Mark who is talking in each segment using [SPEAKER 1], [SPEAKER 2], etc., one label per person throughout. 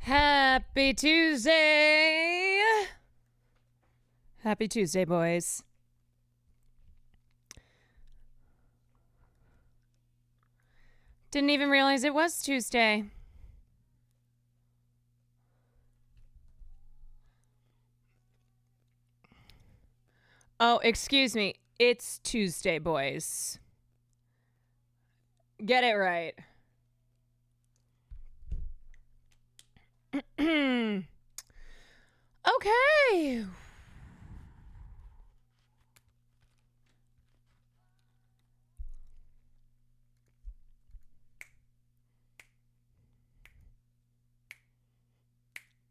[SPEAKER 1] Happy Tuesday! Happy Tuesday, boys. Didn't even realize it was Tuesday. Oh, excuse me. It's Tuesday, boys. Get it right. Okay.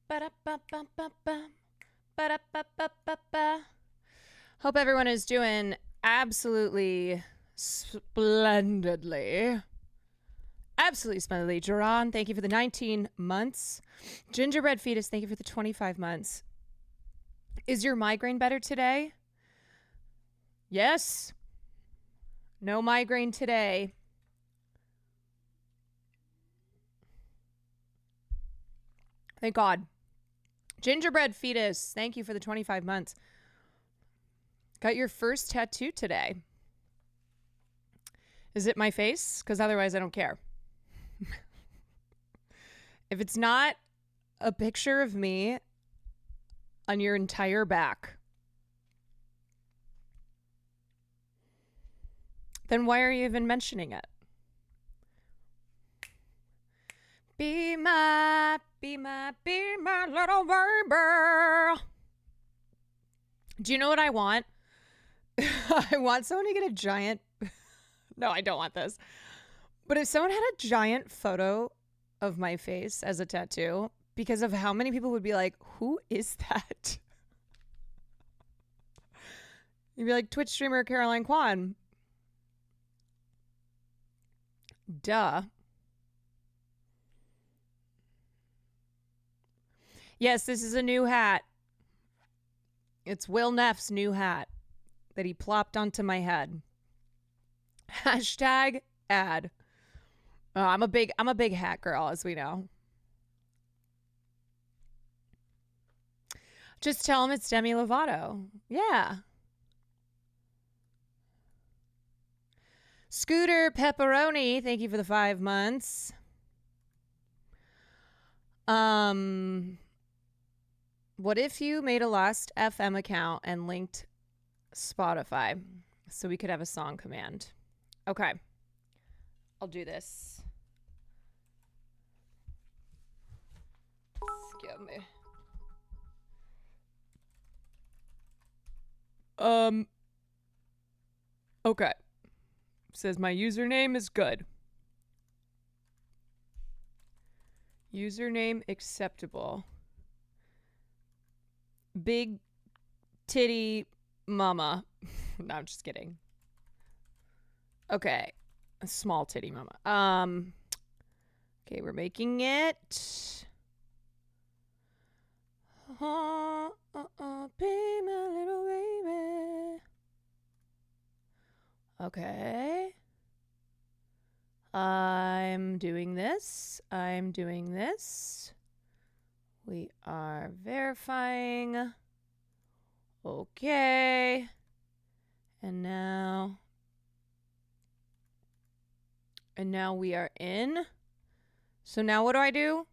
[SPEAKER 1] Ba-da-ba-ba-ba-ba. Ba-da-ba-ba-ba-ba. Hope everyone is doing absolutely splendidly. Absolutely splendidly. Jerron, thank you for the 19 months. Gingerbread Fetus, thank you for the 25 months. Is your migraine better today? Yes. No migraine today. Thank God. Gingerbread Fetus, thank you for the 25 months. Got your first tattoo today. Is it my face? Because otherwise I don't care. If it's not a picture of me on your entire back, then why are you even mentioning it? Be my little baby. Do you know what I want? I want someone to get a giant... No, I don't want this. But if someone had a giant photo of my face as a tattoo, because of how many people would be like, who is that? You'd be like, Twitch streamer Caroline Kwan. Duh. Yes, this is a new hat. It's Will Neff's new hat that he plopped onto my head. Hashtag ad. I'm a big hat girl, as we know. Just tell him it's Demi Lovato. Yeah. Scooter Pepperoni, thank you for the 5 months. What if you made a Last FM account and linked Spotify so we could have a song command? Okay. I'll do this. Excuse me. Okay. Says my username is good. Username acceptable. Big titty mama. No, I'm just kidding. Okay. A small titty mama. Okay, we're making it. Be my little baby. Okay. I'm doing this. We are verifying. Okay. And now we are in. So now what do I do?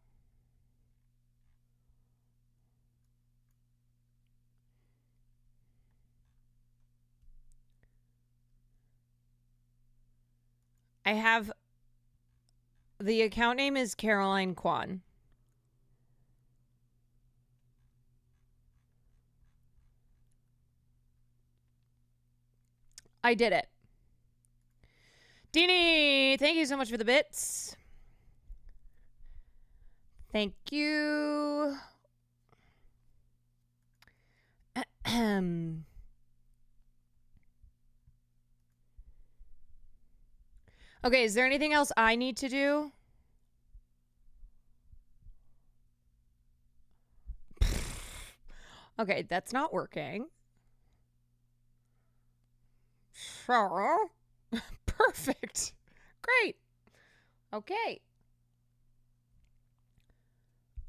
[SPEAKER 1] I have the account name is Caroline Kwan. I did it. Dini, thank you so much for the bits. Thank you. Okay, is there anything else I need to do? Okay, that's not working. Sure. Perfect. Great. Okay.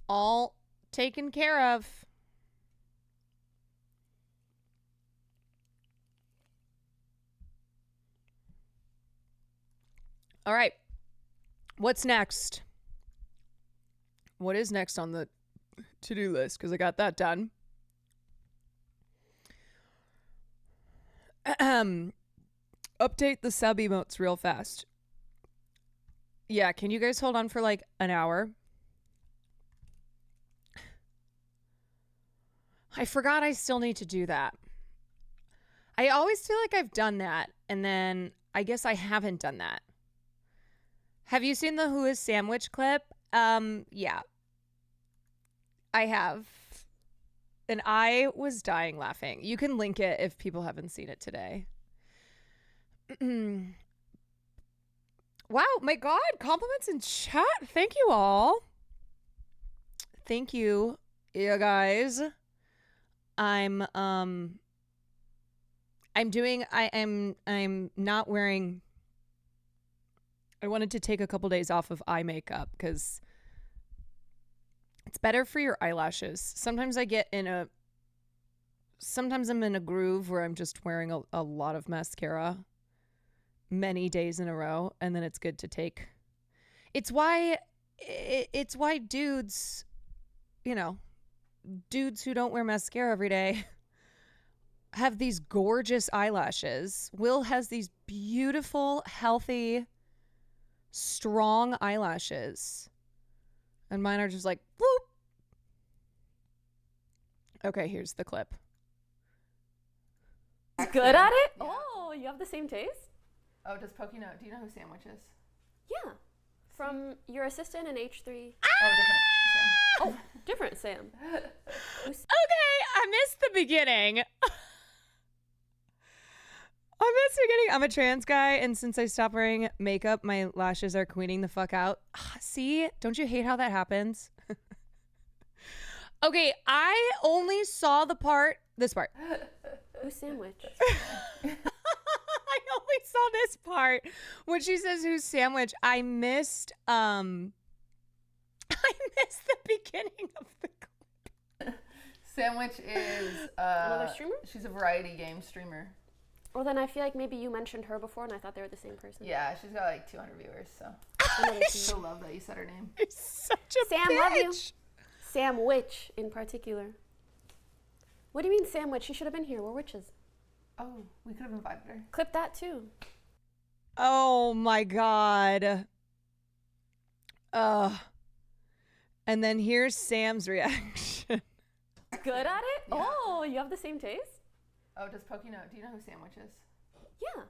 [SPEAKER 1] All taken care of. All right. What's next? What is next on the to-do list? Because I got that done. Update the sub emotes real fast. Yeah, can you guys hold on for like an hour? I forgot I still need to do that. I always feel like I've done that, and then I guess I haven't done that. Have you seen the Who is Sandwich clip? Yeah. I have. And I was dying laughing. You can link it if people haven't seen it today. Wow, my God, compliments in chat. Thank you all. Thank you, you guys. I'm not wearing, I wanted to take a couple days off of eye makeup because it's better for your eyelashes. Sometimes I'm in a groove where I'm just wearing a lot of mascara many days in a row, and then it's good to take. It's why dudes, dudes who don't wear mascara every day have these gorgeous eyelashes. Will has these beautiful, healthy, strong eyelashes. And mine are just like, whoop. Okay, here's the clip.
[SPEAKER 2] Good at it? Yeah. Oh, you have the same taste?
[SPEAKER 1] Oh, does Pokey know? Do you know who Sandwich is?
[SPEAKER 2] Yeah. From your assistant in H3.
[SPEAKER 1] Oh, different Sam.
[SPEAKER 2] Oh, different Sam.
[SPEAKER 1] Okay, I missed the beginning. I'm a trans guy, and since I stopped wearing makeup, my lashes are queening the fuck out. See? Don't you hate how that happens? Okay, I only saw this part.
[SPEAKER 2] Who's Sandwich?
[SPEAKER 1] I only saw this part when she says who's Sandwich. I missed the beginning of the clip.
[SPEAKER 3] Sandwich is
[SPEAKER 2] another streamer?
[SPEAKER 3] She's a variety game streamer.
[SPEAKER 2] Well, then I feel like maybe you mentioned her before and I thought they were the same person.
[SPEAKER 3] Yeah, she's got like 200 viewers, so.
[SPEAKER 2] I
[SPEAKER 3] still love that you said her name.
[SPEAKER 1] You're such a
[SPEAKER 2] Sam,
[SPEAKER 1] bitch.
[SPEAKER 2] love you. Sam Witch in particular. What do you mean Sandwich? She should have been here. We're witches.
[SPEAKER 3] Oh, we could have invited her.
[SPEAKER 2] Clip that too.
[SPEAKER 1] Oh my God. And then here's Sam's reaction.
[SPEAKER 2] Good at it?
[SPEAKER 3] Yeah.
[SPEAKER 2] Oh, you have the same taste?
[SPEAKER 3] Oh, does Pokey know? Do you know who Sandwich is?
[SPEAKER 2] Yeah.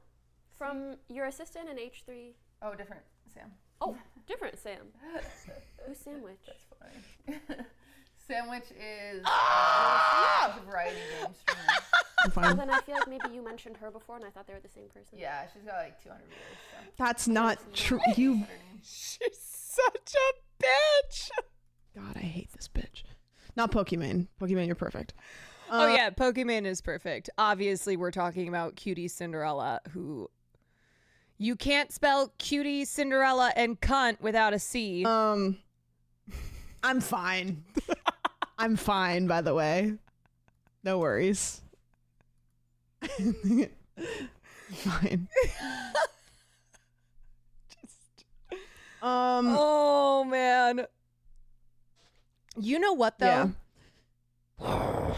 [SPEAKER 2] From your assistant in H3.
[SPEAKER 3] Oh, different Sam.
[SPEAKER 2] Oh, different Sam. Who's Sandwich?
[SPEAKER 3] That's funny. Sandwich is she's a variety game streamer.
[SPEAKER 2] Well, then I feel like maybe you mentioned her before and I thought they were the same person.
[SPEAKER 3] Yeah, she's got like 200 viewers, so.
[SPEAKER 4] That's not true.
[SPEAKER 3] You.
[SPEAKER 1] She's such a bitch.
[SPEAKER 4] God, I hate this bitch. Not Pokemon. Pokemon, you're perfect.
[SPEAKER 1] Oh yeah, Pokemon is perfect. Obviously, we're talking about Cutie Cinderella, who you can't spell Cutie Cinderella and cunt without a C.
[SPEAKER 4] I'm fine. I'm fine, by the way. No worries. Fine.
[SPEAKER 1] Oh man. You know what though?
[SPEAKER 4] Yeah.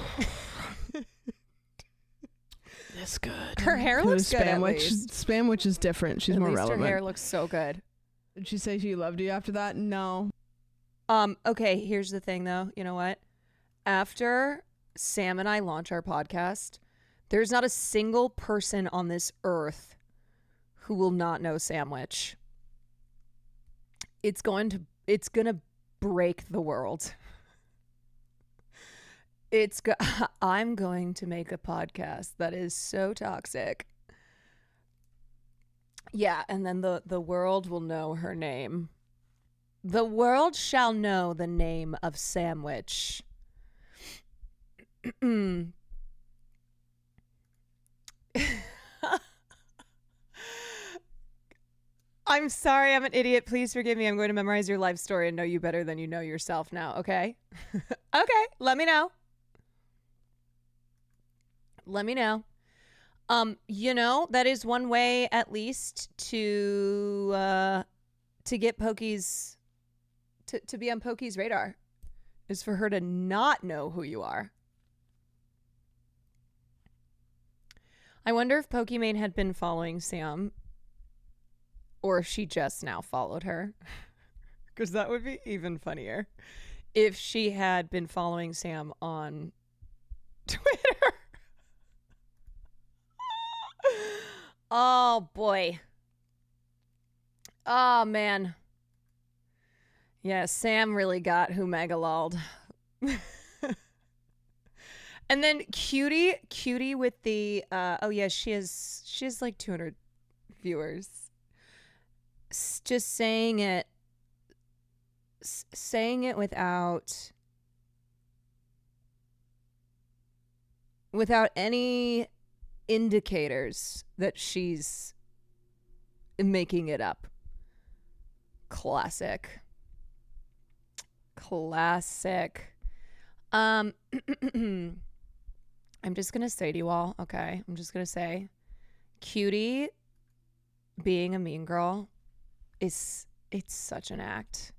[SPEAKER 4] That's good.
[SPEAKER 1] Her hair looks good at least.
[SPEAKER 4] Spamwich is different. She's
[SPEAKER 1] At
[SPEAKER 4] more
[SPEAKER 1] least
[SPEAKER 4] relevant.
[SPEAKER 1] her hair looks so good.
[SPEAKER 4] Did she say she loved you after that? No.
[SPEAKER 1] Okay, here's the thing though. You know what? After Sam and I launch our podcast, there's not a single person on this earth who will not know Sandwich. It's gonna break the world. I'm going to make a podcast that is so toxic. Yeah, and then the world will know her name. The world shall know the name of Sandwich. I'm sorry, I'm an idiot. Please forgive me. I'm going to memorize your life story and know you better than you know yourself now, okay? Okay, let me know. Let me know. That is one way at least to get Pokey's to be on Pokey's radar is for her to not know who you are. I wonder if Pokimane had been following Sam or if she just now followed her. Because that would be even funnier if she had been following Sam on Twitter. Oh, boy. Oh, man. Yeah, Sam really got who megaloled. And then Cutie with the she has like 200 viewers. Just saying it without any indicators that she's making it up. Classic. I'm just gonna say to you all, okay? I'm just gonna say, Cutie being a mean girl it's such an act.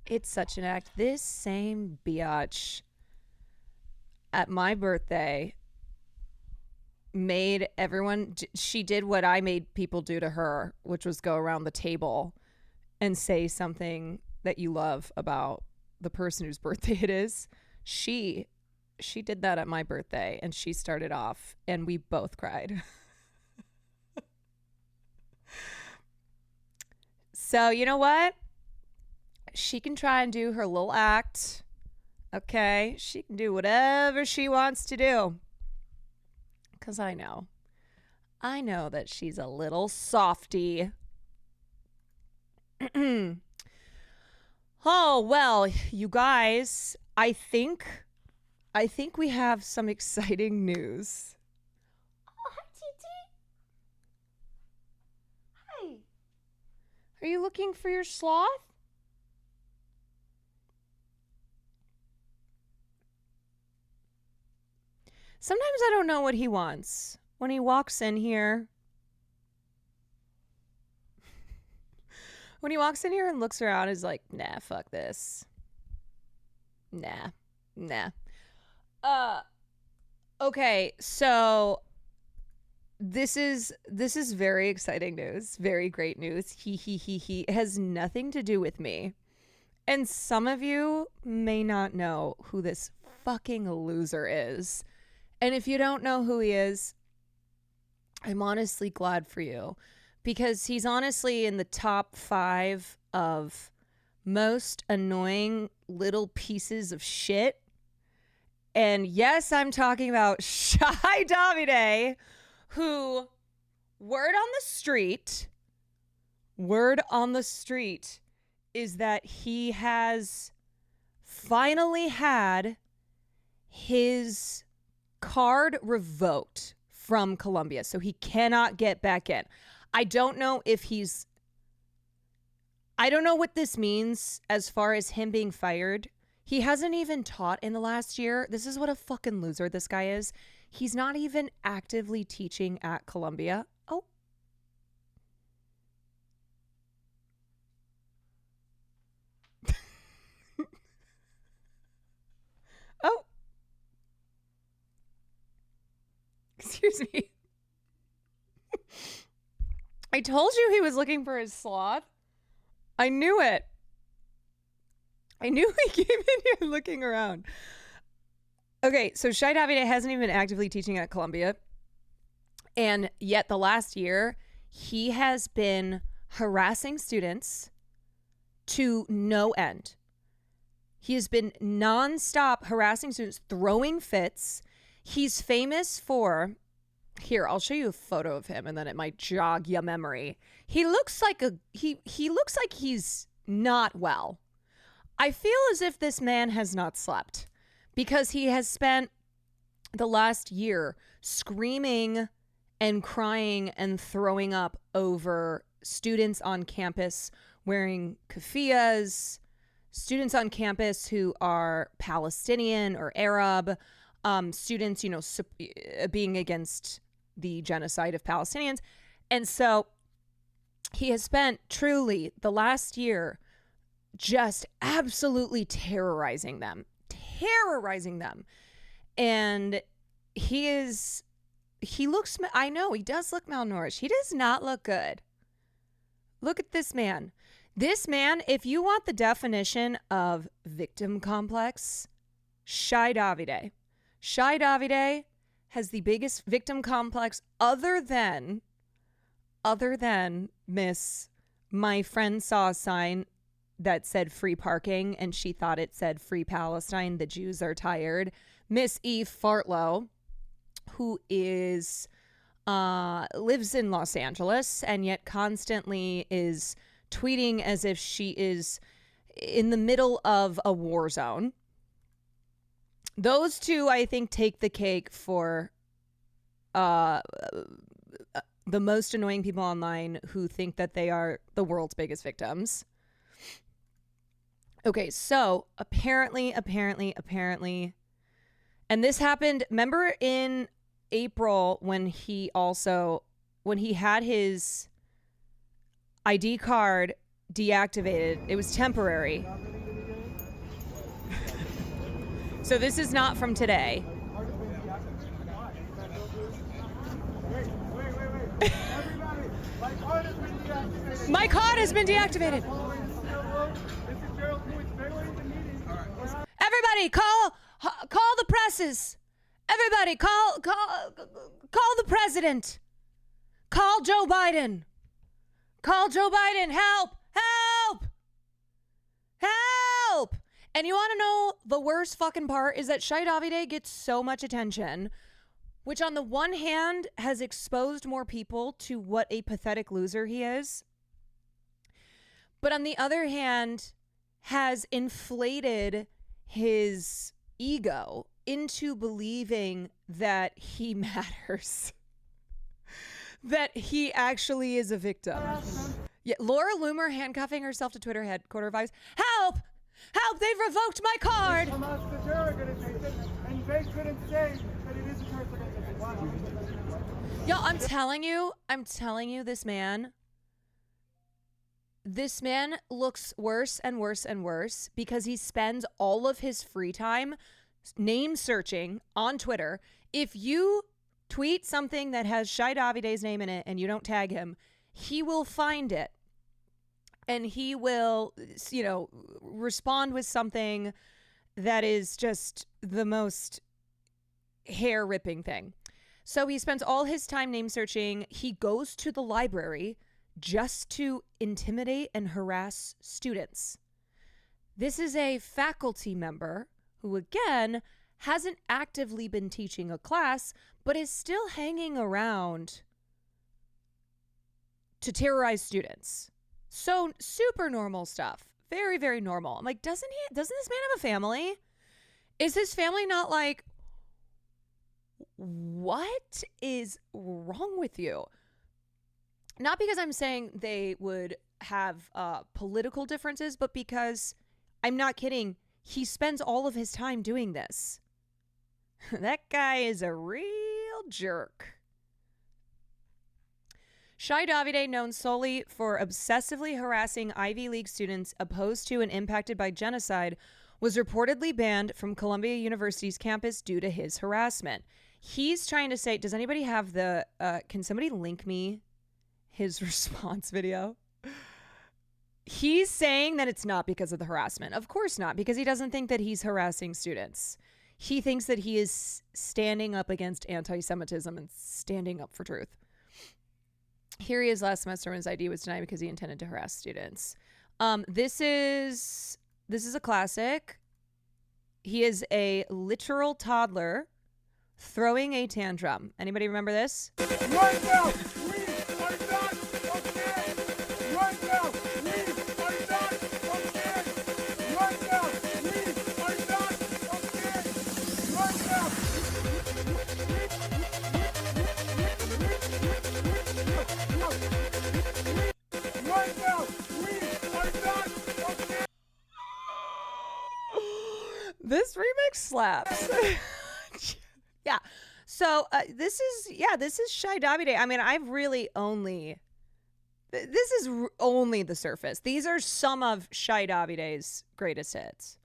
[SPEAKER 1] It's such an act. This same biatch at my birthday made everyone, she did what I made people do to her, which was go around the table and say something that you love about the person whose birthday it is. She did that at my birthday, and she started off, and we both cried. So, you know what? She can try and do her little act. Okay? She can do whatever she wants to do. Because I know that she's a little softy. Oh, well, you guys, I think we have some exciting news.
[SPEAKER 2] Oh, hi, Titi. Hi.
[SPEAKER 1] Are you looking for your sloth? Sometimes I don't know what he wants. When he walks in here, and looks around, is like, nah, fuck this. Nah. Okay, so this is very exciting news, very great news. He it has nothing to do with me. And some of you may not know who this fucking loser is. And if you don't know who he is, I'm honestly glad for you, because he's honestly in the top 5 of most annoying little pieces of shit. And yes, I'm talking about Shy Davide, who, word on the street is that he has finally had his card revoked from Colombia, so he cannot get back in. I don't know what this means as far as him being fired. He hasn't even taught in the last year. This is what a fucking loser this guy is. He's not even actively teaching at Columbia. Oh. Oh. Excuse me. I told you he was looking for his sloth. I knew it. I knew he came in here looking around. Okay, so Shy Davide hasn't even been actively teaching at Columbia. And yet the last year, he has been harassing students to no end. He has been nonstop harassing students, throwing fits. He's famous for... Here, I'll show you a photo of him, and then it might jog your memory. He looks like he looks like he's not well. I feel as if this man has not slept, because he has spent the last year screaming and crying and throwing up over students on campus wearing keffiyehs, students on campus who are Palestinian or Arab, students, being against the genocide of Palestinians. And so he has spent truly the last year just absolutely terrorizing them. And he looks, I know he does look malnourished. He does not look good. Look at this man. This man, if you want the definition of victim complex, Shai Davide. Shai Davide has the biggest victim complex other than Miss, my friend saw a sign that said free parking and she thought it said free Palestine. The Jews are tired. Miss Eve Fartlow, who is lives in Los Angeles and yet constantly is tweeting as if she is in the middle of a war zone. Those two, I think, take the cake for the most annoying people online who think that they are the world's biggest victims. Okay, so apparently, and this happened, remember in April when he had his ID card deactivated, it was temporary. So this is not from today. My card has been deactivated. Everybody, call the presses. Everybody, call the president. Call Joe Biden. Call Joe Biden. Help! And you want to know the worst fucking part is that Shai Davide gets so much attention, which on the one hand has exposed more people to what a pathetic loser he is, but on the other hand has inflated his ego into believing that he matters, that he actually is a victim. Yeah, Laura Loomer handcuffing herself to Twitter headquarters advice. Help! They've revoked my card!
[SPEAKER 5] Hamas, the organization, and they couldn't say that it is a terrorist organization.
[SPEAKER 1] Yo, I'm telling you, this man looks worse and worse and worse because he spends all of his free time name searching on Twitter. If you tweet something that has Shai Davide's name in it and you don't tag him, he will find it. And he will, respond with something that is just the most hair-ripping thing. So he spends all his time name searching. He goes to the library just to intimidate and harass students. This is a faculty member who, again, hasn't actively been teaching a class, but is still hanging around to terrorize students. So super normal stuff. Very, very normal. I'm like, doesn't this man have a family? Is his family not like, what is wrong with you? Not because I'm saying they would have political differences, but because, I'm not kidding, he spends all of his time doing this. That guy is a real jerk. Shai Davide, known solely for obsessively harassing Ivy League students opposed to and impacted by genocide, was reportedly banned from Columbia University's campus due to his harassment. He's trying to say, does anybody have the, can somebody link me his response video? He's saying that it's not because of the harassment. Of course not, because he doesn't think that he's harassing students. He thinks that he is standing up against anti-Semitism and standing up for truth. Here he is last semester when his ID was denied because he intended to harass students. This is a classic. He is a literal toddler throwing a tantrum. Anybody remember this?
[SPEAKER 5] Right now, we are not okay. Right now, we are not okay. Right now, we are not okay. Right now.
[SPEAKER 1] This remix slaps. Yeah. So this is Shy Davide. I mean, I've really only. This is only the surface. These are some of Shy Davide's greatest hits.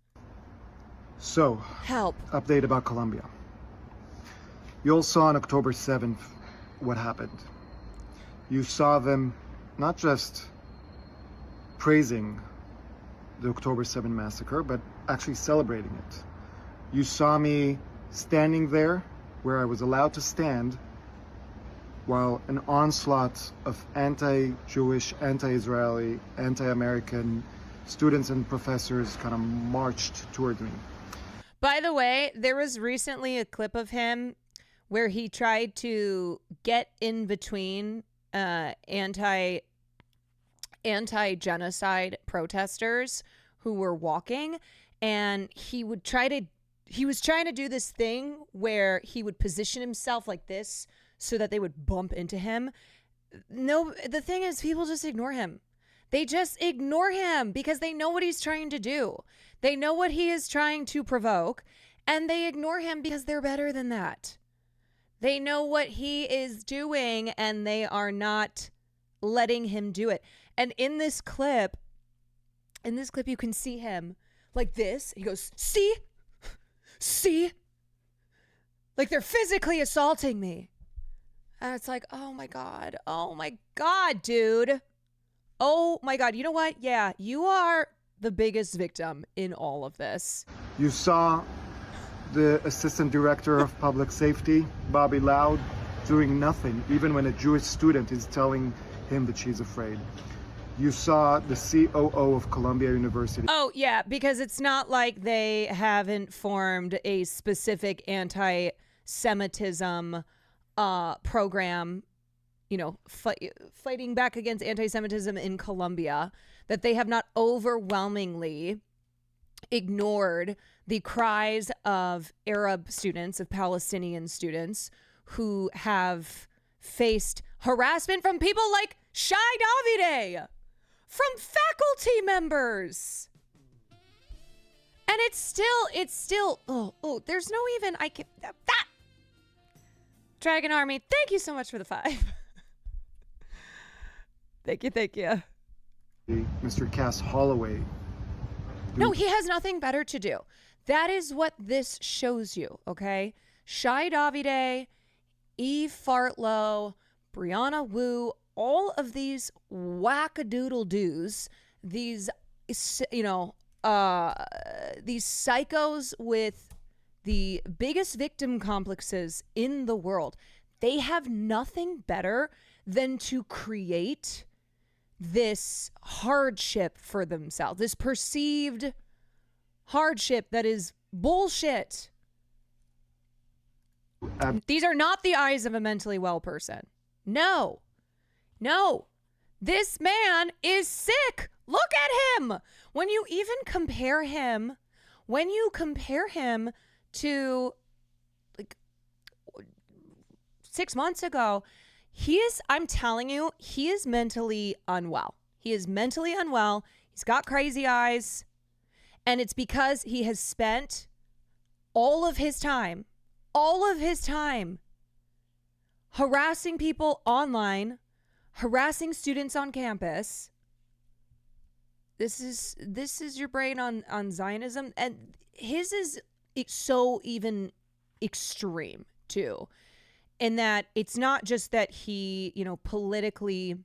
[SPEAKER 6] So,
[SPEAKER 1] Help.
[SPEAKER 6] update about Colombia. You all saw on October 7th what happened. You saw them not just praising the October 7th massacre, but actually celebrating it. You saw me standing there where I was allowed to stand while an onslaught of anti-Jewish, anti-Israeli, anti-American students and professors kind of marched towards me.
[SPEAKER 1] By the way, there was recently a clip of him where he tried to get in between anti-genocide protesters who were walking, and he was trying to do this thing where he would position himself like this so that they would bump into him. No, the thing is, people just ignore him. They just ignore him because they know what he's trying to do. They know what he is trying to provoke, and they ignore him because they're better than that. They know what he is doing, and they are not letting him do it. And in this clip, you can see him like this. He goes, see? See? Like they're physically assaulting me. And it's like, oh my God, dude. Oh my God. You know what? Yeah, you are the biggest victim in all of this.
[SPEAKER 6] You saw the Assistant Director of Public Safety, Bobby Loud, doing nothing, even when a Jewish student is telling him that she's afraid. You saw the COO of Columbia University.
[SPEAKER 1] Oh, yeah, because it's not like they haven't formed a specific anti-Semitism program, fighting back against anti-Semitism in Colombia, that they have not overwhelmingly ignored the cries of Arab students, of Palestinian students who have faced harassment from people like Shy Davide, from faculty members. And it's still, there's no even, Dragon Army, thank you so much for the 5. Thank you.
[SPEAKER 6] Mr. Cass Holloway.
[SPEAKER 1] No, he has nothing better to do. That is what this shows you, okay? Shy Davide, Eve Fartlow, Brianna Wu, all of these wackadoodle-doos, these psychos with the biggest victim complexes in the world, they have nothing better than to create this hardship for themselves, this perceived hardship that is bullshit. These are not the eyes of a mentally well person. No. This man is sick. Look at him. When you even compare him, to like 6 months ago, I'm telling you, he is mentally unwell. He is mentally unwell. He's got crazy eyes. And it's because he has spent all of his time harassing people online, harassing students on campus. This is your brain on Zionism, and his is so even extreme too, in that it's not just that he, politically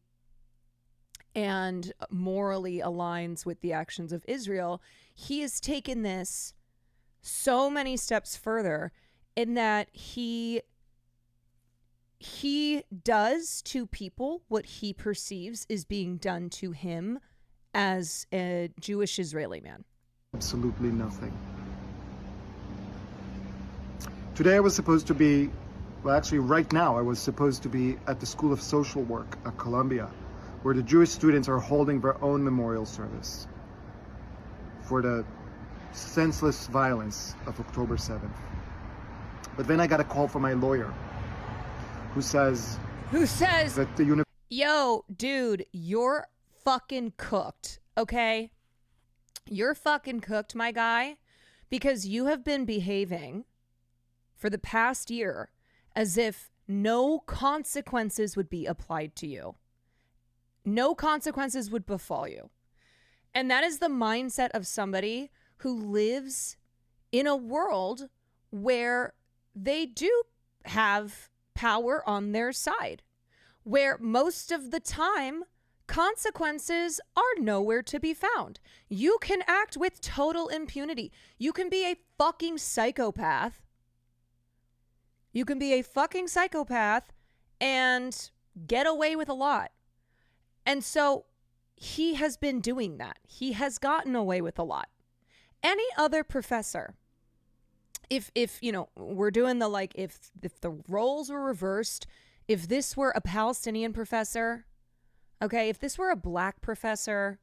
[SPEAKER 1] and morally aligns with the actions of Israel. He has taken this so many steps further in that he does to people what he perceives is being done to him as a Jewish Israeli man.
[SPEAKER 6] Absolutely nothing. Today I was supposed to be, right now I was supposed to be at the School of Social Work at Columbia, where the Jewish students are holding their own memorial service for the senseless violence of October 7th. But then I got a call from my lawyer who says that the
[SPEAKER 1] yo, dude, you're fucking cooked, okay? You're fucking cooked, my guy, because you have been behaving for the past year as if no consequences would be applied to you. No consequences would befall you. And that is the mindset of somebody who lives in a world where they do have power on their side, where most of the time consequences are nowhere to be found. You can act with total impunity. You can be a fucking psychopath. You can be a fucking psychopath and get away with a lot. And so he has been doing that. He has gotten away with a lot. Any other professor, if you know, we're doing the like, if the roles were reversed, if this were a Palestinian professor, okay, if this were a black professor,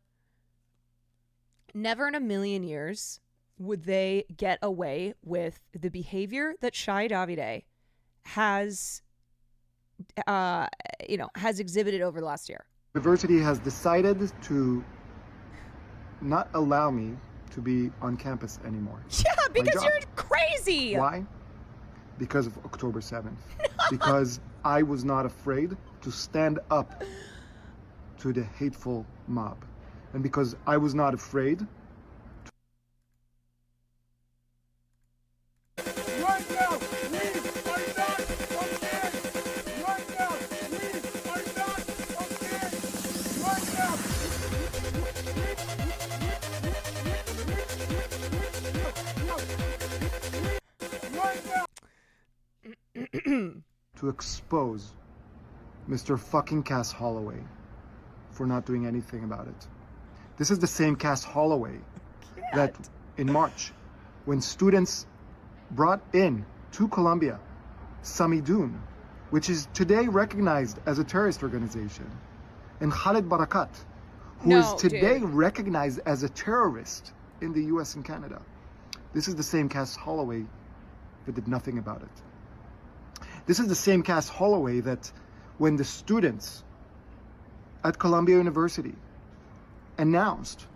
[SPEAKER 1] never in a million years would they get away with the behavior that Shai Davide has exhibited over the last year.
[SPEAKER 6] University has decided to not allow me to be on campus anymore.
[SPEAKER 1] Yeah,
[SPEAKER 6] My
[SPEAKER 1] because
[SPEAKER 6] job.
[SPEAKER 1] you're crazy.
[SPEAKER 6] Why? Because of October 7th. Because I was not afraid to stand up to the hateful mob. And because I was not afraid
[SPEAKER 5] Right now, we are not okay. Right now, we are not okay. Right now. Right now.
[SPEAKER 6] to expose Mr. fucking Cass Holloway for not doing anything about it. This is the same Cass Holloway that in March, when students brought in to Colombia Samidoun, which is today recognized as a terrorist organization, and Khalid Barakat, who is
[SPEAKER 1] No,
[SPEAKER 6] today
[SPEAKER 1] dude.
[SPEAKER 6] recognized as a terrorist in the US and Canada. This is the same Cass Holloway that did nothing about it. This is the same Cass Holloway that when the students at Columbia University announced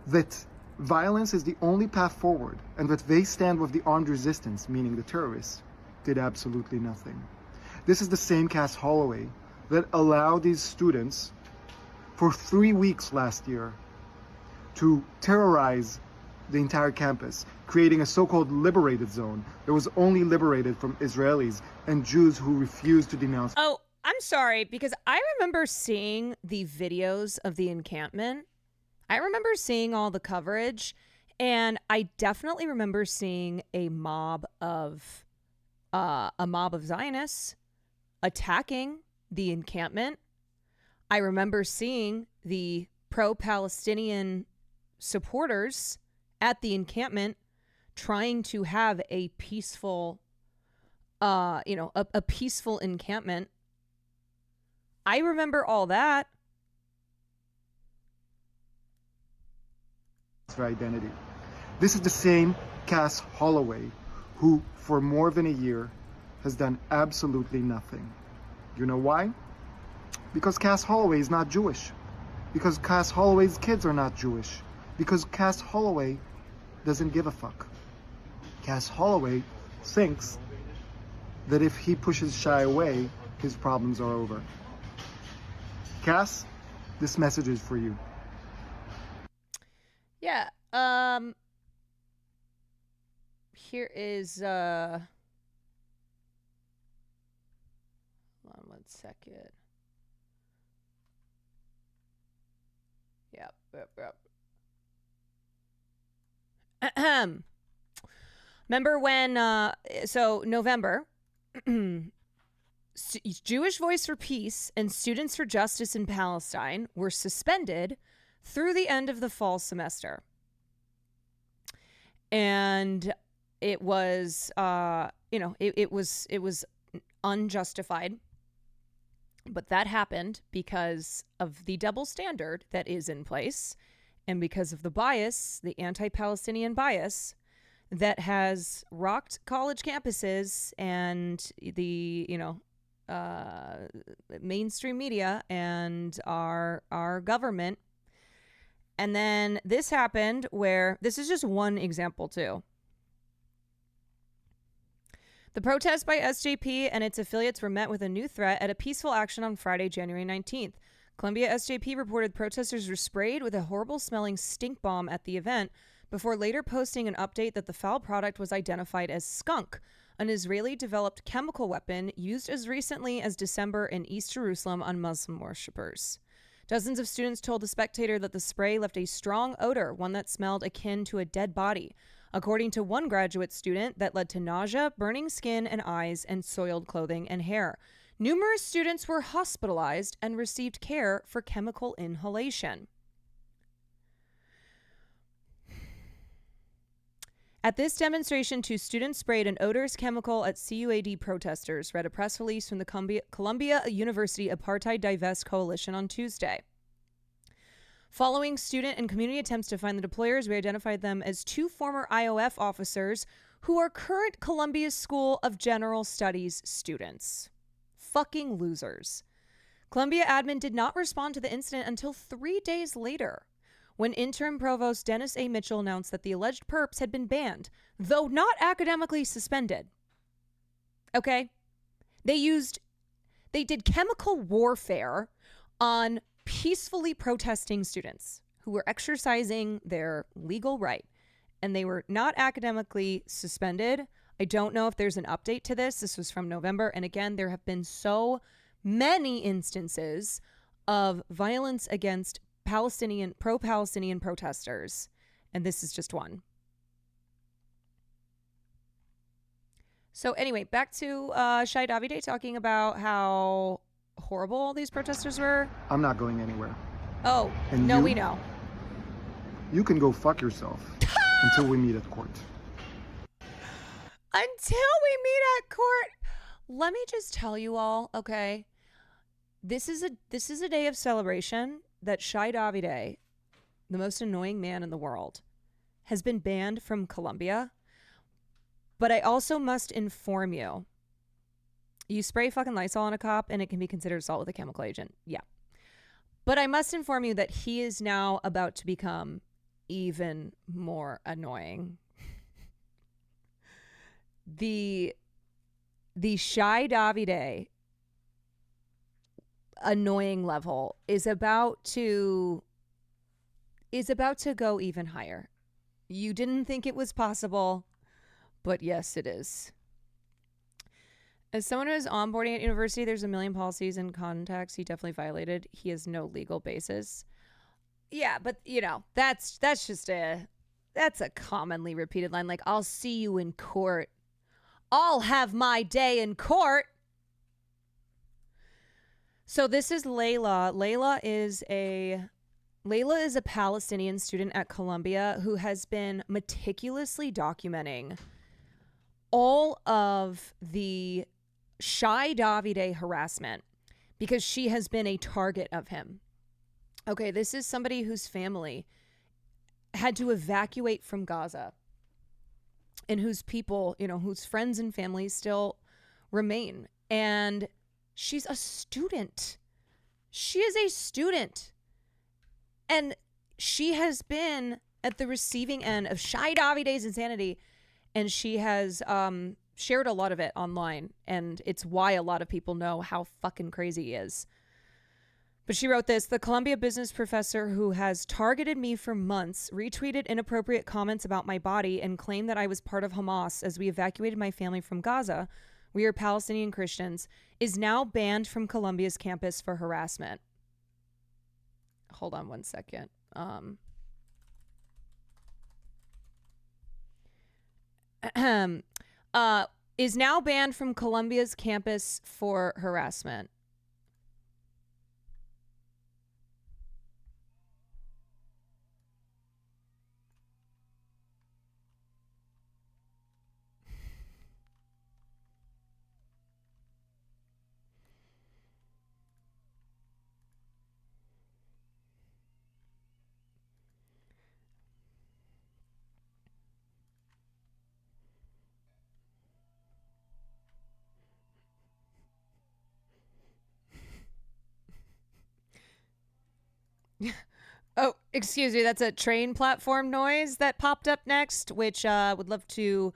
[SPEAKER 6] that violence is the only path forward and that they stand with the armed resistance, meaning the terrorists, did absolutely nothing. This is the same Cass Holloway that allowed these students for 3 weeks last year to terrorize the entire campus, creating a so-called liberated zone that was only liberated from Israelis and Jews who refused to denounce.
[SPEAKER 1] Oh, I'm sorry, because I remember seeing the videos of the encampment. I remember seeing all the coverage, and I definitely remember seeing a mob of Zionists attacking the encampment. I remember seeing the pro-Palestinian supporters at the encampment trying to have a peaceful, a peaceful encampment. I remember all that.
[SPEAKER 6] Their identity. This is the same Cass Holloway who, for more than a year, has done absolutely nothing. You know why? Because Cass Holloway is not Jewish. Because Cass Holloway's kids are not Jewish. Because Cass Holloway doesn't give a fuck. Cass Holloway thinks that if he pushes Shai away, his problems are over. Cass, this message is for you.
[SPEAKER 1] Yeah. Here is hold on 1 second. Yep. Remember when November Jewish Voice for Peace and Students for Justice in Palestine were suspended through the end of the fall semester. And it was, it was unjustified. But that happened because of the double standard that is in place and because of the bias, the anti-Palestinian bias that has rocked college campuses and the, mainstream media and our government. And then this happened where, this is just one example too. The protest by SJP and its affiliates were met with a new threat at a peaceful action on Friday, January 19th. Columbia SJP reported protesters were sprayed with a horrible-smelling stink bomb at the event before later posting an update that the foul product was identified as skunk, an Israeli-developed chemical weapon used as recently as December in East Jerusalem on Muslim worshippers. Dozens of students told The Spectator that the spray left a strong odor, one that smelled akin to a dead body. According to one graduate student, that led to nausea, burning skin and eyes, and soiled clothing and hair. Numerous students were hospitalized and received care for chemical inhalation. At this demonstration, 2 students sprayed an odorous chemical at CUAD protesters, read a press release from the Columbia University Apartheid Divest Coalition on Tuesday. Following student and community attempts to find the deployers, we identified them as 2 former IOF officers who are current Columbia School of General Studies students. Fucking losers. Columbia admin did not respond to the incident until 3 days later, when interim provost Dennis A. Mitchell announced that the alleged perps had been banned, though not academically suspended. Okay? They did chemical warfare on peacefully protesting students who were exercising their legal right, and they were not academically suspended. I don't know if there's an update to this. This was from November, and again, there have been so many instances of violence against pro-Palestinian protesters, and this is just one. So anyway, back to Shai Davide talking about how horrible these protesters were.
[SPEAKER 6] I'm not going anywhere.
[SPEAKER 1] Oh,
[SPEAKER 6] And
[SPEAKER 1] no,
[SPEAKER 6] you?
[SPEAKER 1] we know.
[SPEAKER 6] You can go fuck yourself until we meet at court.
[SPEAKER 1] Until we meet at court. Let me just tell you all, okay? This is a day of celebration that Shai Davide, the most annoying man in the world, has been banned from Columbia. But I also must inform you, you spray fucking Lysol on a cop and it can be considered assault with a chemical agent. Yeah. But I must inform you that he is now about to become even more annoying. The Shai Davide annoying level is about to go even higher. You didn't think it was possible, but yes, it is. As someone who is onboarding at university, there's a million policies and contacts he definitely violated. He has no legal basis. Yeah, but that's a commonly repeated line. Like, I'll see you in court. I'll have my day in court. So this is Layla. Layla is a Palestinian student at Columbia who has been meticulously documenting all of the Shai Davide harassment because she has been a target of him. Okay, this is somebody whose family had to evacuate from Gaza and whose people, whose friends and family still remain. And she's a student. She is a student. And she has been at the receiving end of Shai Davide's insanity. And she has shared a lot of it online. And it's why a lot of people know how fucking crazy he is. But she wrote this: the Columbia business professor who has targeted me for months retweeted inappropriate comments about my body and claimed that I was part of Hamas as we evacuated my family from Gaza. We are Palestinian Christians, is now banned from Columbia's campus for harassment. Hold on one second. Is now banned from Columbia's campus for harassment. Oh, Excuse me, that's a train platform noise that popped up next, which would love to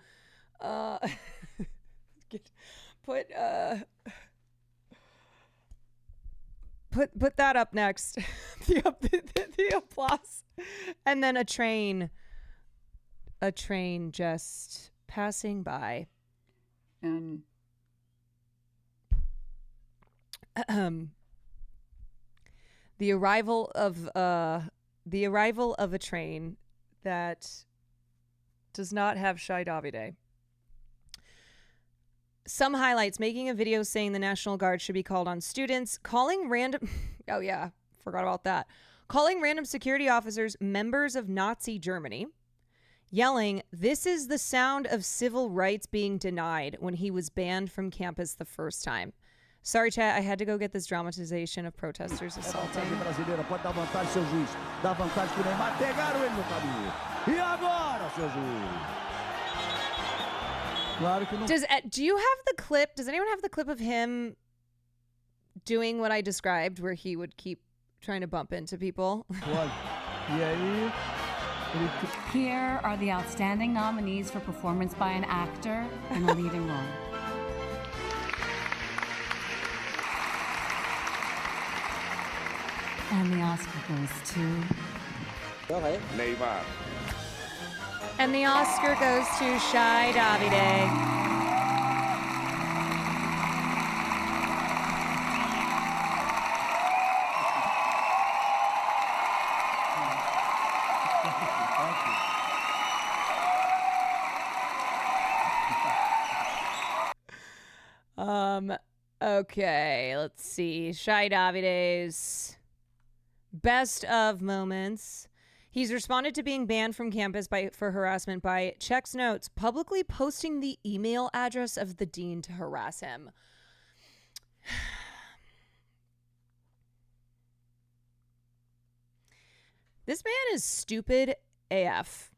[SPEAKER 1] put put that up next. the applause, and then a train just passing by.
[SPEAKER 7] And
[SPEAKER 1] The arrival of a train that does not have Shai Davide. Some highlights: making a video saying the National Guard should be called on students, calling random oh yeah, forgot about that. Calling random security officers members of Nazi Germany, yelling, "This is the sound of civil rights being denied," when he was banned from campus the first time. Sorry, chat, I had to go get this dramatization of protesters assaulting.
[SPEAKER 8] Brasileira pode dar vantagem, seu juiz. Dá vantagem pro Neymar. Pegaram ele no caminho. E agora, seu juiz? Claro que não.
[SPEAKER 1] Do you have the clip? Does anyone have the clip of him doing what I described, where he would keep trying to bump into people?
[SPEAKER 8] Pode. E aí?
[SPEAKER 9] Here are the outstanding nominees for performance by an actor in a leading role. And the Oscar goes to...
[SPEAKER 5] Neymar.
[SPEAKER 1] And the Oscar goes to Shai Davide. Okay, let's see. Shai Davide's best of moments. He's responded to being banned from campus for harassment by, checks notes, publicly posting the email address of the dean to harass him. This man is stupid AF.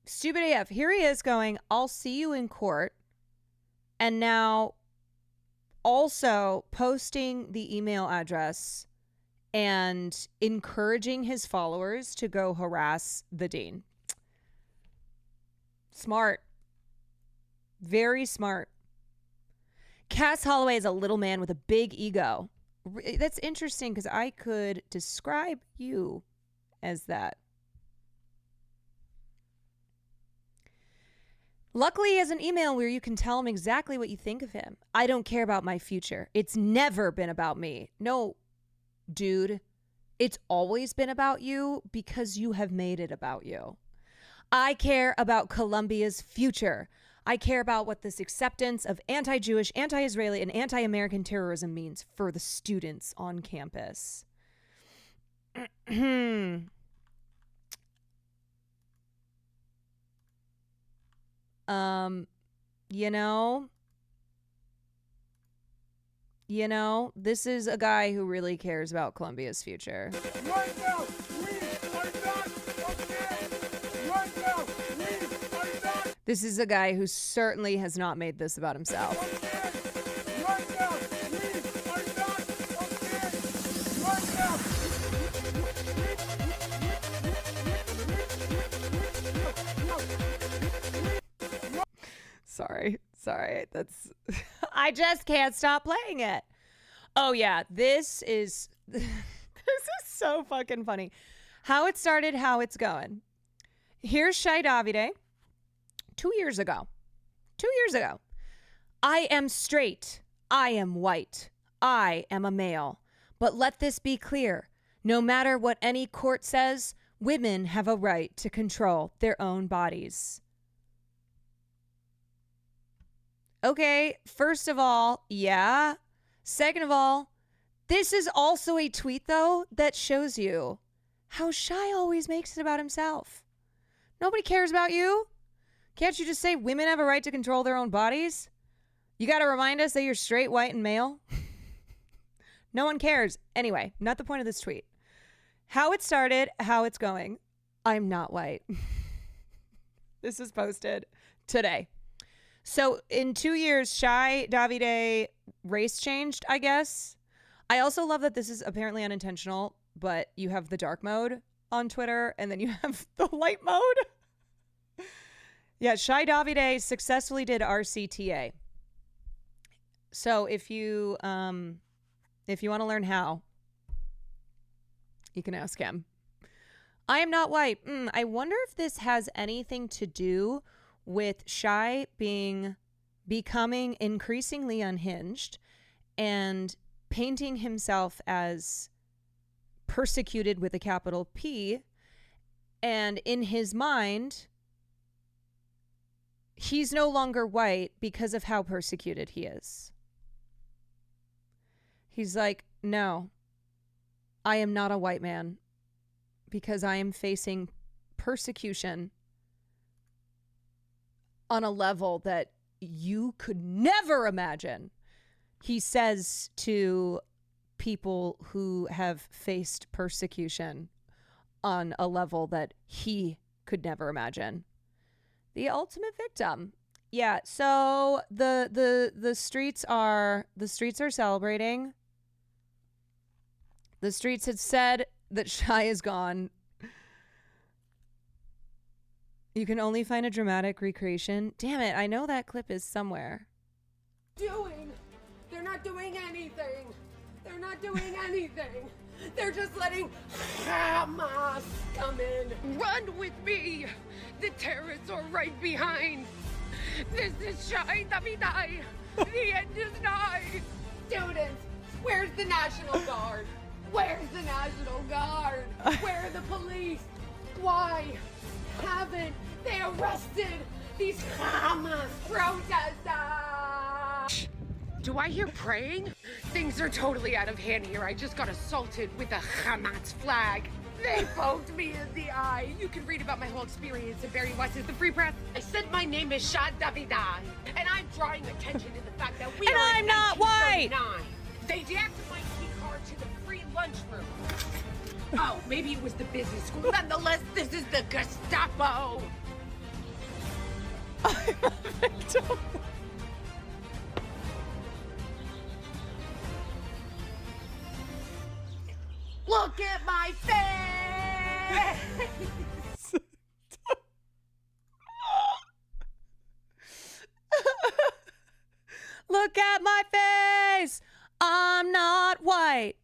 [SPEAKER 1] Stupid AF. Here he is going, "I'll see you in court." And now also posting the email address and encouraging his followers to go harass the dean. Smart. Very smart. Cass Holloway is a little man with a big ego. That's interesting because I could describe you as that. Luckily, he has an email where you can tell him exactly what you think of him. "I don't care about my future. It's never been about me." No, dude, it's always been about you because you have made it about you. "I care about Colombia's future. I care about what this acceptance of anti-Jewish, anti-Israeli, and anti-American terrorism means for the students on campus." You know, this is a guy who really cares about Colombia's future.
[SPEAKER 5] Right now, we are not okay. Right now, we are not
[SPEAKER 1] This is a guy who certainly has not made this about himself.
[SPEAKER 5] okay. Right now, we are not okay. Right now.
[SPEAKER 1] Sorry. That's I just can't stop playing it. Oh yeah, this is this is so fucking funny. How it started, how it's going. Here's Shai Davide 2 years ago. 2 years ago. "I am straight. I am white. I am a male. But let this be clear. No matter what any court says, women have a right to control their own bodies." Okay, first of all, yeah. Second of all, this is also a tweet, though, that shows you how Shai always makes it about himself. Nobody cares about you. Can't you just say women have a right to control their own bodies? You got to remind us that you're straight, white, and male? No one cares. Anyway, not the point of this tweet. How it started, how it's going. I'm not white. This is posted today. So in 2 years, Shai Davide race changed, I guess. I also love that this is apparently unintentional, but you have the dark mode on Twitter, and then you have the light mode. Yeah, Shai Davide successfully did RCTA. So if you want to learn how, you can ask him. I am not white. I wonder if this has anything to do with Shai becoming increasingly unhinged and painting himself as persecuted with a capital P. And in his mind, he's no longer white because of how persecuted he is. He's like, no, I am not a white man because I am facing persecution on a level that you could never imagine. He says to people who have faced persecution on a level that he could never imagine. The ultimate victim. Yeah, so the streets are celebrating. The streets had said that Shai is gone. You can only find a dramatic recreation. Damn it, I know that clip is somewhere.
[SPEAKER 2] They're not doing anything. They're not doing anything. They're just letting Hamas come in.
[SPEAKER 7] Run with me! The terrorists are right behind! This is Shai Davidai! The end is nigh!
[SPEAKER 2] Students, where's the National Guard? Where's the National Guard? Where are the police? Why haven't they arrested these Hamas protesters?
[SPEAKER 7] Do I hear praying? Things are totally out of hand here. I just got assaulted with a Hamas flag. They poked me in the eye. You can read about my whole experience in Barry West's The Free Press. I said my name is Shad Davidai, and I'm drawing attention to the fact that we
[SPEAKER 1] And
[SPEAKER 7] are
[SPEAKER 1] I'm
[SPEAKER 7] in
[SPEAKER 1] not white.
[SPEAKER 7] 1939. They jacked my key card to the free lunchroom. Oh, maybe it was the business school. Nonetheless, this is the Gestapo.
[SPEAKER 1] I'm a victim.
[SPEAKER 7] Look at my face!
[SPEAKER 1] Look at my face. I'm not white.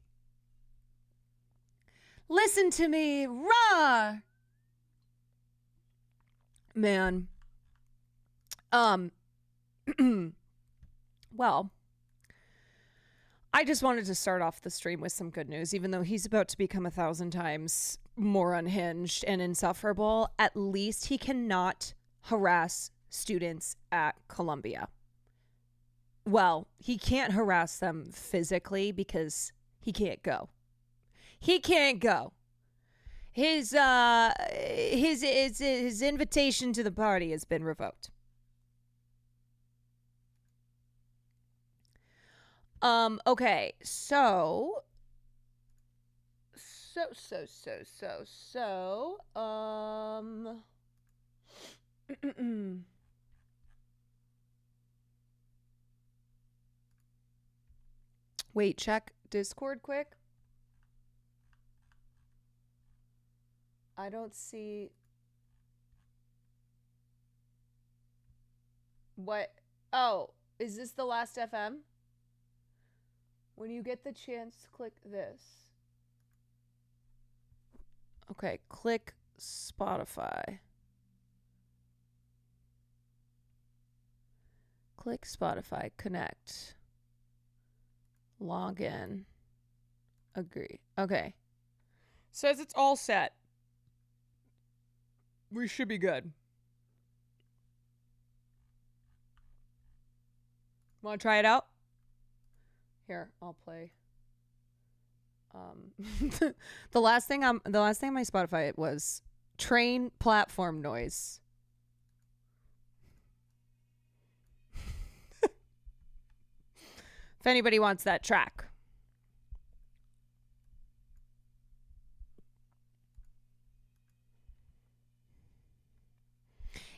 [SPEAKER 1] Listen to me, roar. Man. Well, I just wanted to start off the stream with some good news, even though he's about to become 1,000 times more unhinged and insufferable. At least he cannot harass students at Columbia. Well, he can't harass them physically because he can't go. He can't go. His invitation to the party has been revoked. Okay, so wait, check Discord quick. I don't see what. Oh, is this the last FM? When you get the chance, click this. Okay, click Spotify. Click Spotify, connect. Log in. Agree. Okay. Says it's all set. We should be good. Want to try it out? Here, I'll play. The last thing on my Spotify was train platform noise. If anybody wants that track.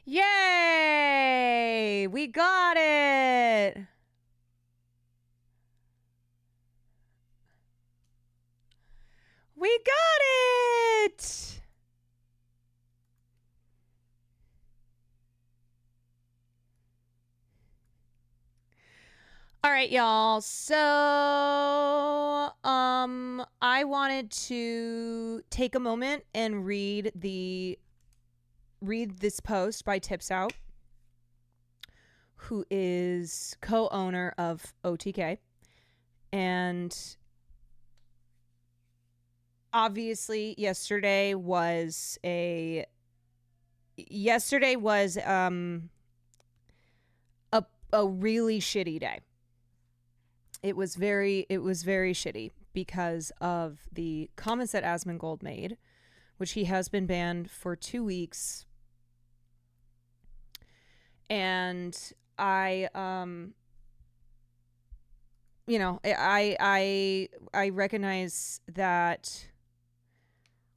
[SPEAKER 1] Yay! We got it! We got it! All right, y'all. So, I wanted to take a moment and read this post by Tips Out, who is co-owner of OTK. And obviously yesterday was a really shitty day. It was very shitty because of the comments that Asmongold made, which he has been banned for 2 weeks. And I recognize that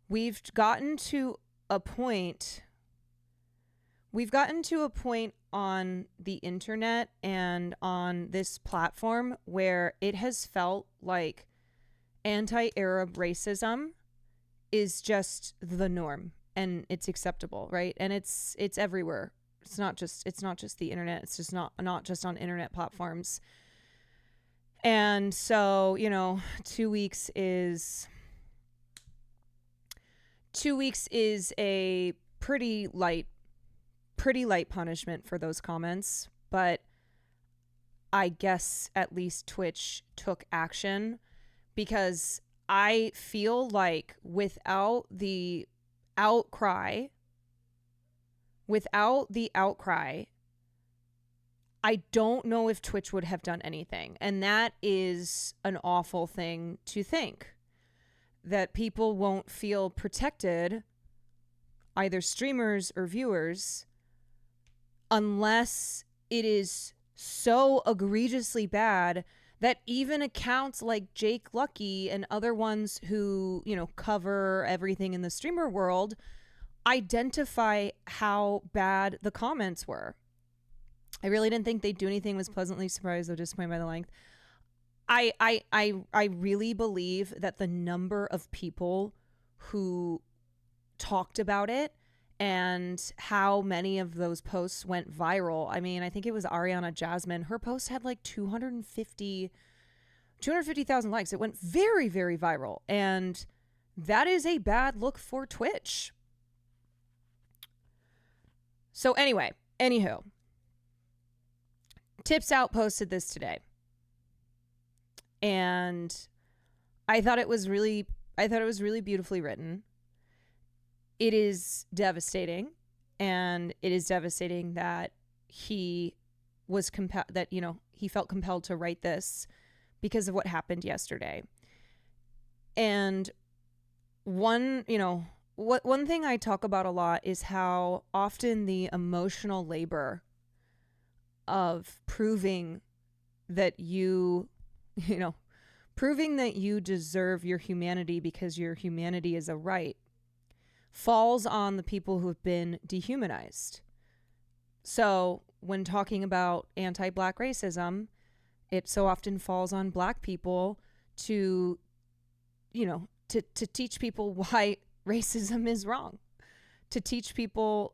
[SPEAKER 1] we've gotten to a point on the internet and on this platform where it has felt like anti-Arab racism is just the norm and it's acceptable, right? And it's everywhere. It's not just the internet. It's just not just on internet platforms. And so, 2 weeks is a pretty light punishment for those comments, but I guess at least Twitch took action, because I feel like without the outcry, I don't know if Twitch would have done anything. And that is an awful thing to think, that people won't feel protected, either streamers or viewers, unless it is so egregiously bad that even accounts like Jake Lucky and other ones who, cover everything in the streamer world identify how bad the comments were. I really didn't think they'd do anything. Was pleasantly surprised, though disappointed by the length. I really believe that the number of people who talked about it and how many of those posts went viral. I mean, I think it was Ariana Jasmine. Her post had like 250,000 likes. It went very, very viral. And that is a bad look for Twitch. So anywho, Tips Out posted this today. And I thought it was really beautifully written. It is devastating, and it is devastating that he was he felt compelled to write this because of what happened yesterday. And one thing I talk about a lot is how often the emotional labor of proving that you deserve your humanity because your humanity is a right falls on the people who have been dehumanized. So when talking about anti-Black racism, it so often falls on Black people to teach people why racism is wrong, to teach people,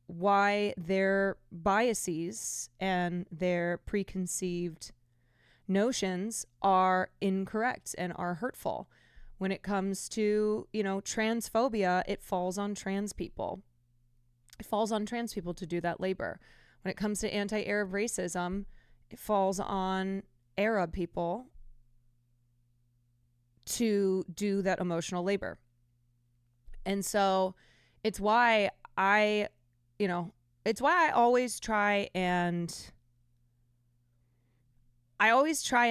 [SPEAKER 1] why their biases and their preconceived notions are incorrect and are hurtful. When it comes to, transphobia, it falls on trans people. It falls on trans people to do that labor. When it comes to anti-Arab racism, it falls on Arab people to do that emotional labor. And so it's why I always try and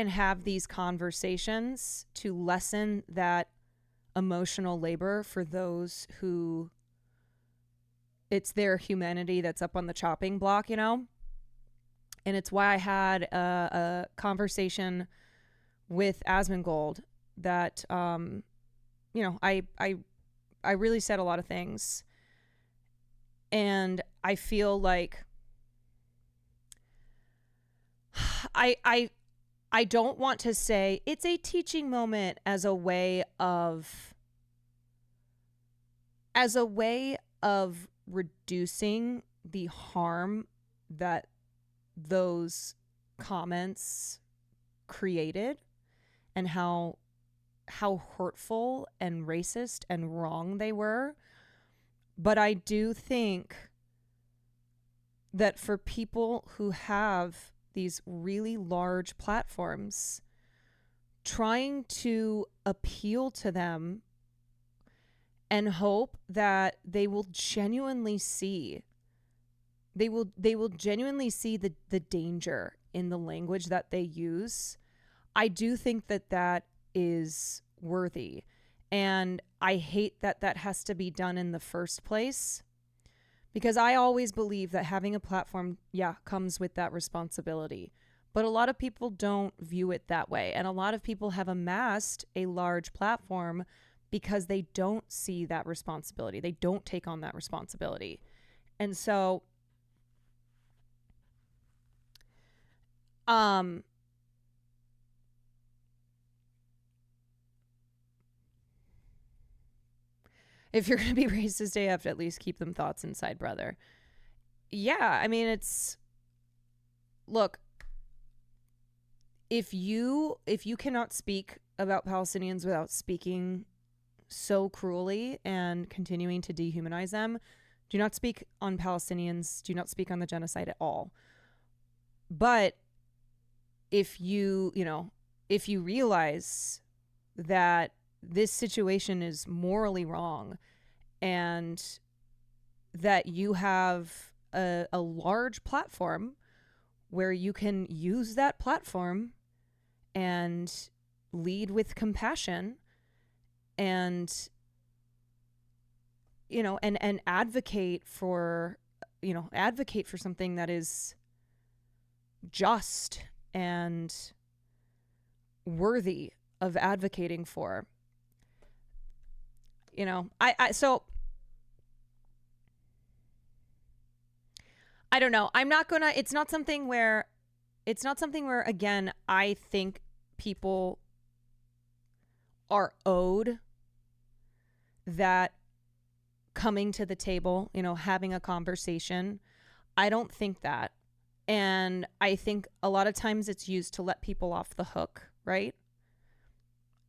[SPEAKER 1] have these conversations to lessen that emotional labor for those who it's their humanity that's up on the chopping block, And it's why I had a conversation with Asmongold that, I really said a lot of things. And I feel like I don't want to say it's a teaching moment as a way of reducing the harm that those comments created and how hurtful and racist and wrong they were. But I do think that for people who have these really large platforms, trying to appeal to them and hope that they will genuinely see the danger in the language that they use, I do think that is worthy. And I hate that has to be done in the first place, because I always believe that having a platform, comes with that responsibility. But a lot of people don't view it that way. And a lot of people have amassed a large platform because they don't see that responsibility. They don't take on that responsibility. And so, if you're going to be racist, you have to at least keep them thoughts inside, brother. Yeah, I mean, look, if you cannot speak about Palestinians without speaking so cruelly and continuing to dehumanize them, do not speak on Palestinians, do not speak on the genocide at all. But if you realize that this situation is morally wrong and that you have a large platform where you can use that platform and lead with compassion and and advocate for something that is just and worthy of advocating for. So I don't know. It's not something where again, I think people are owed that coming to the table, having a conversation. I don't think that. And I think a lot of times it's used to let people off the hook, right?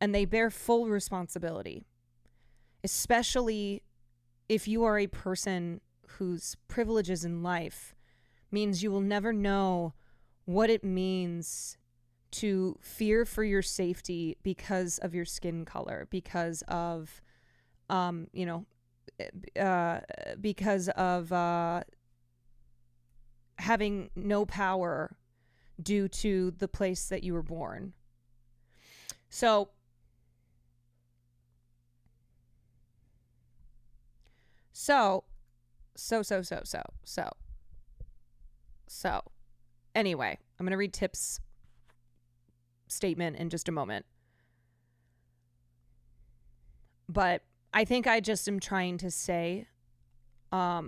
[SPEAKER 1] And they bear full responsibility, especially if you are a person whose privileges in life means you will never know what it means to fear for your safety because of your skin color, because of, having no power due to the place that you were born. So anyway, I'm going to read Tip's statement in just a moment. But I think I just am trying to say, I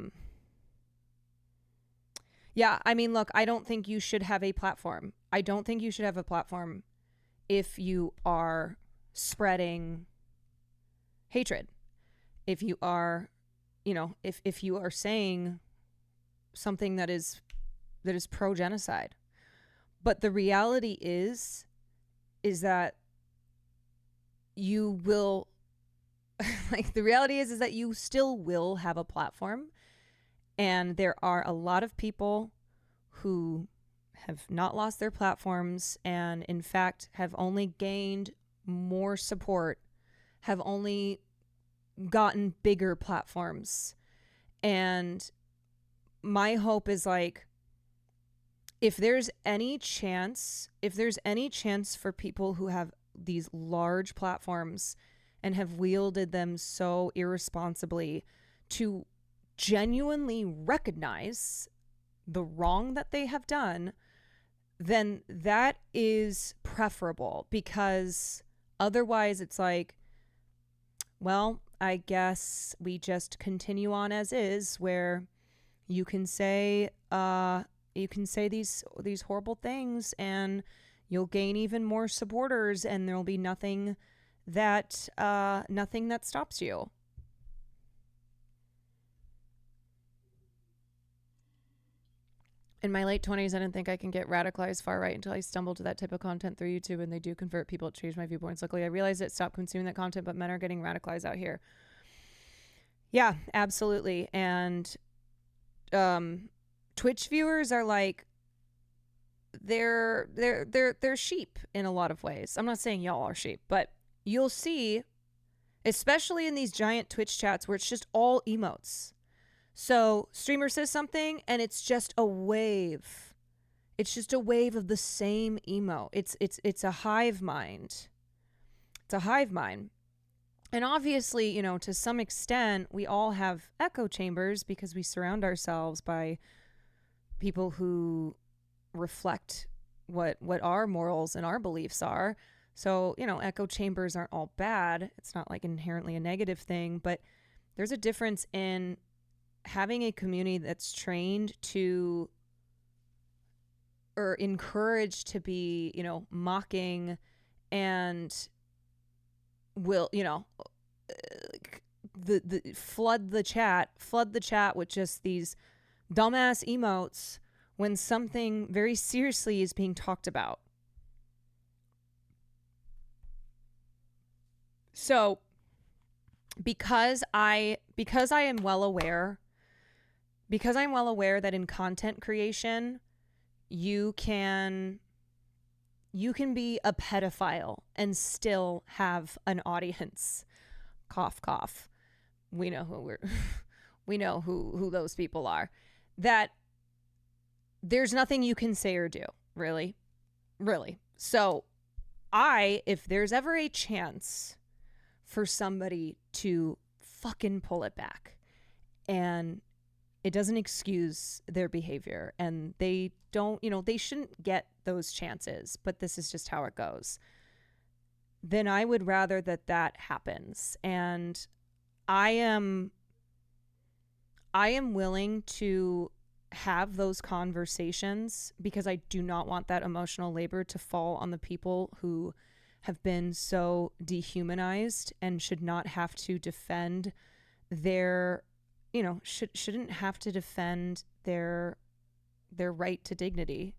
[SPEAKER 1] mean, look, I don't think you should have a platform. I don't think you should have a platform if you are spreading hatred. If you are, if you are saying something that is pro-genocide. But the reality is that you will, the reality is that you still will have a platform. And there are a lot of people who have not lost their platforms and, in fact, have only gained more support, have only gotten bigger platforms. And my hope is, like, if there's any chance for people who have these large platforms and have wielded them so irresponsibly to genuinely recognize the wrong that they have done, then that is preferable, because otherwise it's like, well, I guess we just continue on as is, where you can say these horrible things and you'll gain even more supporters, and there'll be nothing that stops you. In my late 20s, I didn't think I can get radicalized far right until I stumbled to that type of content through YouTube, and they do convert people. It changed my viewpoints. Luckily, I realized it. Stopped consuming that content, but men are getting radicalized out here. Yeah, absolutely. And Twitch viewers are like, they're sheep in a lot of ways. I'm not saying y'all are sheep, but you'll see, especially in these giant Twitch chats where it's just all emotes. So streamer says something and it's just a wave. It's just a wave of the same emo. It's a hive mind. It's a hive mind. And obviously, you know, to some extent, we all have echo chambers because we surround ourselves by people who reflect what our morals and our beliefs are. So, you know, echo chambers aren't all bad. It's not like inherently a negative thing, but there's a difference in having a community that's trained to or encouraged to be, you know, mocking and will, you know, the flood the chat with just these dumbass emotes when something very seriously is being talked about. So because I'm well aware that in content creation you can be a pedophile and still have an audience. Cough cough. We know who those people are. That there's nothing you can say or do, really. Really. So if there's ever a chance for somebody to fucking pull it back and it doesn't excuse their behavior and they don't, you know, they shouldn't get those chances, but this is just how it goes, then I would rather that happens. And I am willing to have those conversations because I do not want that emotional labor to fall on the people who have been so dehumanized and should not have to defend their, you know, shouldn't have to defend their right to dignity.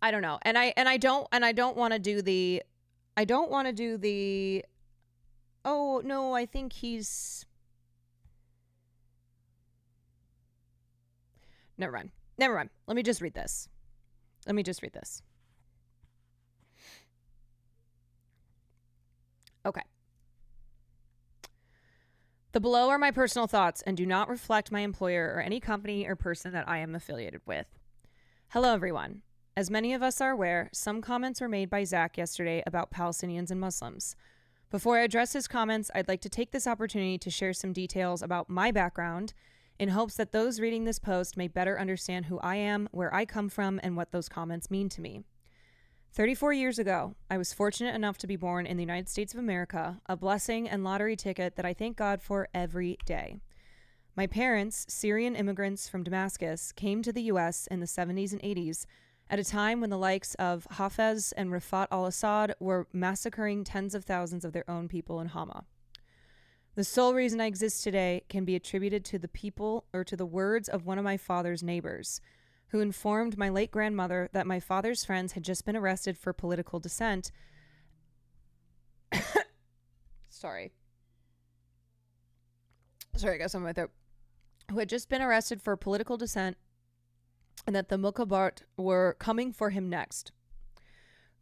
[SPEAKER 1] I don't know. And I don't want to do the oh no, I think he's Never mind. Let me just read this. Okay. The below are my personal thoughts and do not reflect my employer or any company or person that I am affiliated with. Hello, everyone. As many of us are aware, some comments were made by Zach yesterday about Palestinians and Muslims. Before I address his comments, I'd like to take this opportunity to share some details about my background in hopes that those reading this post may better understand who I am, where I come from, and what those comments mean to me. 34 years ago, I was fortunate enough to be born in the United States of America, a blessing and lottery ticket that I thank God for every day. My parents, Syrian immigrants from Damascus, came to the U.S. in the 70s and 80s at a time when the likes of Hafez and Rafat al-Assad were massacring tens of thousands of their own people in Hama. The sole reason I exist today can be attributed to the people or to the words of one of my father's neighbors, who informed my late grandmother that my father's friends had just been arrested for political dissent. Sorry, I got something right there. Who had just been arrested for political dissent and that the Mukabat were coming for him next.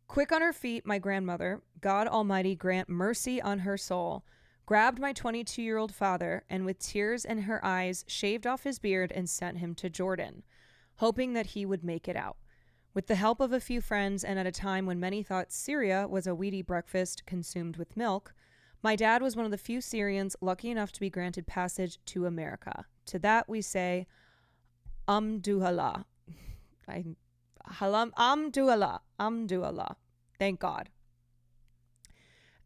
[SPEAKER 1] Quick on her feet, my grandmother, God Almighty grant mercy on her soul, grabbed my 22-year-old father and with tears in her eyes shaved off his beard and sent him to Jordan, hoping that he would make it out. With the help of a few friends and at a time when many thought Syria was a weedy breakfast consumed with milk, my dad was one of the few Syrians lucky enough to be granted passage to America. To that we say, Amduhallah. Amduhallah. Thank God.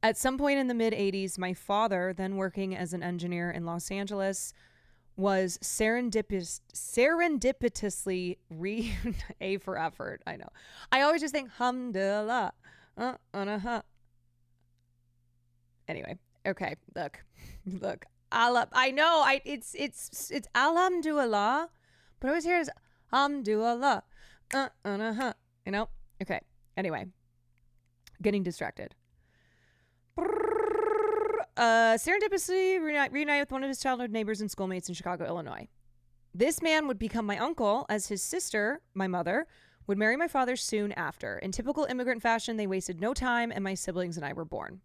[SPEAKER 1] At some point in the mid-'80s, my father, then working as an engineer in Los Angeles, was serendipitously A for effort. I know. I always just think hamdulillah. Anyway, okay. Look. I know. It's alhamdulillah, but I always hear is hamdulillah. You know. Okay. Anyway, getting distracted. Serendipitously reunited with one of his childhood neighbors and schoolmates in Chicago, Illinois. This man would become my uncle, as his sister, my mother, would marry my father soon after. In typical immigrant fashion, they wasted no time, and my siblings and I were born.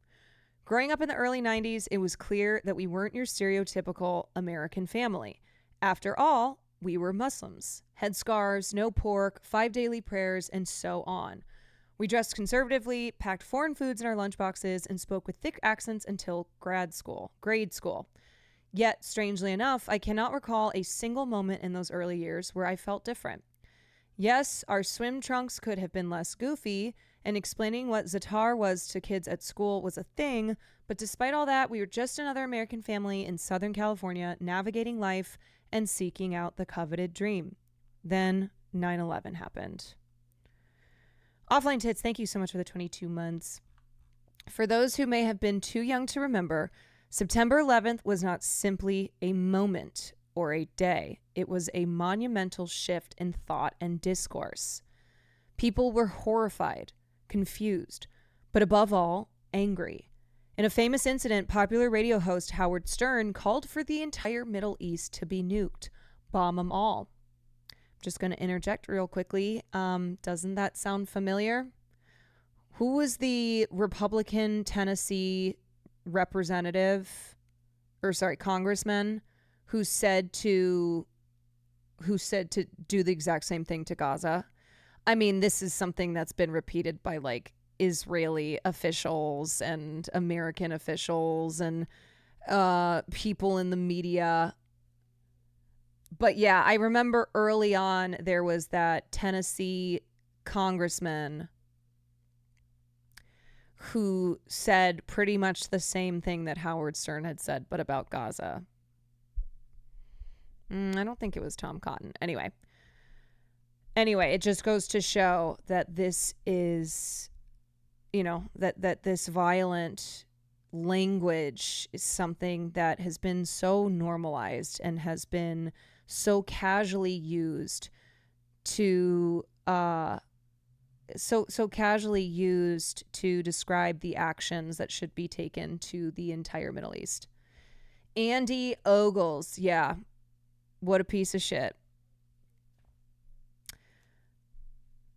[SPEAKER 1] Growing up in the early 90s, it was clear that we weren't your stereotypical American family. After all, we were Muslims. Headscarves, no pork, 5 daily prayers, and so on. We dressed conservatively, packed foreign foods in our lunchboxes, and spoke with thick accents until grade school. Yet, strangely enough, I cannot recall a single moment in those early years where I felt different. Yes, our swim trunks could have been less goofy, and explaining what Zatar was to kids at school was a thing, but despite all that, we were just another American family in Southern California navigating life and seeking out the coveted dream. Then 9/11 happened. Offline Tits, thank you so much for the 22 months. For those who may have been too young to remember, September 11th was not simply a moment or a day. It was a monumental shift in thought and discourse. People were horrified, confused, but above all, angry. In a famous incident, popular radio host Howard Stern called for the entire Middle East to be nuked. Bomb them all. Just going to interject real quickly. Doesn't that sound familiar? Who was the Republican Tennessee congressman who said to do the exact same thing to Gaza? I mean, this is something that's been repeated by like Israeli officials and American officials and people in the media. But yeah, I remember early on there was that Tennessee congressman who said pretty much the same thing that Howard Stern had said, but about Gaza. I don't think it was Tom Cotton. Anyway, it just goes to show that this is, that this violent language is something that has been so normalized and has been so casually used to casually used to describe the actions that should be taken to the entire Middle East. Andy Ogles, yeah, what a piece of shit.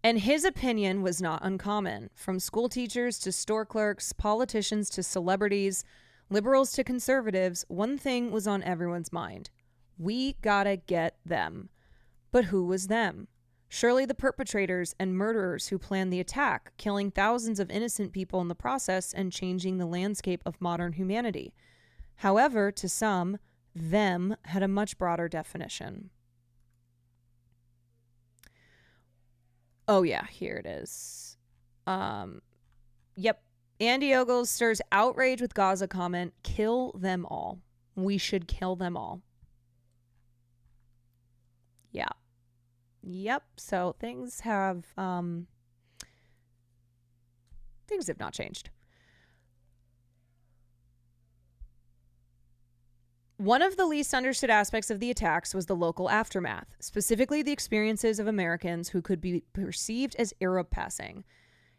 [SPEAKER 1] And his opinion was not uncommon. From school teachers to store clerks, politicians to celebrities, liberals to conservatives, one thing was on everyone's mind. We gotta get them. But who was them? Surely the perpetrators and murderers who planned the attack, killing thousands of innocent people in the process and changing the landscape of modern humanity. However, to some, them had a much broader definition. Oh yeah, here it is. Yep. Andy Ogles stirs outrage with Gaza comment, kill them all. We should kill them all. Yeah. Yep. So things have not changed. One of the least understood aspects of the attacks was the local aftermath, specifically the experiences of Americans who could be perceived as Arab passing.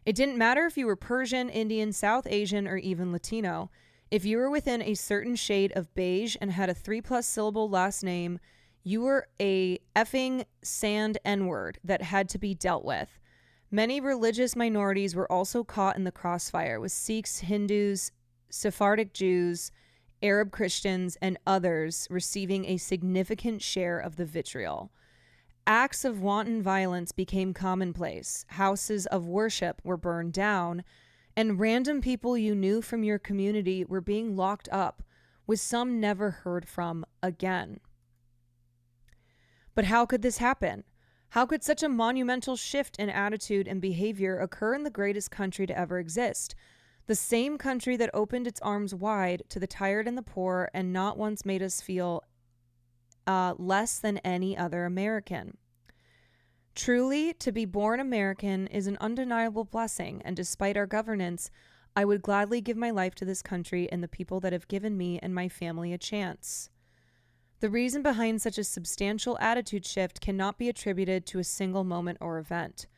[SPEAKER 1] It didn't matter if you were Persian, Indian, South Asian, or even Latino. If you were within a certain shade of beige and had a 3+ syllable last name, you were a effing sand N-word that had to be dealt with. Many religious minorities were also caught in the crossfire, with Sikhs, Hindus, Sephardic Jews, Arab Christians, and others receiving a significant share of the vitriol. Acts of wanton violence became commonplace. Houses of worship were burned down, and random people you knew from your community were being locked up, with some never heard from again. But how could this happen? How could such a monumental shift in attitude and behavior occur in the greatest country to ever exist? The same country that opened its arms wide to the tired and the poor and not once made us feel less than any other American. Truly, to be born American is an undeniable blessing, and despite our governance, I would gladly give my life to this country and the people that have given me and my family a chance. The reason behind such a substantial attitude shift cannot be attributed to a single moment or event.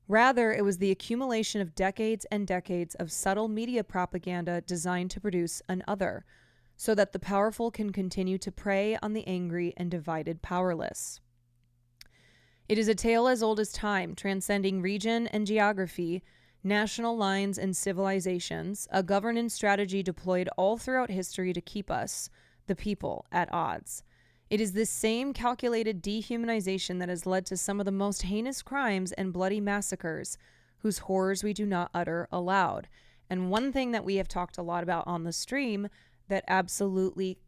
[SPEAKER 1] Rather, it was the accumulation of decades and decades of subtle media propaganda designed to produce an other, so that the powerful can continue to prey on the angry and divided powerless. It is a tale as old as time, transcending region and geography, national lines and civilizations, a governance strategy deployed all throughout history to keep us, the people, at odds. It is this same calculated dehumanization that has led to some of the most heinous crimes and bloody massacres, whose horrors we do not utter aloud. And one thing that we have talked a lot about on the stream that absolutely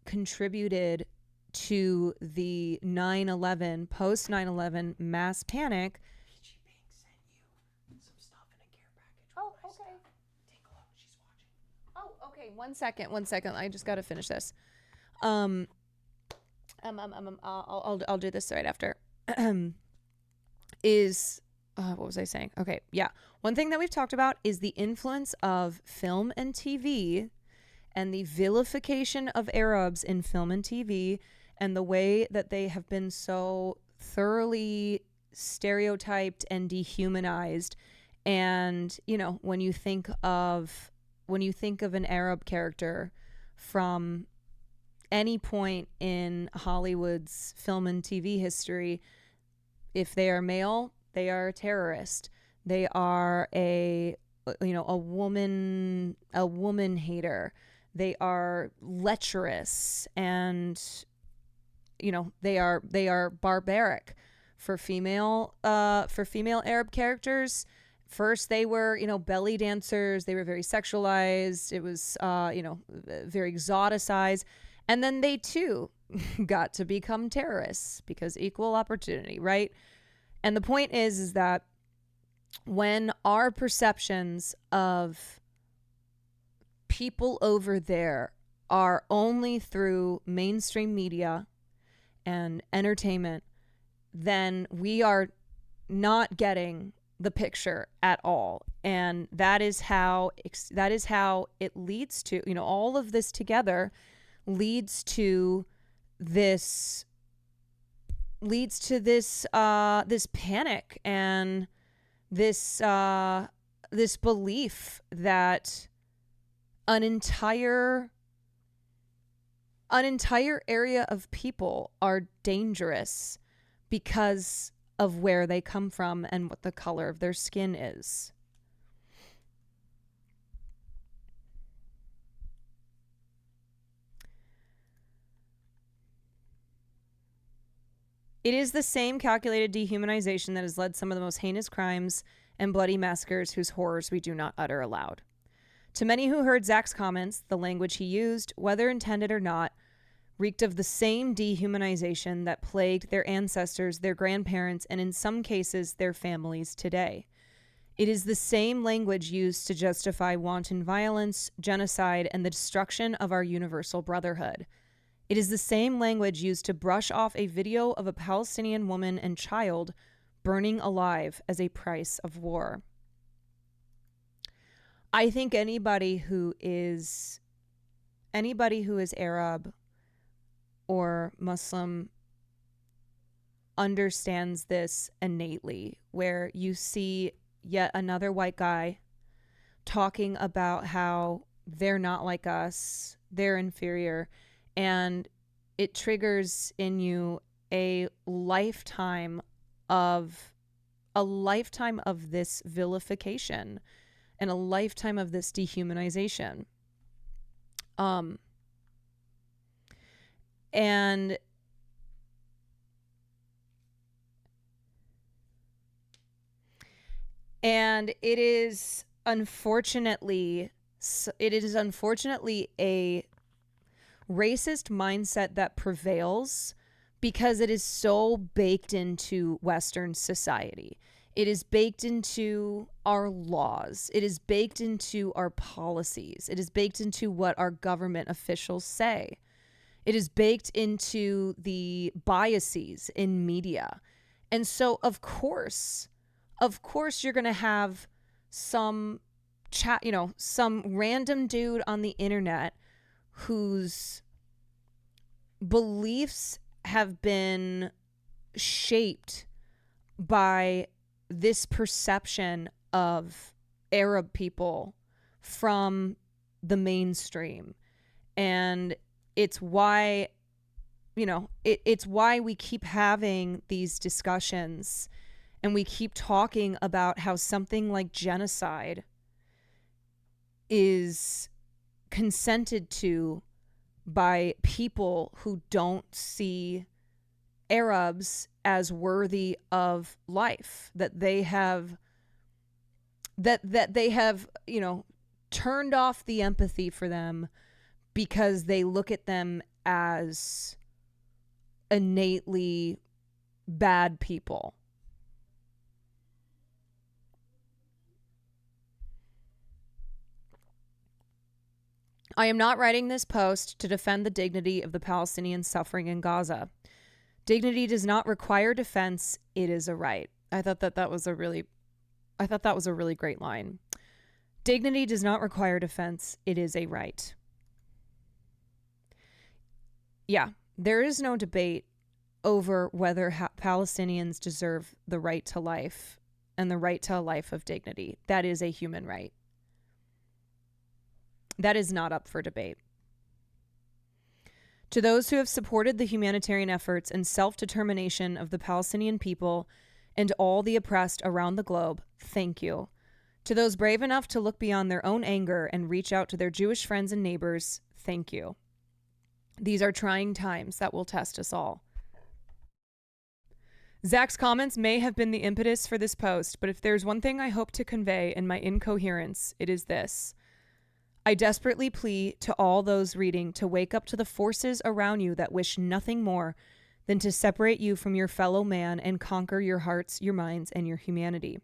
[SPEAKER 1] contributed to the 9/11, post 9/11 mass panic. Oh, okay. Take a look. She's watching. Oh, okay. One second. I just got to finish this. I'll do this right after. What was I saying? Okay, yeah. One thing that we've talked about is the influence of film and TV and the vilification of Arabs in film and TV and the way that they have been so thoroughly stereotyped and dehumanized. And, you know, when you think of an Arab character from any point in Hollywood's film and TV history, if they are male, they are a terrorist. They are a woman hater. They are lecherous, and they are barbaric. For female Arab characters, first they were belly dancers. They were very sexualized. It was very exoticized. And then they too got to become terrorists because equal opportunity, right? And the point is that when our perceptions of people over there are only through mainstream media and entertainment, then we are not getting the picture at all. And that is how it leads to, all of this together leads to this panic and this belief that an entire area of people are dangerous because of where they come from and what the color of their skin is. It is the same calculated dehumanization that has led some of the most heinous crimes and bloody massacres whose horrors we do not utter aloud. To many who heard Zach's comments, the language he used, whether intended or not, reeked of the same dehumanization that plagued their ancestors, their grandparents, and in some cases, their families today. It is the same language used to justify wanton violence, genocide, and the destruction of our universal brotherhood. It is the same language used to brush off a video of a Palestinian woman and child burning alive as a price of war. I think anybody who is Arab or Muslim understands this innately, where you see yet another white guy talking about how they're not like us, they're inferior, and it triggers in you a lifetime of this vilification and a lifetime of this dehumanization. And it is unfortunately a racist mindset that prevails because it is so baked into Western society. It is baked into our laws. It is baked into our policies. It is baked into what our government officials say. It is baked into the biases in media. And so, of course, you're going to have some some random dude on the internet whose beliefs have been shaped by this perception of Arab people from the mainstream. And it's why, it's why we keep having these discussions and we keep talking about how something like genocide is consented to by people who don't see Arabs as worthy of life, that they have turned off the empathy for them because they look at them as innately bad people. I am not writing this post to defend the dignity of the Palestinians suffering in Gaza. Dignity does not require defense, it is a right. I thought that was a really great line. Dignity does not require defense, it is a right. Yeah, there is no debate over whether Palestinians deserve the right to life and the right to a life of dignity. That is a human right. That is not up for debate. To those who have supported the humanitarian efforts and self-determination of the Palestinian people and all the oppressed around the globe, thank you. To those brave enough to look beyond their own anger and reach out to their Jewish friends and neighbors, thank you. These are trying times that will test us all. Zach's comments may have been the impetus for this post, but if there's one thing I hope to convey in my incoherence, it is this. I desperately plead to all those reading to wake up to the forces around you that wish nothing more than to separate you from your fellow man and conquer your hearts, your minds, and your humanity.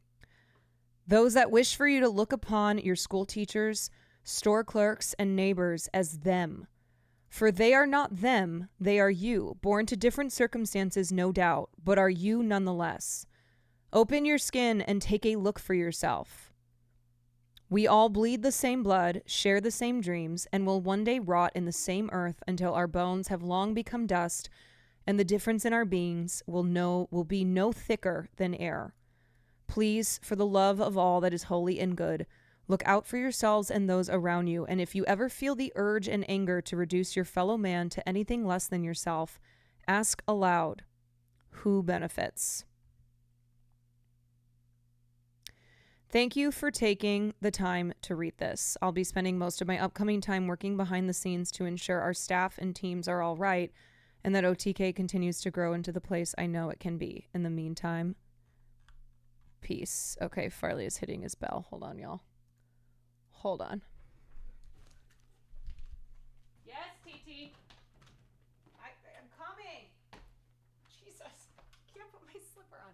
[SPEAKER 1] Those that wish for you to look upon your school teachers, store clerks, and neighbors as them. For they are not them, they are you, born to different circumstances, no doubt, but are you nonetheless. Open your skin and take a look for yourself. We all bleed the same blood, share the same dreams, and will one day rot in the same earth until our bones have long become dust, and the difference in our beings will be no thicker than air. Please, for the love of all that is holy and good, look out for yourselves and those around you, and if you ever feel the urge and anger to reduce your fellow man to anything less than yourself, ask aloud, who benefits? Thank you for taking the time to read this. I'll be spending most of my upcoming time working behind the scenes to ensure our staff and teams are all right and that OTK continues to grow into the place I know it can be. In the meantime, peace. Okay, Farley is hitting his bell. Hold on, y'all. Hold on. Yes, TT. I'm coming. Jesus. Can't put my slipper on.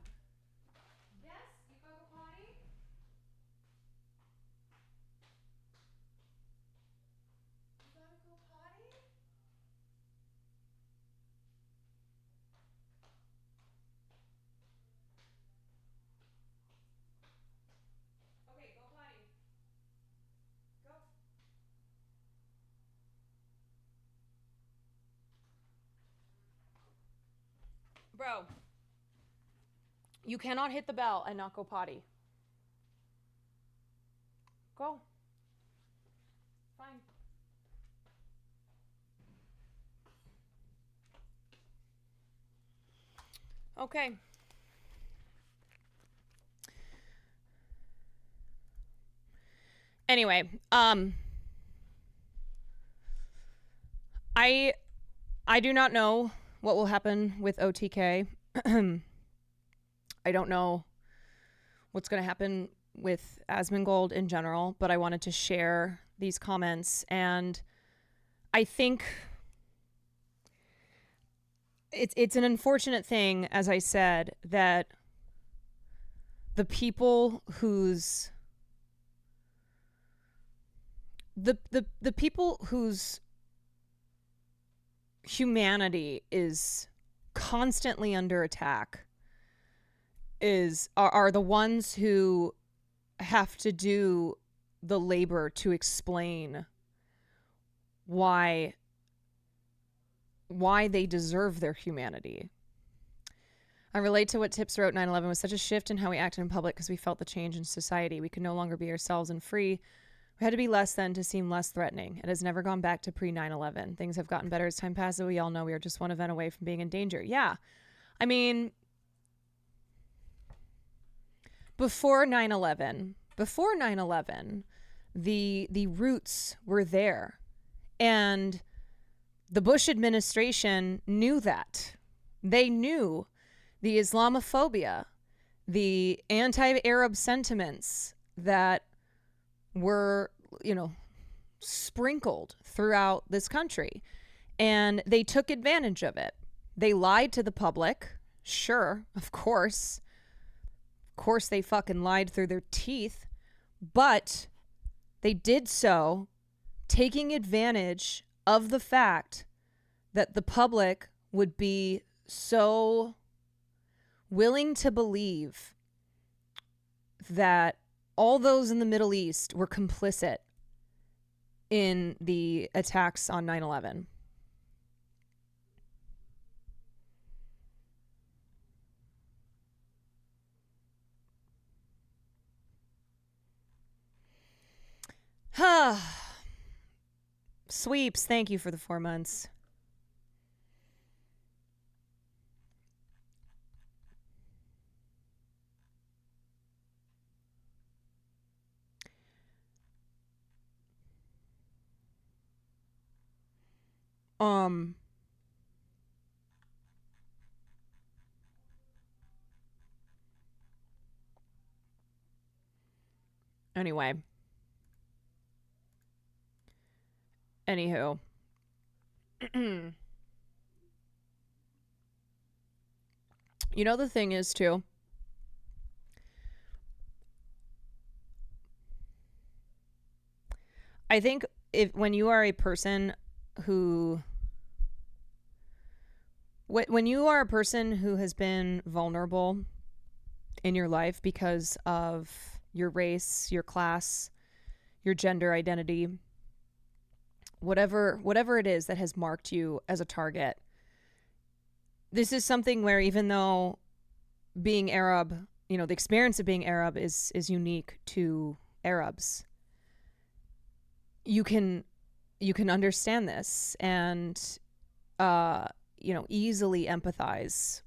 [SPEAKER 1] Yes, you go to potty? You gotta go potty? Okay, go potty. Go. Bro, you cannot hit the bell and not go potty. Go. Fine. Okay. Anyway, I do not know what will happen with OTK. I don't know what's going to happen with Asmongold in general, but I wanted to share these comments, and I think it's an unfortunate thing, as I said, that the people whose the people whose humanity is constantly under attack are the ones who have to do the labor to explain why they deserve their humanity. I relate to what Tips wrote. 9/11 was such a shift in how we acted in public because we felt the change in society. We could no longer be ourselves and free. We had to be less than to seem less threatening. It has never gone back to pre-9/11. Things have gotten better as time passes. We all know we are just one event away from being in danger. Yeah. I mean, before 9/11, the roots were there. And the Bush administration knew that. They knew the Islamophobia, the anti-Arab sentiments that were, sprinkled throughout this country. And they took advantage of it. They lied to the public. Sure, of course. Of course they fucking lied through their teeth. But they did so taking advantage of the fact that the public would be so willing to believe that all those in the Middle East were complicit in the attacks on 9/11. Sweeps, thank you for the 4 months. Anyway. Anywho. The thing is, too, I think when you are a person who has been vulnerable in your life because of your race, your class, your gender identity, whatever it is that has marked you as a target, this is something where even though being Arab, the experience of being Arab is unique to Arabs, you can understand this and easily empathize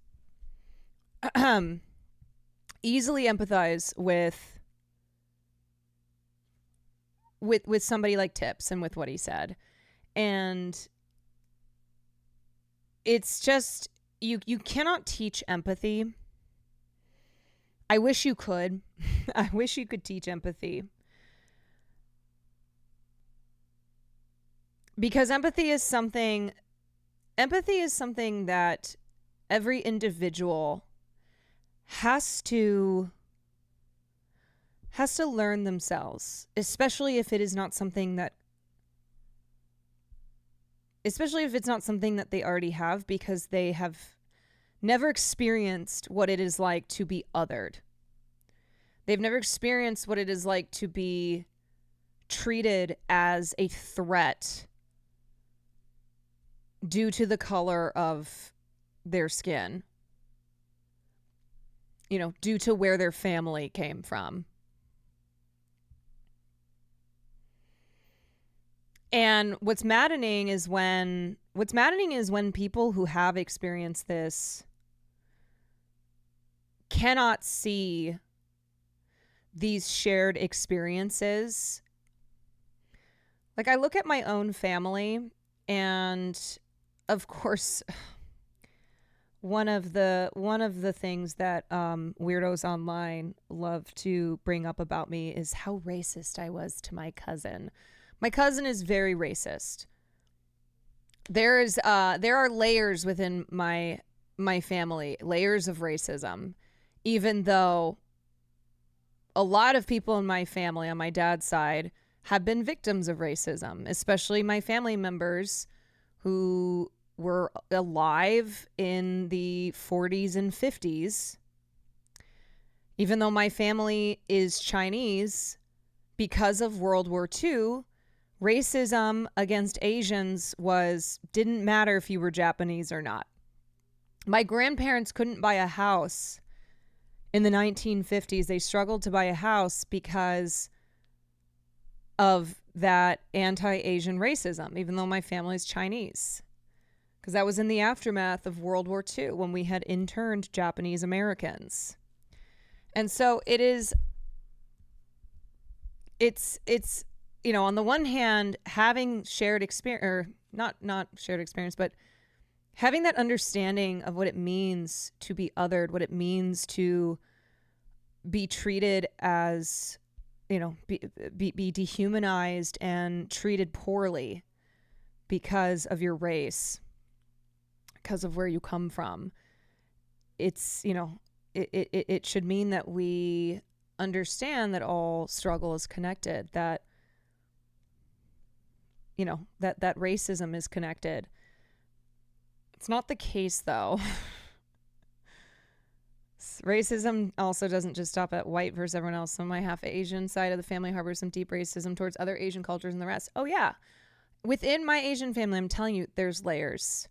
[SPEAKER 1] with somebody like Tips and with what he said. And it's just, you cannot teach empathy. I wish you could. I wish you could teach empathy. Because empathy is something that every individual has to learn themselves, especially if it's not something that they already have, because they have never experienced what it is like to be othered. They've never experienced what it is like to be treated as a threat due to the color of their skin, due to where their family came from. And what's maddening is when people who have experienced this cannot see these shared experiences. Like, I look at my own family, and of course, one of the things that weirdos online love to bring up about me is how racist I was to my cousin. My cousin is very racist. There are layers within my family, layers of racism, even though a lot of people in my family on my dad's side have been victims of racism, especially my family members who were alive in the 40s and 50s. Even though my family is Chinese, because of World War II, racism against Asians didn't matter if you were Japanese or not. My grandparents couldn't buy a house in the 1950s. They struggled to buy a house because of that anti-Asian racism, even though my family's Chinese. Because that was in the aftermath of World War II when we had interned Japanese Americans. And so it's on the one hand, having shared experience, or not shared experience, but having that understanding of what it means to be othered, what it means to be treated as, be dehumanized and treated poorly because of your race, because of where you come from. It's, it should mean that we understand that all struggle is connected, that that racism is connected. It's not the case, though. Racism also doesn't just stop at white versus everyone else. So my half Asian side of the family harbors some deep racism towards other Asian cultures and the rest. Oh yeah, within my Asian family, I'm telling you, there's layers.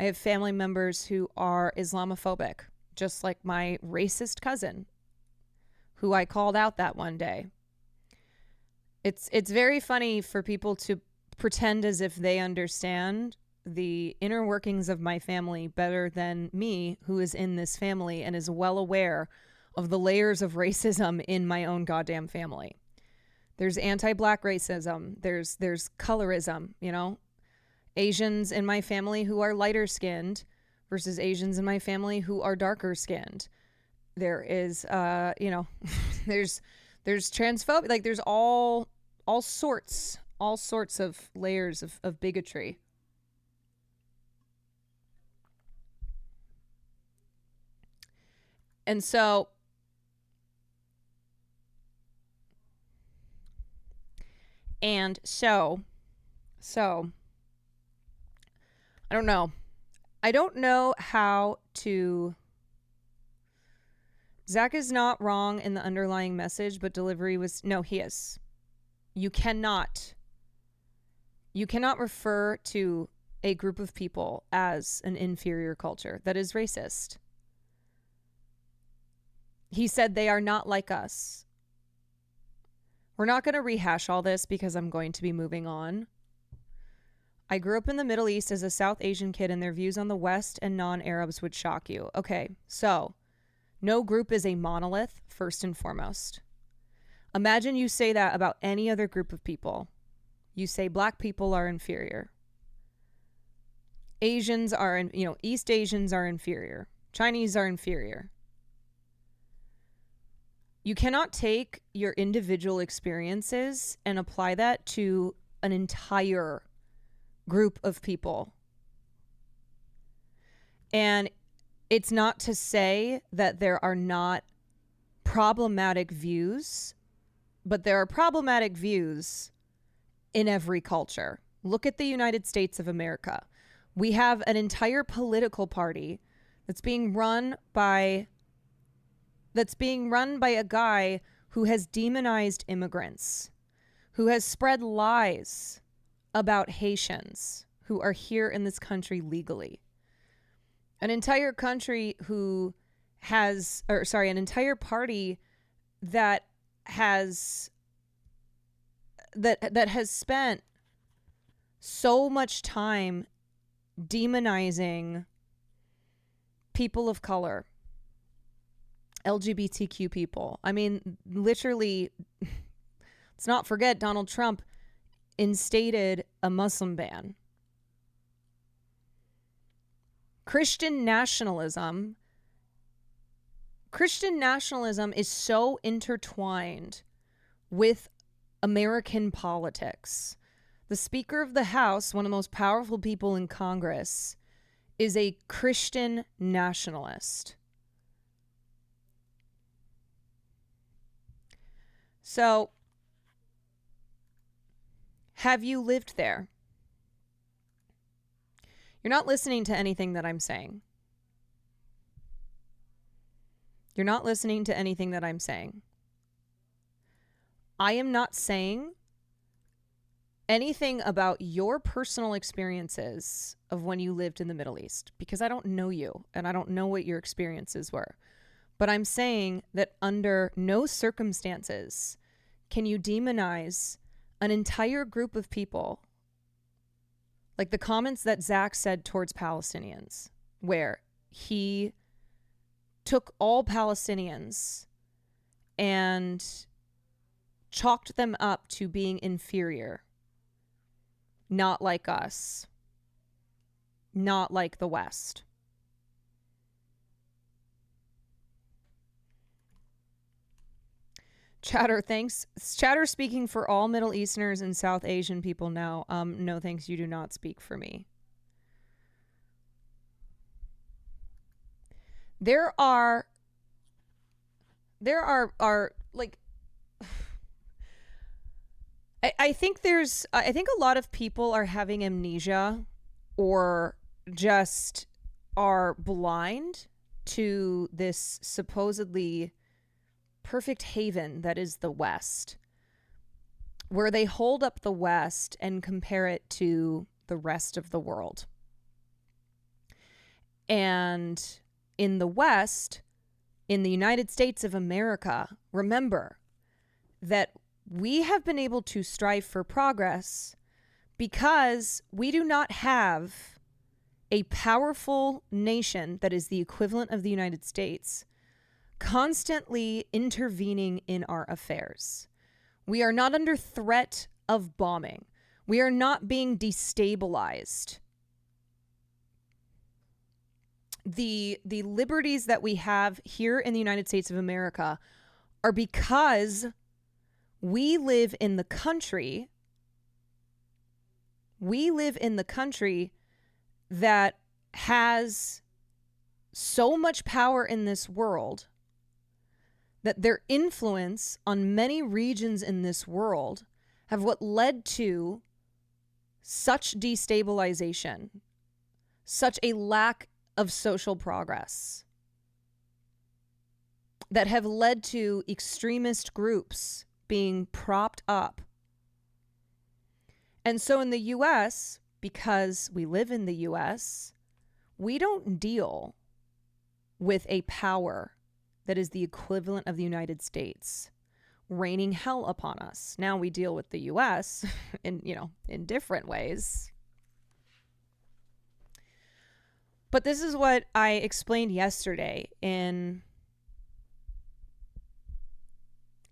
[SPEAKER 1] I have family members who are Islamophobic, just like my racist cousin, who I called out that one day. It's very funny for people to pretend as if they understand the inner workings of my family better than me, who is in this family and is well aware of the layers of racism in my own goddamn family. There's anti-black racism. There's colorism, Asians in my family who are lighter skinned versus Asians in my family who are darker skinned. There is, there's transphobia. Like there's all sorts of layers of bigotry. And so I don't know. I don't know how to. Zach is not wrong in the underlying message, but delivery was. No, he is. You cannot refer to a group of people as an inferior culture. That is racist. He said they are not like us. We're not going to rehash all this because I'm going to be moving on. I grew up in the Middle East as a South Asian kid, and their views on the West and non-Arabs would shock you. Okay, so no group is a monolith, first and foremost. Imagine you say that about any other group of people. You say black people are inferior. Asians are, East Asians are inferior. Chinese are inferior. You cannot take your individual experiences and apply that to an entire group of people. And it's not to say that there are not problematic views, but there are problematic views in every culture. Look at the United States of America. We have an entire political party that's being run by a guy who has demonized immigrants, who has spread lies about Haitians who are here in this country legally. An entire country an entire party that has spent so much time demonizing people of color, LGBTQ people. I mean, literally, let's not forget Donald Trump instated a Muslim ban. Christian nationalism is so intertwined with American politics. The Speaker of the House, one of the most powerful people in Congress, is a Christian nationalist. So, have you lived there? You're not listening to anything that I'm saying. You're not listening to anything that I'm saying. I am not saying anything about your personal experiences of when you lived in the Middle East, because I don't know you and I don't know what your experiences were. But I'm saying that under no circumstances can you demonize an entire group of people, like the comments that Zach said towards Palestinians, where he took all Palestinians and chalked them up to being inferior. Not like us. Not like the West. Chatter, thanks. Chatter speaking for all Middle Easterners and South Asian people now. No thanks, you do not speak for me. There are like I think a lot of people are having amnesia or just are blind to this supposedly perfect haven that is the West, where they hold up the West and compare it to the rest of the world. And in the West, in the United States of America, remember that we have been able to strive for progress because we do not have a powerful nation that is the equivalent of the United States constantly intervening in our affairs. We are not under threat of bombing. We are not being destabilized. The liberties that we have here in the United States of America are because we live in the country. We live in the country that has so much power in this world that their influence on many regions in this world have what led to such destabilization, such a lack of social progress, that have led to extremist groups being propped up. And so in the US, because we live in the US, we don't deal with a power that is the equivalent of the United States raining hell upon us. Now we deal with the US in different ways. But this is what I explained yesterday in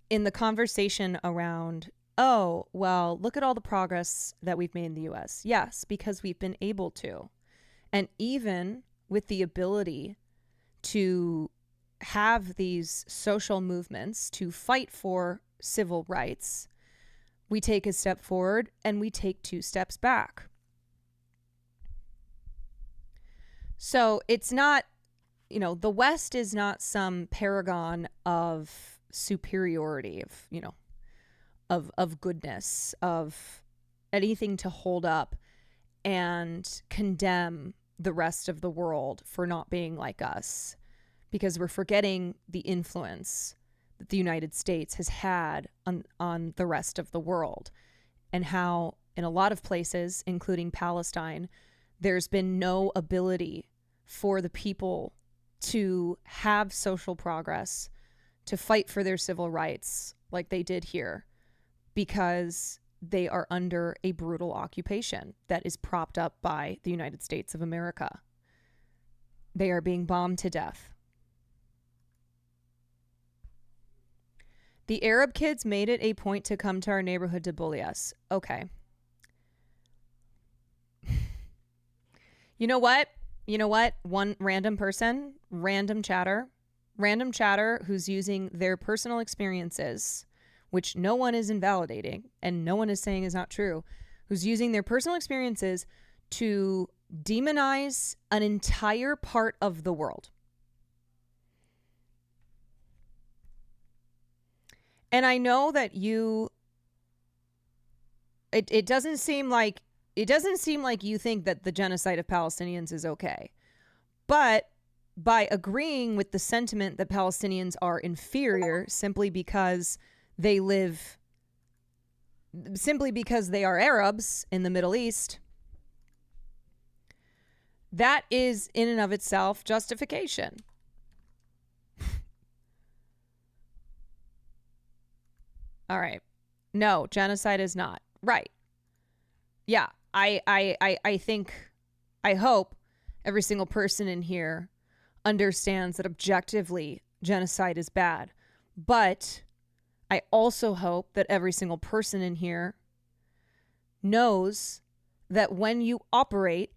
[SPEAKER 1] the conversation around, oh, well, look at all the progress that we've made in the US. Yes, because we've been able to. And even with the ability to have these social movements to fight for civil rights, we take a step forward and we take 2 steps back. So it's not, the West is not some paragon of superiority, of goodness, of anything to hold up and condemn the rest of the world for not being like us, because we're forgetting the influence that the United States has had on the rest of the world, and how in a lot of places, including Palestine, there's been no ability for the people to have social progress, to fight for their civil rights like they did here, because they are under a brutal occupation that is propped up by the United States of America. They are being bombed to death. The Arab kids made it a point to come to our neighborhood to bully us. Okay. You know what? One random person, random chatter who's using their personal experiences, which no one is invalidating and no one is saying is not true, who's using their personal experiences to demonize an entire part of the world. And I know that it doesn't seem like it doesn't seem like you think that the genocide of Palestinians is okay. But by agreeing with the sentiment that Palestinians are inferior simply because they are Arabs in the Middle East, that is in and of itself justification. All right. No, genocide is not. Right. Yeah. I think, I hope every single person in here understands that objectively genocide is bad. But I also hope that every single person in here knows that when you operate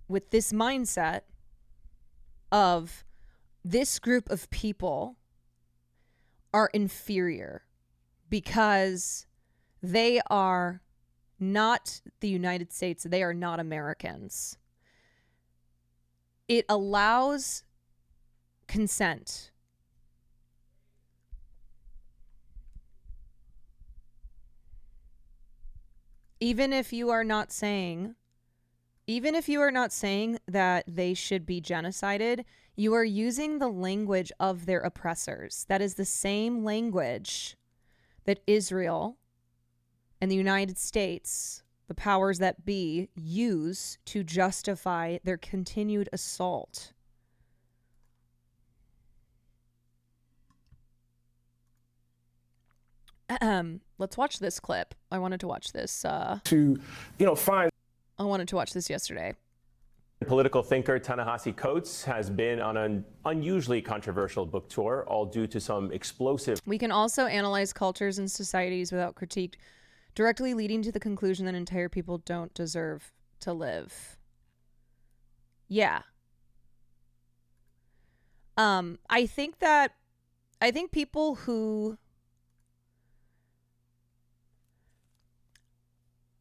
[SPEAKER 1] with this mindset of this group of people are inferior because they are not the United States, they are not Americans, it allows consent. Even if you are not saying that they should be genocided, you are using the language of their oppressors. That is the same language that Israel and the United States, the powers that be, use to justify their continued assault. Let's watch this clip. I wanted to watch this.
[SPEAKER 10] I
[SPEAKER 1] wanted to watch this yesterday.
[SPEAKER 10] Political thinker Ta-Nehisi Coates has been on an unusually controversial book tour, all due to some explosive.
[SPEAKER 1] We can also analyze cultures and societies without critique, directly leading to the conclusion that entire people don't deserve to live. Yeah. I think people who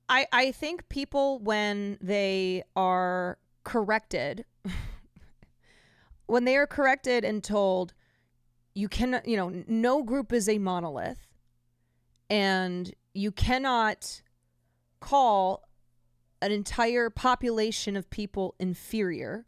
[SPEAKER 1] I think people, when they are corrected, when they are corrected and told you cannot, no group is a monolith and you cannot call an entire population of people inferior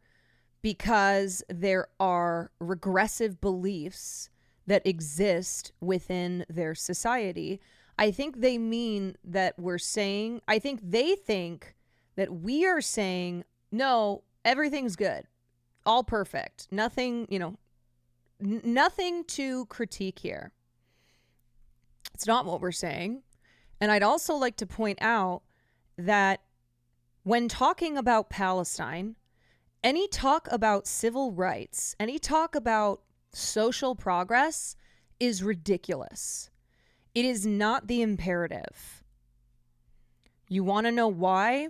[SPEAKER 1] because there are regressive beliefs that exist within their society. I think they mean that I think they think that we are saying, no, everything's good. All perfect. Nothing, nothing to critique here. It's not what we're saying. And I'd also like to point out that when talking about Palestine, any talk about civil rights, any talk about social progress is ridiculous. It is not the imperative. You want to know why?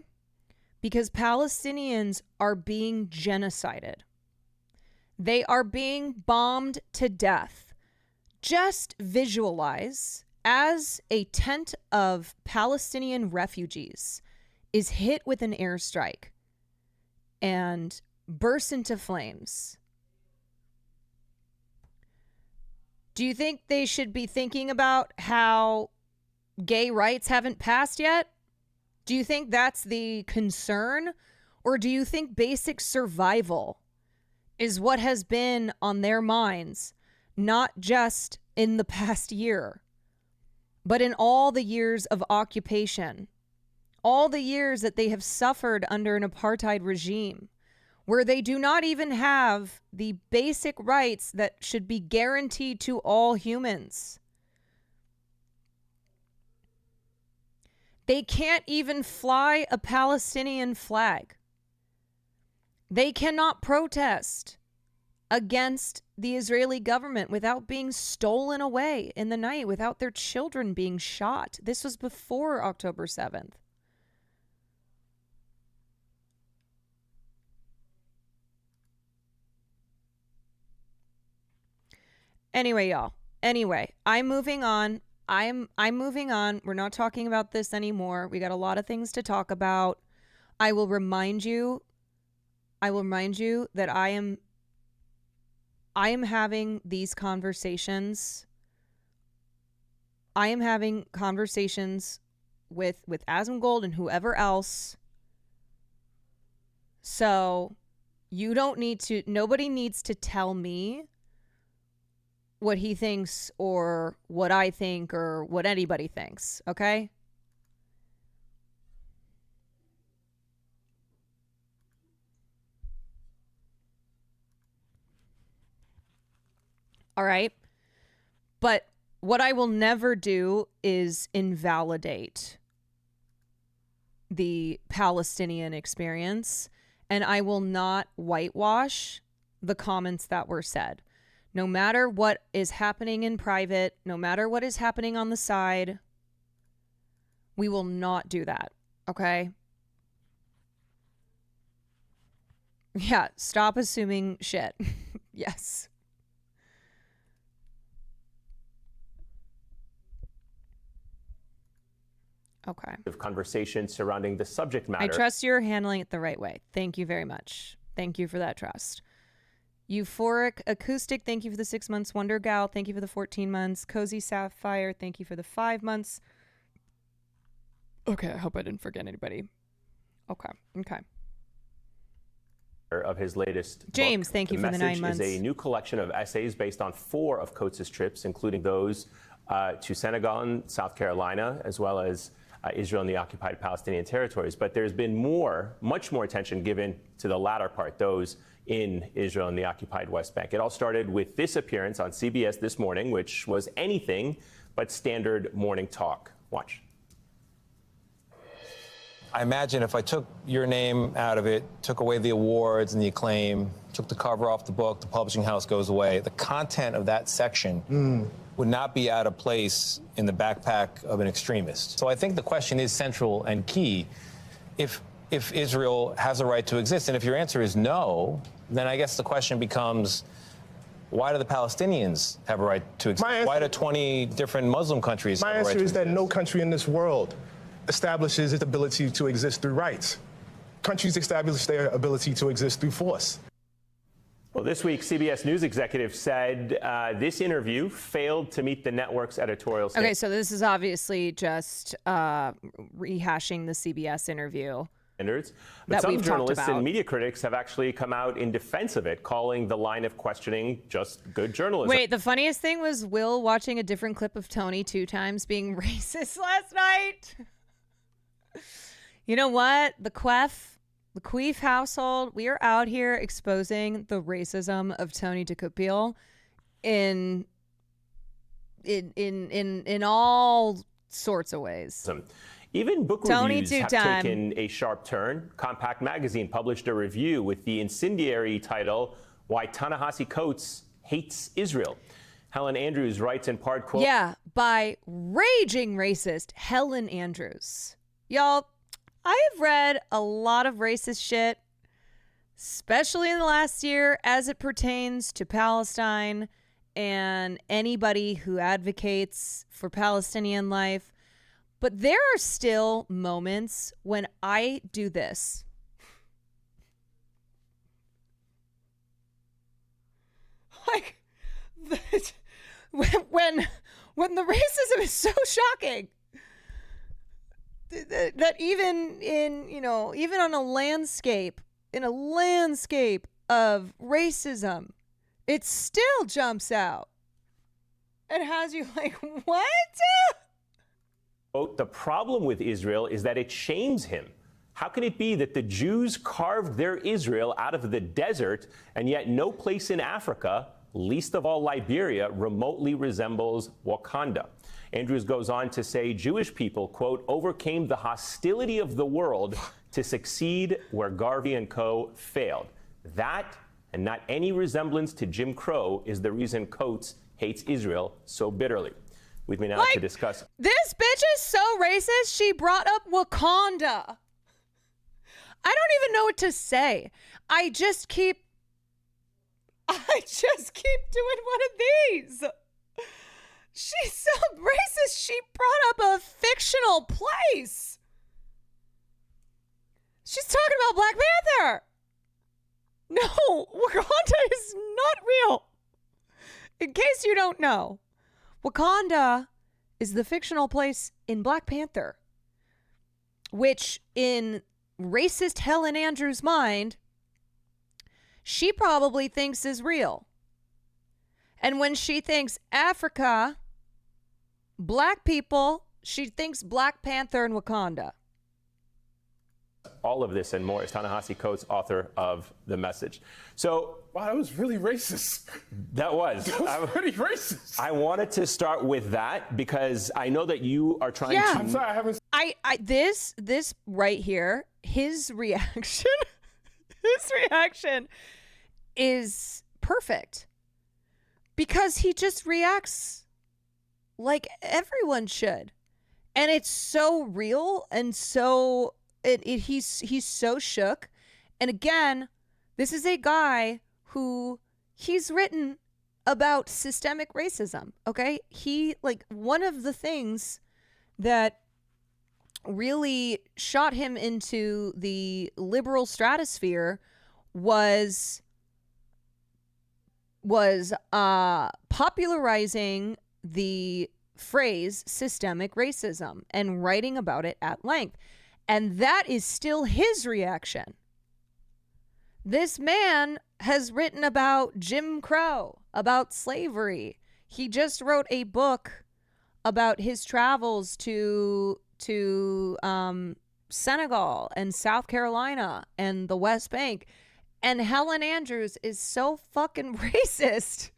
[SPEAKER 1] Because Palestinians are being genocided. They are being bombed to death. Just visualize as a tent of Palestinian refugees is hit with an airstrike and bursts into flames. Do you think they should be thinking about how gay rights haven't passed yet? Do you think that's the concern? Or do you think basic survival is what has been on their minds, not just in the past year, but in all the years of occupation, all the years that they have suffered under an apartheid regime, where they do not even have the basic rights that should be guaranteed to all humans? They can't even fly a Palestinian flag. They cannot protest against the Israeli government without being stolen away in the night, without their children being shot. This was before October 7th. Anyway, y'all. Anyway, I'm moving on. I'm moving on. We're not talking about this anymore. We got a lot of things to talk about. I will remind you that I am having these conversations. I am having conversations with Asmongold and whoever else So nobody needs to tell me what he thinks or what I think or what anybody thinks, okay? All right. But what I will never do is invalidate the Palestinian experience, and I will not whitewash the comments that were said. No matter what is happening in private, no matter what is happening on the side, we will not do that, okay? Yeah, stop assuming shit. Yes. Okay.
[SPEAKER 10] Of conversation surrounding the subject matter.
[SPEAKER 1] I trust you're handling it the right way. Thank you very much. Thank you for that trust. Euphoric Acoustic, thank you for the 6 months. Wonder Gal, thank you for the 14 months. Cozy Sapphire, thank you for the 5 months. Okay, I hope I didn't forget anybody. Okay.
[SPEAKER 10] Of his latest
[SPEAKER 1] James,
[SPEAKER 10] book.
[SPEAKER 1] thank you for the 9 months.
[SPEAKER 10] The Message is a new collection of essays based on 4 of Coates' trips, including those to Senegal and South Carolina, as well as Israel and the occupied Palestinian territories. But there's been much more attention given to the latter part, those in Israel and the occupied West Bank. It all started with this appearance on CBS this morning, which was anything but standard morning talk. Watch.
[SPEAKER 11] I imagine if I took your name out of it, took away the awards and the acclaim, took the cover off the book, the publishing house goes away, the content of that section would not be out of place in the backpack of an extremist. So I think the question is central and key. If Israel has a right to exist, and if your answer is no, then I guess the question becomes, why do the Palestinians have a right to exist? Why do 20 different Muslim countries have a right to exist?
[SPEAKER 12] My answer is that no country in this world establishes its ability to exist through rights. Countries establish their ability to exist through force.
[SPEAKER 10] Well, this week, CBS News executive said this interview failed to meet the network's editorial standards.
[SPEAKER 1] Okay, so this is obviously just rehashing the CBS interview.
[SPEAKER 10] But some journalists and media critics have actually come out in defense of it, calling the line of questioning just good journalism.
[SPEAKER 1] Wait, the funniest thing was Will watching a different clip of Tony 2 times being racist last night. You know what? The Queef household, we are out here exposing the racism of Tony DeCoupille in all sorts of ways.
[SPEAKER 10] Even book reviews have taken a sharp turn. Compact Magazine published a review with the incendiary title, Why Ta-Nehisi Coates Hates Israel. Helen Andrews writes in part, quote,
[SPEAKER 1] yeah, by raging racist Helen Andrews. Y'all, I have read a lot of racist shit, especially in the last year as it pertains to Palestine and anybody who advocates for Palestinian life. But there are still moments when I do this. Like, when the racism is so shocking that even even on a landscape of racism, it still jumps out and has you like, what?
[SPEAKER 10] The problem with Israel is that it shames him. How can it be that the Jews carved their Israel out of the desert, and yet no place in Africa, least of all Liberia, remotely resembles Wakanda? Andrews goes on to say Jewish people, quote, overcame the hostility of the world to succeed where Garvey and Co. failed. That, and not any resemblance to Jim Crow, is the reason Coates hates Israel so bitterly. With me now to discuss.
[SPEAKER 1] This bitch is so racist, she brought up Wakanda. I don't even know what to say. I just keep doing one of these. She's so racist, she brought up a fictional place. She's talking about Black Panther. No, Wakanda is not real. In case you don't know, Wakanda is the fictional place in Black Panther, which in racist Helen Andrews' mind, she probably thinks is real. And when she thinks Africa, black people, she thinks Black Panther and Wakanda.
[SPEAKER 10] All of this and more is Ta-Nehisi Coates, author of The Message. So,
[SPEAKER 12] wow, that was really racist.
[SPEAKER 10] That was
[SPEAKER 12] pretty racist.
[SPEAKER 10] I wanted to start with that because I know that you are trying to.
[SPEAKER 12] I'm sorry, I haven't.
[SPEAKER 1] This right here, his reaction, is perfect because he just reacts like everyone should, and it's so real and so. He's so shook. And again, this is a guy who he's written about systemic racism. Okay. One of the things that really shot him into the liberal stratosphere was popularizing the phrase systemic racism and writing about it at length. And that is still his reaction. This man has written about Jim Crow, about slavery. He just wrote a book about his travels to Senegal and South Carolina and the West Bank. And Helen Andrews is so fucking racist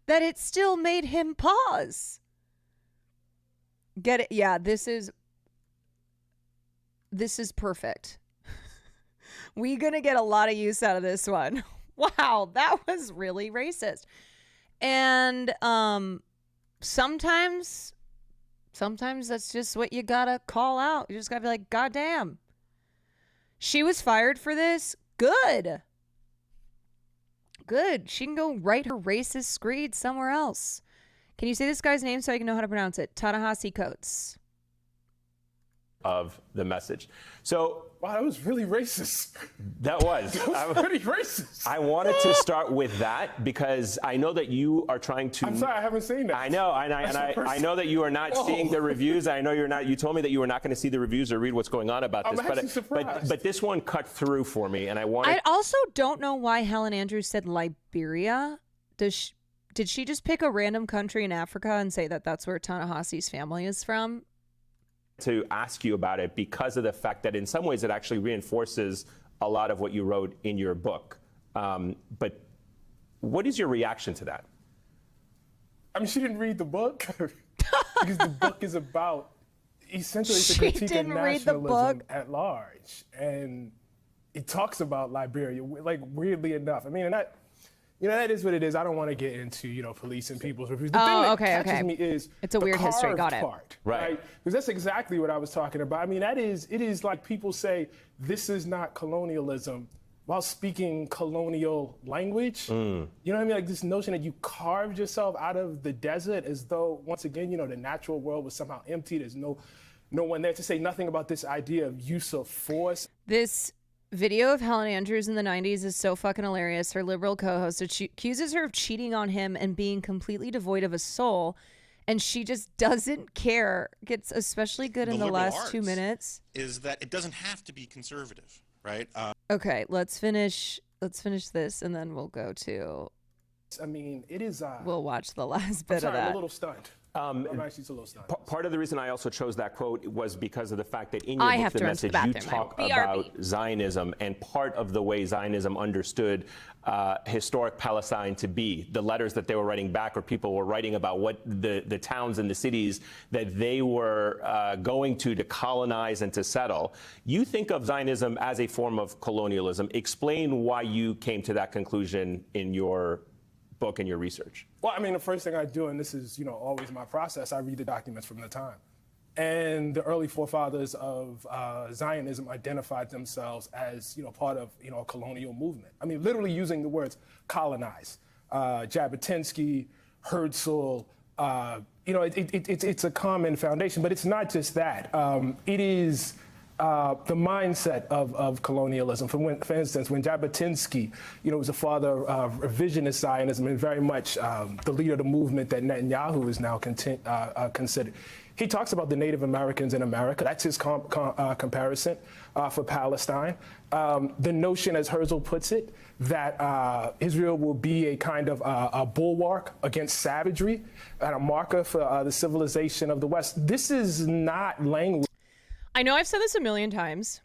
[SPEAKER 1] that it still made him pause. Get it? Yeah, this is perfect. We're going to get a lot of use out of this one. Wow, that was really racist. And sometimes that's just what you got to call out. You just got to be like, God damn. She was fired for this? Good. She can go write her racist screed somewhere else. Can you say this guy's name so I can know how to pronounce it? Ta-Nehisi Coates.
[SPEAKER 10] Of The Message. So,
[SPEAKER 12] wow, that was really racist.
[SPEAKER 10] That was
[SPEAKER 12] pretty racist.
[SPEAKER 10] I wanted to start with that because I know that you are trying to.
[SPEAKER 12] I'm sorry, I haven't seen that.
[SPEAKER 10] I know, and I know that you are not seeing the reviews. I know you're not. You told me that you were not going to see the reviews or read what's going on about this.
[SPEAKER 12] I'm actually surprised.
[SPEAKER 10] But this one cut through for me, and I wanted.
[SPEAKER 1] I also don't know why Helen Andrews said Liberia. Did she just pick a random country in Africa and say that that's where Ta-Nehisi's family is from?
[SPEAKER 10] To ask you about it because of the fact that in some ways it actually reinforces a lot of what you wrote in your book. But what is your reaction to that?
[SPEAKER 12] I mean, she didn't read the book because the book is about essentially it's a critique of nationalism at large. And it talks about Liberia, like weirdly enough. I mean, and that is what it is. I don't want to get into, policing people's reviews. The thing that catches me is
[SPEAKER 1] it's a weird history. Got it.
[SPEAKER 12] Part, right? Because that's exactly what I was talking about. I mean, it is like people say this is not colonialism while speaking colonial language. You know what I mean? Like this notion that you carved yourself out of the desert as though, once again, the natural world was somehow empty. There's no one there to say nothing about this idea of use of force.
[SPEAKER 1] This video of Helen Andrews in the 90s is so fucking hilarious. Her liberal co-host accuses her of cheating on him and being completely devoid of a soul, and she just doesn't care. Gets especially good in the last 2 minutes.
[SPEAKER 13] Is that it doesn't have to be conservative, right?
[SPEAKER 1] Okay, let's finish this, and then we'll go to.
[SPEAKER 12] I mean, it is.
[SPEAKER 1] We'll watch the last bit of that.
[SPEAKER 12] I'm a little stunned. I'm actually a little stunned.
[SPEAKER 10] Part of the reason I also chose that quote was because of the fact that in your book, The Message, you talk about Zionism, and part of the way Zionism understood historic Palestine to be. The letters that they were writing back, where people were writing about what the towns and the cities that they were going to colonize and to settle. You think of Zionism as a form of colonialism. Explain why you came to that conclusion in your book and your research.
[SPEAKER 12] Well, I mean, the first thing I do, and this is, always my process, I read the documents from the time. And the early forefathers of Zionism identified themselves as, part of, a colonial movement. I mean, literally using the words colonize. Jabotinsky, Herzl, it's a common foundation, but it's not just that. It is the mindset of colonialism. For instance, when Jabotinsky, was the father of revisionist Zionism and very much the leader of the movement that Netanyahu is now considered. He talks about the Native Americans in America. That's his comparison for Palestine. The notion, as Herzl puts it, that Israel will be a kind of a bulwark against savagery and a marker for the civilization of the West. This is not language.
[SPEAKER 1] I know I've said this a million times.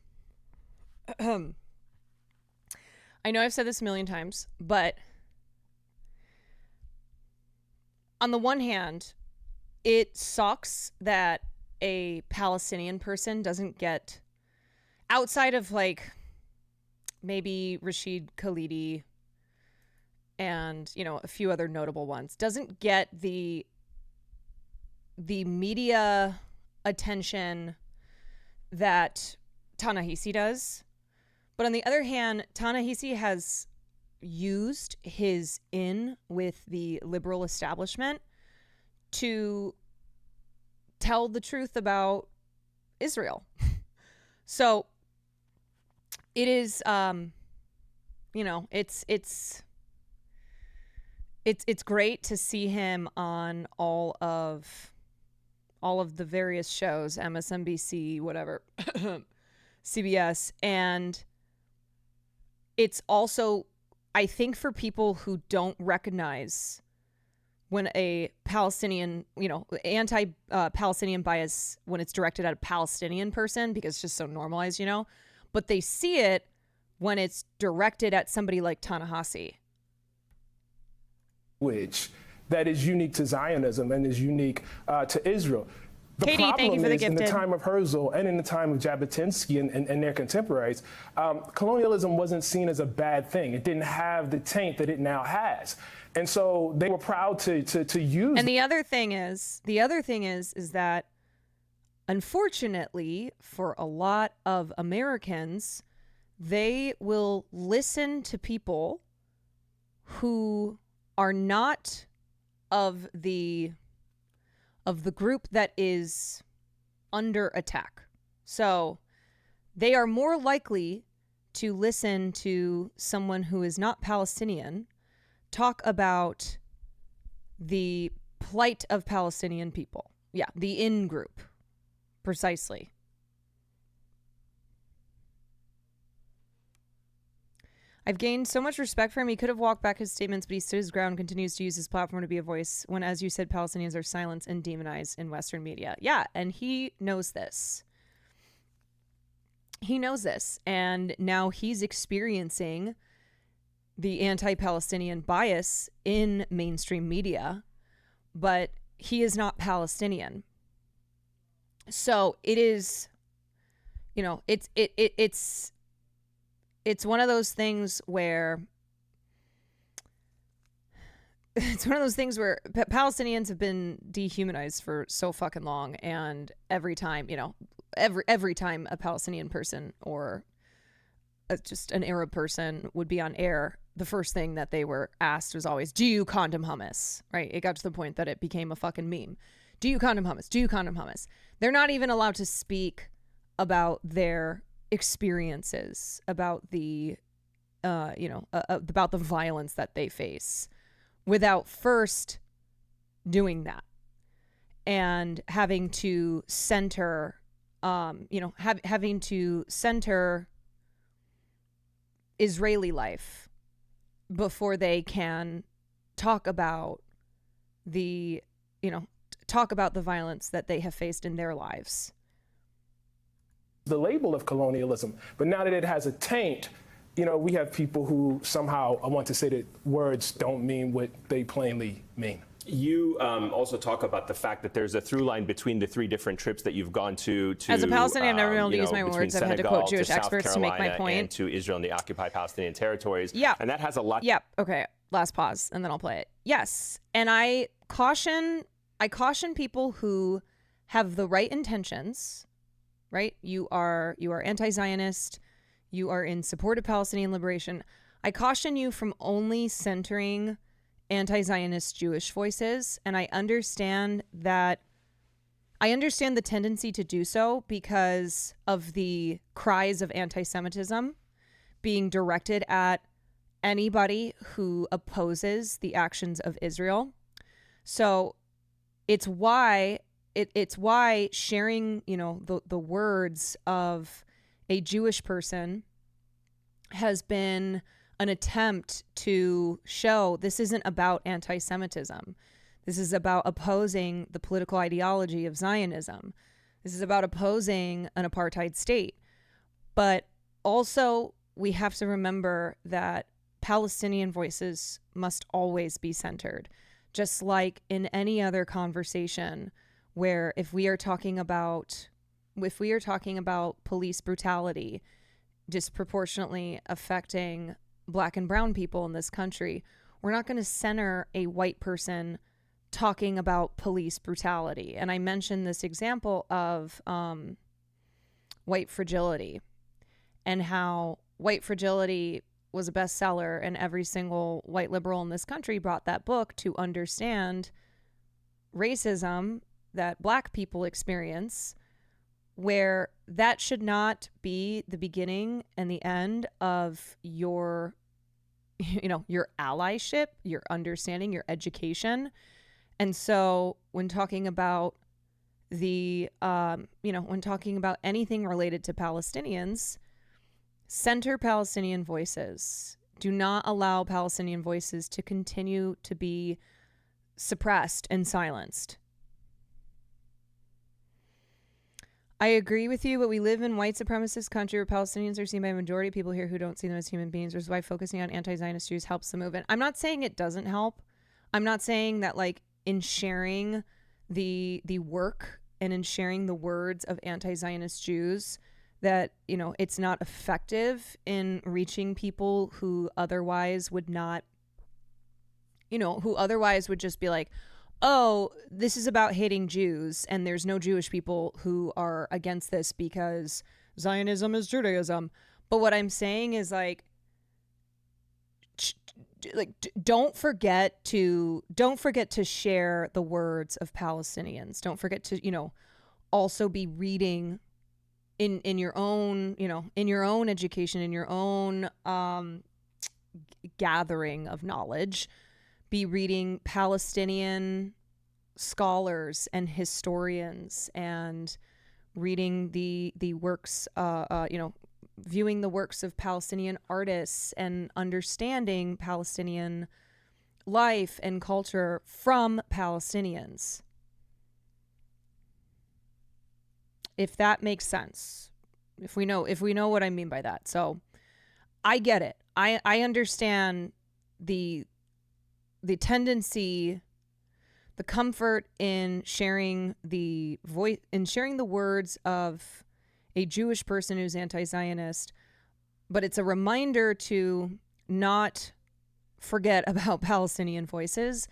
[SPEAKER 1] But on the one hand, it sucks that a Palestinian person doesn't get, outside of like maybe Rashid Khalidi and, you know, a few other notable ones, doesn't get the media attention that Ta-Nehisi does. But on the other hand, Ta-Nehisi has used his in with the liberal establishment to tell the truth about Israel. So it is, you know, it's great to see him on all of the various shows, MSNBC, whatever, CBS. And it's also, I think, for people who don't recognize when a Palestinian, you know, anti-Palestinian bias, when it's directed at a Palestinian person, because it's just so normalized, you know, but they see it when it's directed at somebody like Ta-Nehisi.
[SPEAKER 12] Which that is unique to Zionism and is unique to Israel. The
[SPEAKER 1] Katie,
[SPEAKER 12] problem
[SPEAKER 1] thank you for the
[SPEAKER 12] is, in the
[SPEAKER 1] gifted.
[SPEAKER 12] time of Herzl and in the time of Jabotinsky and their contemporaries, colonialism wasn't seen as a bad thing. It didn't have the taint that it now has. And so they were proud to use.
[SPEAKER 1] And the other thing is that, unfortunately, for a lot of Americans, they will listen to people who are not of the group that is under attack. So they are more likely to listen to someone who is not Palestinian talk about the plight of Palestinian people. Yeah, the in group. Precisely. I've gained so much respect for him. He could have walked back his statements, but he stood his ground and continues to use his platform to be a voice when, as you said, Palestinians are silenced and demonized in Western media. Yeah, and he knows this. He knows this. And now he's experiencing the anti-Palestinian bias in mainstream media, but he is not Palestinian. So it is, you know, it's one of those things where Palestinians have been dehumanized for so fucking long, and every time, you know, every time a Palestinian person or just an Arab person would be on air, the first thing that they were asked was always, do you condom hummus? Right? It got to the point that it became a fucking meme. Do you condom hummus? Do you condom hummus? They're not even allowed to speak about their experiences, about the, about the violence that they face without first doing that and having to center, having to center Israeli life before they can talk about the, talk about the violence that they have faced in their lives.
[SPEAKER 12] The label of colonialism, but now that it has a taint, we have people who somehow want to say that words don't mean what they plainly mean.
[SPEAKER 10] You also talk about the fact that there's a through line between the three different trips that you've gone to
[SPEAKER 1] as a Palestinian, I've never been able to use my words. I've had to quote Jewish experts to make my point.
[SPEAKER 10] And to Israel and the occupied Palestinian territories.
[SPEAKER 1] Yeah.
[SPEAKER 10] And that has a lot.
[SPEAKER 1] Yep. Okay. Last pause, and then I'll play it. Yes. And I caution people who have the right intentions, right? You are anti-Zionist. You are in support of Palestinian liberation. I caution you from only centering anti-Zionist Jewish voices, and I understand the tendency to do so because of the cries of anti-Semitism being directed at anybody who opposes the actions of Israel. So it's why it's why sharing, the words of a Jewish person has been an attempt to show this isn't about anti-Semitism. This is about opposing the political ideology of Zionism. This is about opposing an apartheid state. But also, we have to remember that Palestinian voices must always be centered. Just like in any other conversation where if we are talking about police brutality disproportionately affecting Black and brown people in this country, we're not going to center a white person talking about police brutality. And I mentioned this example of white fragility and how white fragility was a bestseller, and every single white liberal in this country brought that book to understand racism that Black people experience, where that should not be the beginning and the end of your allyship, your understanding, your education. And so when talking about when talking about anything related to Palestinians, center Palestinian voices. Do not allow Palestinian voices to continue to be suppressed and silenced. I agree with you, but we live in white supremacist country where Palestinians are seen by a majority of people here who don't see them as human beings, which is why focusing on anti-Zionist Jews helps the movement. I'm not saying it doesn't help. I'm not saying that in sharing the work and in sharing the words of anti-Zionist Jews that, it's not effective in reaching people who otherwise would not, who otherwise would just be like, oh, this is about hating Jews and there's no Jewish people who are against this because Zionism is Judaism. But what I'm saying is don't forget to share the words of Palestinians. Don't forget to, also be reading in your own, in your own education, in your own gathering of knowledge, be reading Palestinian scholars and historians and reading the works, viewing the works of Palestinian artists and understanding Palestinian life and culture from Palestinians. If that makes sense, if we know what I mean by that. So I get it. I understand the tendency, the comfort in sharing the voice, in sharing the words of a Jewish person who's anti-Zionist, but it's a reminder to not forget about Palestinian voices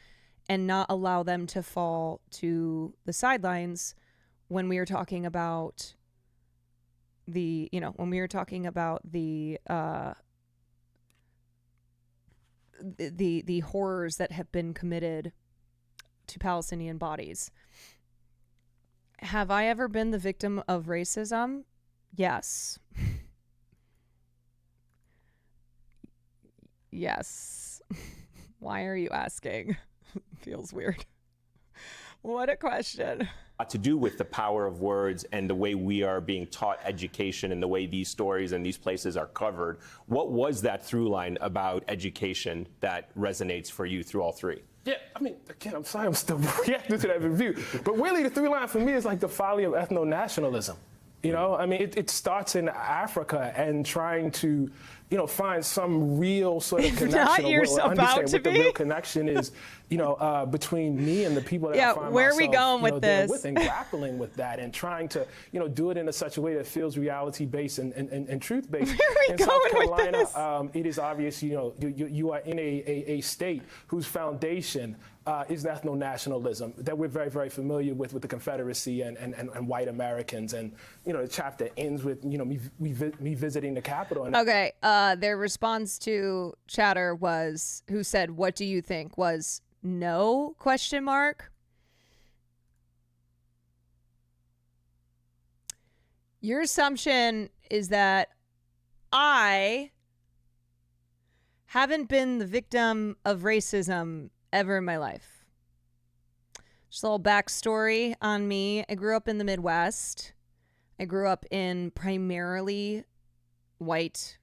[SPEAKER 1] and not allow them to fall to the sidelines when we are talking about the horrors that have been committed to Palestinian bodies. Have I ever been the victim of racism? Yes. Yes. Why are you asking? Feels weird. What a question.
[SPEAKER 10] To do with the power of words and the way we are being taught education and the way these stories and these places are covered. What was that through line about education that resonates for you through all three?
[SPEAKER 12] Yeah, I mean, again, I'm sorry I'm still reacting to that review. But really the through line for me is the folly of ethno-nationalism. I mean, it starts in Africa and trying to, find some real sort of connection.
[SPEAKER 1] Not you're about to
[SPEAKER 12] what
[SPEAKER 1] be.
[SPEAKER 12] The real connection is, between me and the people that I find
[SPEAKER 1] where
[SPEAKER 12] myself,
[SPEAKER 1] are we going with this?
[SPEAKER 12] With and grappling with that and trying to, do it in such a way that feels reality-based and truth-based.
[SPEAKER 1] Where are we
[SPEAKER 12] in
[SPEAKER 1] going
[SPEAKER 12] South Carolina,
[SPEAKER 1] with this?
[SPEAKER 12] it is obvious, you are in a state whose foundation is ethno-nationalism that we're very, very familiar with the Confederacy and white Americans. And, the chapter ends with, me visiting the Capitol. And
[SPEAKER 1] okay, their response to chatter was, who said, what do you think? Was no, ? Your assumption is that I haven't been the victim of racism ever in my life. Just a little backstory on me. I grew up in the Midwest. I grew up in primarily white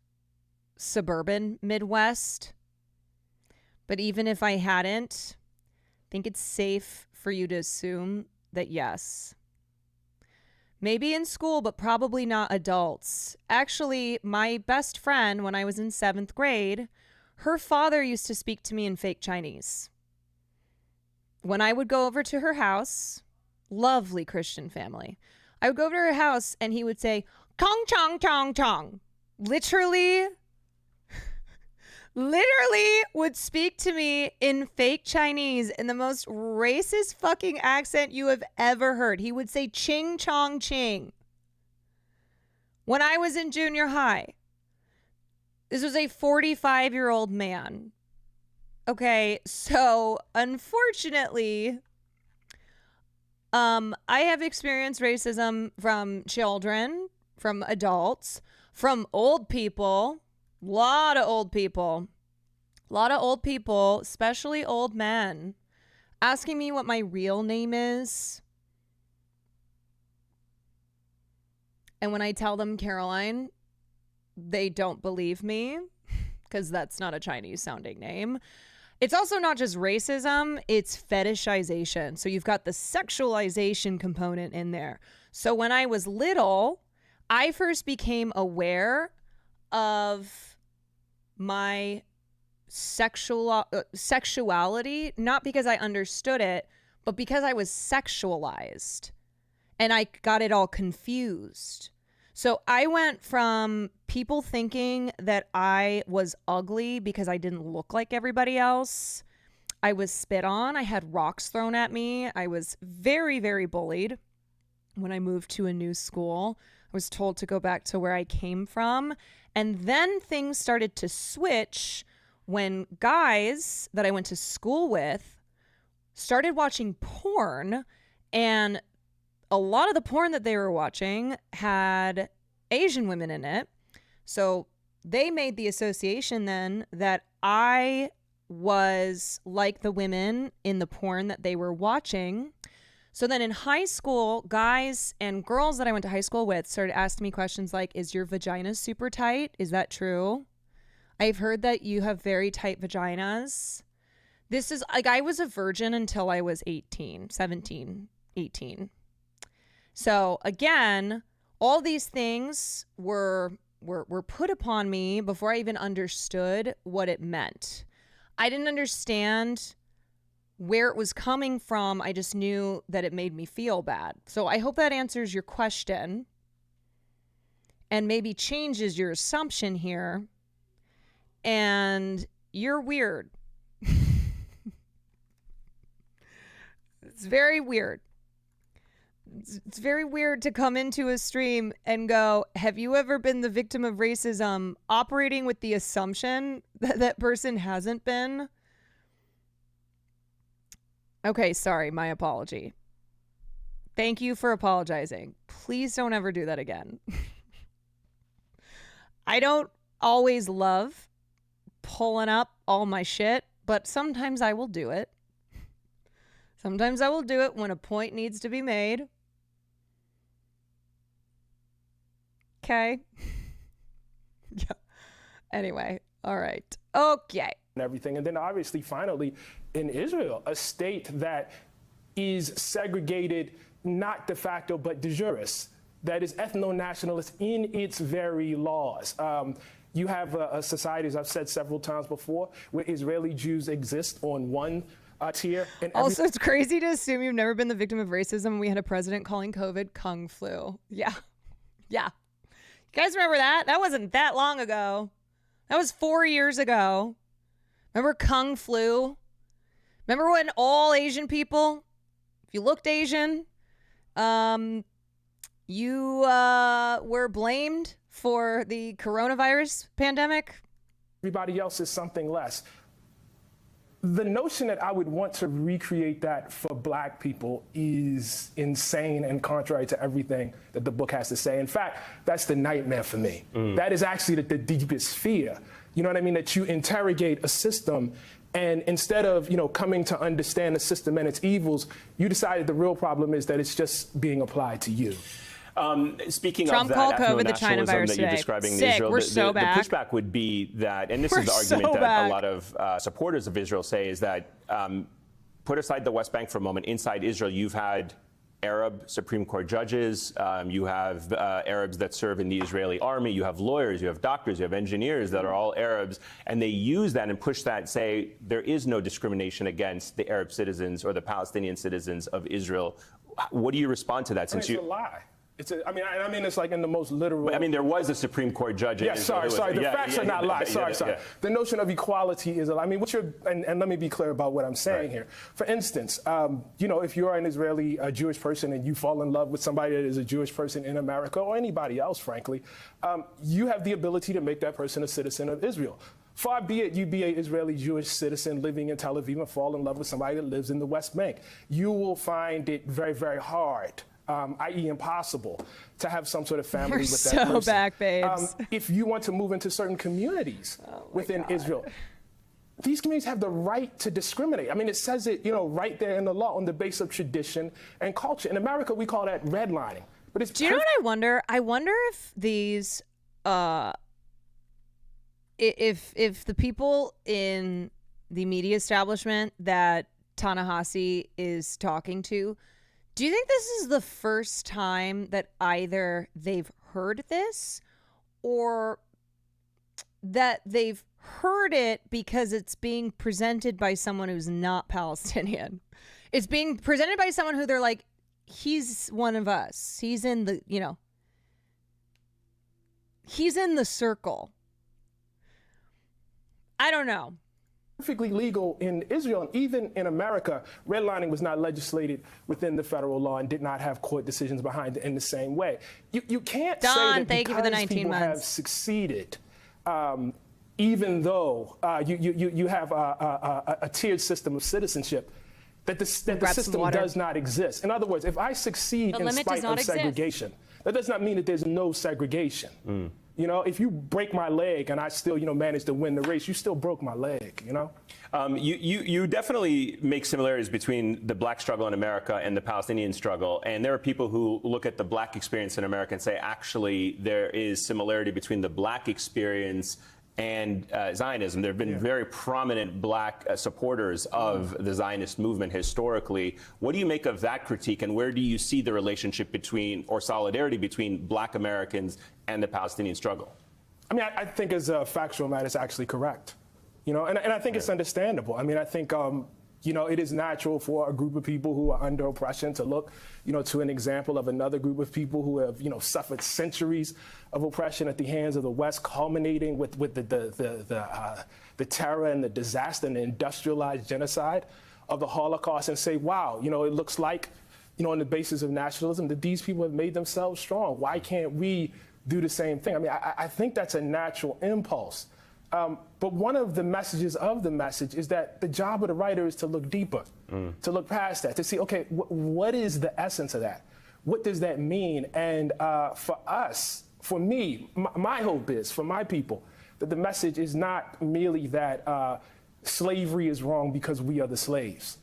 [SPEAKER 1] suburban Midwest. But even if I hadn't, I think it's safe for you to assume that yes. Maybe in school, but probably not adults. Actually, my best friend, when I was in 7th grade, her father used to speak to me in fake Chinese. When I would go over to her house, lovely Christian family, I would go over to her house and he would say, Kong chong chong chong. Literally would speak to me in fake Chinese in the most racist fucking accent you have ever heard. He would say ching chong ching. When I was in junior high, this was a 45-year-old man. Okay, so unfortunately, I have experienced racism from children, from adults, from old people. A lot of old people, especially old men, asking me what my real name is. And when I tell them Caroline, they don't believe me because that's not a Chinese sounding name. It's also not just racism, it's fetishization. So you've got the sexualization component in there. So when I was little, I first became aware of my sexuality, not because I understood it, but because I was sexualized and I got it all confused. So I went from people thinking that I was ugly because I didn't look like everybody else. I was spit on. I had rocks thrown at me. I was very, very bullied. When I moved to a new school, I was told to go back to where I came from. And then things started to switch when guys that I went to school with started watching porn, and a lot of the porn that they were watching had Asian women in it. So they made the association then that I was like the women in the porn that they were watching. So then in high school, guys and girls that I went to high school with started asking me questions like, is your vagina super tight? Is that true? I've heard that you have very tight vaginas. This is like, I was a virgin until I was 17, 18. So again, all these things were put upon me before I even understood what it meant. I didn't understand where it was coming from. I just knew that it made me feel bad. So I hope that answers your question and maybe changes your assumption here. And you're weird. It's very weird. It's very weird to come into a stream and go, have you ever been the victim of racism, operating with the assumption that that person hasn't been? Okay, sorry, my apology. Thank you for apologizing. Please don't ever do that again. I don't always love pulling up all my shit, but sometimes I will do it. Sometimes I will do it when a point needs to be made. Okay. Yeah. Anyway, all right. Okay.
[SPEAKER 12] And everything. And then obviously, finally, in Israel, a state that is segregated, not de facto, but de jure, that is ethno-nationalist in its very laws. You have a society, as I've said several times before, where Israeli Jews exist on one tier. And
[SPEAKER 1] also, it's crazy to assume you've never been the victim of racism. We had a president calling COVID Kung Flu. Yeah. Yeah. You guys remember that? That wasn't that long ago. That was 4 years ago. Remember Kung Flu? Remember when all Asian people, if you looked Asian, you were blamed for the coronavirus pandemic?
[SPEAKER 12] Everybody else is something less. The notion that I would want to recreate that for Black people is insane and contrary to everything that the book has to say. In fact, that's the nightmare for me. That is actually the deepest fear. You know what I mean? That you interrogate a system And instead of, coming to understand the system and its evils, you decided the real problem is that it's just being applied to you.
[SPEAKER 10] Speaking
[SPEAKER 1] Trump
[SPEAKER 10] of
[SPEAKER 1] called
[SPEAKER 10] that
[SPEAKER 1] COVID the China
[SPEAKER 10] ethno-nationalism
[SPEAKER 1] virus
[SPEAKER 10] that you're
[SPEAKER 1] today.
[SPEAKER 10] describing in
[SPEAKER 1] Sick.
[SPEAKER 10] Israel,
[SPEAKER 1] We're so
[SPEAKER 10] the
[SPEAKER 1] back.
[SPEAKER 10] pushback would be that, and this
[SPEAKER 1] We're
[SPEAKER 10] is the argument
[SPEAKER 1] so
[SPEAKER 10] that
[SPEAKER 1] back.
[SPEAKER 10] a lot of supporters of Israel say, is that put aside the West Bank for a moment. Inside Israel, you've had Arab Supreme Court judges, you have Arabs that serve in the Israeli army, you have lawyers, you have doctors, you have engineers that are all Arabs, and they use that and push that, say there is no discrimination against the Arab citizens or the Palestinian citizens of Israel. What do you respond to that?
[SPEAKER 12] It's a lie. I mean, it's like in the most literal.
[SPEAKER 10] I mean, there was a Supreme Court judge.
[SPEAKER 12] Yeah, sorry. The facts are not lies. Sorry. The notion of equality is. I mean, and let me be clear about what I'm saying here. For instance, if you're an Israeli Jewish person and you fall in love with somebody that is a Jewish person in America or anybody else, frankly, you have the ability to make that person a citizen of Israel. Far be it you be an Israeli Jewish citizen living in Tel Aviv and fall in love with somebody that lives in the West Bank. You will find it very, very hard, i.e. impossible, to have some sort of family with that person.
[SPEAKER 1] We're so back, babes.
[SPEAKER 12] If you want to move into certain communities within Israel, these communities have the right to discriminate. I mean, it says it, right there in the law on the basis of tradition and culture. In America, we call that redlining. But it's
[SPEAKER 1] Do you know what I wonder? I wonder if these, if the people in the media establishment that Ta-Nehisi is talking to, do you think this is the first time that either they've heard this or that they've heard it because it's being presented by someone who's not Palestinian? It's being presented by someone who they're like, he's one of us. He's in the, he's in the circle. I don't know.
[SPEAKER 12] Perfectly legal in Israel, and even in America, redlining was not legislated within the federal law and did not have court decisions behind it in the same way. You can't say that
[SPEAKER 1] thank you for the 19
[SPEAKER 12] people
[SPEAKER 1] months.
[SPEAKER 12] have succeeded, even though you have a tiered system of citizenship, that the system does not exist. In other words, if I succeed in spite of segregation, that does not mean that there's no segregation. If you break my leg and I still, manage to win the race, you still broke my leg,
[SPEAKER 10] You definitely make similarities between the black struggle in America and the Palestinian struggle. And there are people who look at the black experience in America and say, actually, there is similarity between the black experience and Zionism. There have been very prominent black supporters of the Zionist movement historically. What do you make of that critique, and where do you see the relationship between, or solidarity between, black Americans and the Palestinian struggle?
[SPEAKER 12] I mean, I think as a factual matter, it's actually correct. And I think it's understandable. I mean, I think, it is natural for a group of people who are under oppression to look, to an example of another group of people who have, suffered centuries of oppression at the hands of the West, culminating with the terror and the disaster and the industrialized genocide of the Holocaust, and say, wow, it looks like, on the basis of nationalism, that these people have made themselves strong. Why can't we do the same thing? I mean, I think that's a natural impulse. But one of the messages of the message is that the job of the writer is to look deeper, to look past that, to see, okay, what is the essence of that? What does that mean? And for us, for me, my hope is, for my people, that the message is not merely that slavery is wrong because we are the slaves,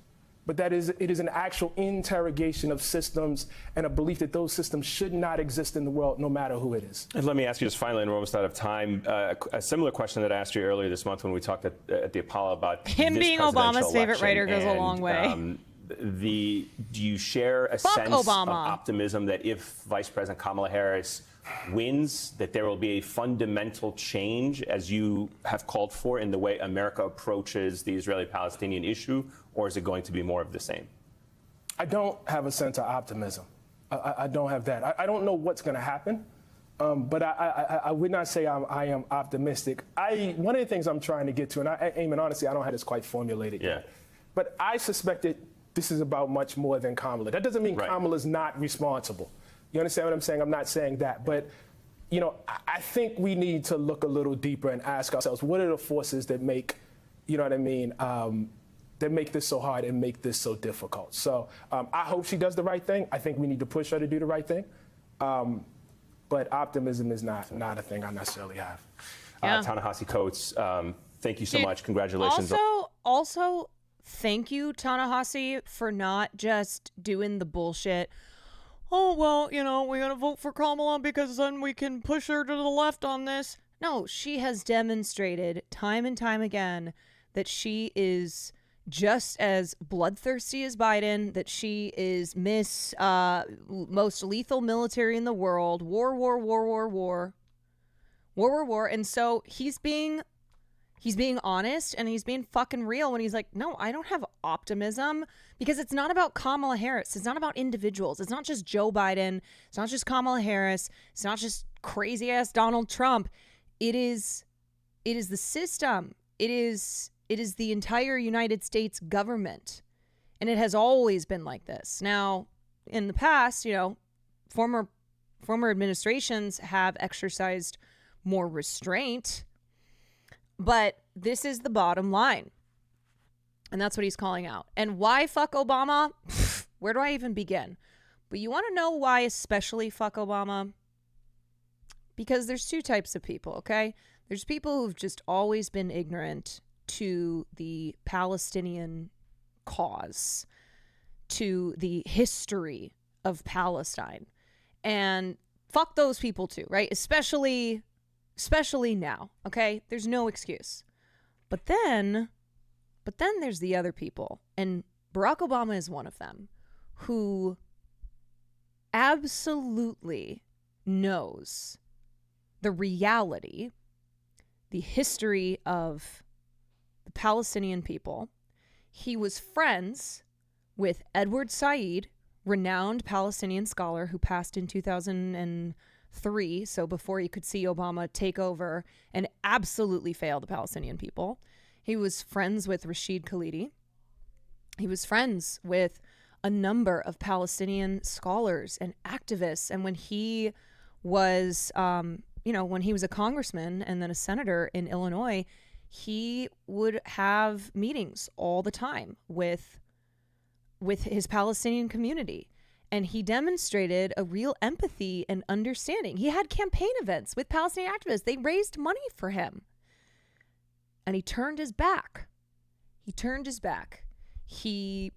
[SPEAKER 12] but that it is an actual interrogation of systems and a belief that those systems should not exist in the world, no matter who it is.
[SPEAKER 10] And let me ask you just finally, and we're almost out of time, a similar question that I asked you earlier this month when we talked at the Apollo about
[SPEAKER 1] him being Obama's favorite writer goes a long way.
[SPEAKER 10] Do you share a sense of optimism that if Vice President Kamala Harris wins, that there will be a fundamental change, as you have called for, in the way America approaches the Israeli-Palestinian issue, or is it going to be more of the same?
[SPEAKER 12] I don't have a sense of optimism. I don't have that. I don't know what's going to happen, but I would not say I am optimistic. One of the things I'm trying to get to, and Eamon, honestly, I don't have this quite formulated yet, but I suspect that this is about much more than Kamala. That doesn't mean Kamala's not responsible. You understand what I'm saying? I'm not saying that. But, I think we need to look a little deeper and ask ourselves, what are the forces that make, that make this so hard and make this so difficult? So I hope she does the right thing. I think we need to push her to do the right thing. But optimism is not a thing I necessarily have.
[SPEAKER 10] Ta-Nehisi Coates, Thank you so
[SPEAKER 1] Dude,
[SPEAKER 10] much. Congratulations.
[SPEAKER 1] Also, thank you, Ta-Nehisi, for not just doing the bullshit. Oh, well, you know, we gotta vote for Kamala because then we can push her to the left on this. No, she has demonstrated time and time again that she is just as bloodthirsty as Biden, that she is most lethal military in the world, war. And so he's being honest and he's being fucking real when he's like, no, I don't have optimism, because it's not about Kamala Harris. It's not about individuals. It's not just Joe Biden. It's not just Kamala Harris. It's not just crazy ass Donald Trump. It is the system. It is the entire United States government. And it has always been like this. Now, in the past, you know, former administrations have exercised more restraint, but this is the bottom line. And that's what he's calling out. And why fuck Obama? Where do I even begin? But you want to know why especially fuck Obama? Because there's two types of people, okay? There's people who've just always been ignorant to the Palestinian cause, to the history of Palestine. And fuck those people too, right? Especially now, okay? There's no excuse. But then there's the other people, and Barack Obama is one of them, who absolutely knows the reality, the history of the Palestinian people. He was friends with Edward Said, renowned Palestinian scholar who passed in 2003, so before you could see Obama take over and absolutely fail the Palestinian people. He was friends with Rashid Khalidi. He was friends with a number of Palestinian scholars and activists. And when he was, when he was a congressman and then a senator in Illinois, he would have meetings all the time with his Palestinian community. And he demonstrated a real empathy and understanding. He had campaign events with Palestinian activists. They raised money for him. And he turned his back. He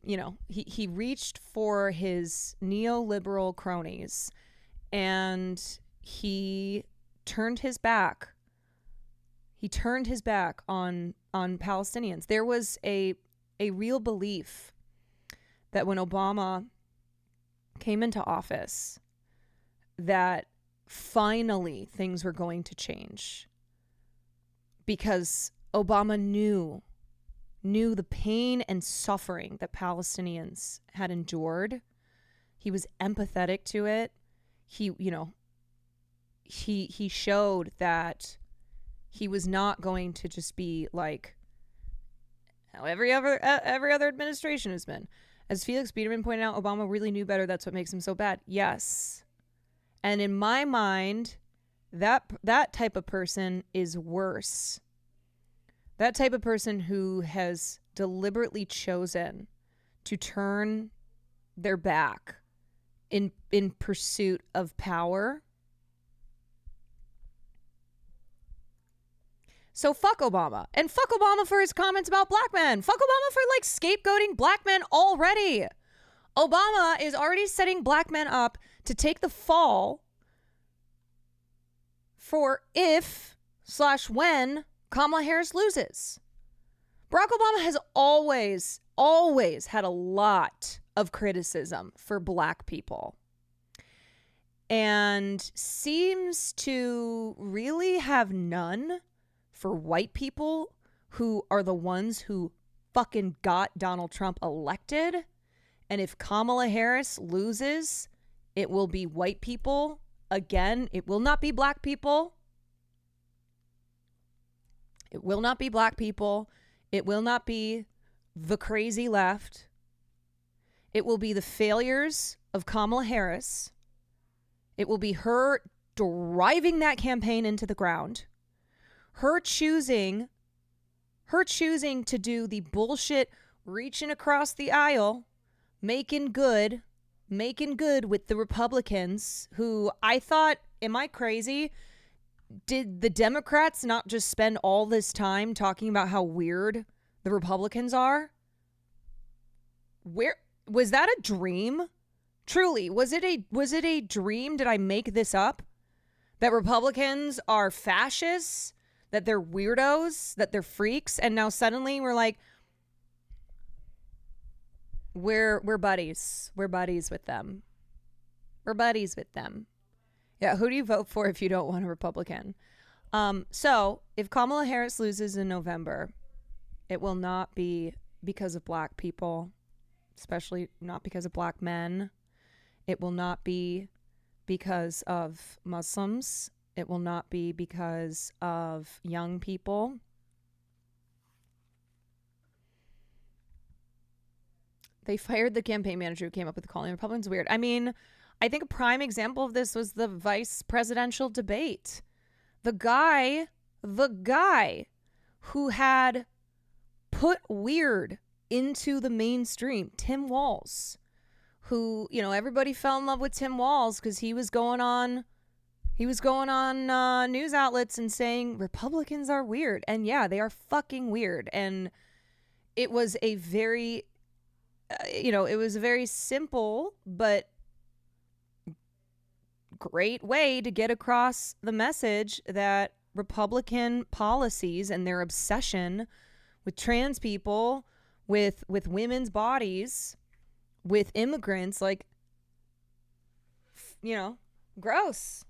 [SPEAKER 1] reached for his neoliberal cronies, and he turned his back. He turned his back on Palestinians. There was a real belief that when Obama came into office, that finally things were going to change, because Obama knew the pain and suffering that Palestinians had endured. He was empathetic to it. He showed that he was not going to just be like how every other administration has been. As Felix Biederman pointed out, Obama really knew better. That's what makes him so bad. Yes. And in my mind, that type of person is worse. That type of person who has deliberately chosen to turn their back in pursuit of power. So fuck Obama. And fuck Obama for his comments about black men. Fuck Obama for scapegoating black men already. Obama is already setting black men up to take the fall for if/when Kamala Harris loses. Barack Obama has always had a lot of criticism for black people, and seems to really have none for white people, who are the ones who fucking got Donald Trump elected. And if Kamala Harris loses, it will be white people again. It will not be black people. It will not be black people. It will not be the crazy left. It will be the failures of Kamala Harris. It will be her driving that campaign into the ground. Her choosing to do the bullshit, reaching across the aisle, making good with the Republicans, who I thought, am I crazy? Did the Democrats not just spend all this time talking about how weird the Republicans are? Where was that a dream? Truly, was it a dream? Did I make this up? That Republicans are fascists, that they're weirdos, that they're freaks, and now suddenly we're like, we're buddies. We're buddies with them. We're buddies with them. Yeah, who do you vote for if you don't want a Republican? So if Kamala Harris loses in November, it will not be because of black people, especially not because of black men. It will not be because of Muslims. It will not be because of young people. They fired the campaign manager who came up with calling Republicans weird. I mean, I think a prime example of this was the vice presidential debate. The guy who had put weird into the mainstream, Tim Walz, who, you know, everybody fell in love with Tim Walz because he was going on news outlets and saying Republicans are weird. And yeah, they are fucking weird. And it was a very, it was a very simple but great way to get across the message that Republican policies and their obsession with trans people, with women's bodies, with immigrants, like, gross.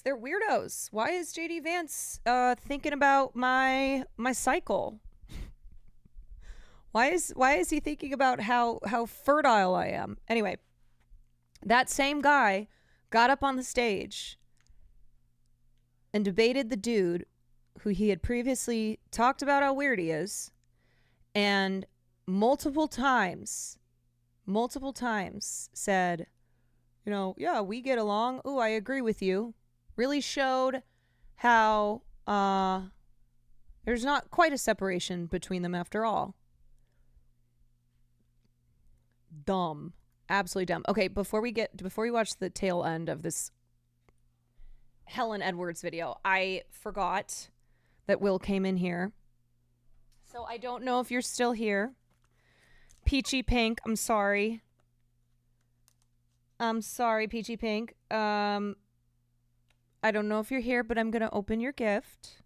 [SPEAKER 1] They're weirdos. Why is JD Vance thinking about my cycle? Why is he thinking about how fertile I am? Anyway, that same guy got up on the stage and debated the dude who he had previously talked about how weird he is, and multiple times said, yeah, we get along. Ooh, I agree with you. Really showed how there's not quite a separation between them after all. Dumb. Absolutely dumb. Okay, before we watch the tail end of this Helen Edwards video, I forgot that Will came in here. So I don't know if you're still here. Peachy Pink, I'm sorry. Peachy Pink. I don't know if you're here, but I'm going to open your gift.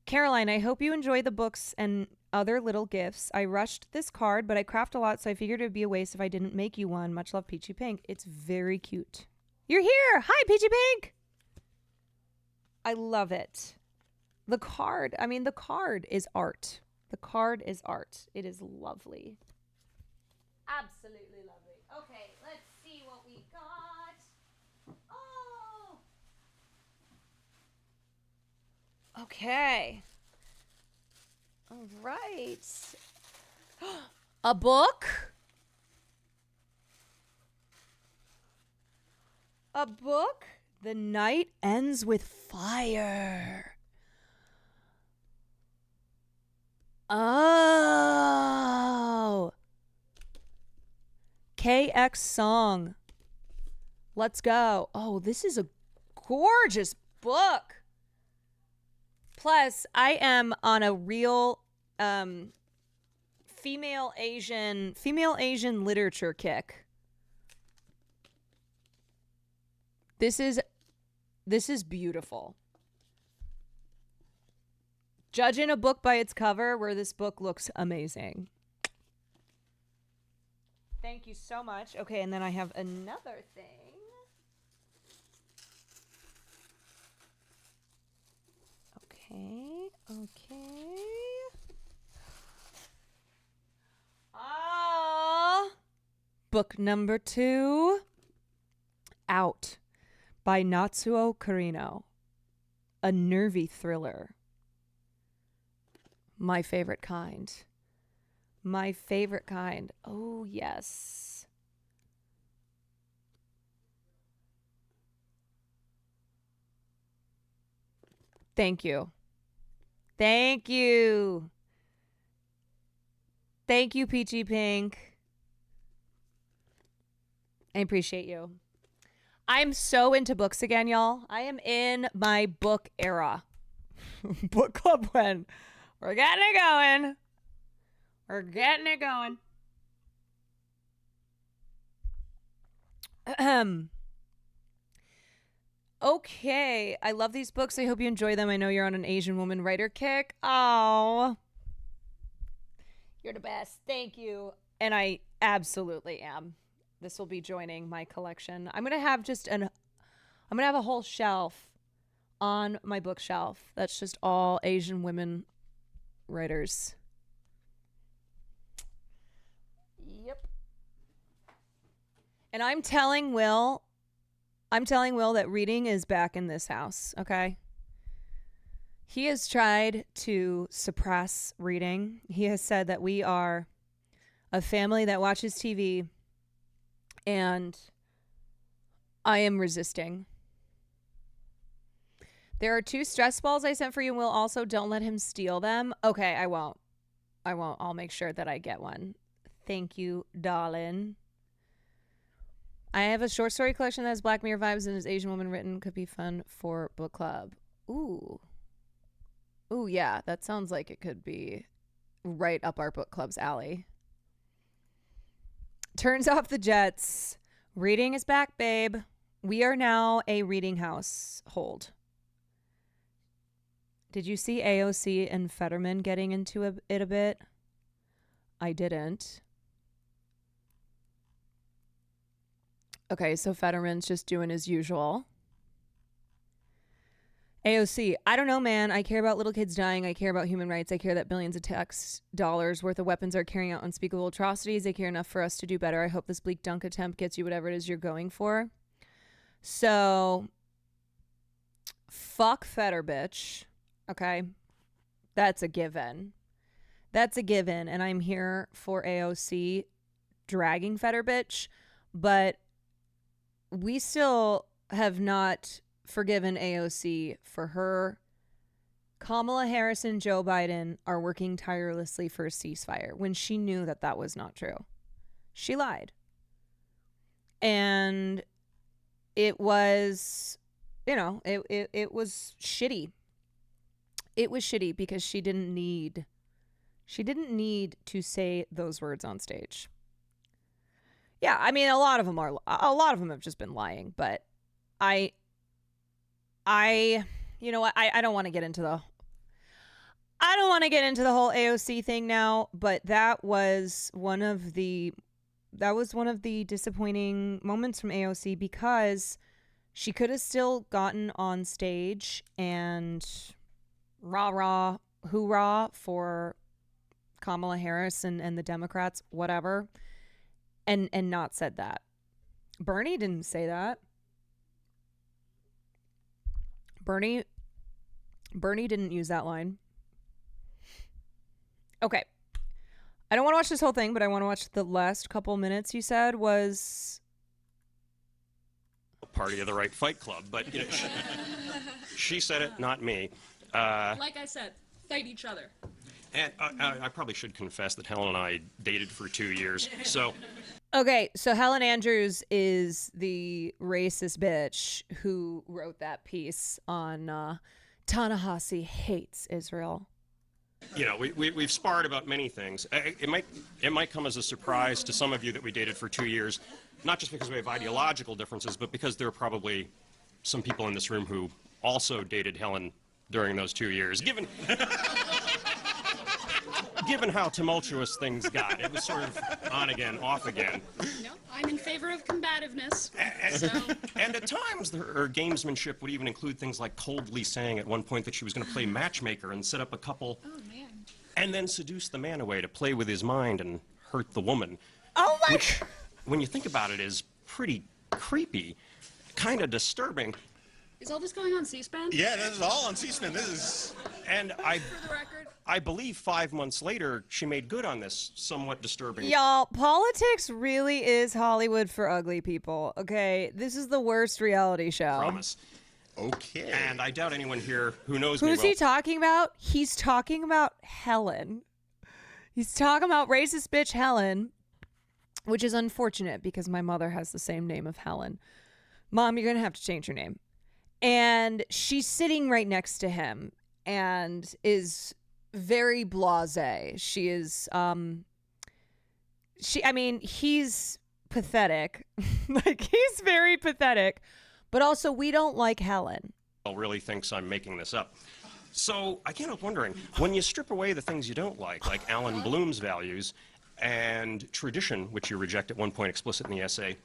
[SPEAKER 1] Caroline, I hope you enjoy the books and other little gifts. I rushed this card, but I craft a lot, so I figured it would be a waste if I didn't make you one. Much love, Peachy Pink. It's very cute. You're here. Hi, Peachy Pink. I love it. The card is art. The card is art. It is lovely. Absolutely lovely. Okay, let's see what we got. Oh! Okay. All right. A book? A book? The night ends with fire. Oh. KX song. Let's go. Oh, this is a gorgeous book. Plus, I am on a real female Asian literature kick. This is beautiful. Judging a book by its cover, where this book looks amazing. Thank you so much. Okay, and then I have another thing. Okay. Book number 2. Out by Natsuo Karino. A nervy thriller. My favorite kind. My favorite kind. Oh, yes. Thank you. Thank you. Thank you, Peachy Pink. I appreciate you. I'm so into books again, y'all. I am in my book era. Book club when we're getting it going. We're getting it going. Okay, I love these books. I hope you enjoy them. I know you're on an Asian woman writer kick. Oh, you're the best. Thank you. And I absolutely am. This will be joining my collection. I'm gonna have a whole shelf on my bookshelf that's just all Asian women writers. Yep. And I'm telling Will that reading is back in this house, okay? He has tried to suppress reading. He has said that we are a family that watches TV, and I am resisting. There are 2 stress balls I sent for you, Will. Also, don't let him steal them. Okay, I won't. I'll make sure that I get one. Thank you, darling. I have a short story collection that has Black Mirror vibes and is Asian woman written. Could be fun for book club. Ooh, yeah. That sounds like it could be right up our book club's alley. Turns off the jets. Reading is back, babe. We are now a reading household. Did you see AOC and Fetterman getting into it a bit? I didn't. Okay, so Fetterman's just doing his usual. AOC, I don't know, man. I care about little kids dying. I care about human rights. I care that billions of tax dollars worth of weapons are carrying out unspeakable atrocities. I care enough for us to do better. I hope this bleak dunk attempt gets you whatever it is you're going for. So, fuck Fetter, bitch. Okay? That's a given. That's a given. And I'm here for AOC dragging Fetter, bitch. But we still have not forgiven AOC for her. Kamala Harris and Joe Biden are working tirelessly for a ceasefire when she knew that that was not true. She lied. And it was, it was shitty. It was shitty because she didn't need to say those words on stage. Yeah, I mean, a lot of them have just been lying, but I you know what? I don't want to get into the whole AOC thing now, but that was one of the disappointing moments from AOC because she could have still gotten on stage and rah hoorah for Kamala Harris and the Democrats, whatever. And not said that. Bernie didn't say that. Bernie didn't use that line. Okay. I don't want to watch this whole thing, but I want to watch the last couple minutes you said was...
[SPEAKER 14] Party of the Right Fight Club, but she said it, not me.
[SPEAKER 15] Like I said, fight each other.
[SPEAKER 14] And I probably should confess that Helen and I dated for 2 years, so...
[SPEAKER 1] Okay, so Helen Andrews is the racist bitch who wrote that piece on Ta-Nehisi hates Israel.
[SPEAKER 14] We've sparred about many things. It might come as a surprise to some of you that we dated for 2 years, not just because we have ideological differences, but because there are probably some people in this room who also dated Helen during those 2 years. Given how tumultuous things got, it was sort of on again, off again.
[SPEAKER 15] No, I'm in favor of combativeness.
[SPEAKER 14] And at times, her gamesmanship would even include things like coldly saying at one point that she was going to play matchmaker and set up a couple, and then seduce the man away to play with his mind and hurt the woman.
[SPEAKER 1] Oh my!
[SPEAKER 14] Which, when you think about it, is pretty creepy, kind of disturbing.
[SPEAKER 15] Is all this going on C-SPAN?
[SPEAKER 13] Yeah, this is all on C-SPAN. This is...
[SPEAKER 14] And
[SPEAKER 15] For the record.
[SPEAKER 14] I believe 5 months later, she made good on this somewhat disturbing...
[SPEAKER 1] Y'all, politics really is Hollywood for ugly people, okay? This is the worst reality show.
[SPEAKER 14] Promise.
[SPEAKER 13] Okay.
[SPEAKER 14] And I doubt anyone here who knows me
[SPEAKER 1] Who's
[SPEAKER 14] well...
[SPEAKER 1] he talking about? He's talking about Helen. He's talking about racist bitch Helen, which is unfortunate because my mother has the same name of Helen. Mom, you're going to have to change your name. And she's sitting right next to him and is very blasé. She is, he's pathetic. Like, he's very pathetic. But also, we don't like Helen.
[SPEAKER 14] Really thinks I'm making this up. So I can't help wondering, when you strip away the things you don't like Alan Bloom's values and tradition, which you reject at one point explicit in the essay,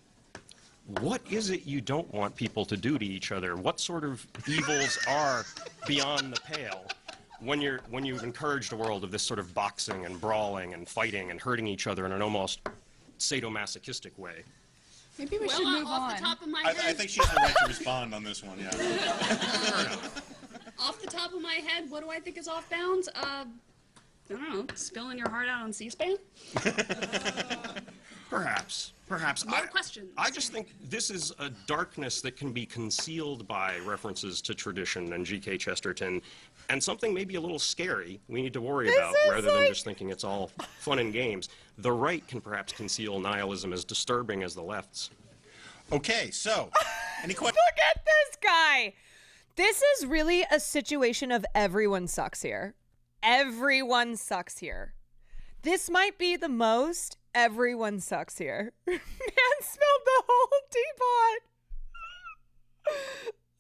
[SPEAKER 14] what is it you don't want people to do to each other? What sort of evils are beyond the pale when you've encouraged a world of this sort of boxing and brawling and fighting and hurting each other in an almost sadomasochistic way?
[SPEAKER 15] Maybe we should move on. Off the top of my
[SPEAKER 13] I
[SPEAKER 15] head,
[SPEAKER 13] think she has the right to respond on this one, yeah.
[SPEAKER 15] off the top of my head, what do I think is off bounds? I don't know, spilling your heart out on C-SPAN?
[SPEAKER 14] Perhaps.
[SPEAKER 15] More questions.
[SPEAKER 14] I just think this is a darkness that can be concealed by references to tradition and G.K. Chesterton, and something maybe a little scary we need to worry about rather than just thinking it's all fun and games. The right can perhaps conceal nihilism as disturbing as the left's.
[SPEAKER 13] Okay, so, any questions?
[SPEAKER 1] Look at this guy. This is really a situation of everyone sucks here. Everyone sucks here. This might be the most everyone sucks here. Man spilled the whole teapot.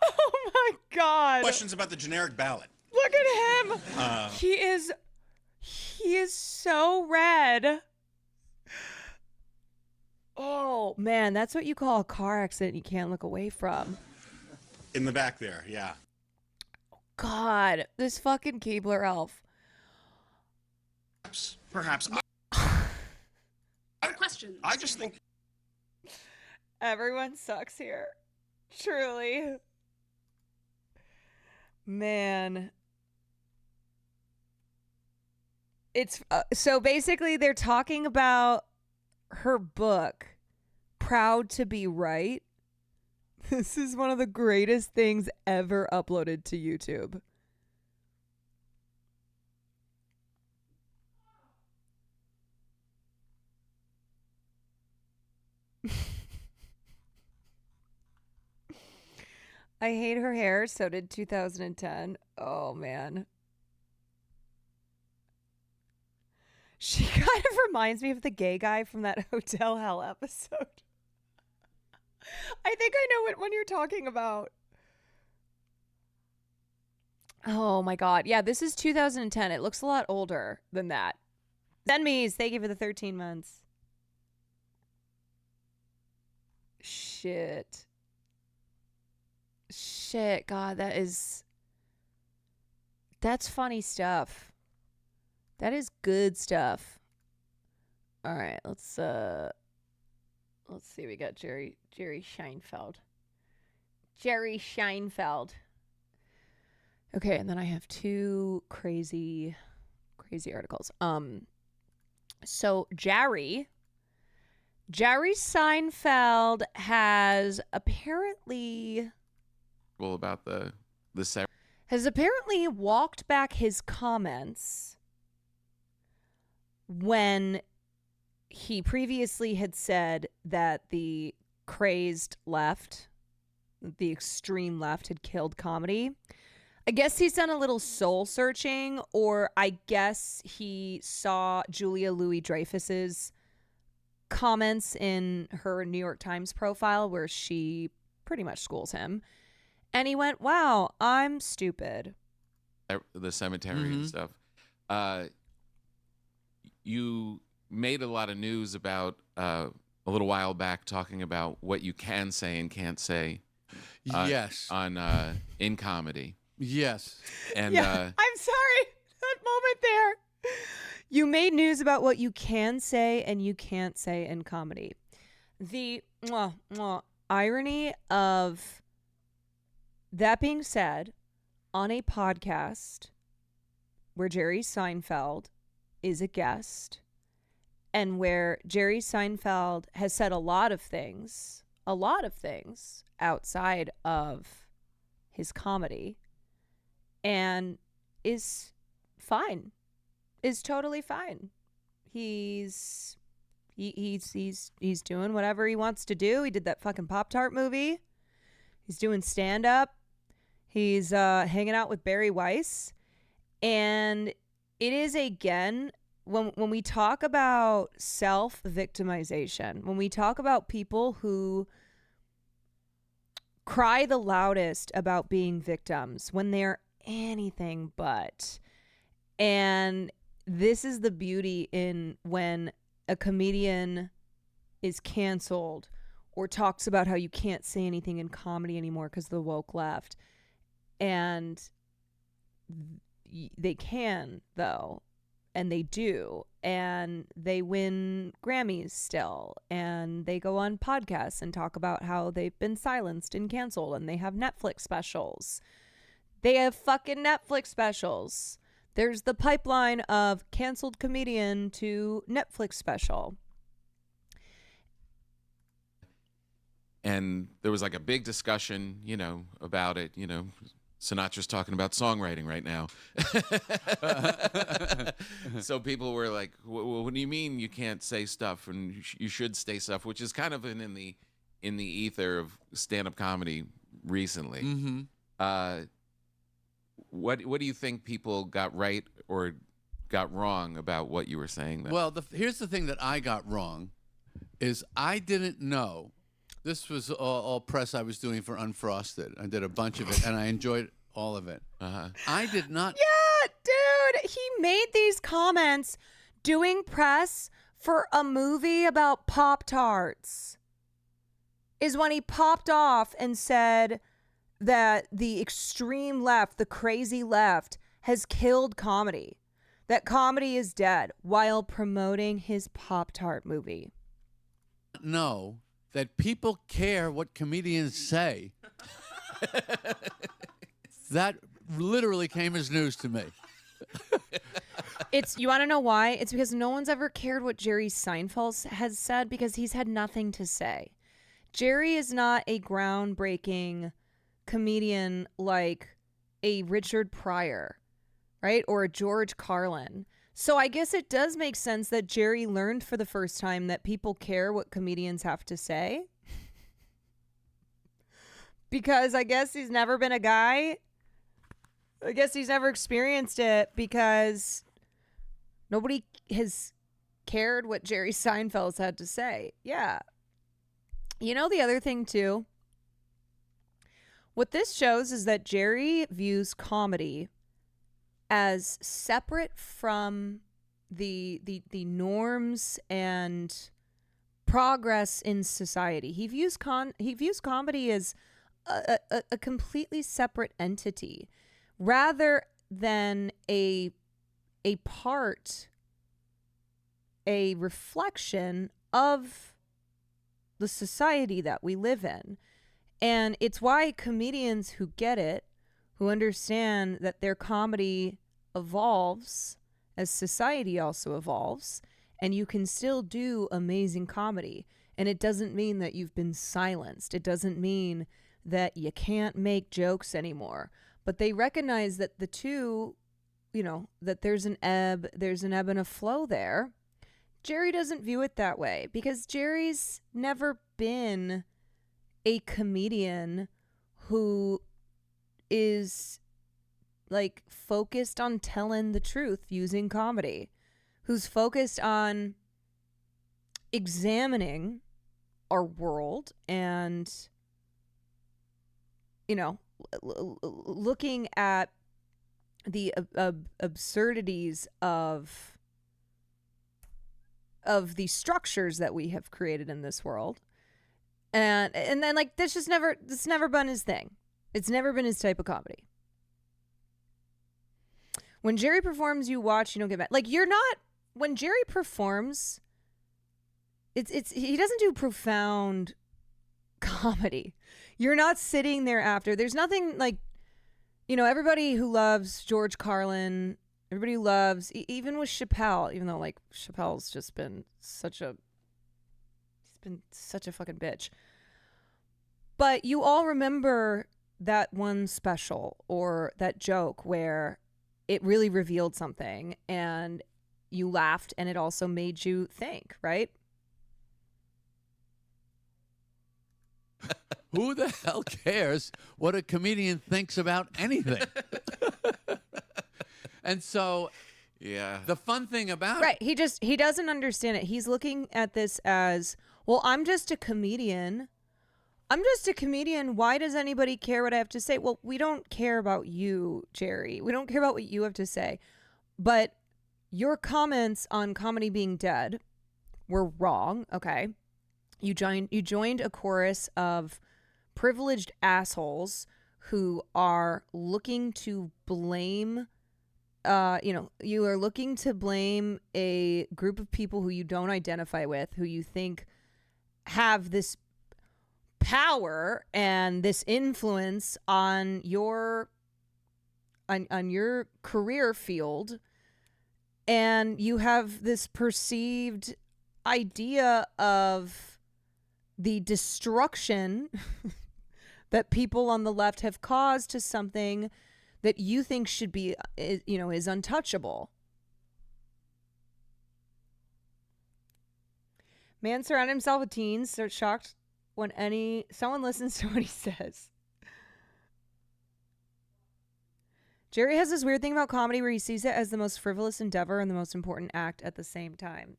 [SPEAKER 1] Oh my God.
[SPEAKER 13] Questions about the generic ballot.
[SPEAKER 1] Look at him. He is so red. Oh man, that's what you call a car accident you can't look away from.
[SPEAKER 13] In the back there, yeah.
[SPEAKER 1] God, this fucking Keebler elf.
[SPEAKER 14] Perhaps.
[SPEAKER 15] More questions.
[SPEAKER 14] I just think
[SPEAKER 1] Everyone sucks here. Truly. Man. It's so basically they're talking about her book, Proud to Be Right. This is one of the greatest things ever uploaded to YouTube. I hate her hair. So did 2010. Oh, man. She kind of reminds me of the gay guy from that Hotel Hell episode. I think I know what one you're talking about. Oh, my God. Yeah, this is 2010. It looks a lot older than that. Zenmies, thank you for the 13 months. Shit, God, that's funny stuff. That is good stuff. All right, let's see. We got Jerry Seinfeld. Jerry Seinfeld. Okay, and then I have two crazy articles. So Jerry Seinfeld has apparently
[SPEAKER 16] about the
[SPEAKER 1] has apparently walked back his comments when he previously had said that the crazed left, the extreme left, had killed comedy. I guess he's done a little soul searching, or I guess he saw Julia Louis-Dreyfus's comments in her New York Times profile where she pretty much schools him. And he went, wow, I'm stupid.
[SPEAKER 16] The cemetery and stuff. You made a lot of news about a little while back talking about what you can say and can't say.
[SPEAKER 5] Yes.
[SPEAKER 16] On in comedy.
[SPEAKER 5] Yes.
[SPEAKER 16] And
[SPEAKER 1] I'm sorry. That moment there. You made news about what you can say and you can't say in comedy. The irony of that being said, on a podcast where Jerry Seinfeld is a guest and where Jerry Seinfeld has said a lot of things outside of his comedy and is fine. Is totally fine. He's doing whatever he wants to do. He did that fucking Pop-Tart movie. He's doing stand-up. He's hanging out with Barry Weiss. And it is, again, when we talk about self-victimization, when we talk about people who cry the loudest about being victims when they're anything but. And this is the beauty in when a comedian is canceled or talks about how you can't say anything in comedy anymore because the woke left. And they can, though. And they do. And they win Grammys still. And they go on podcasts and talk about how they've been silenced and canceled. And they have Netflix specials. They have fucking Netflix specials. There's the pipeline of canceled comedian to Netflix special.
[SPEAKER 16] And there was like a big discussion, about it, Sinatra's talking about songwriting right now. So people were like, what do you mean you can't say stuff and you should say stuff, which is kind of in the ether of stand-up comedy recently.
[SPEAKER 17] Mm-hmm.
[SPEAKER 16] What do you think people got right or got wrong about what you were saying then?
[SPEAKER 17] Well, here's the thing that I got wrong is I didn't know. This was all press I was doing for Unfrosted. I did a bunch of it, and I enjoyed all of it. I did not.
[SPEAKER 1] Yeah, dude. He made these comments doing press for a movie about Pop-Tarts. Is when he popped off and said that the extreme left, the crazy left, has killed comedy. That comedy is dead while promoting his Pop-Tart movie.
[SPEAKER 17] No. That people care what comedians say. That literally came as news to me.
[SPEAKER 1] You want to know why? It's because no one's ever cared what Jerry Seinfeld has said because he's had nothing to say. Jerry is not a groundbreaking comedian like a Richard Pryor, right? Or a George Carlin. So I guess it does make sense that Jerry learned for the first time that people care what comedians have to say. Because I guess he's never been a guy. I guess he's never experienced it because nobody has cared what Jerry Seinfeld's had to say. Yeah. You know the other thing too? What this shows is that Jerry views comedy as separate from the norms and progress in society. He views comedy as a completely separate entity rather than a reflection of the society that we live in. And it's why comedians who get it, who understand that their comedy evolves as society also evolves, and you can still do amazing comedy. And it doesn't mean that you've been silenced. It doesn't mean that you can't make jokes anymore. But they recognize that the two, that there's an ebb and a flow there. Jerry doesn't view it that way because Jerry's never been a comedian who is like focused on telling the truth using comedy, who's focused on examining our world and looking at the absurdities of the structures that we have created in this world. And then like this never been his thing. It's never been his type of comedy. When Jerry performs, you watch, you don't get mad. Like when Jerry performs, he doesn't do profound comedy. You're not sitting there after. There's nothing like, everybody who loves George Carlin, everybody who loves, even with Chappelle, even though like Chappelle's just been such a fucking bitch. But you all remember that one special or that joke where it really revealed something and you laughed and it also made you think, right?
[SPEAKER 17] Who the hell cares what a comedian thinks about anything? And so,
[SPEAKER 16] yeah,
[SPEAKER 17] the fun thing about
[SPEAKER 1] Right. He doesn't understand it. He's looking at this as, well, I'm just a comedian. Why does anybody care what I have to say? Well, we don't care about you, Jerry. We don't care about what you have to say. But your comments on comedy being dead were wrong. Okay. You joined a chorus of privileged assholes who are looking to blame you are looking to blame a group of people who you don't identify with, who you think have this power and this influence on your career field, and you have this perceived idea of the destruction that people on the left have caused to something that you think should be, is untouchable. Man surrounded himself with teens, so shocked when someone listens to what he says. Jerry has this weird thing about comedy where he sees it as the most frivolous endeavor and the most important act at the same time.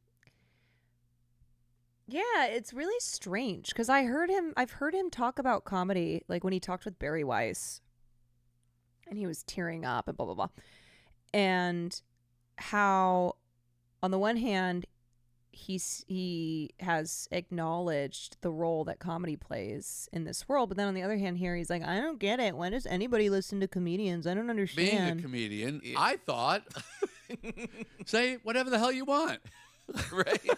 [SPEAKER 1] Yeah, it's really strange because I've heard him talk about comedy, like when he talked with Barry Weiss. And he was tearing up and blah, blah, blah. And how, on the one hand, he has acknowledged the role that comedy plays in this world. But then on the other hand here, he's like, I don't get it. When does anybody listen to comedians? I don't understand.
[SPEAKER 17] being a comedian, I thought, say whatever the hell you want.
[SPEAKER 16] Right.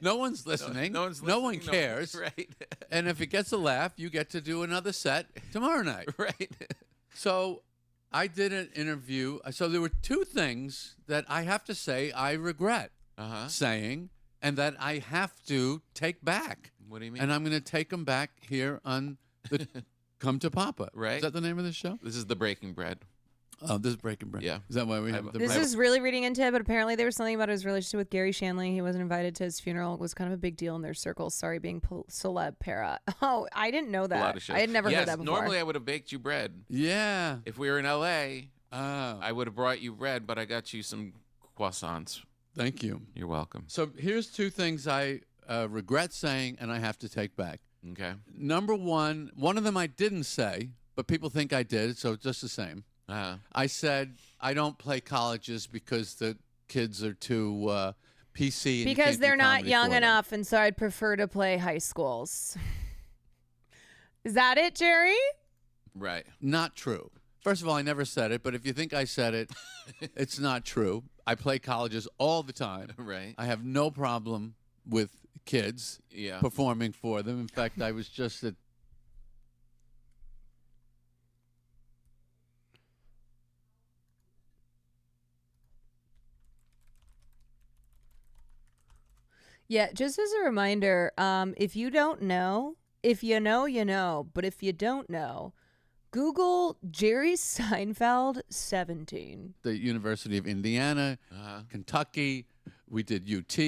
[SPEAKER 17] No one's listening.
[SPEAKER 16] No one's
[SPEAKER 17] No one
[SPEAKER 16] listening,
[SPEAKER 17] cares.
[SPEAKER 16] Right.
[SPEAKER 17] And if it gets a laugh, you get to do another set tomorrow night.
[SPEAKER 16] Right.
[SPEAKER 17] So I did an interview. So there were two things that I have to say I regret saying and that I have to take back.
[SPEAKER 16] What do you mean?
[SPEAKER 17] And I'm going to take them back here on the Come to Papa.
[SPEAKER 16] Right.
[SPEAKER 17] Is that the name of the show?
[SPEAKER 16] This is the Breaking Bread.
[SPEAKER 17] Oh, this is Breaking Bread.
[SPEAKER 16] Yeah.
[SPEAKER 17] Is that why we have the
[SPEAKER 1] This is really reading into it, but apparently there was something about his relationship with Gary Shanley. He wasn't invited to his funeral. It was kind of a big deal in their circles. Sorry, being celeb para. Oh, I didn't know
[SPEAKER 16] A lot
[SPEAKER 1] that.
[SPEAKER 16] of shows.
[SPEAKER 1] I had never heard that before.
[SPEAKER 16] Normally I would have baked you bread.
[SPEAKER 17] Yeah.
[SPEAKER 16] If we were in L.A., I would have brought you bread, but I got you some croissants.
[SPEAKER 17] Thank you.
[SPEAKER 16] You're welcome.
[SPEAKER 17] So here's two things I regret saying and I have to take back.
[SPEAKER 16] Okay.
[SPEAKER 17] Number one of them I didn't say, but people think I did, so it's just the same. I said I don't play colleges because the kids are too PC. And
[SPEAKER 1] because they're not young
[SPEAKER 17] for them.
[SPEAKER 1] enough, and so I'd prefer to play high schools. Is that it, Jerry?
[SPEAKER 16] Right.
[SPEAKER 17] Not true. First of all, I never said it, but if you think I said it, it's not true. I play colleges all the time.
[SPEAKER 16] Right.
[SPEAKER 17] I have no problem with kids performing for them. In fact, I was just at
[SPEAKER 1] Yeah, just as a reminder, if you don't know, if you know, you know. But if you don't know, Google Jerry Seinfeld 17.
[SPEAKER 17] the University of Indiana, Kentucky. We did UT.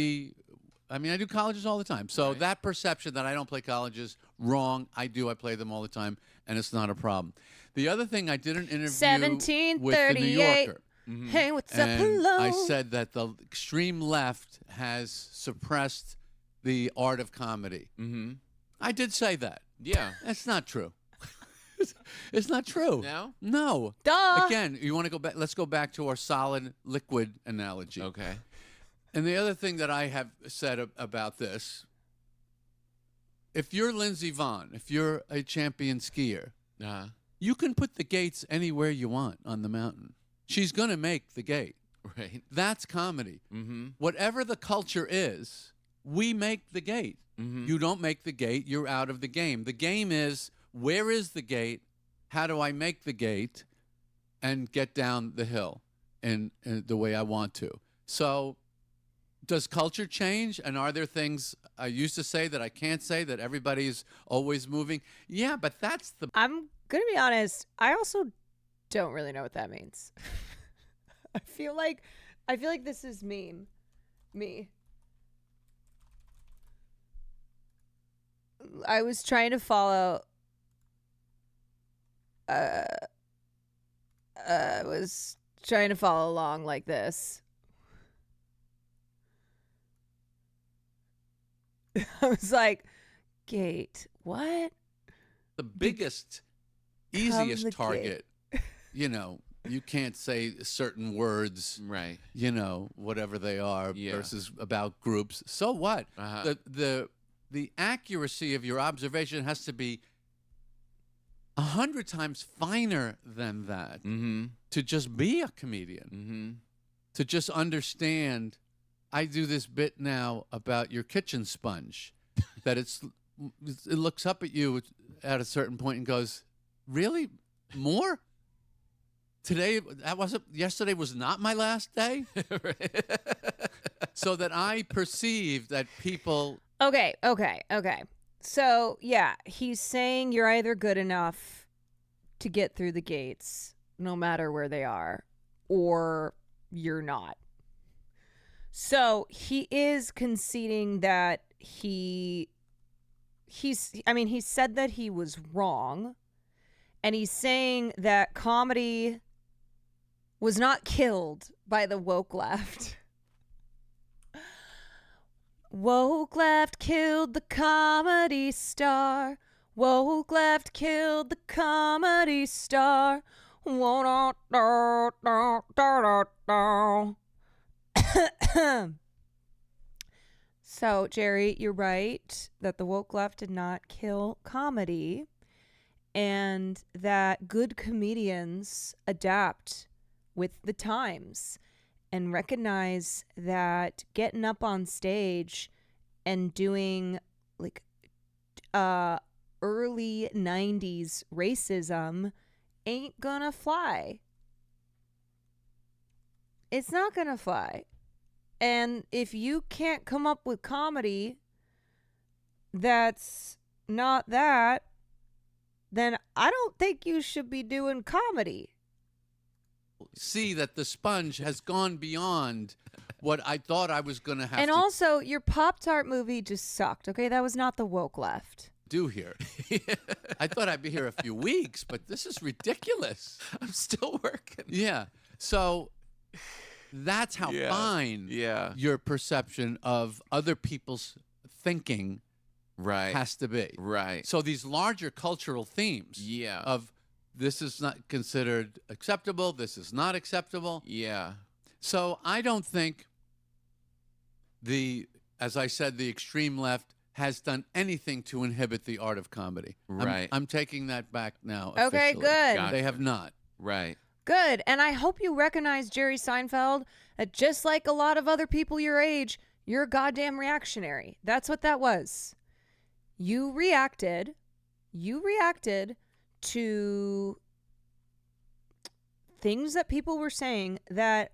[SPEAKER 17] I mean, I do colleges all the time. So that perception that I don't play colleges, wrong. I do. I play them all the time, and it's not a problem. The other thing, I did an interview with the New
[SPEAKER 1] 1738.
[SPEAKER 17] Yorker.
[SPEAKER 1] Hey, what's up?
[SPEAKER 17] And
[SPEAKER 1] Hello.
[SPEAKER 17] I said that the extreme left has suppressed the art of comedy.
[SPEAKER 16] Mm-hmm.
[SPEAKER 17] I did say that.
[SPEAKER 16] Yeah.
[SPEAKER 17] That's not true. It's not true.
[SPEAKER 16] No?
[SPEAKER 17] No.
[SPEAKER 1] Duh.
[SPEAKER 17] Again, you want to go back? Let's go back to our solid liquid analogy.
[SPEAKER 16] Okay.
[SPEAKER 17] And the other thing that I have said about this, if you're Lindsey Vonn, if you're a champion skier, you can put the gates anywhere you want on the mountain. She's going to make the gate.
[SPEAKER 16] Right.
[SPEAKER 17] That's comedy.
[SPEAKER 16] Mm-hmm.
[SPEAKER 17] Whatever the culture is, we make the gate.
[SPEAKER 16] Mm-hmm.
[SPEAKER 17] You don't make the gate, you're out of the game. The game is, where is the gate? How do I make the gate and get down the hill in the way I want to? So does culture change? And are there things I used to say that I can't say, that everybody's always moving? Yeah, but that's the...
[SPEAKER 1] I'm going to be honest. I also don't really know what that means. I feel like this is me. I was trying to follow. I was trying to follow along like this. I was like, gate, what?
[SPEAKER 17] The biggest, easiest target. You know, you can't say certain words,
[SPEAKER 16] right?
[SPEAKER 17] You know, whatever they are, versus about groups. So what? The accuracy of your observation has to be 100 times finer than that to just be a comedian, to just understand. I do this bit now about your kitchen sponge, that it looks up at you at a certain point and goes, "Really, more? Today yesterday was not my last day." So that I perceive that people.
[SPEAKER 1] Okay. So, yeah, he's saying you're either good enough to get through the gates, no matter where they are, or you're not. So he is conceding that he said that he was wrong, and he's saying that comedy was not killed by the woke left. Woke left killed the comedy star. Woke left killed the comedy star. So, Jerry, you're right that the woke left did not kill comedy, and that good comedians adapt with the times and recognize that getting up on stage and doing like early 90s racism ain't gonna fly. It's not gonna fly. And if you can't come up with comedy that's not that, then I don't think you should be doing comedy.
[SPEAKER 17] See that the sponge has gone beyond what I thought I was going to have
[SPEAKER 1] And
[SPEAKER 17] to
[SPEAKER 1] also, your Pop-Tart movie just sucked, okay? That was not the woke left.
[SPEAKER 17] do here. I thought I'd be here a few weeks, but this is ridiculous.
[SPEAKER 16] I'm still working.
[SPEAKER 17] Yeah. So that's how fine your perception of other people's thinking has to be.
[SPEAKER 16] Right.
[SPEAKER 17] So these larger cultural themes of this is not considered acceptable, this is not acceptable.
[SPEAKER 16] Yeah.
[SPEAKER 17] So I don't think as I said, the extreme left has done anything to inhibit the art of comedy.
[SPEAKER 16] Right.
[SPEAKER 17] I'm taking that back now.
[SPEAKER 1] Okay,
[SPEAKER 17] officially.
[SPEAKER 1] good. Gotcha.
[SPEAKER 17] They have not.
[SPEAKER 16] Right.
[SPEAKER 1] Good. And I hope you recognize, Jerry Seinfeld, that just like a lot of other people your age, you're a goddamn reactionary. That's what that was. You reacted to things that people were saying that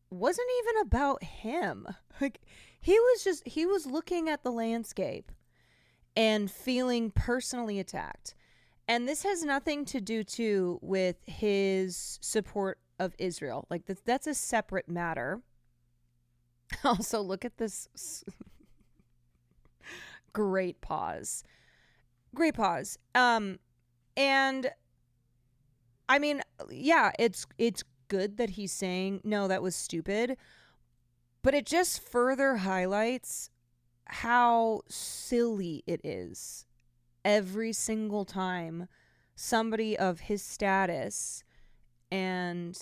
[SPEAKER 1] wasn't even about him. Like, he was looking at the landscape and feeling personally attacked. And this has nothing to do too with his support of Israel. Like, that's a separate matter. Also, look at this. Great pause. And I mean, yeah, it's good that he's saying, no, that was stupid. But it just further highlights how silly it is every single time somebody of his status and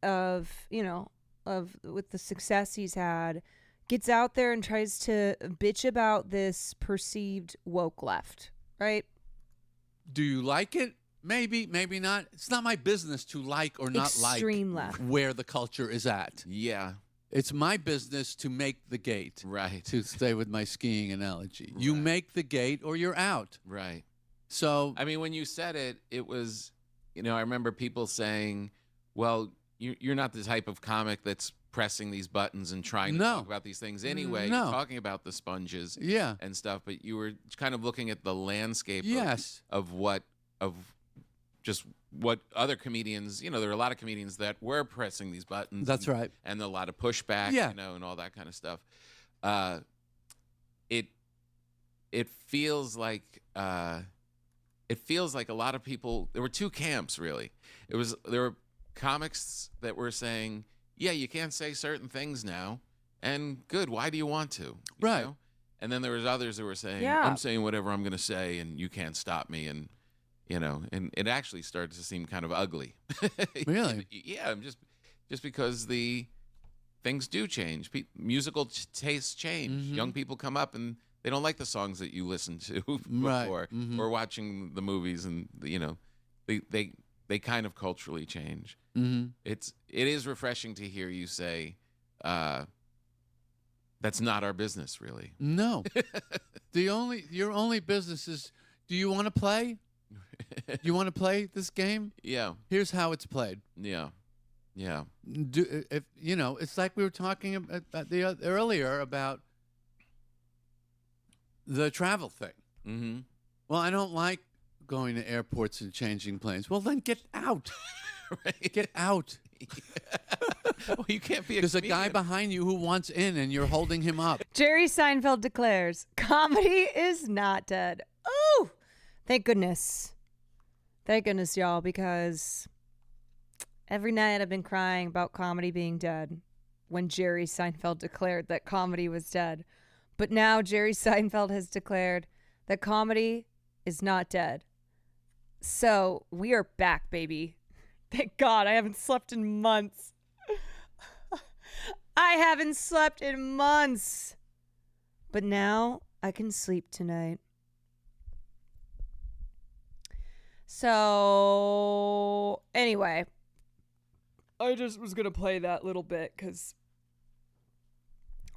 [SPEAKER 1] with the success he's had gets out there and tries to bitch about this perceived woke left, right?
[SPEAKER 17] Do you like it? Maybe, maybe not. It's not my business to like or not
[SPEAKER 1] Extreme
[SPEAKER 17] like
[SPEAKER 1] left.
[SPEAKER 17] where the culture is at.
[SPEAKER 16] Yeah.
[SPEAKER 17] It's my business to make the gate.
[SPEAKER 16] Right.
[SPEAKER 17] To stay with my skiing analogy. You make the gate or you're out.
[SPEAKER 16] Right.
[SPEAKER 17] So,
[SPEAKER 16] I mean, when you said it, it was, I remember people saying, well, you're not the type of comic that's pressing these buttons and trying to talk about these things anyway.
[SPEAKER 17] No.
[SPEAKER 16] You're talking about the sponges and stuff, but you were kind of looking at the landscape of what other comedians, there are a lot of comedians that were pressing these buttons.
[SPEAKER 17] That's right.
[SPEAKER 16] And a lot of pushback, and all that kind of stuff. it feels like a lot of people. There were two camps really. There were comics that were saying, yeah, you can't say certain things now, and good. Why do you want to? You
[SPEAKER 17] Right.
[SPEAKER 16] know? And then there was others that were saying,
[SPEAKER 1] Yeah.
[SPEAKER 16] I'm saying whatever I'm going to say, and you can't stop me. And and it actually started to seem kind of ugly.
[SPEAKER 17] Really?
[SPEAKER 16] Yeah, just because the things do change. Musical tastes change.
[SPEAKER 17] Mhm.
[SPEAKER 16] Young people come up and they don't like the songs that you listened to
[SPEAKER 17] Right.
[SPEAKER 16] before,
[SPEAKER 17] Mhm.
[SPEAKER 16] or watching the movies, and they kind of culturally change.
[SPEAKER 17] Mm-hmm.
[SPEAKER 16] It is refreshing to hear you say, that's not our business, really.
[SPEAKER 17] No. Your only business is, do you want to play? You want to play this game?
[SPEAKER 16] Yeah.
[SPEAKER 17] Here's how it's played.
[SPEAKER 16] Yeah. Yeah.
[SPEAKER 17] If it's like we were talking about earlier about the travel thing.
[SPEAKER 16] Mm-hmm.
[SPEAKER 17] Well, I don't like going to airports and changing planes. Well, then get out.
[SPEAKER 16] Right.
[SPEAKER 17] Get out.
[SPEAKER 16] Well, you can't be a
[SPEAKER 17] There's a guy
[SPEAKER 16] comedian.
[SPEAKER 17] behind you who wants in, and you're holding him up.
[SPEAKER 1] Jerry Seinfeld declares, comedy is not dead. Oh, thank goodness. Thank goodness, y'all, because every night I've been crying about comedy being dead when Jerry Seinfeld declared that comedy was dead. But now Jerry Seinfeld has declared that comedy is not dead. So we are back, baby. Thank God. I haven't slept in months. I haven't slept in months. But now I can sleep tonight. So, anyway, I just was going to play that little bit because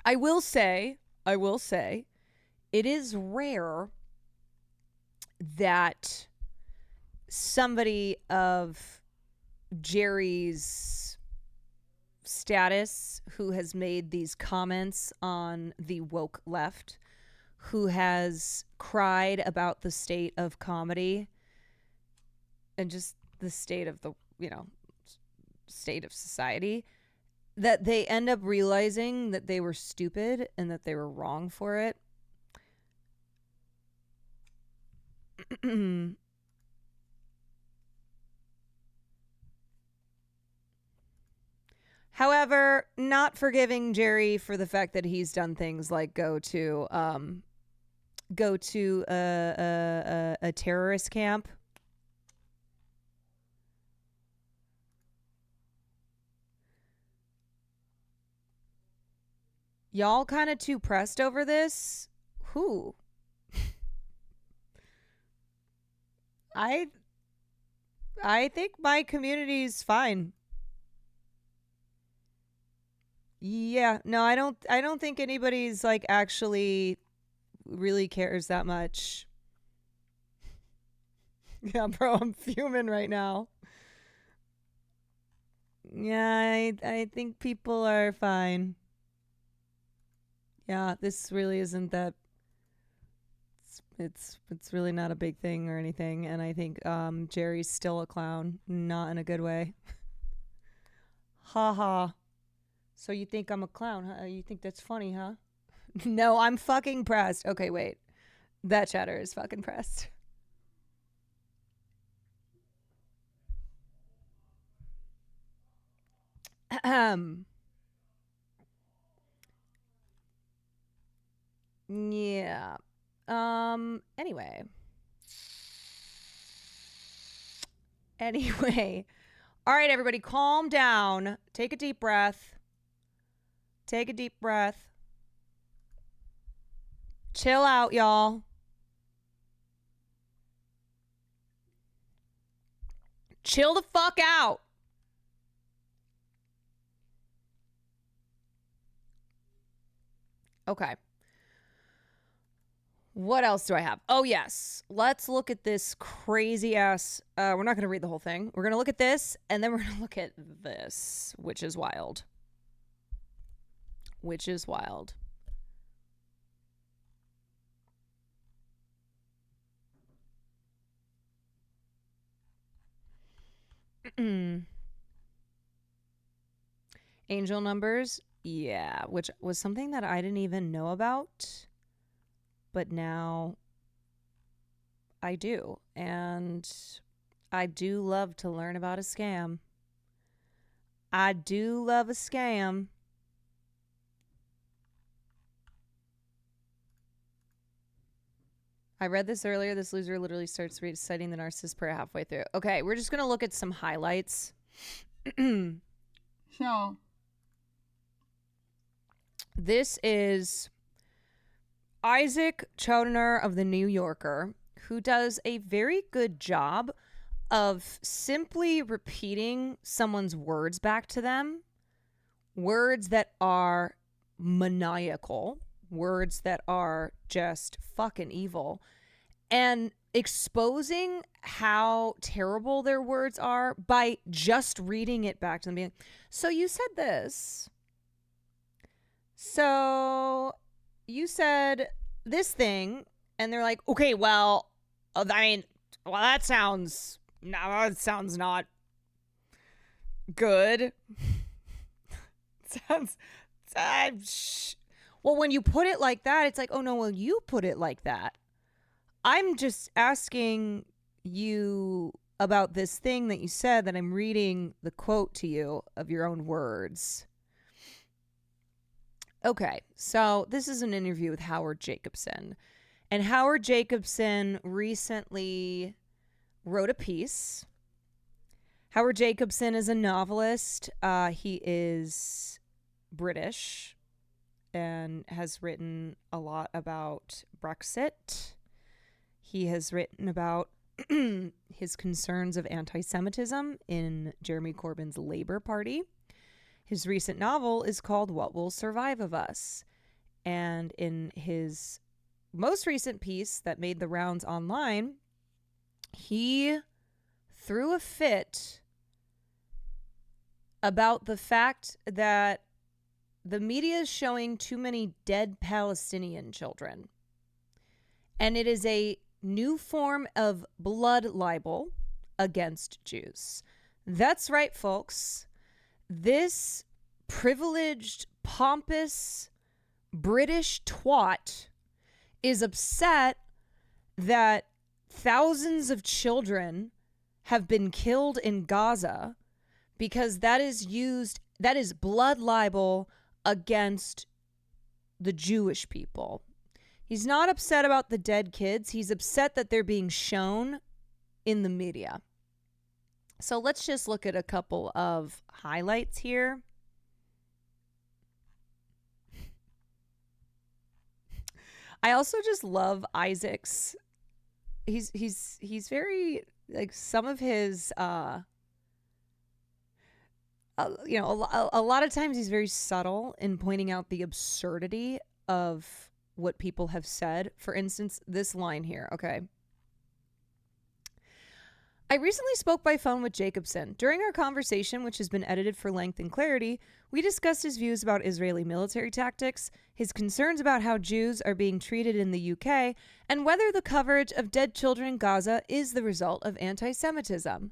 [SPEAKER 1] I will say, it is rare that somebody of Jerry's status who has made these comments on the woke left, who has cried about the state of comedy and just the state of the, state of society, that they end up realizing that they were stupid and that they were wrong for it. However, not forgiving Jerry for the fact that he's done things like go to a terrorist camp. Y'all kind of too pressed over this? Who? I think my community's fine. Yeah, no, I don't think anybody's like actually really cares that much. Yeah, bro, I'm fuming right now. Yeah, I think people are fine. Yeah, this really isn't that. It's really not a big thing or anything, and I think Jerry's still a clown, not in a good way. Ha ha. So you think I'm a clown, huh? You think that's funny, huh? No, I'm fucking pressed. Okay, wait. That chatter is fucking pressed. Yeah. Anyway. All right, everybody, calm down. Take a deep breath. Take a deep breath. Chill out, y'all. Chill the fuck out. Okay. What else do I have? Oh, yes. Let's look at this crazy ass. We're not going to read the whole thing. We're going to look at this, and then we're going to look at this, which is wild. Which is wild. Angel numbers. Yeah, which was something that I didn't even know about but now I do. And I do love to learn about a scam. I do love a scam. I read this earlier. This loser literally starts reciting the narcissist prayer halfway through. Okay, we're just going to look at some highlights.
[SPEAKER 3] So,
[SPEAKER 1] this is Isaac Chodner of the New Yorker, who does a very good job of simply repeating someone's words back to them. Words that are maniacal. Words that are just fucking evil. And exposing how terrible their words are by just reading it back to them. Being, so you said this. So you said this thing. And they're like, okay, well, that sounds not good. Well, when you put it like that, it's like, oh no, well, you put it like that. I'm just asking you about this thing that you said that I'm reading the quote to you of your own words. Okay, so this is an interview with Howard Jacobson. And Howard Jacobson recently wrote a piece. Howard Jacobson is a novelist. He is British and has written a lot about Brexit. He has written about his concerns of anti-Semitism in Jeremy Corbyn's Labour Party. His recent novel is called What Will Survive of Us? And in his most recent piece that made the rounds online, he threw a fit about the fact that the media is showing too many dead Palestinian children. And it is a new form of blood libel against Jews. That's right, folks. This privileged, pompous British twat is upset that thousands of children have been killed in Gaza because that is blood libel against the Jewish people. He's not upset about the dead kids. He's upset that they're being shown in the media. So let's just look at a couple of highlights here. I also just love Isaac's. He's very, like, some of his a lot of times he's very subtle in pointing out the absurdity of what people have said. For instance, this line here, okay? I recently spoke by phone with Jacobson. During our conversation, which has been edited for length and clarity, we discussed his views about Israeli military tactics, his concerns about how Jews are being treated in the UK, and whether the coverage of dead children in Gaza is the result of anti-Semitism.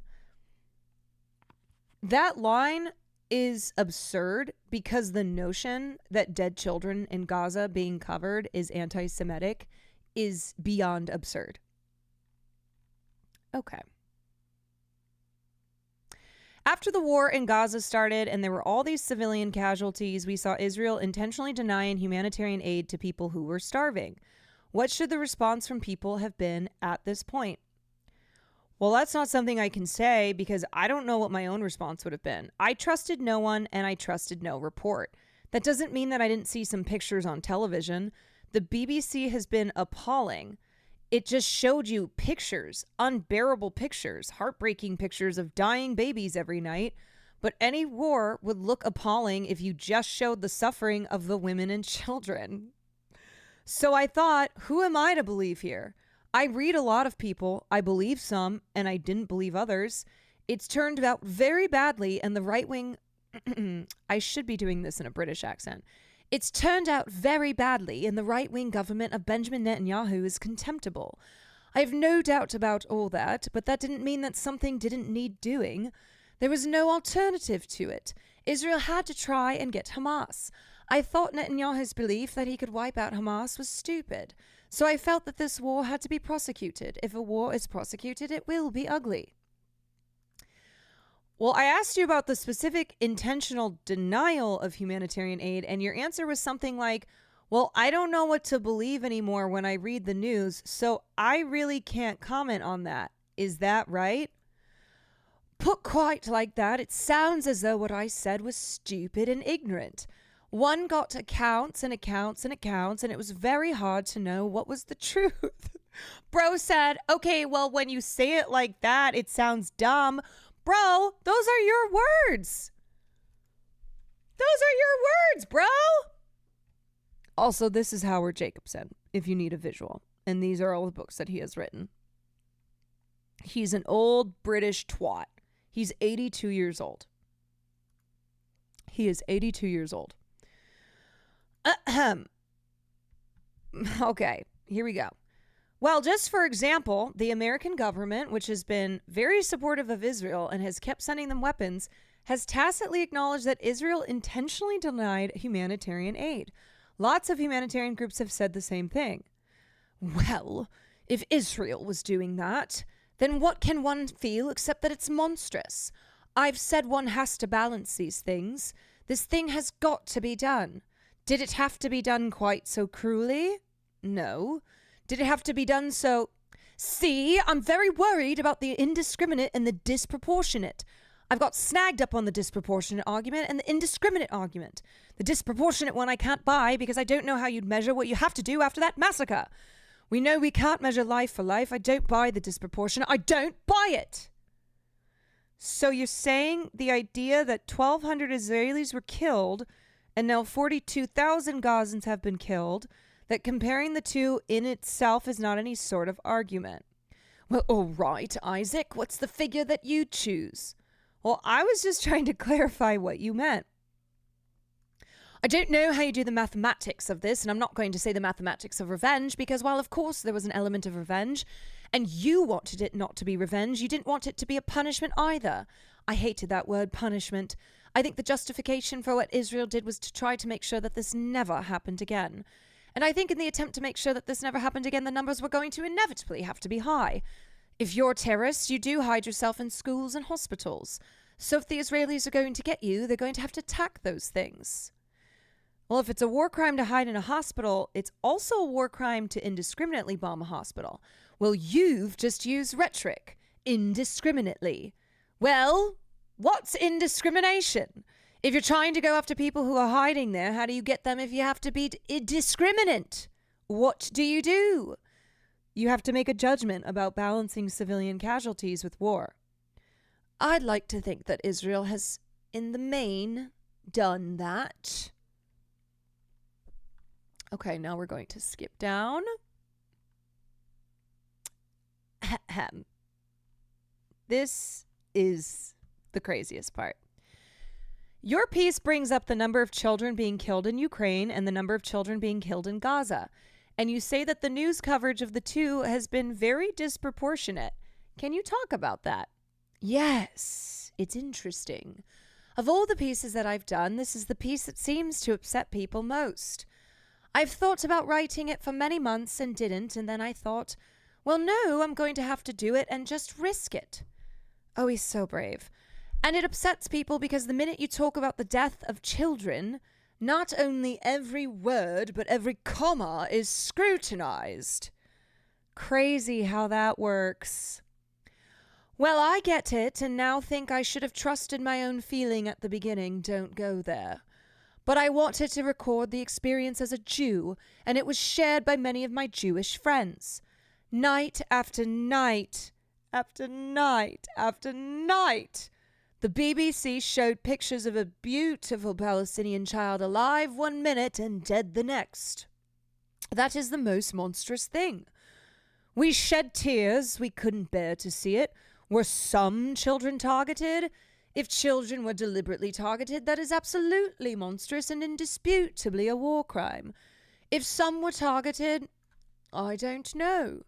[SPEAKER 1] That line is absurd because the notion that dead children in Gaza being covered is anti-Semitic is beyond absurd. Okay. After the war in Gaza started and there were all these civilian casualties, we saw Israel intentionally denying humanitarian aid to people who were starving. What should the response from people have been at this point? Well, that's not something I can say because I don't know what my own response would have been. I trusted no one and I trusted no report. That doesn't mean that I didn't see some pictures on television. The BBC has been appalling. It just showed you pictures, unbearable pictures, heartbreaking pictures of dying babies every night. But any war would look appalling if you just showed the suffering of the women and children. So I thought, who am I to believe here? I read a lot of people. I believe some, and I didn't believe others. It's turned out very badly, and the right wing... I should be doing this in a British accent. It's turned out very badly, and the right-wing government of Benjamin Netanyahu is contemptible. I have no doubt about all that, but that didn't mean that something didn't need doing. There was no alternative to it. Israel had to try and get Hamas. I thought Netanyahu's belief that he could wipe out Hamas was stupid. So I felt that this war had to be prosecuted. If a war is prosecuted, it will be ugly. Well, I asked you about the specific intentional denial of humanitarian aid, and your answer was something like, well, I don't know what to believe anymore when I read the news, so I really can't comment on that. Is that right? Put quite like that, it sounds as though what I said was stupid and ignorant. One got accounts and accounts and accounts, and it was very hard to know what was the truth. Bro said, okay, well, when you say it like that, it sounds dumb. Bro, those are your words. Those are your words, bro. Also, this is Howard Jacobson, if you need a visual. And these are all the books that he has written. He's an old British twat. He's 82 years old. He is 82 years old. Okay, here we go. Well, just for example, the American government, which has been very supportive of Israel and has kept sending them weapons, has tacitly acknowledged that Israel intentionally denied humanitarian aid. Lots of humanitarian groups have said the same thing. Well, if Israel was doing that, then what can one feel except that it's monstrous? I've said one has to balance these things. This thing has got to be done. Did it have to be done quite so cruelly? No. Did it have to be done so... See, I'm very worried about the indiscriminate and the disproportionate. I've got snagged up on the disproportionate argument and the indiscriminate argument. The disproportionate one I can't buy because I don't know how you'd measure what you have to do after that massacre. We know we can't measure life for life. I don't buy the disproportionate. I don't buy it. So you're saying the idea that 1,200 Israelis were killed and now 42,000 Gazans have been killed, that comparing the two in itself is not any sort of argument. Well, all right, Isaac, what's the figure that you choose? Well, I was just trying to clarify what you meant. I don't know how you do the mathematics of this, and I'm not going to say the mathematics of revenge, because while of course there was an element of revenge, and you wanted it not to be revenge, you didn't want it to be a punishment either. I hated that word, punishment. I think the justification for what Israel did was to try to make sure that this never happened again. And I think in the attempt to make sure that this never happened again, the numbers were going to inevitably have to be high. If you're terrorists, you do hide yourself in schools and hospitals. So if the Israelis are going to get you, they're going to have to attack those things. Well, if it's a war crime to hide in a hospital, it's also a war crime to indiscriminately bomb a hospital. Well, you've just used rhetoric. Indiscriminately. Well, what's indiscrimination? If you're trying to go after people who are hiding there, how do you get them if you have to be indiscriminate? What do? You have to make a judgment about balancing civilian casualties with war. I'd like to think that Israel has, in the main, done that. Okay, now we're going to skip down. This is the craziest part. Your piece brings up the number of children being killed in Ukraine and the number of children being killed in Gaza. And you say that the news coverage of the two has been very disproportionate. Can you talk about that? Yes, it's interesting. Of all the pieces that I've done, this is the piece that seems to upset people most. I've thought about writing it for many months and didn't, and then I thought, well, no, I'm going to have to do it and just risk it. Oh, he's so brave. And it upsets people because the minute you talk about the death of children, not only every word, but every comma is scrutinized. Crazy how that works. Well, I get it, and now think I should have trusted my own feeling at the beginning. Don't go there. But I wanted to record the experience as a Jew, and it was shared by many of my Jewish friends. Night after night, after night, after night, the BBC showed pictures of a beautiful Palestinian child alive 1 minute and dead the next. That is the most monstrous thing. We shed tears. We couldn't bear to see it. Were some children targeted? If children were deliberately targeted, that is absolutely monstrous and indisputably a war crime. If some were targeted, I don't know.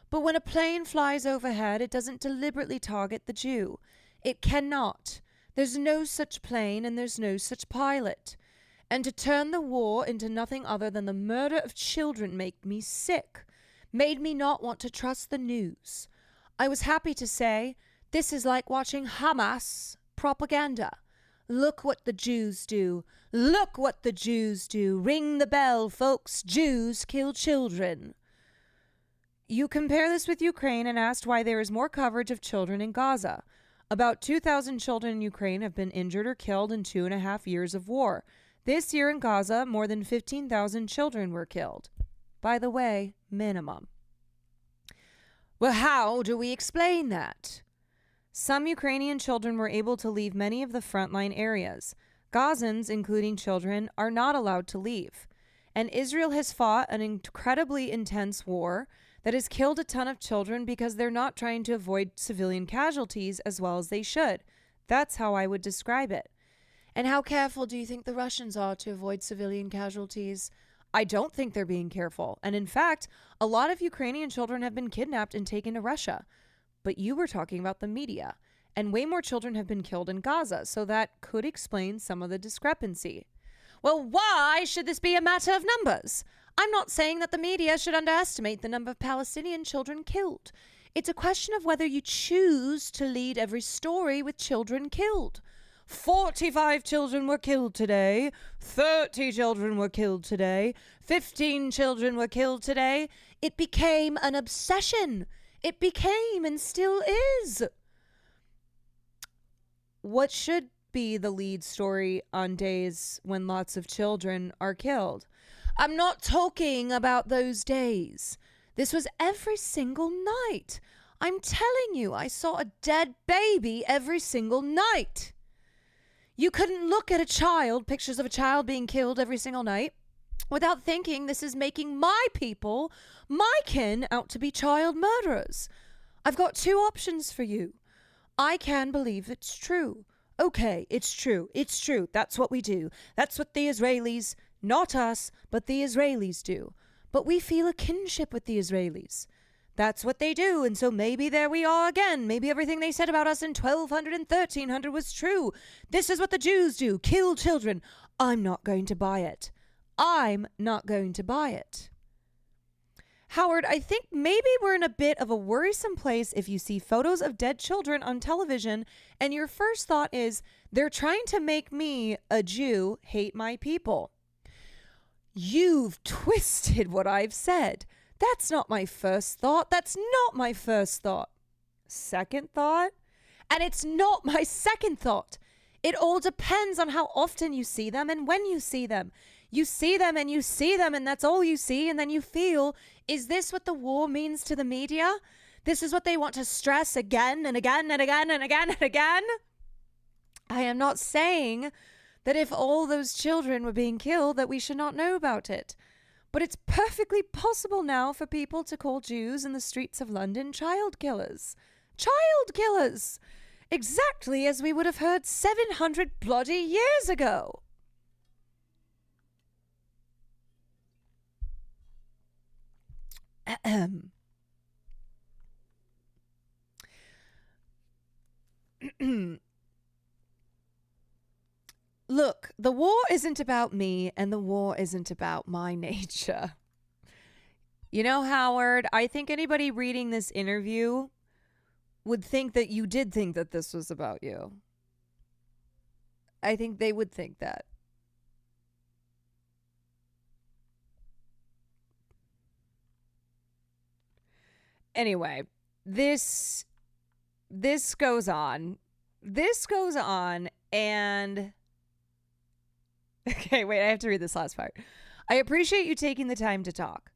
[SPEAKER 1] But when a plane flies overhead, it doesn't deliberately target the Jew. It cannot. There's no such plane and there's no such pilot. And to turn the war into nothing other than the murder of children made me sick, made me not want to trust the news. I was happy to say, this is like watching Hamas propaganda. Look what the Jews do. Look what the Jews do. Ring the bell, folks. Jews kill children. You compare this with Ukraine and asked why there is more coverage of children in Gaza. About 2,000 children in Ukraine have been injured or killed in 2.5 years of war. This year in Gaza, more than 15,000 children were killed. By the way, minimum. Well, how do we explain that? Some Ukrainian children were able to leave many of the frontline areas. Gazans, including children, are not allowed to leave. And Israel has fought an incredibly intense war that has killed a ton of children because they're not trying to avoid civilian casualties as well as they should. That's how I would describe it. And how careful do you think the Russians are to avoid civilian casualties? I don't think they're being careful. And in fact, a lot of Ukrainian children have been kidnapped and taken to Russia. But you were talking about the media. And way more children have been killed in Gaza, so that could explain some of the discrepancy. Well, why should this be a matter of numbers? I'm not saying that the media should underestimate the number of Palestinian children killed. It's a question of whether you choose to lead every story with children killed. 45 children were killed today. 30 children were killed today. 15 children were killed today. It became an obsession. It became and still is. What should be the lead story on days when lots of children are killed? I'm not talking about those days. This was every single night. I'm telling you, I saw a dead baby every single night. You couldn't look at a child, pictures of a child being killed every single night, without thinking this is making my people, my kin, out to be child murderers. I've got two options for you. I can believe it's true. Okay, it's true. It's true. That's what we do. That's what the Israelis, not us, but the Israelis do. But we feel a kinship with the Israelis. That's what they do, and so maybe there we are again. Maybe everything they said about us in 1200 and 1300 was true. This is what the Jews do, kill children. I'm not going to buy it. I'm not going to buy it. Howard, I think maybe we're in a bit of a worrisome place if you see photos of dead children on television and your first thought is, they're trying to make me, a Jew, hate my people. You've twisted what I've said. That's not my first thought. That's not my first thought. Second thought? And it's not my second thought. It all depends on how often you see them and when you see them. You see them and you see them and that's all you see, and then you feel, is this what the war means to the media? This is what they want to stress again and again and again and again and again? I am not saying that if all those children were being killed that we should not know about it. But it's perfectly possible now for people to call Jews in the streets of London child killers. Child killers! Exactly as we would have heard 700 bloody years ago. Look, the war isn't about me and the war isn't about my nature. You know, Howard, I think anybody reading this interview would think that you did think that this was about you. I think they would think that. Anyway, this goes on. This goes on and... Okay, wait, I have to read this last part. I appreciate you taking the time to talk.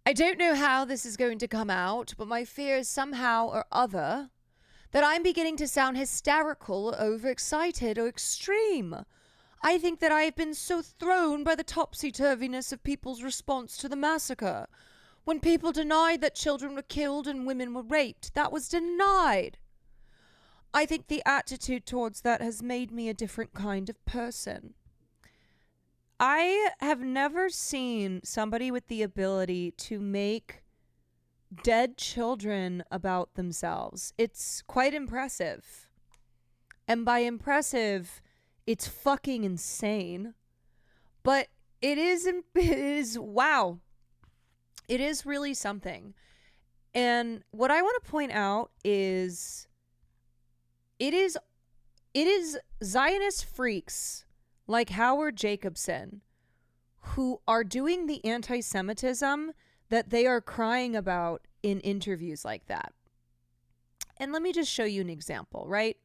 [SPEAKER 1] I don't know how this is going to come out, but my fear is somehow or other that I'm beginning to sound hysterical or overexcited or extreme. I think that I have been so thrown by the topsy-turviness of people's response to the massacre. When people denied that children were killed and women were raped, that was denied. I think the attitude towards that has made me a different kind of person. I have never seen somebody with the ability to make dead children about themselves. It's quite impressive. And by impressive, it's fucking insane. But it is wow. It is really something. And what I want to point out is it is Zionist freaks like Howard Jacobson who are doing the anti-Semitism that they are crying about in interviews like that. And let me just show you an example, right?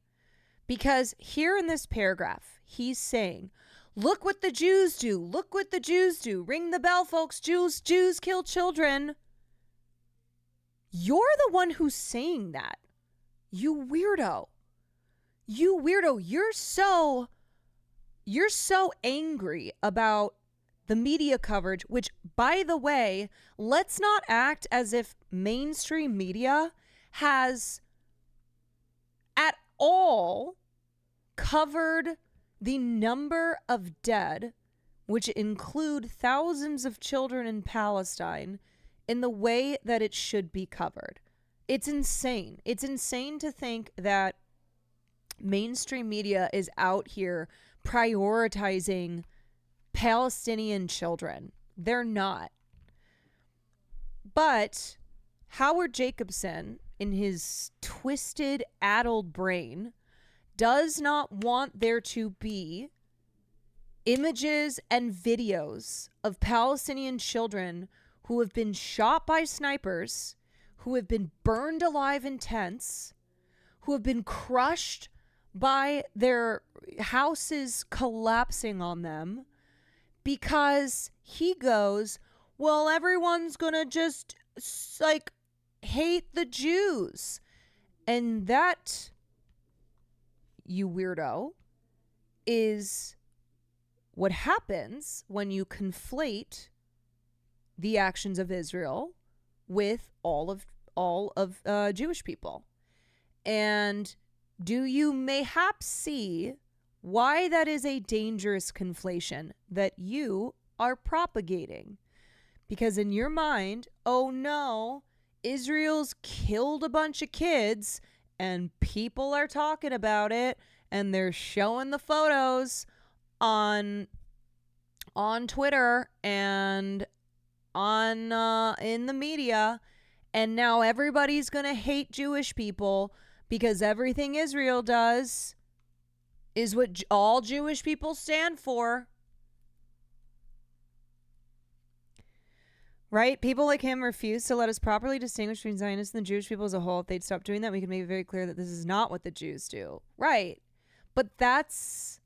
[SPEAKER 1] Because here in this paragraph, he's saying, look what the Jews do. Look what the Jews do. Ring the bell, folks. Jews kill children. You're the one who's saying that. You weirdo. You weirdo. You're so angry about the media coverage, which, by the way, let's not act as if mainstream media has at all covered the number of dead, which include thousands of children in Palestine, in the way that it should be covered. It's insane. It's insane to think that mainstream media is out here prioritizing Palestinian children. They're not. But Howard Jacobson, in his twisted, addled brain, does not want there to be images and videos of Palestinian children who have been shot by snipers, who have been burned alive in tents, who have been crushed by their houses collapsing on them, because he goes, well, everyone's gonna just like hate the Jews. And that, you weirdo, is what happens when you conflate the actions of Israel with all of Jewish people. And do you mayhaps see why that is a dangerous conflation that you are propagating? Because in your mind, oh no, Israel's killed a bunch of kids and people are talking about it and they're showing the photos on Twitter and on in the media, and now everybody's going to hate Jewish people because everything Israel does is what all Jewish people stand for. Right? People like him refuse to let us properly distinguish between Zionists and the Jewish people as a whole. If they'd stop doing that, we could make it very clear that this is not what the Jews do. Right. But that's,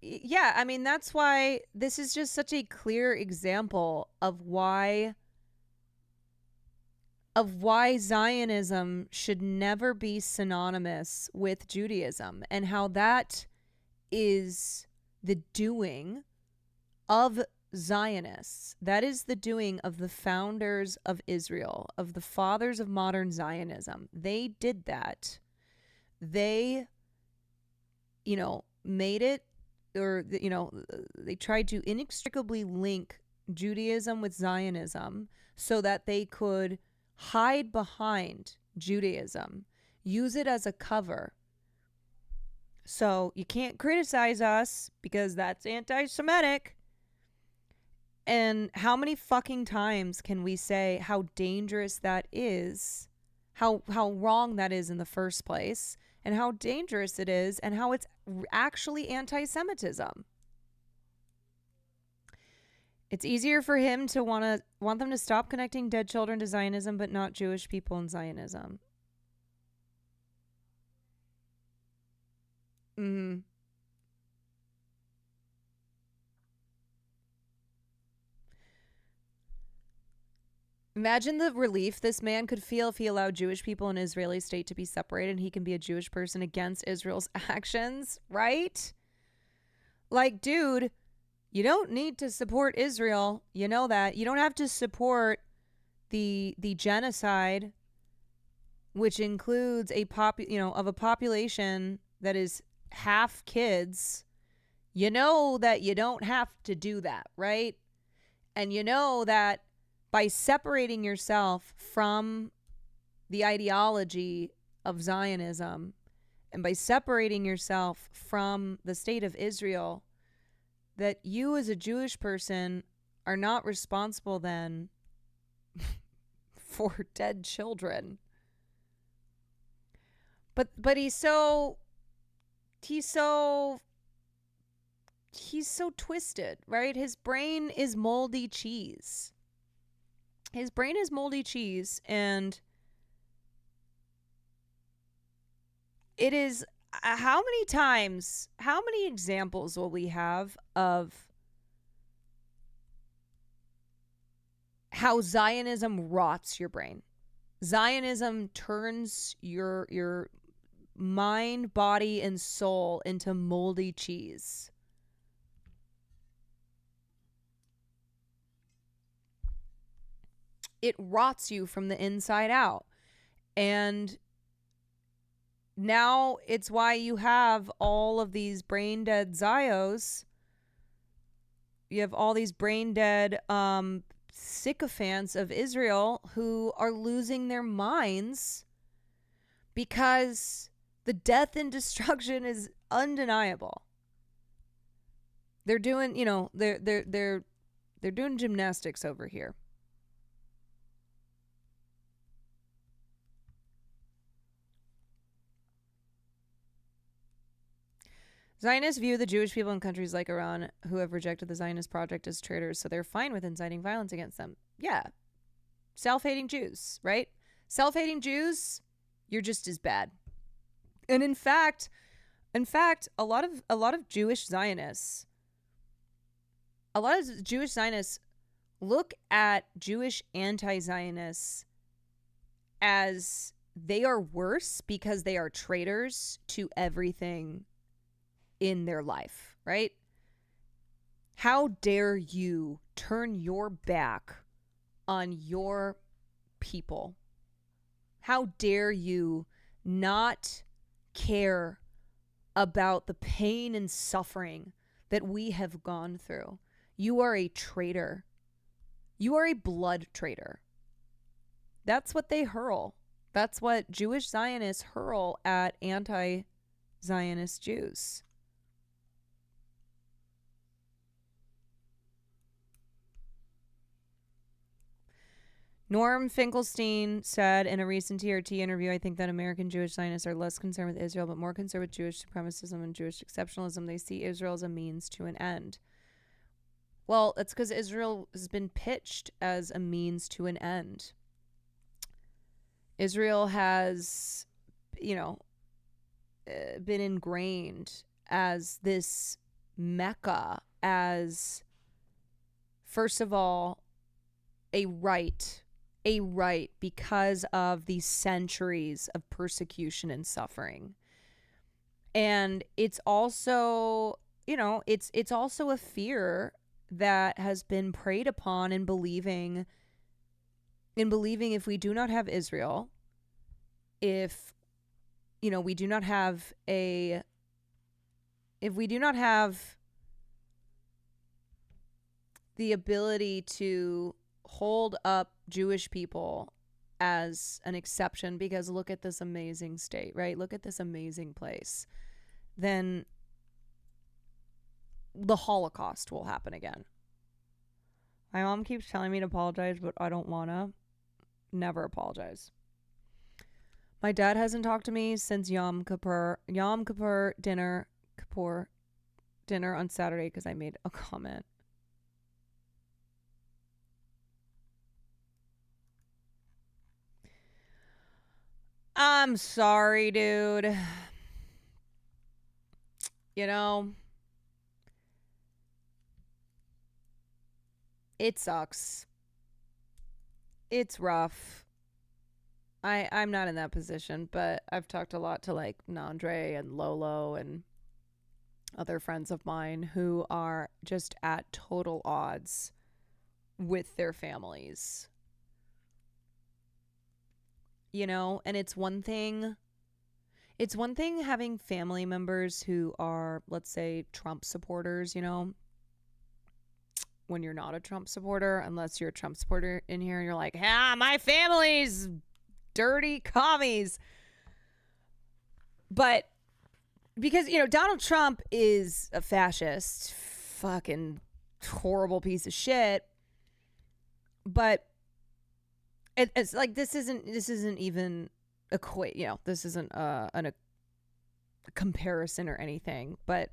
[SPEAKER 1] yeah, I mean, that's why this is just such a clear example of why Zionism should never be synonymous with Judaism, and how that is the doing of Zionists. That is the doing of the founders of Israel, of the fathers of modern Zionism. They did that. They, made it, or, they tried to inextricably link Judaism with Zionism so that they could hide behind Judaism, use it as a cover. So you can't criticize us because that's anti-Semitic. And how many fucking times can we say how dangerous that is, how wrong that is in the first place, and how dangerous it is, and how it's actually anti-Semitism? It's easier for him to want them to stop connecting dead children to Zionism, but not Jewish people and Zionism. Mm-hmm. Imagine the relief this man could feel if he allowed Jewish people and Israeli state to be separated and he can be a Jewish person against Israel's actions, right? Like, dude, you don't need to support Israel. You know that. You don't have to support the genocide, which includes a population that is half kids. You know that you don't have to do that, right? And you know that by separating yourself from the ideology of Zionism and by separating yourself from the state of Israel, that you as a Jewish person are not responsible then for dead children. But he's so twisted, right? His brain is moldy cheese. His brain is moldy cheese, and it is how many examples will we have of how Zionism rots your brain? Zionism turns your mind, body, and soul into moldy cheese. It rots you from the inside out. And now it's why you have all of these brain dead Zios. You have all these brain dead sycophants of Israel who are losing their minds because the death and destruction is undeniable. They're doing, they're doing gymnastics over here. Zionists view the Jewish people in countries like Iran who have rejected the Zionist project as traitors, so they're fine with inciting violence against them. Yeah. Self-hating Jews, right? Self-hating Jews, you're just as bad. And in fact, a lot of Jewish Zionists look at Jewish anti-Zionists as they are worse because they are traitors to everything in their life, right? How dare you turn your back on your people? How dare you not care about the pain and suffering that we have gone through? You are a traitor. You are a blood traitor. That's what they hurl. That's what Jewish Zionists hurl at anti-Zionist Jews. Norm Finkelstein said in a recent TRT interview, I think that American Jewish Zionists are less concerned with Israel, but more concerned with Jewish supremacism and Jewish exceptionalism. They see Israel as a means to an end. Well, that's because Israel has been pitched as a means to an end. Israel has, been ingrained as this Mecca, as, first of all, a right because of the centuries of persecution and suffering. And it's also, it's also a fear that has been preyed upon in believing if we do not have Israel, if we do not have the ability to hold up Jewish people as an exception, because look at this amazing state, right? Look at this amazing place. Then the Holocaust will happen again. My mom keeps telling me to apologize, but I don't want to. Never apologize. My dad hasn't talked to me since Yom Kippur dinner on Saturday because I made a comment. I'm sorry, dude. It sucks. It's rough. I'm not in that position, but I've talked a lot to like Nandre and Lolo and other friends of mine who are just at total odds with their families. And it's one thing having family members who are, let's say, Trump supporters, when you're not a Trump supporter, unless you're a Trump supporter in here and you're like, my family's dirty commies. But because, Donald Trump is a fascist, fucking horrible piece of shit. But it's like this isn't even this isn't a comparison or anything. But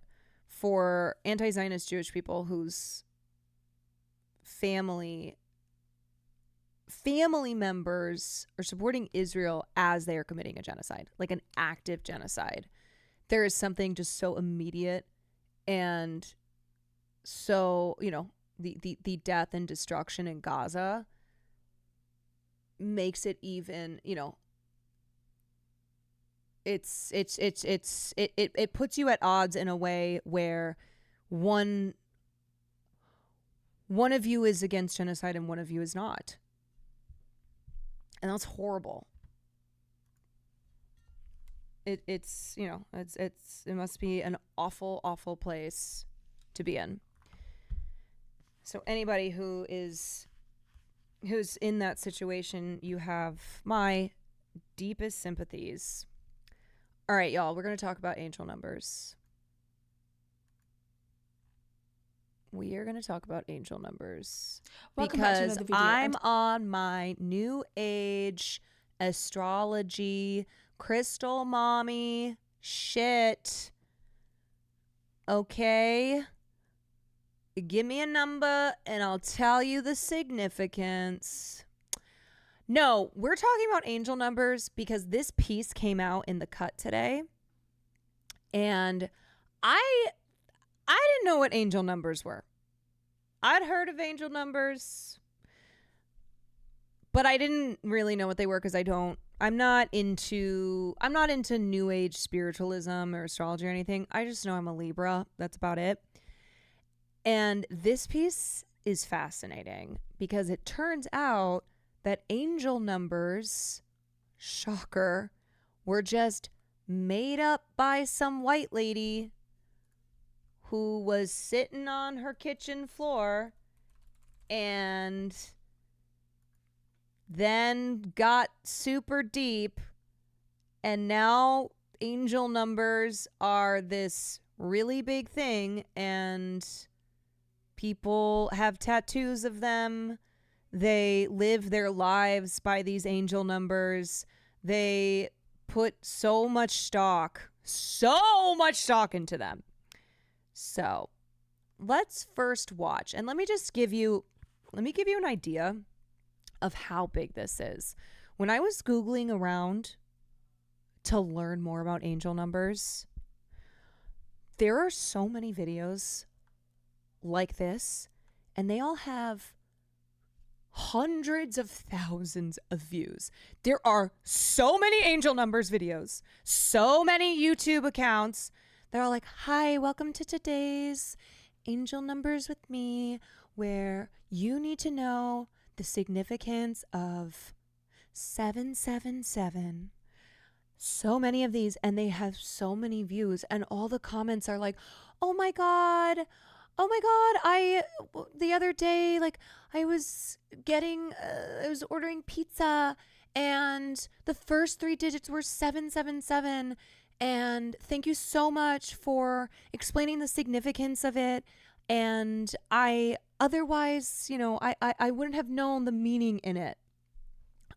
[SPEAKER 1] for anti-Zionist Jewish people whose family members are supporting Israel as they are committing a genocide, like an active genocide, there is something just so immediate and so, the death and destruction in Gaza makes it even, it puts you at odds in a way where one of you is against genocide and one of you is not. And that's horrible. It must be an awful, awful place to be in. So anybody who's in that situation, you have my deepest sympathies. All right, y'all, we're going to talk about angel numbers. We are going to talk about angel numbers.
[SPEAKER 18] Welcome back to
[SPEAKER 1] because
[SPEAKER 18] another video.
[SPEAKER 1] I'm on my new age astrology crystal mommy shit. Okay? Give me a number and I'll tell you the significance. No, we're talking about angel numbers because this piece came out in The Cut today. And I didn't know what angel numbers were. I'd heard of angel numbers, but I didn't really know what they were because I'm not into new age spiritualism or astrology or anything. I just know I'm a Libra. That's about it. And this piece is fascinating because it turns out that angel numbers, shocker, were just made up by some white lady who was sitting on her kitchen floor and then got super deep, and now angel numbers are this really big thing, and people have tattoos of them. They live their lives by these angel numbers. They put so much stock into them. So let's first watch, and let me give you an idea of how big this is. When I was Googling around to learn more about angel numbers, there are so many videos like this, and they all have hundreds of thousands of views. There are so many angel numbers videos, so many YouTube accounts. They're all like, hi, welcome to today's Angel Numbers with me, where you need to know the significance of 777. So many of these, and they have so many views, and all the comments are like, oh my God, the other day, like, I was ordering pizza, and the first 3 digits were 777, and thank you so much for explaining the significance of it, and I otherwise, I wouldn't have known the meaning in it.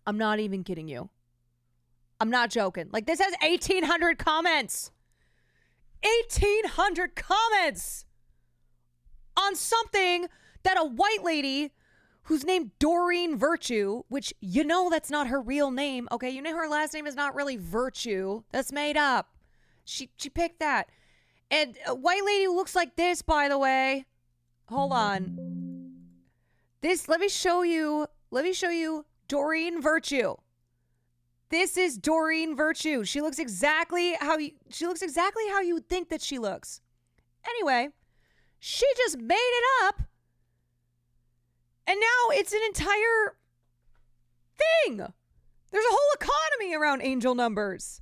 [SPEAKER 1] I'm not even kidding you. I'm not joking. Like, this has 1,800 comments. 1,800 comments on something that a white lady who's named Doreen Virtue, which that's not her real name, okay? Her last name is not really Virtue. That's made up. She picked that. And a white lady who looks like this, by the way. Hold on. Let me show you Doreen Virtue. This is Doreen Virtue. She looks exactly how you would think that she looks. Anyway, she just made it up. And now it's an entire thing. There's a whole economy around angel numbers.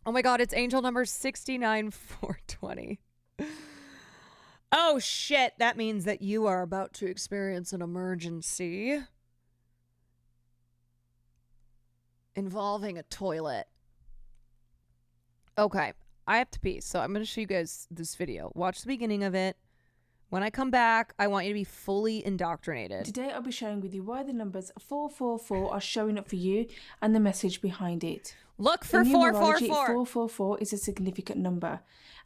[SPEAKER 1] Oh my God, it's angel number 69420. Oh shit, that means that you are about to experience an emergency involving a toilet. Okay, I have to pee, so I'm going to show you guys this video. Watch the beginning of it. When I come back, I want you to be fully indoctrinated.
[SPEAKER 18] Today I'll be sharing with you why the numbers 444 are showing up for you and the message behind it.
[SPEAKER 1] Look for
[SPEAKER 18] In numerology,
[SPEAKER 1] 444.
[SPEAKER 18] 444 is a significant number.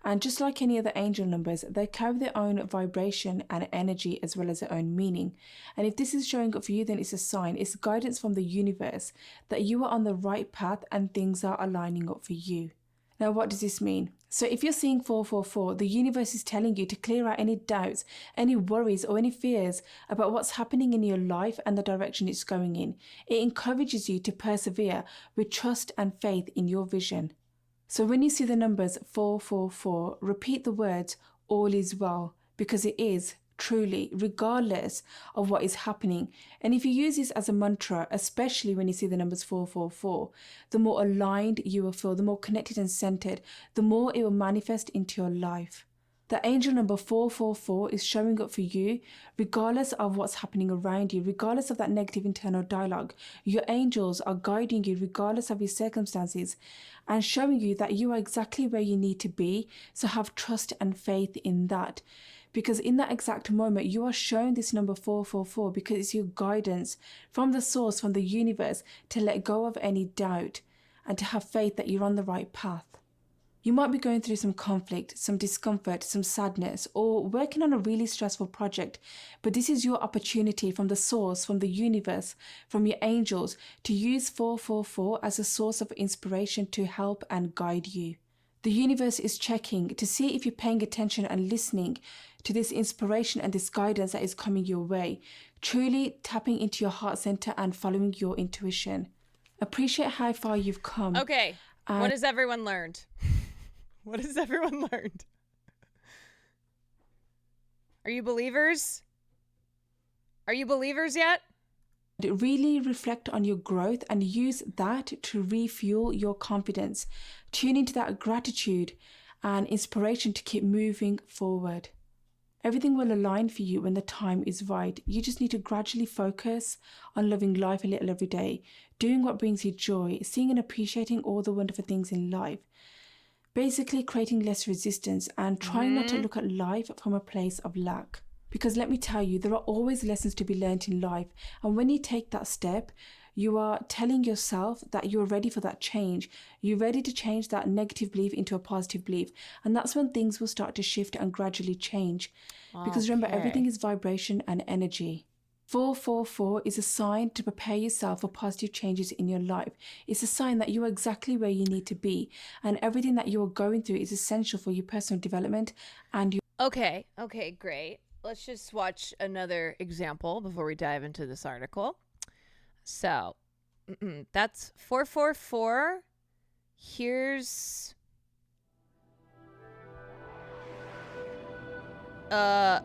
[SPEAKER 18] And just like any other angel numbers, they carry their own vibration and energy as well as their own meaning. And if this is showing up for you, then it's a sign, it's guidance from the universe that you are on the right path and things are aligning up for you. Now, what does this mean? So if you're seeing 444, the universe is telling you to clear out any doubts, any worries or any fears about what's happening in your life and the direction it's going in. It encourages you to persevere with trust and faith in your vision. So when you see the numbers 444, repeat the words, all is well, because it is truly, regardless of what is happening. And if you use this as a mantra, especially when you see the numbers 444, the more aligned you will feel, the more connected and centered, the more it will manifest into your life. The angel number 444 is showing up for you regardless of what's happening around you, regardless of that negative internal dialogue. Your angels are guiding you regardless of your circumstances and showing you that you are exactly where you need to be. So have trust and faith in that. Because in that exact moment, you are shown this number 444 because it's your guidance from the source, from the universe, to let go of any doubt and to have faith that you're on the right path. You might be going through some conflict, some discomfort, some sadness, or working on a really stressful project, but this is your opportunity from the source, from the universe, from your angels, to use 444 as a source of inspiration to help and guide you. The universe is checking to see if you're paying attention and listening to this inspiration and this guidance that is coming your way, truly tapping into your heart center and following your intuition. Appreciate how far you've come.
[SPEAKER 1] Okay, what has everyone learned? What has everyone learned? Are you believers? Are you believers yet?
[SPEAKER 18] Really reflect on your growth and use that to refuel your confidence. Tune into that gratitude and inspiration to keep moving forward. Everything will align for you when the time is right. You just need to gradually focus on loving life a little every day, doing what brings you joy, seeing and appreciating all the wonderful things in life. Basically creating less resistance and trying not to look at life from a place of lack. Because let me tell you, there are always lessons to be learned in life. And when you take that step, you are telling yourself that you're ready for that change. You're ready to change that negative belief into a positive belief. And that's when things will start to shift and gradually change. Because remember, everything is vibration and energy. 444 is a sign to prepare yourself for positive changes in your life. It's a sign that you are exactly where you need to be. And everything that you are going through is essential for your personal development and your...
[SPEAKER 1] Okay, great. Let's just watch another example before we dive into this article. So, that's 444. Here's...
[SPEAKER 19] The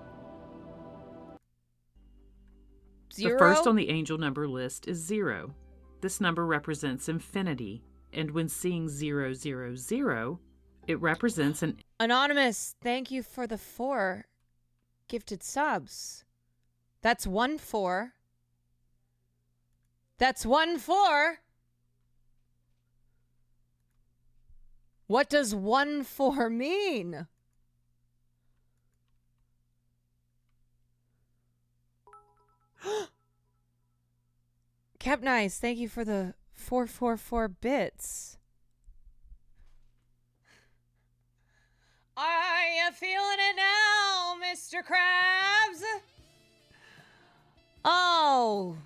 [SPEAKER 19] first on the angel number list is 0. This number represents infinity, and when seeing 000, it represents an...
[SPEAKER 1] Anonymous, thank you for the 4 gifted subs. That's 1-4. That's 1-4. What does 1-4 mean? Cap Nice, thank you for the 444 bits. Are you feeling it now, Mr. Krabs? Oh.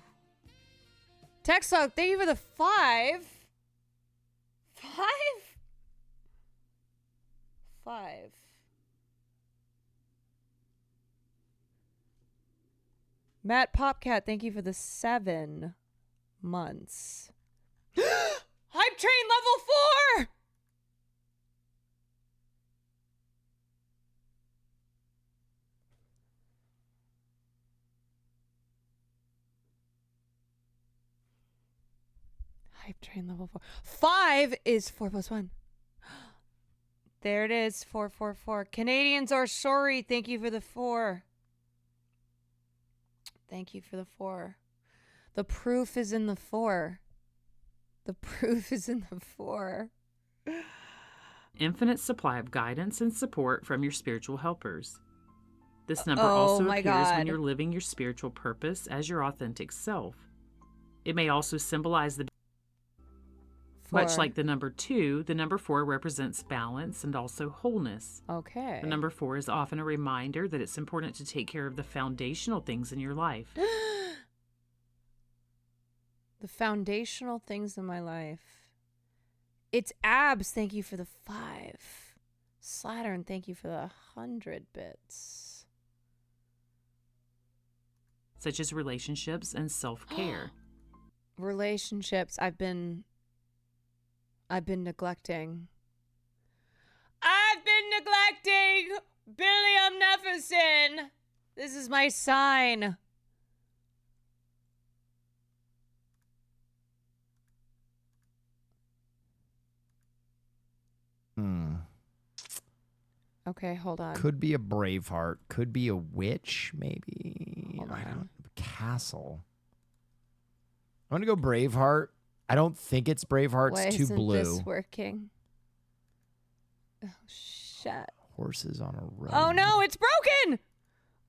[SPEAKER 1] Texlog, thank you for the 5. 5? Matt Popcat, thank you for the 7 months. Hype Train level 4! Hype Train level 4. 5 is 4 plus 1. There it is, 444. Canadians are sorry. Thank you for the 4. Thank you for the 4. The proof is in the 4. The proof is in the 4.
[SPEAKER 19] infinite supply of guidance and support from your spiritual helpers. This number
[SPEAKER 1] Oh
[SPEAKER 19] also
[SPEAKER 1] my
[SPEAKER 19] appears
[SPEAKER 1] God.
[SPEAKER 19] when you're living your spiritual purpose as your authentic self. It may also symbolize the much
[SPEAKER 1] 4.
[SPEAKER 19] like the number 2, the number 4 represents balance and also wholeness.
[SPEAKER 1] Okay.
[SPEAKER 19] The number 4 is often a reminder that it's important to take care of the foundational things in your life.
[SPEAKER 1] The foundational things in my life. It's abs. Thank you for the 5. Slattern, thank you for the 100 bits.
[SPEAKER 19] Such as relationships and self-care.
[SPEAKER 1] Relationships. I've been neglecting. I've been neglecting Billy Omnificent. This is my sign. Okay, hold on.
[SPEAKER 20] Could be a Braveheart. Could be a witch, maybe.
[SPEAKER 1] Hold on.
[SPEAKER 20] Castle. I'm gonna go Braveheart. I don't think it's Braveheart.
[SPEAKER 1] Why
[SPEAKER 20] It's too
[SPEAKER 1] isn't
[SPEAKER 20] blue.
[SPEAKER 1] this working? Oh, shit.
[SPEAKER 20] Horses on a road.
[SPEAKER 1] Oh, no, it's broken.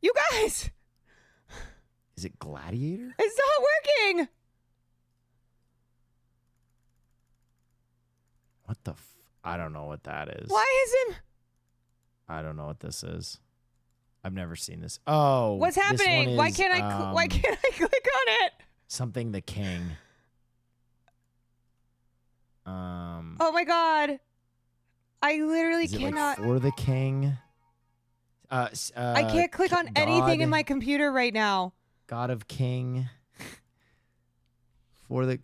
[SPEAKER 1] You guys.
[SPEAKER 20] Is it Gladiator?
[SPEAKER 1] It's not working.
[SPEAKER 20] What the? I don't know what that is.
[SPEAKER 1] Why isn't?
[SPEAKER 20] I don't know what this is. I've never seen this. Oh,
[SPEAKER 1] What's
[SPEAKER 20] this one
[SPEAKER 1] happening? Why
[SPEAKER 20] is,
[SPEAKER 1] can't I click on it?
[SPEAKER 20] Something the king.
[SPEAKER 1] Oh my god. I literally
[SPEAKER 20] Is it
[SPEAKER 1] cannot.
[SPEAKER 20] like for the king?
[SPEAKER 1] I can't click on anything in my computer right now.
[SPEAKER 20] God of King. For the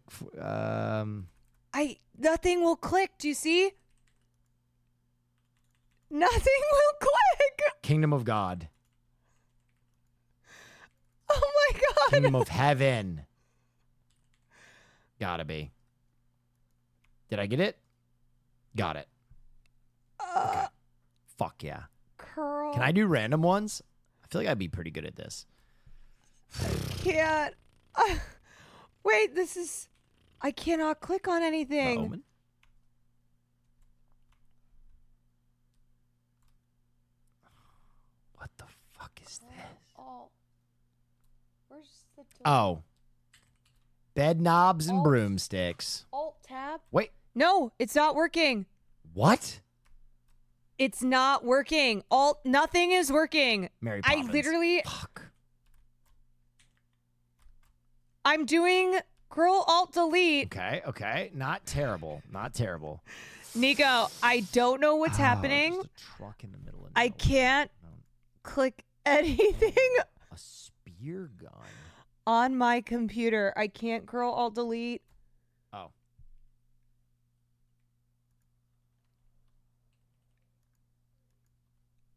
[SPEAKER 1] Nothing will click. Do you see? Nothing will click.
[SPEAKER 20] Kingdom of God.
[SPEAKER 1] Oh my god.
[SPEAKER 20] Kingdom of Heaven. Gotta be. Did I get it? Got it. Okay. Fuck yeah.
[SPEAKER 1] Curl.
[SPEAKER 20] Can I do random ones? I feel like I'd be pretty good at this.
[SPEAKER 1] Can't. Wait, this is. I cannot click on anything.
[SPEAKER 20] Omen? What the fuck is this?
[SPEAKER 1] Oh. Where's the door?
[SPEAKER 20] Oh. Bed knobs and broomsticks.
[SPEAKER 1] Alt tab.
[SPEAKER 20] Wait.
[SPEAKER 1] No, it's not working.
[SPEAKER 20] What?
[SPEAKER 1] It's not working. Nothing is working.
[SPEAKER 20] Mary
[SPEAKER 1] I
[SPEAKER 20] Poppins.
[SPEAKER 1] literally. Fuck. I'm doing Curl Alt Delete.
[SPEAKER 20] Okay. Not terrible. Not terrible.
[SPEAKER 1] Nico, I don't know what's happening.
[SPEAKER 20] Just a truck in the middle of
[SPEAKER 1] I can't click anything
[SPEAKER 20] a spear gun.
[SPEAKER 1] on my computer. I can't Curl Alt Delete.
[SPEAKER 20] Oh.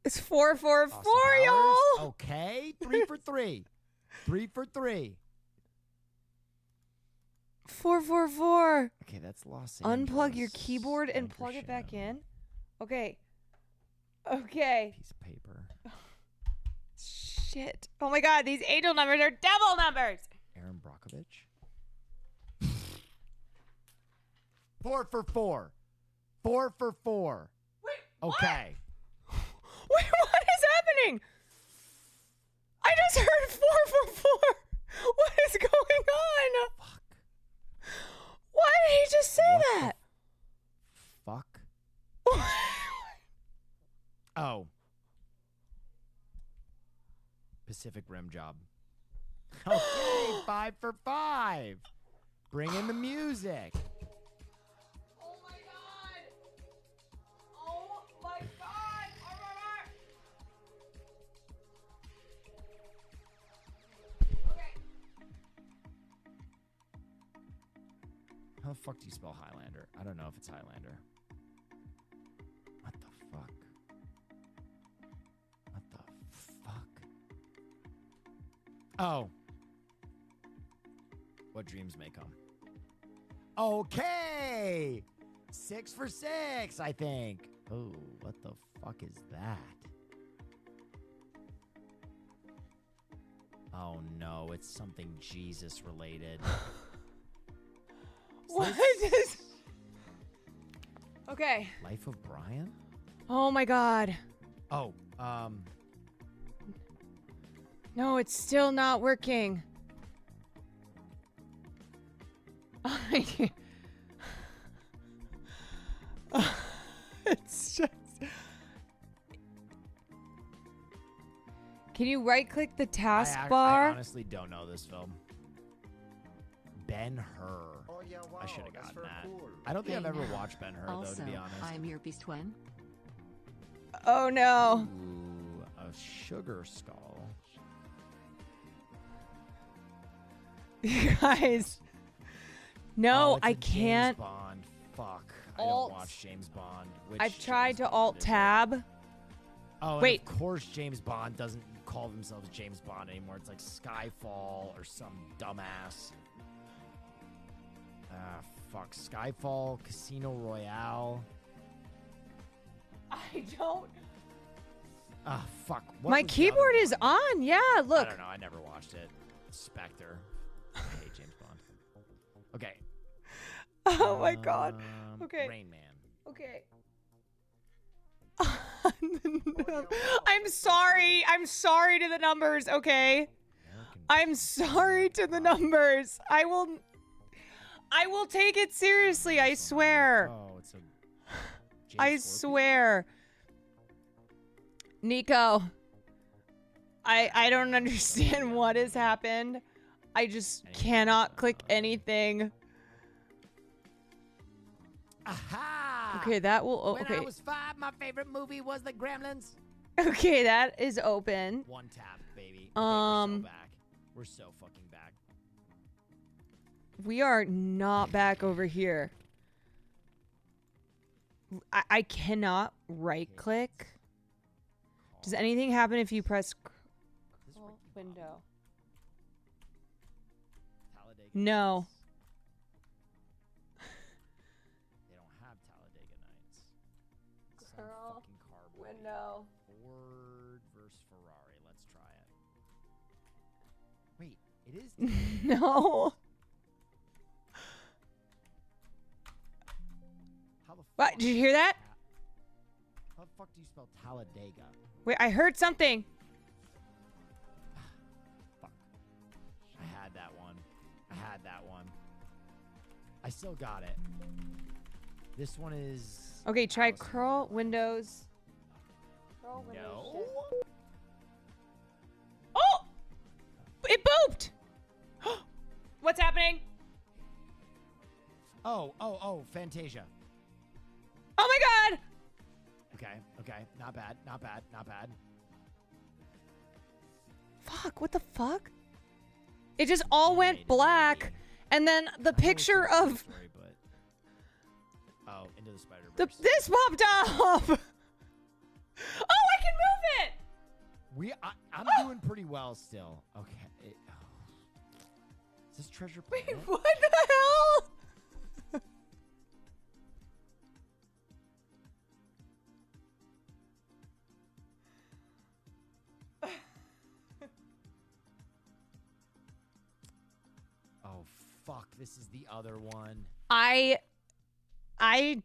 [SPEAKER 1] It's 444,
[SPEAKER 20] Austin
[SPEAKER 1] y'all.
[SPEAKER 20] Powers. Okay. 3 for 3. 3 for 3.
[SPEAKER 1] 444.
[SPEAKER 20] Okay, that's Los Angeles.
[SPEAKER 1] Unplug your keyboard and plug it back in. Okay. Okay.
[SPEAKER 20] Piece of paper.
[SPEAKER 1] Shit. Oh my god, these angel numbers are devil numbers.
[SPEAKER 20] Aaron Brockovich. 4 for 4. 4 for 4.
[SPEAKER 1] Wait,
[SPEAKER 20] okay.
[SPEAKER 1] Wait, what is happening? I just heard 444. What is going on?
[SPEAKER 20] Fuck.
[SPEAKER 1] Why did he just say that?
[SPEAKER 20] Fuck. Oh. Pacific Rim job. Okay, 5 for 5. Bring in the music.
[SPEAKER 1] Oh my god. Oh my god. Oh my god. Okay.
[SPEAKER 20] How the fuck do you spell Highlander? I don't know if it's Highlander. What the fuck? What the fuck? Oh. What dreams may come. Okay. 6 for 6, I think. Oh, what the fuck is that? Oh no, it's something Jesus related.
[SPEAKER 1] What is? Okay.
[SPEAKER 20] Life of Brian?
[SPEAKER 1] Oh my god.
[SPEAKER 20] Oh,
[SPEAKER 1] No, it's still not working. It's just. Can you right click the taskbar?
[SPEAKER 20] I honestly don't know this film. Ben-Hur. I should have gotten that. I don't think I've ever watched Ben-Hur, though, to be honest.
[SPEAKER 21] I'm your beast twin.
[SPEAKER 1] Oh no.
[SPEAKER 20] Ooh, a sugar skull.
[SPEAKER 1] You guys. No,
[SPEAKER 20] Oh, it's
[SPEAKER 1] I
[SPEAKER 20] a
[SPEAKER 1] can't.
[SPEAKER 20] James Bond. Fuck. I
[SPEAKER 1] Alt.
[SPEAKER 20] don't watch James Bond.
[SPEAKER 1] I've tried to alt tab.
[SPEAKER 20] Oh,
[SPEAKER 1] Wait.
[SPEAKER 20] And of course James Bond doesn't call themselves James Bond anymore. It's like Skyfall or some dumbass. Fuck. Skyfall, Casino Royale.
[SPEAKER 1] I don't.
[SPEAKER 20] Fuck. What
[SPEAKER 1] My
[SPEAKER 20] was the
[SPEAKER 1] keyboard
[SPEAKER 20] other
[SPEAKER 1] is on. Yeah, look.
[SPEAKER 20] I don't know. I never watched it. Spectre. I hate James Bond. Okay.
[SPEAKER 1] Oh my god. Okay.
[SPEAKER 20] Rain Man.
[SPEAKER 1] Okay. I'm sorry. I'm sorry to the numbers, okay? I'm sorry to the numbers. I will take it seriously, I swear.
[SPEAKER 20] Oh, it's a
[SPEAKER 1] I swear. Nico, I don't understand what has happened. I just cannot click anything.
[SPEAKER 20] Aha!
[SPEAKER 1] Okay, that will.
[SPEAKER 20] When
[SPEAKER 1] Okay.
[SPEAKER 20] I was 5, my favorite movie was The Gremlins.
[SPEAKER 1] Okay, that is open.
[SPEAKER 20] One tap, baby. Okay, we're so back. We're so fucking back.
[SPEAKER 1] We are not back over here. I cannot right click. Does anything happen if you press window? No.
[SPEAKER 20] They don't have Talladega Nights.
[SPEAKER 1] Girl, window.
[SPEAKER 20] Ford versus Ferrari. Let's try it. Wait, it is.
[SPEAKER 1] No.
[SPEAKER 20] How the
[SPEAKER 1] What? Did you hear that?
[SPEAKER 20] How the fuck do you spell Talladega?
[SPEAKER 1] Wait, I heard something.
[SPEAKER 20] Fuck. I had that one. I still got it. This one is.
[SPEAKER 1] Okay, try curl windows. Curl windows.
[SPEAKER 20] No.
[SPEAKER 1] Shift. Oh! It booped! What's happening?
[SPEAKER 20] Oh, Fantasia.
[SPEAKER 1] Oh my god!
[SPEAKER 20] Okay. Not bad.
[SPEAKER 1] Fuck, what the fuck? It just all went black, and then the picture of
[SPEAKER 20] Oh, Into the Spider-Verse.
[SPEAKER 1] this popped up. Oh, I can move it.
[SPEAKER 20] I'm doing pretty well still. Okay. Is this Treasure Planet?
[SPEAKER 1] Wait, what the hell?
[SPEAKER 20] Oh, fuck. This is the other one.
[SPEAKER 1] I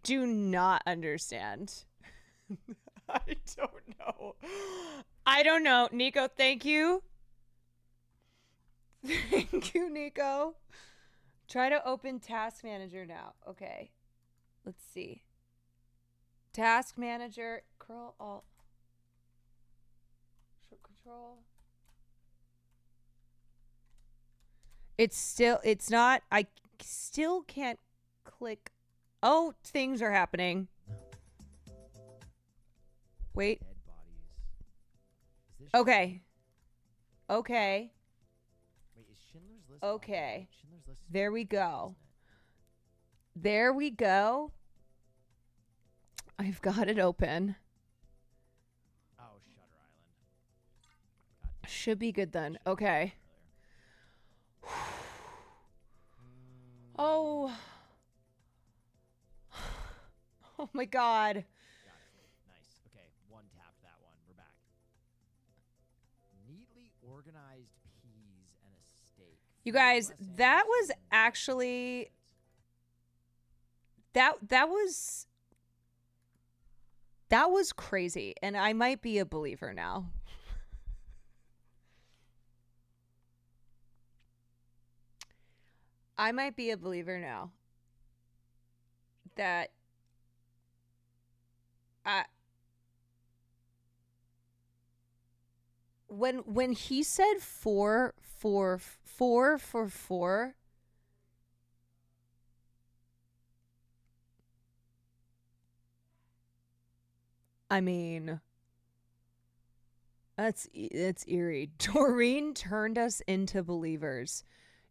[SPEAKER 1] do not understand. I don't know. Nico, thank you. Thank you, Nico. Try to open Task Manager now. Okay. Let's see. Task Manager, curl alt. Control. It's not, I still can't click. Oh, things are happening. Wait. Okay. Okay.
[SPEAKER 20] Wait, is Schindler's List?
[SPEAKER 1] Okay.
[SPEAKER 20] Schindler's List.
[SPEAKER 1] There we go. There we go. I've got it open.
[SPEAKER 20] Oh, Shutter Island.
[SPEAKER 1] Should be good then. Okay. Oh. Oh my god.
[SPEAKER 20] Got it. Nice. Okay, one tap that one. We're back. Neatly organized peas and a steak.
[SPEAKER 1] You guys, that was actually that was That was crazy, and I might be a believer now. I might be a believer now that when he said four, I mean, that's eerie. Doreen turned us into believers.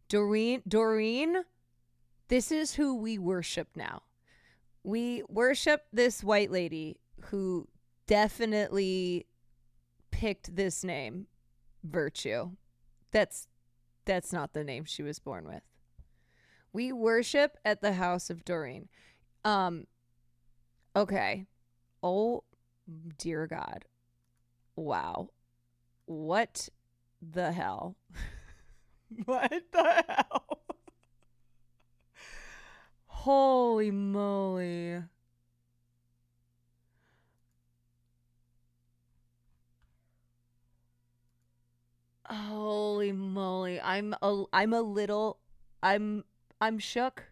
[SPEAKER 1] Doreen, this is who we worship now. We worship this white lady who definitely picked this name, Virtue. That's not the name she was born with. We worship at the house of Doreen. Okay. Oh dear God. Wow. What the hell? What the hell? Holy moly. Holy moly. I'm shook.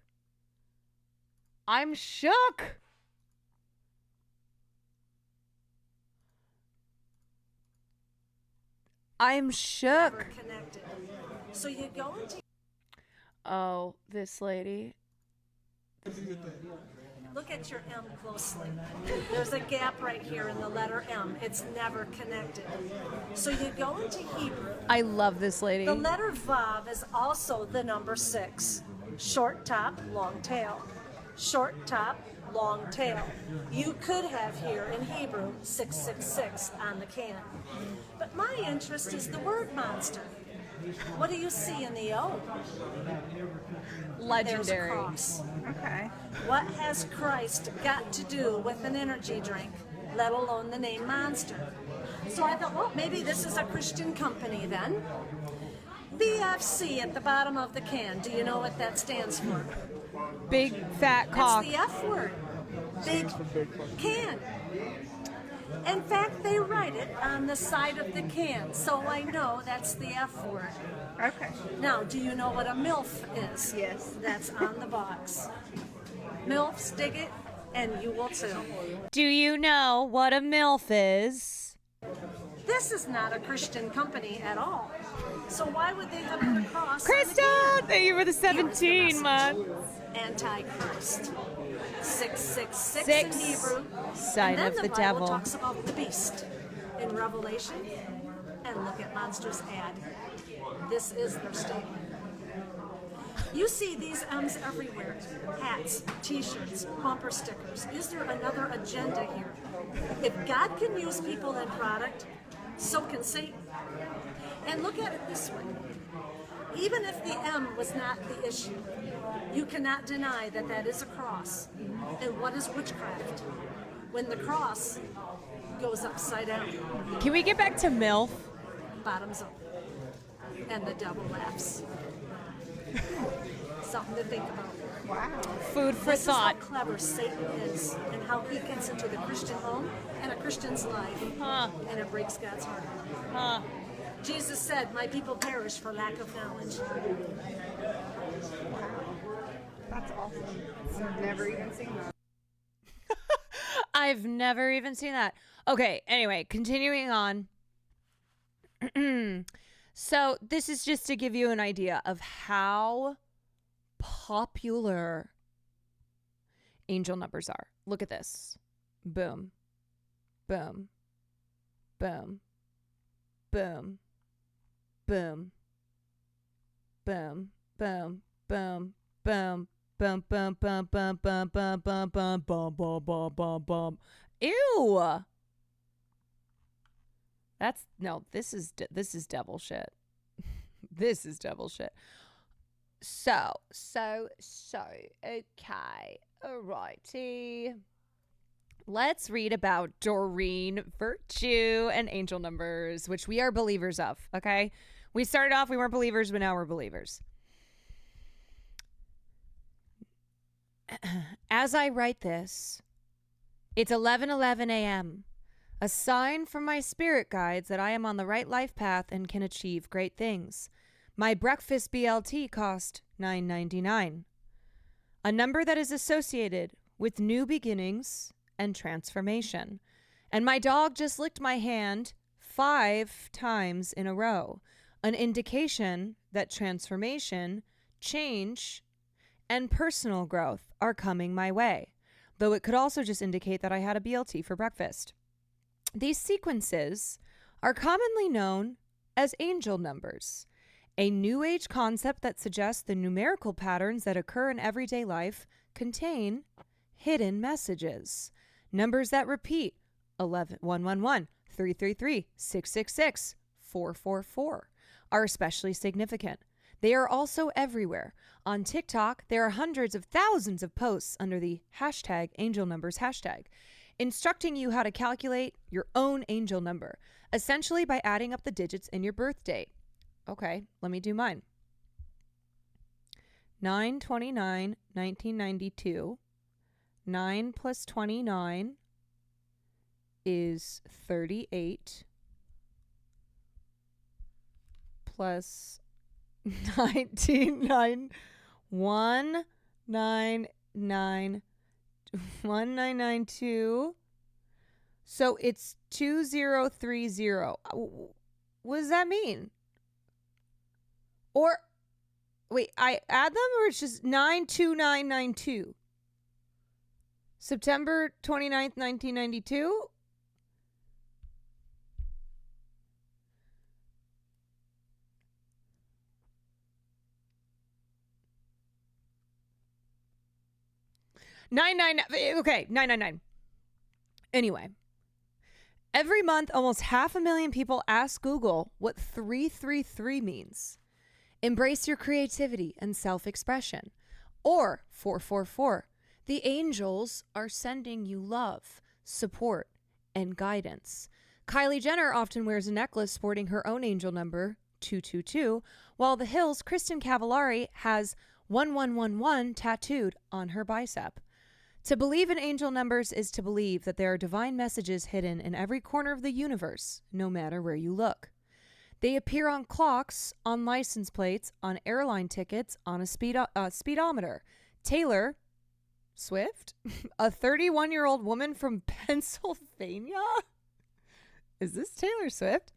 [SPEAKER 1] I'm shook. I'm shook.
[SPEAKER 21] So you go into.
[SPEAKER 1] Oh, this lady.
[SPEAKER 21] Look at your M closely. There's a gap right here in the letter M. It's never connected. So you go into Hebrew.
[SPEAKER 1] I love this lady.
[SPEAKER 21] The letter Vav is also the number 6. Short top, long tail. Short top, long tail. You could have here in Hebrew 666 on the can. But my interest is the word monster. What do you see in the O?
[SPEAKER 1] Legendary.
[SPEAKER 21] There's a cross. Okay. What has Christ got to do with an energy drink, let alone the name Monster? So I thought, well, maybe this is a Christian company then. BFC at the bottom of the can. Do you know what that stands for?
[SPEAKER 1] Big fat cock.
[SPEAKER 21] That's the F word. Big can. In fact, they write it on the side of the can, so I know that's the F word. Okay. Now, do you know what a MILF is? Yes. That's on the box. MILFs, dig it, and you will too.
[SPEAKER 1] Do you know what a MILF is?
[SPEAKER 21] This is not a Christian company at all. So why would they have put a cross?
[SPEAKER 1] Krista, thank you for the 17 months.
[SPEAKER 21] Antichrist. 666
[SPEAKER 1] Six.
[SPEAKER 21] in Hebrew.
[SPEAKER 1] Sign
[SPEAKER 21] and then
[SPEAKER 1] of the
[SPEAKER 21] the Bible
[SPEAKER 1] devil.
[SPEAKER 21] talks about the beast in Revelation. And look at Monster's ad. This is their statement. You see these M's everywhere. Hats, t-shirts, bumper stickers. Is there another agenda here? If God can use people and product, so can Satan. And look at it this way. Even if the M was not the issue, you cannot deny that that is a cross. And what is witchcraft? When the cross goes upside down.
[SPEAKER 1] Can we get back to MILF?
[SPEAKER 21] Bottoms up. And the devil laughs. Something to think about. Wow.
[SPEAKER 1] Food for
[SPEAKER 21] this
[SPEAKER 1] thought.
[SPEAKER 21] Is how clever Satan is and how he gets into the Christian home and a Christian's life. And it breaks God's heart. Jesus said, my people perish for lack of knowledge.
[SPEAKER 3] That's awesome. I've never even seen that.
[SPEAKER 1] I've never even seen that. Okay, anyway, continuing on. So this is just to give you an idea of how popular angel numbers are. Look at this. Boom. Boom. Boom. Boom. Boom. Boom. Boom. Boom. Boom. Bum bum bum bum bum bum bum bum bum bum bum bum bum. Ew. That's no. This is devil shit. This is devil shit. So. Okay. Alrighty. Let's read about Doreen Virtue and angel numbers, which we are believers of. Okay. We started off, we weren't believers, but now we're believers. As I write this, It's 11:11 a.m. A sign from my spirit guides that I am on the right life path and can achieve great things. My breakfast BLT cost $9.99. A number that is associated with new beginnings and transformation. And my dog just licked my hand 5 times in a row, an indication that transformation, change, and personal growth are coming my way, though it could also just indicate that I had a BLT for breakfast. These sequences are commonly known as angel numbers, a New Age concept that suggests the numerical patterns that occur in everyday life contain hidden messages. Numbers that repeat 111, 333, 666, 444 are especially significant. They are also everywhere. On TikTok, there are hundreds of thousands of posts under the hashtag angel numbers hashtag, instructing you how to calculate your own angel number, essentially by adding up the digits in your birth date. Okay, let me do mine. 9/29/1992. 9 plus 29 is 38. Plus 1999 1992. So it's 2030. What does that mean? Or wait, I add them, or it's just 92992? September 29th, 1992? Okay, 999. Anyway, every month, almost 500,000 people ask Google what 333 means. Embrace your creativity and self-expression. Or 444. The angels are sending you love, support, and guidance. Kylie Jenner often wears a necklace sporting her own angel number, 222, while The Hills' Kristen Cavallari has 1111 tattooed on her bicep. To believe in angel numbers is to believe that there are divine messages hidden in every corner of the universe, no matter where you look. They appear on clocks, on license plates, on airline tickets, on a speedometer. Taylor Swift, a 31-year-old woman from Pennsylvania? Is this Taylor Swift?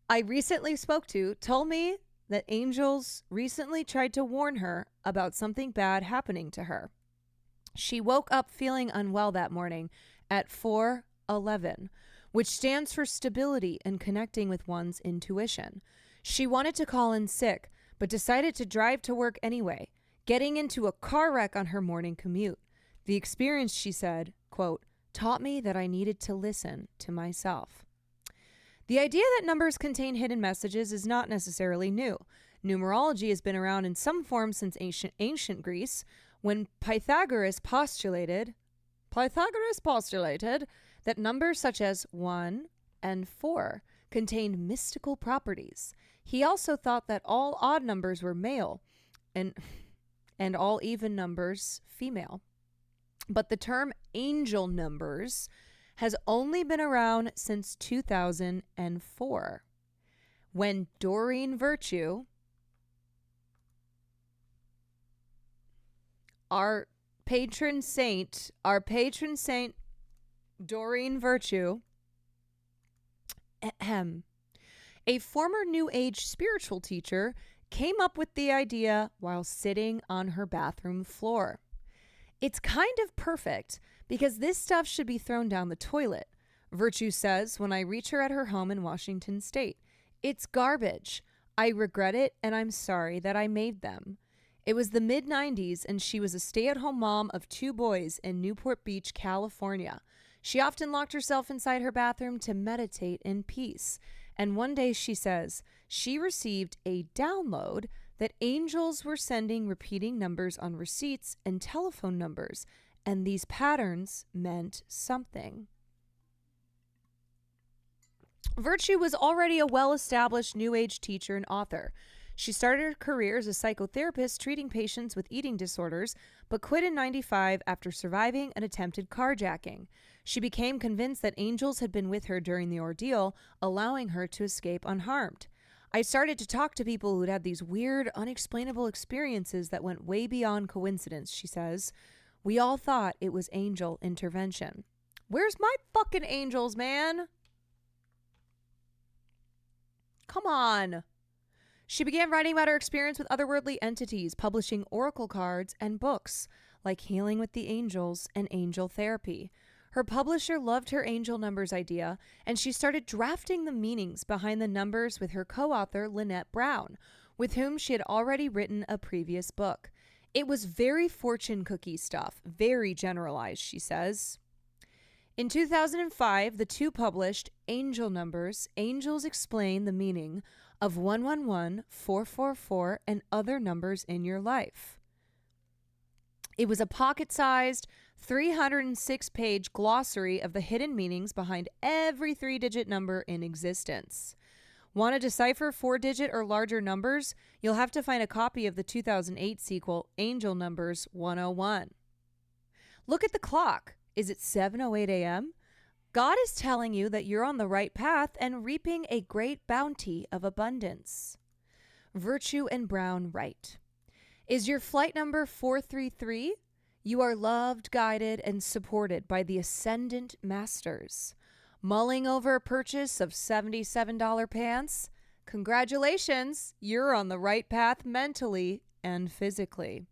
[SPEAKER 1] I recently spoke to, told me that angels recently tried to warn her about something bad happening to her. She woke up feeling unwell that morning at 4:11, which stands for stability and connecting with one's intuition. She wanted to call in sick, but decided to drive to work anyway, getting into a car wreck on her morning commute. The experience, she said, quote, taught me that I needed to listen to myself. The idea that numbers contain hidden messages is not necessarily new. Numerology has been around in some form since ancient Greece, when Pythagoras postulated that numbers such as 1 and 4 contained mystical properties. He also thought that all odd numbers were male and all even numbers female. But the term angel numbers has only been around since 2004, when Doreen Virtue, our patron saint Doreen Virtue, a former New Age spiritual teacher, came up with the idea while sitting on her bathroom floor. It's kind of perfect because this stuff should be thrown down the toilet, Virtue says when I reach her at her home in Washington State. It's garbage. I regret it and I'm sorry that I made them. It was the mid-90s and she was a stay-at-home mom of 2 boys in Newport Beach, California. She often locked herself inside her bathroom to meditate in peace. And one day, she says, she received a download that angels were sending repeating numbers on receipts and telephone numbers, and these patterns meant something. Virtue was already a well-established New Age teacher and author. She started her career as a psychotherapist treating patients with eating disorders, but quit in 95 after surviving an attempted carjacking. She became convinced that angels had been with her during the ordeal, allowing her to escape unharmed. I started to talk to people who'd had these weird, unexplainable experiences that went way beyond coincidence, she says. We all thought it was angel intervention. Where's my fucking angels, man? Come on. She began writing about her experience with otherworldly entities, publishing oracle cards and books like Healing with the Angels and Angel Therapy. Her publisher loved her angel numbers idea, and she started drafting the meanings behind the numbers with her co-author, Lynette Brown, with whom she had already written a previous book. It was very fortune cookie stuff, very generalized, she says. In 2005, the two published Angel Numbers, Angels Explain the Meaning of 111, 444, and Other Numbers in Your Life. It was a pocket-sized, 306-page glossary of the hidden meanings behind every three-digit number in existence. Want to decipher four-digit or larger numbers? You'll have to find a copy of the 2008 sequel, Angel Numbers 101. Look at the clock. Is it 7:08 a.m.? God is telling you that you're on the right path and reaping a great bounty of abundance. Virtue and Brown write, is your flight number 433? You are loved, guided, and supported by the Ascendant Masters. Mulling over a purchase of $77 pants? Congratulations, you're on the right path mentally and physically.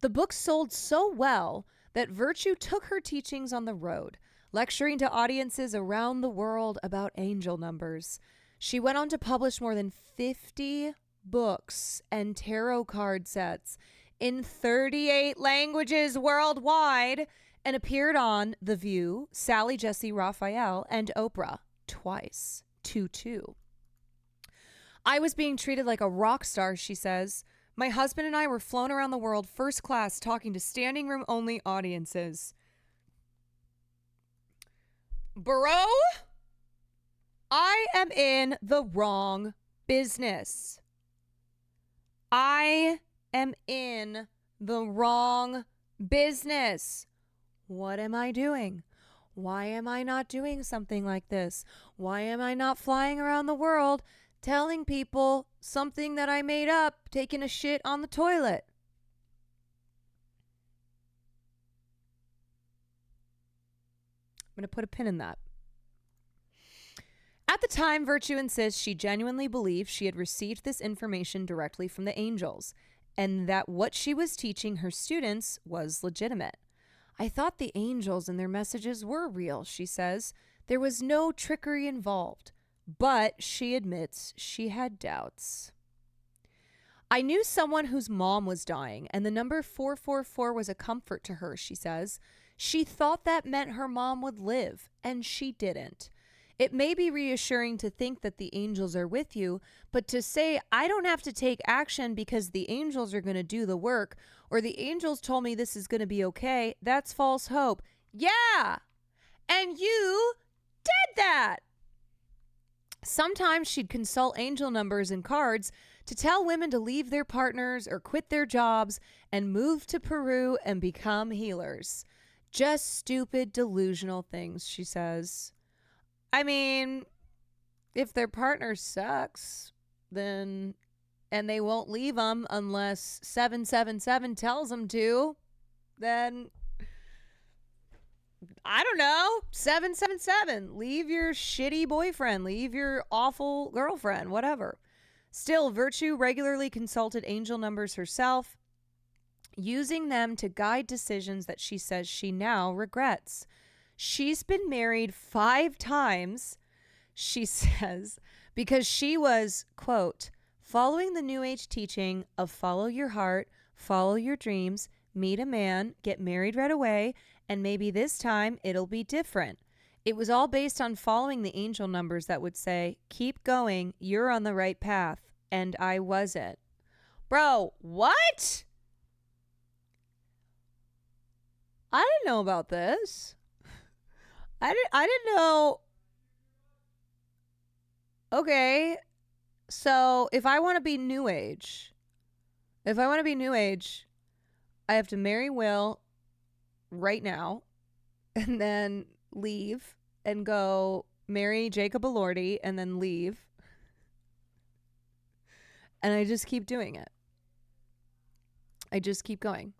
[SPEAKER 1] The book sold so well that Virtue took her teachings on the road, lecturing to audiences around the world about angel numbers. She went on to publish more than 50 books and tarot card sets in 38 languages worldwide and appeared on The View, Sally Jesse Raphael, and Oprah twice. 2-2. I was being treated like a rock star, she says. My husband and I were flown around the world first class talking to standing room only audiences. Bro, I am in the wrong business. I am in the wrong business. What am I doing? Why am I not doing something like this? Why am I not flying around the world telling people something that I made up, taking a shit on the toilet? I'm going to put a pin in that. At the time, Virtue insists she genuinely believed she had received this information directly from the angels, and that what she was teaching her students was legitimate. I thought the angels and their messages were real, she says. There was no trickery involved, but she admits she had doubts. I knew someone whose mom was dying, and the number 444 was a comfort to her, she says. She thought that meant her mom would live, and she didn't. It may be reassuring to think that the angels are with you, but to say, I don't have to take action because the angels are going to do the work, or the angels told me this is going to be okay, that's false hope. Yeah! And you did that! Sometimes she'd consult angel numbers and cards to tell women to leave their partners or quit their jobs and move to Peru and become healers. Just stupid, delusional things, she says. I mean, if their partner sucks, then, and they won't leave them unless 777 tells them to, then, I don't know, 777, leave your shitty boyfriend, leave your awful girlfriend, whatever. Still, Virtue regularly consulted angel numbers herself, using them to guide decisions that she says she now regrets. She's been married 5 times, she says, because she was, quote, following the New Age teaching of follow your heart, follow your dreams, meet a man, get married right away, and maybe this time it'll be different. It was all based on following the angel numbers that would say, keep going, you're on the right path, and I wasn't. Bro, what? I didn't know about this. I didn't know. Okay. So if I want to be New Age, I have to marry Will right now and then leave and go marry Jacob Elordi and then leave. And I just keep doing it. I just keep going.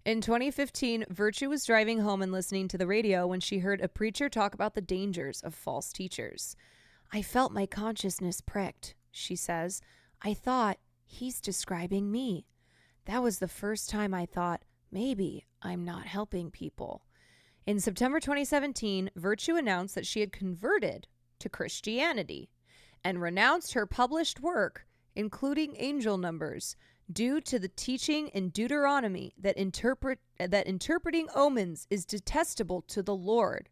[SPEAKER 1] In 2015, Virtue was driving home and listening to the radio when she heard a preacher talk about the dangers of false teachers. I felt my consciousness pricked, she says. I thought, he's describing me. That was the first time I thought, maybe I'm not helping people. In September 2017, Virtue announced that she had converted to Christianity and renounced her published work, including angel numbers, due to the teaching in Deuteronomy that interpreting omens is detestable to the Lord.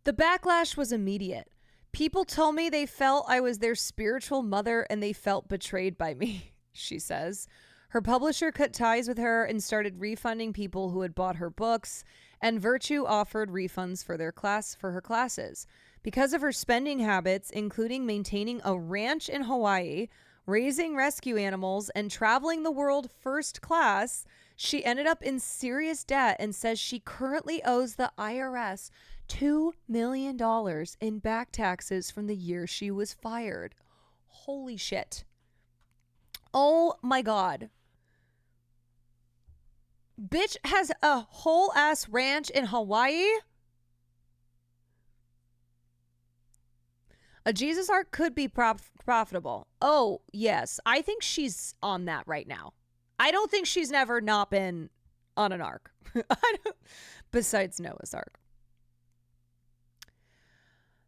[SPEAKER 1] The backlash was immediate. People told me they felt I was their spiritual mother and they felt betrayed by me, she says. Her publisher cut ties with her and started refunding people who had bought her books, and Virtue offered refunds for her classes. Because of her spending habits, including maintaining a ranch in Hawaii, raising rescue animals, and traveling the world first class, she ended up in serious debt and says she currently owes the IRS $2 million in back taxes from the year she was fired. Holy shit. Oh my God. Bitch has a whole ass ranch in Hawaii. A Jesus arc could be profitable. Oh, yes. I think she's on that right now. I don't think she's never not been on an ark. Besides Noah's Ark.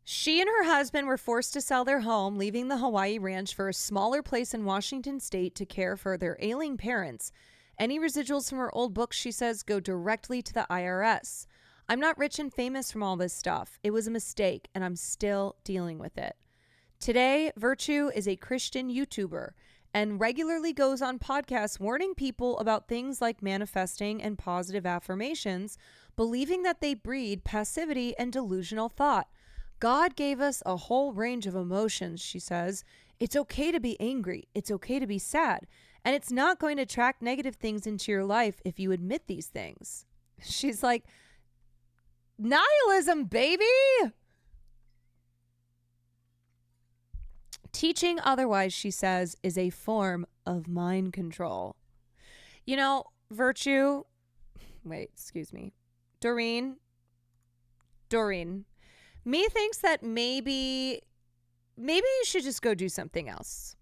[SPEAKER 1] She and her husband were forced to sell their home, leaving the Hawaii ranch for a smaller place in Washington state to care for their ailing parents. Any residuals from her old books, she says, go directly to the IRS. I'm not rich and famous from all this stuff. It was a mistake, and I'm still dealing with it. Today, Virtue is a Christian YouTuber and regularly goes on podcasts warning people about things like manifesting and positive affirmations, believing that they breed passivity and delusional thought. God gave us a whole range of emotions, she says. It's okay to be angry. It's okay to be sad. And it's not going to attract negative things into your life if you admit these things. She's like, nihilism, baby! Teaching otherwise, she says, is a form of mind control. You know, Virtue... Wait, excuse me. Doreen. Me thinks that maybe you should just go do something else.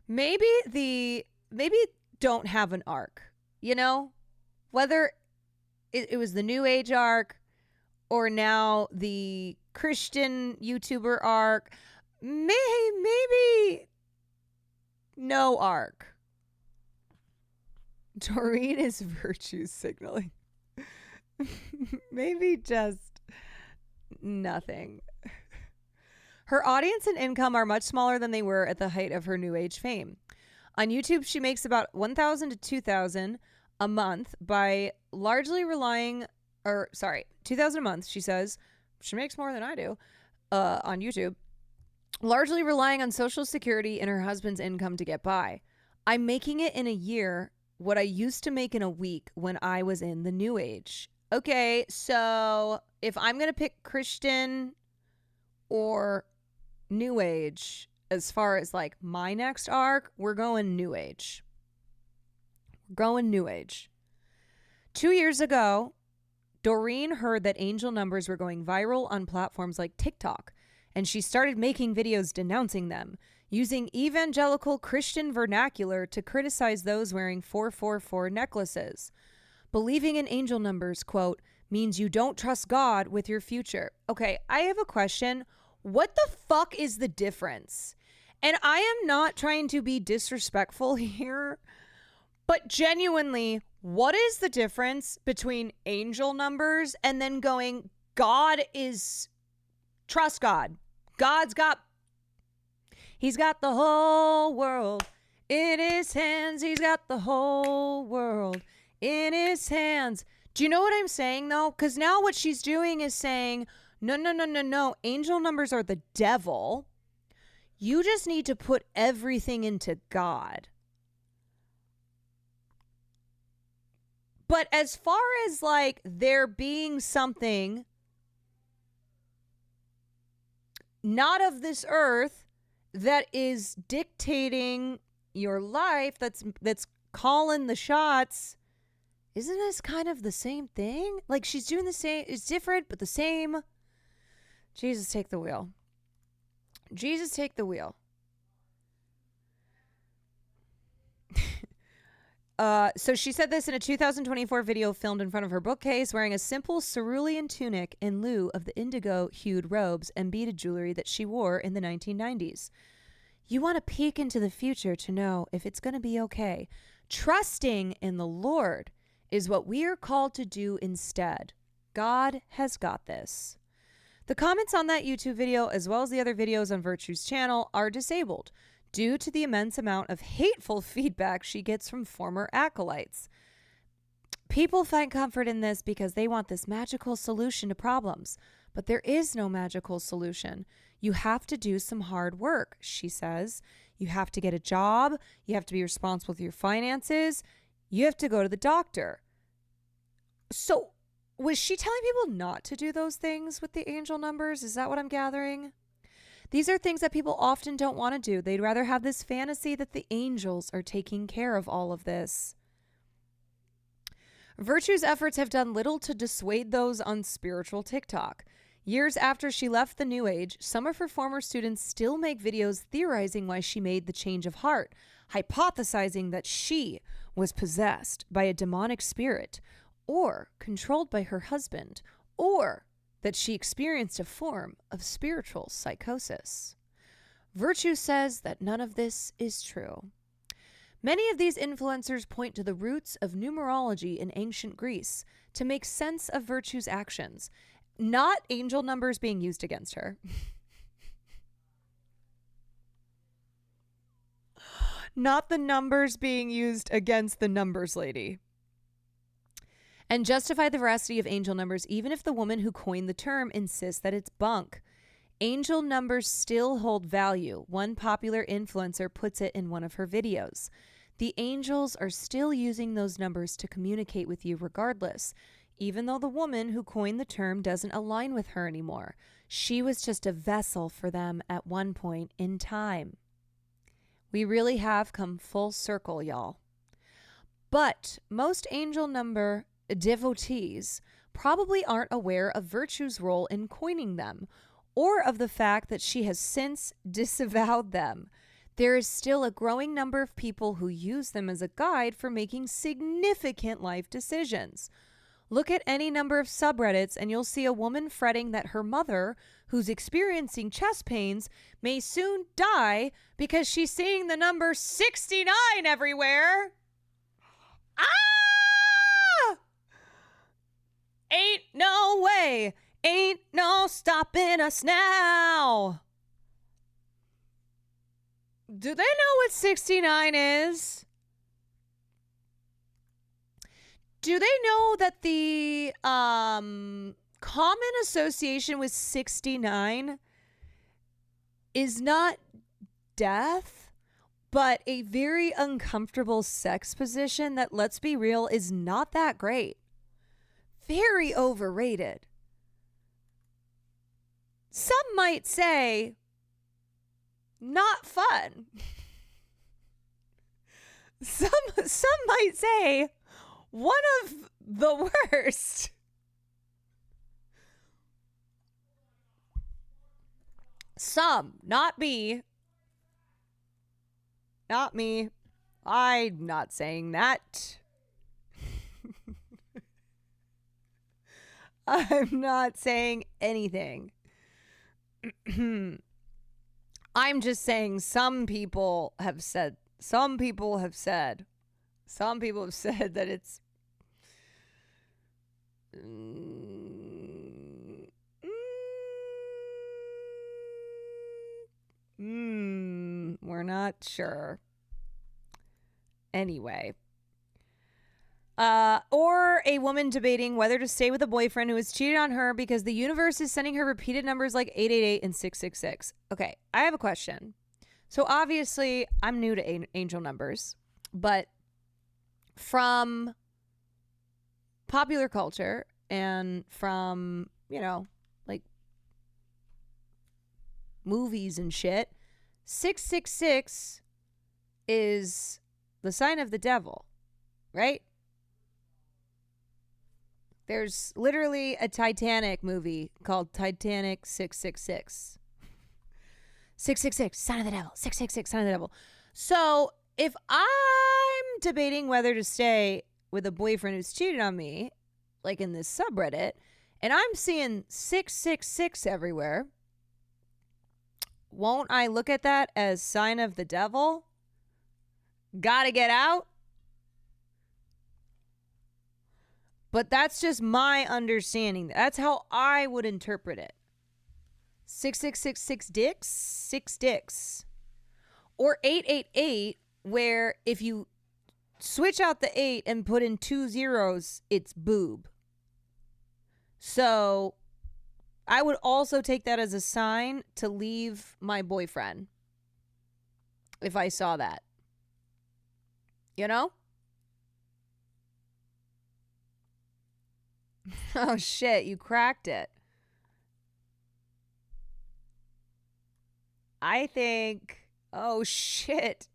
[SPEAKER 1] Maybe don't have an arc, you know? Whether it was the New Age arc or now the Christian YouTuber arc, maybe no arc. Doreen is Virtue signaling. Maybe just nothing. Her audience and income are much smaller than they were at the height of her New Age fame. On YouTube, she makes about $1,000 to $2,000 a month by largely relying, $2,000 a month, she says. She makes more than I do on YouTube. Largely relying on Social Security and her husband's income to get by. I'm making it in a year what I used to make in a week when I was in the New Age. Okay, so if I'm going to pick Christian or New Age as far as like my next arc, we're going New Age. 2 years ago, Doreen heard that angel numbers were going viral on platforms like TikTok, and she started making videos denouncing them, using evangelical Christian vernacular to criticize those wearing 444 necklaces. Believing in angel numbers, quote, means you don't trust God with your future. Okay, I have a question. What the fuck is the difference? And I am not trying to be disrespectful here, but genuinely, what is the difference between angel numbers and then going, trust God. He's got the whole world in his hands. He's got the whole world in his hands. Do you know what I'm saying, though? Because now what she's doing is saying, no, no, no, no, no. Angel numbers are the devil. You just need to put everything into God. But as far as like there being something not of this earth that is dictating your life, that's calling the shots, isn't this kind of the same thing? Like she's doing the same, it's different, but the same. Jesus, take the wheel. Jesus, take the wheel. So she said this in a 2024 video filmed in front of her bookcase, wearing a simple cerulean tunic in lieu of the indigo-hued robes and beaded jewelry that she wore in the 1990s. You want to peek into the future to know if it's going to be okay. Trusting in the Lord is what we are called to do instead. God has got this. The comments on that YouTube video, as well as the other videos on Virtue's channel, are disabled due to the immense amount of hateful feedback she gets from former acolytes. People find comfort in this because they want this magical solution to problems. But there is no magical solution. You have to do some hard work, she says. You have to get a job. You have to be responsible for your finances. You have to go to the doctor. So was she telling people not to do those things with the angel numbers? Is that what I'm gathering? These are things that people often don't want to do. They'd rather have this fantasy that the angels are taking care of all of this. Virtue's efforts have done little to dissuade those on spiritual TikTok. Years after she left the New Age, some of her former students still make videos theorizing why she made the change of heart, hypothesizing that she was possessed by a demonic spirit, or controlled by her husband, or that she experienced a form of spiritual psychosis. Virtue says that none of this is true. Many of these influencers point to the roots of numerology in ancient Greece to make sense of Virtue's actions, not angel numbers being used against her. Not the numbers being used against the numbers lady. And justify the veracity of angel numbers even if the woman who coined the term insists that it's bunk. Angel numbers still hold value. One popular influencer puts it in one of her videos. The angels are still using those numbers to communicate with you regardless, even though the woman who coined the term doesn't align with her anymore. She was just a vessel for them at one point in time. We really have come full circle, y'all. But most angel number devotees probably aren't aware of Virtue's role in coining them, or of the fact that she has since disavowed them. There is still a growing number of people who use them as a guide for making significant life decisions. Look at any number of subreddits and you'll see a woman fretting that her mother, who's experiencing chest pains, may soon die because she's seeing the number 69 everywhere. Ah! Ain't no way. Ain't no stopping us now. Do they know what 69 is? Do they know that the common association with 69 is not death, but a very uncomfortable sex position that, let's be real, is not that great? Very overrated. Some might say, not fun. Some might say, one of the worst. Some, not me. Not me. I'm not saying that. I'm not saying anything. I'm just saying some people have said that it's we're not sure. Anyway, Or a woman debating whether to stay with a boyfriend who has cheated on her because the universe is sending her repeated numbers like 888 and 666. Okay, I have a question. So obviously, I'm new to angel numbers, but from popular culture and from, like movies and shit, 666 is the sign of the devil, right? There's literally a Titanic movie called Titanic 666. 666, sign of the devil. 666, sign of the devil. So if I'm debating whether to stay with a boyfriend who's cheated on me, like in this subreddit, and I'm seeing 666 everywhere, won't I look at that as sign of the devil? Gotta get out? But that's just my understanding. That's how I would interpret it. 666 dicks, 6 dicks. Or 888, where if you switch out the 8 and put in 2 zeros, it's boob. So I would also take that as a sign to leave my boyfriend if I saw that. You know? Oh shit, you cracked it. I think, oh shit.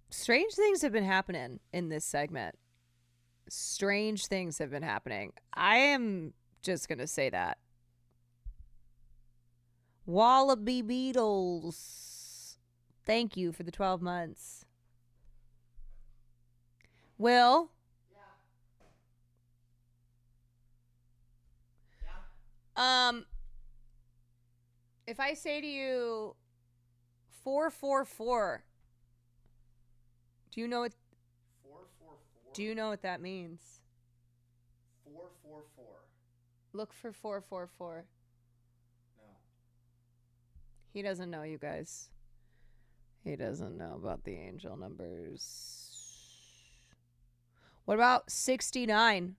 [SPEAKER 1] Strange things have been happening in this segment. Strange things have been happening. I am just gonna say that. Wallaby Beatles. Thank you for the 12 months. Will? If I say to you 444, do you know what
[SPEAKER 6] 444.
[SPEAKER 1] Do you know what that means?
[SPEAKER 6] 444.
[SPEAKER 1] Look for 444.
[SPEAKER 6] No.
[SPEAKER 1] He doesn't know, you guys. He doesn't know about the angel numbers. What about 69?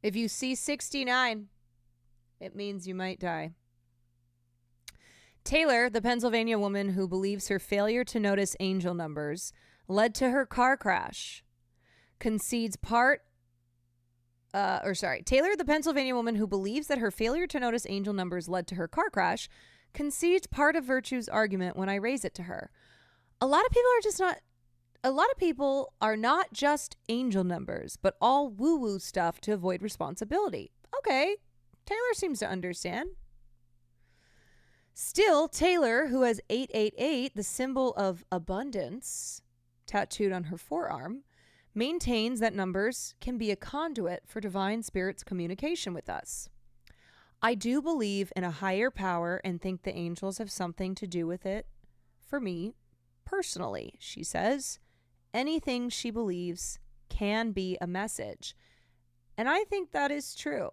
[SPEAKER 1] If you see 69, it means you might die. Taylor, the Pennsylvania woman who believes her failure to notice angel numbers led to her car crash, concedes Taylor, the Pennsylvania woman who believes that her failure to notice angel numbers led to her car crash, concedes part of Virtue's argument when I raise it to her. A lot of people are not just angel numbers, but all woo-woo stuff to avoid responsibility. Okay, Taylor seems to understand. Still, Taylor, who has 888, the symbol of abundance, tattooed on her forearm, maintains that numbers can be a conduit for divine spirit's communication with us. I do believe in a higher power and think the angels have something to do with it for me personally, she says. Anything she believes can be a message. And I think that is true.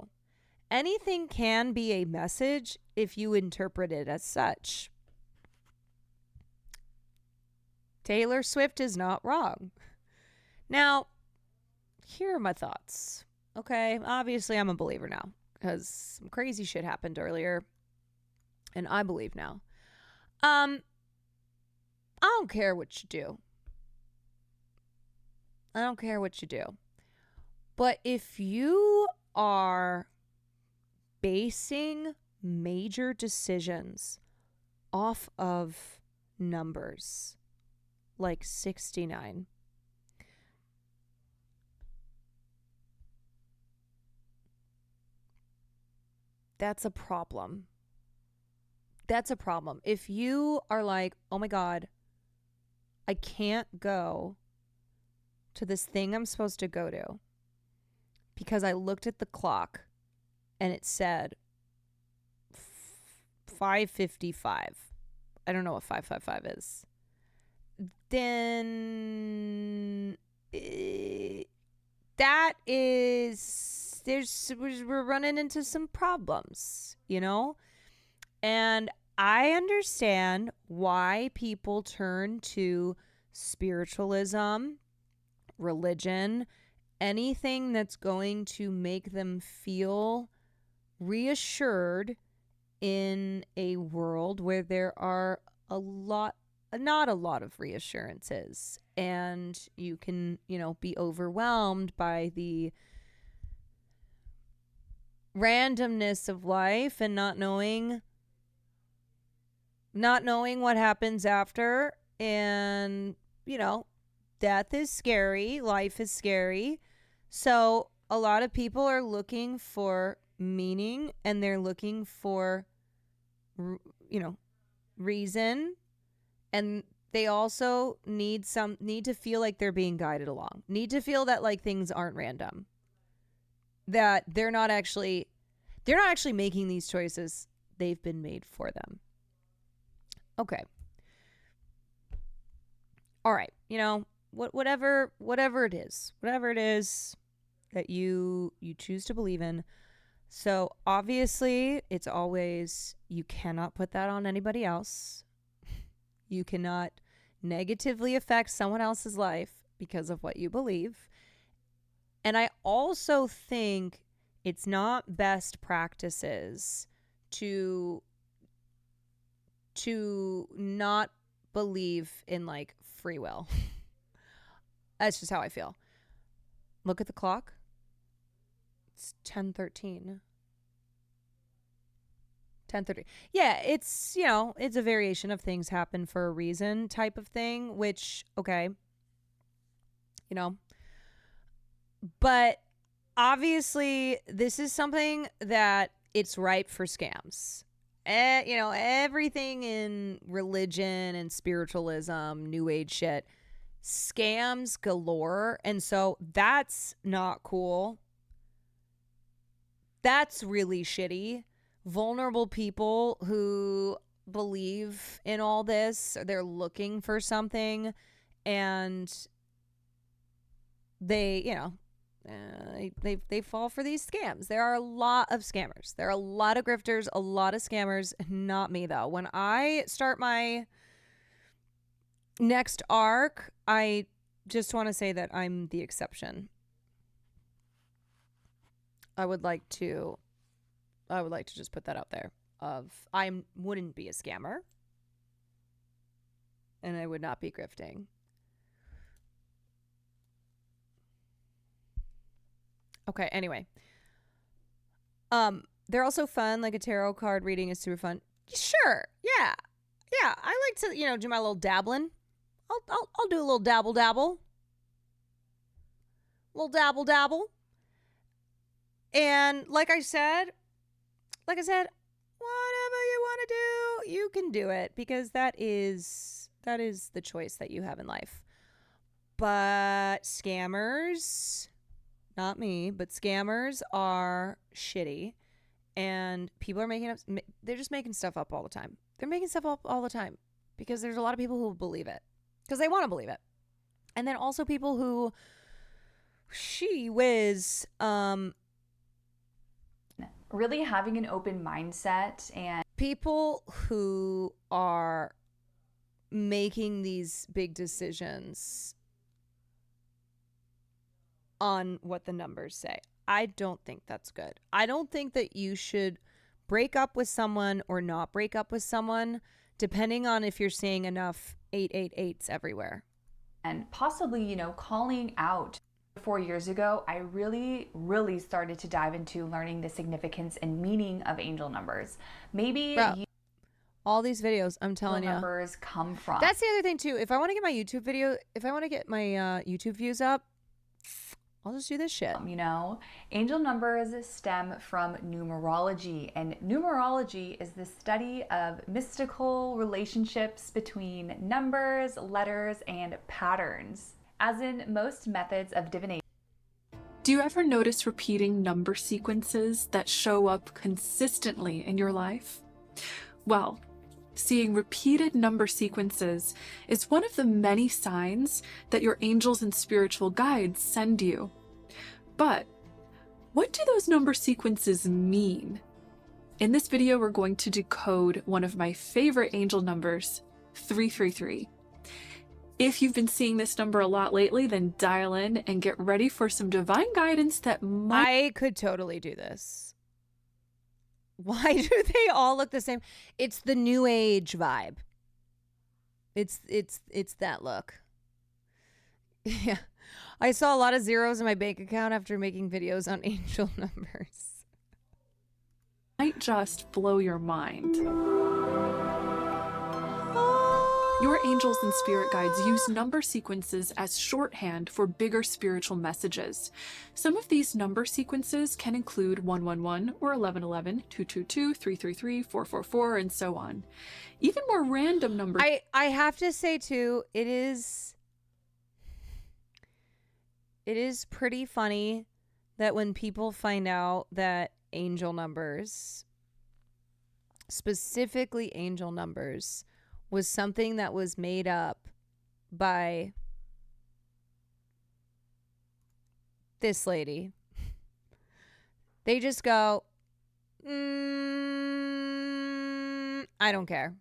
[SPEAKER 1] Anything can be a message if you interpret it as such. Taylor Swift is not wrong. Now, here are my thoughts. Okay, obviously I'm a believer now because some crazy shit happened earlier, and I believe now. I don't care what you do. I don't care what you do. But if you are basing major decisions off of numbers like 69, that's a problem. That's a problem. If you are like, oh my God, I can't go to this thing I'm supposed to go to because I looked at the clock and it said 5:55. I don't know what 5:55 is. Then that is, we're running into some problems, you know? And I understand why people turn to spiritualism, religion, anything that's going to make them feel reassured in a world where there are not a lot of reassurances, and you can, be overwhelmed by the randomness of life and not knowing what happens after. And, death is scary, life is scary. So a lot of people are looking for meaning, and they're looking for, reason. And they also need to feel like they're being guided along, need to feel that like things aren't random, that they're not actually making these choices. They've been made for them. Okay. All right. Whatever it is that you choose to believe in. So obviously it's always, you cannot put that on anybody else. You cannot negatively affect someone else's life because of what you believe. And I also think it's not best practices to not believe in like free will. That's just how I feel. Look at the clock. It's 10:13. 10:30. Yeah, it's, it's a variation of things happen for a reason type of thing, which, okay. But obviously this is something that it's ripe for scams. Everything in religion and spiritualism, new age shit, scams galore. And so that's not cool. That's really shitty. Vulnerable people who believe in all this, they're looking for something, and they fall for these scams. There are a lot of scammers. There are a lot of grifters, a lot of scammers. Not me, though. When I start my next arc, I just want to say that I'm the exception. I would like to just put that out there. I wouldn't be a scammer, and I would not be grifting. Okay, anyway. They're also fun. Like a tarot card reading is super fun. Sure. Yeah. Yeah, I like to, do my little dabbling. I'll do a little dabble. Little dabble. And like I said, whatever you want to do, you can do it, because that is the choice that you have in life. But scammers, not me, but scammers are shitty, and people are they're just making stuff up all the time. They're making stuff up all the time because there's a lot of people who believe it because they want to believe it. And then also people who
[SPEAKER 4] really having an open mindset, and
[SPEAKER 1] people who are making these big decisions on what the numbers say. I don't think that's good. I don't think that you should break up with someone or not break up with someone depending on if you're seeing enough 888s everywhere.
[SPEAKER 4] And possibly, calling out. 4 years ago, I really started to dive into learning the significance and meaning of angel numbers. Maybe
[SPEAKER 1] all these videos, I'm telling you,
[SPEAKER 4] numbers come from.
[SPEAKER 1] That's the other thing too. If I want to get my YouTube views up, I'll just do this shit.
[SPEAKER 4] Angel numbers stem from numerology, and numerology is the study of mystical relationships between numbers, letters, and patterns. As in most methods of divination.
[SPEAKER 22] Do you ever notice repeating number sequences that show up consistently in your life? Well, seeing repeated number sequences is one of the many signs that your angels and spiritual guides send you. But what do those number sequences mean? In this video, we're going to decode one of my favorite angel numbers, 333. If you've been seeing this number a lot lately, then dial in and get ready for some divine guidance that might...
[SPEAKER 1] I could totally do this. Why do they all look the same? It's the new age vibe. It's that look. Yeah. I saw a lot of zeros in my bank account after making videos on angel numbers.
[SPEAKER 22] Might just blow your mind. Your angels and spirit guides use number sequences as shorthand for bigger spiritual messages. Some of these number sequences can include 111 or 1111, 222, 333, 444, and so on. Even more random numbers.
[SPEAKER 1] I have to say too, it is pretty funny that when people find out that angel numbers, specifically angel numbers, was something that was made up by this lady, they just go, I don't care.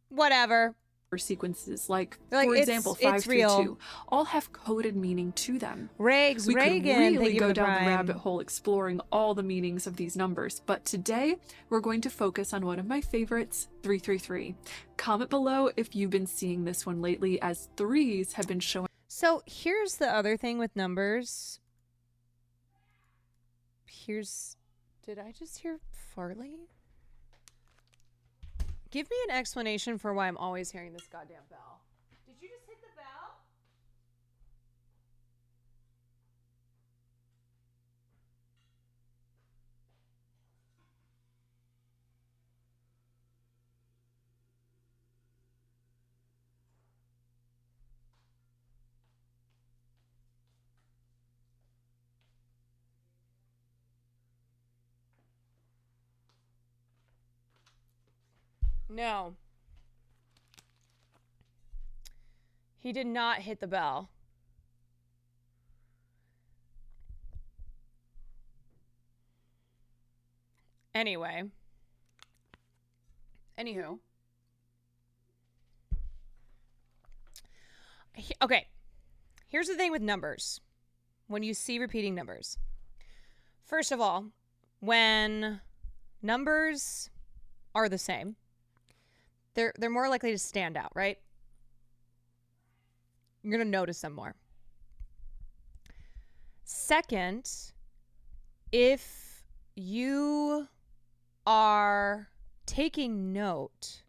[SPEAKER 1] Whatever.
[SPEAKER 22] Sequences like,
[SPEAKER 1] Like,
[SPEAKER 22] for
[SPEAKER 1] it's-
[SPEAKER 22] example,
[SPEAKER 1] it's
[SPEAKER 22] 532
[SPEAKER 1] real.
[SPEAKER 22] all have coded meaning to them.
[SPEAKER 1] Reagan,
[SPEAKER 22] We could
[SPEAKER 1] thank
[SPEAKER 22] really
[SPEAKER 1] you
[SPEAKER 22] go
[SPEAKER 1] for the
[SPEAKER 22] down the
[SPEAKER 1] prime.
[SPEAKER 22] rabbit hole exploring all the meanings of these numbers, but today we're going to focus on one of my favorites, 333. Comment below if you've been seeing this one lately, as threes have been showing.
[SPEAKER 1] So here's the other thing with numbers. Did I just hear Farley? Give me an explanation for why I'm always hearing this goddamn bell. Did you just hit the bell? No. He did not hit the bell. Anyway. Anywho. Okay. Here's the thing with numbers. When you see repeating numbers. First of all, when numbers are the same, they're more likely to stand out, right? You're going to notice them more. Second, if you are taking note,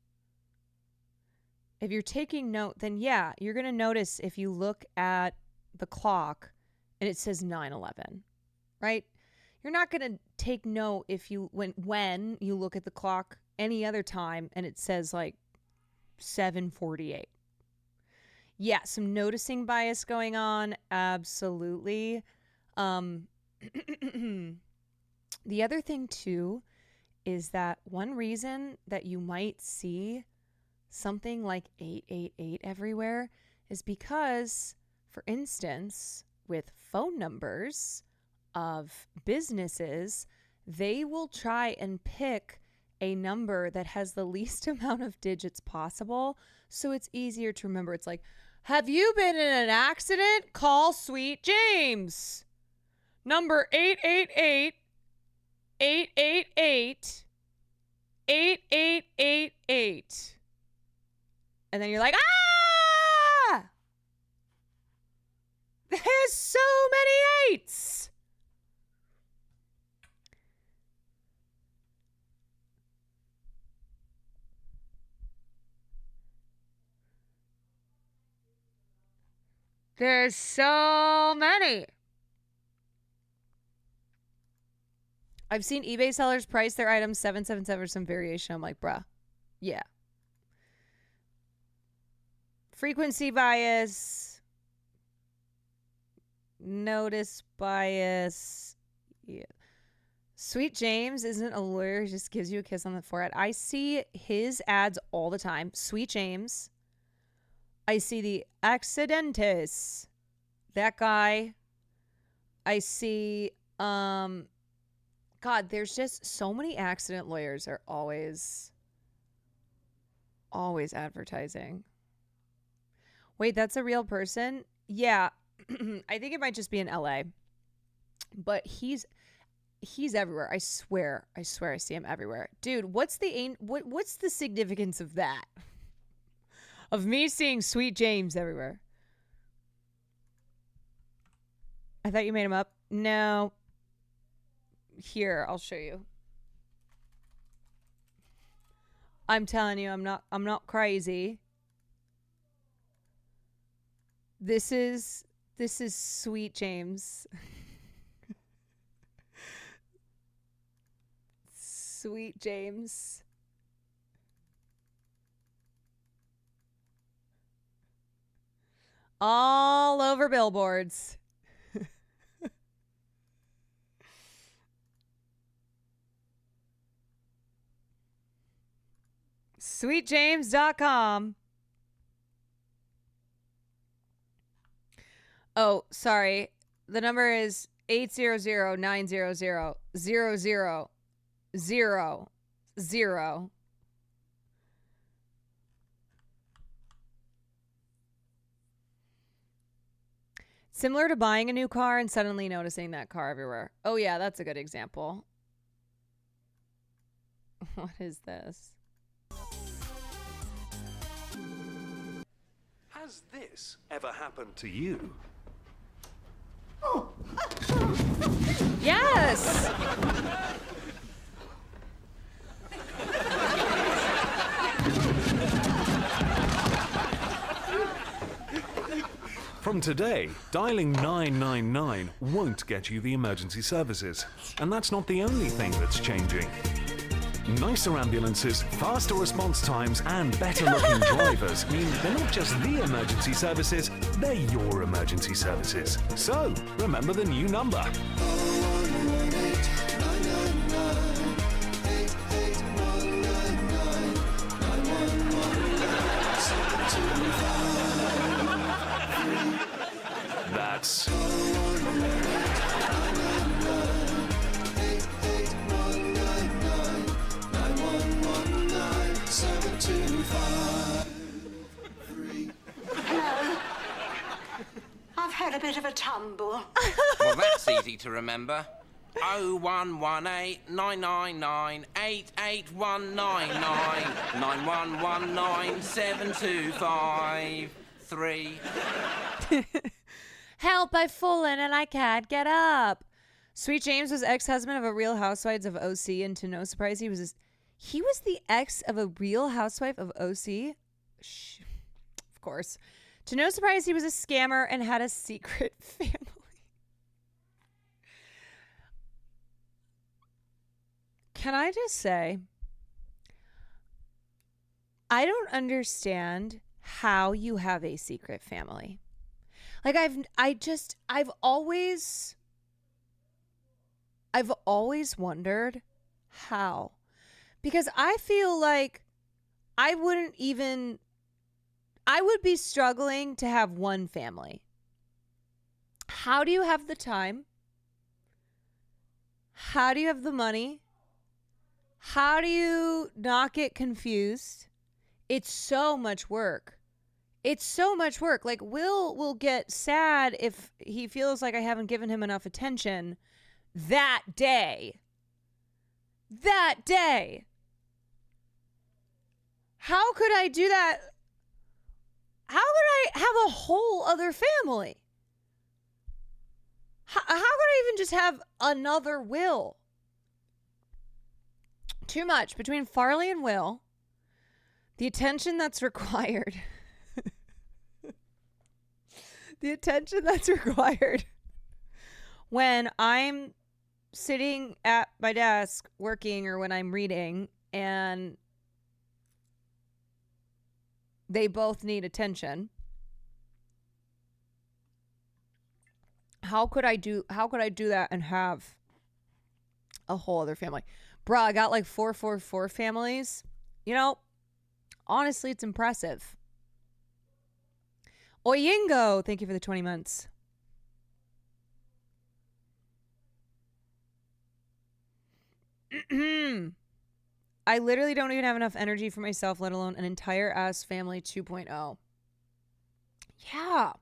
[SPEAKER 1] then yeah, you're going to notice if you look at the clock and it says 9:11, right? You're not going to take note if you when you look at the clock any other time and it says like 7:48. Yeah, some noticing bias going on, absolutely. The other thing too is that one reason that you might see something like 888 everywhere is because, for instance, with phone numbers of businesses, they will try and pick a number that has the least amount of digits possible, so it's easier to remember. It's like, have you been in an accident? Call Sweet James. Number 888 888 8888. And then you're like, ah! There's so many eights. There's so many. I've seen eBay sellers price their items 777 or some variation. I'm like, bruh, yeah. Frequency bias. Notice bias. Yeah. Sweet James isn't a lawyer. He just gives you a kiss on the forehead. I see his ads all the time. Sweet James. I see the Accidentes. That guy. I see God, there's just so many accident lawyers are always advertising. Wait, that's a real person? Yeah. I think it might just be in LA. But he's everywhere. I swear I see him everywhere. Dude, what's the significance of that? Of me seeing Sweet James everywhere. I thought you made him up. No. Here, I'll show you. I'm telling you, I'm not crazy. This is Sweet James. Sweet James. All over billboards. SweetJames.com. Oh, sorry. The number is 800-900-0000. Similar to buying a new car and suddenly noticing that car everywhere. Oh yeah, that's a good example. What is this?
[SPEAKER 8] Has this ever happened to you?
[SPEAKER 1] Yes!
[SPEAKER 8] From today, dialing 999 won't get you the emergency services. And that's not the only thing that's changing. Nicer ambulances, faster response times, and better-looking drivers mean they're not just the emergency services, they're your emergency services. So, remember the new number. That's...
[SPEAKER 9] I've had a bit of a tumble.
[SPEAKER 23] Well, that's easy to remember. 0118 999 88199 9119 725 3.
[SPEAKER 1] Help, I've fallen and I can't get up. Sweet James was ex-husband of a Real Housewives of OC, and to no surprise, he was the ex of a Real Housewife of OC? Of course. To no surprise, he was a scammer and had a secret family. Can I just say, I don't understand how you have a secret family. Like I've always wondered how. Because I feel like I would be struggling to have one family. How do you have the time? How do you have the money? How do you not get confused? It's so much work. It's so much work. Like, Will get sad if he feels like I haven't given him enough attention that day. That day. How could I do that? How could I have a whole other family? How could I even just have another Will? Too much. Between Farley and Will, the attention that's required. The attention that's required when I'm sitting at my desk working or when I'm reading and they both need attention. How could I do that and have a whole other family? Bruh, I got like 444 families. You know, honestly, it's impressive. Oyingo, thank you for the 20 months. I literally don't even have enough energy for myself, let alone an entire ass family 2.0. Yeah.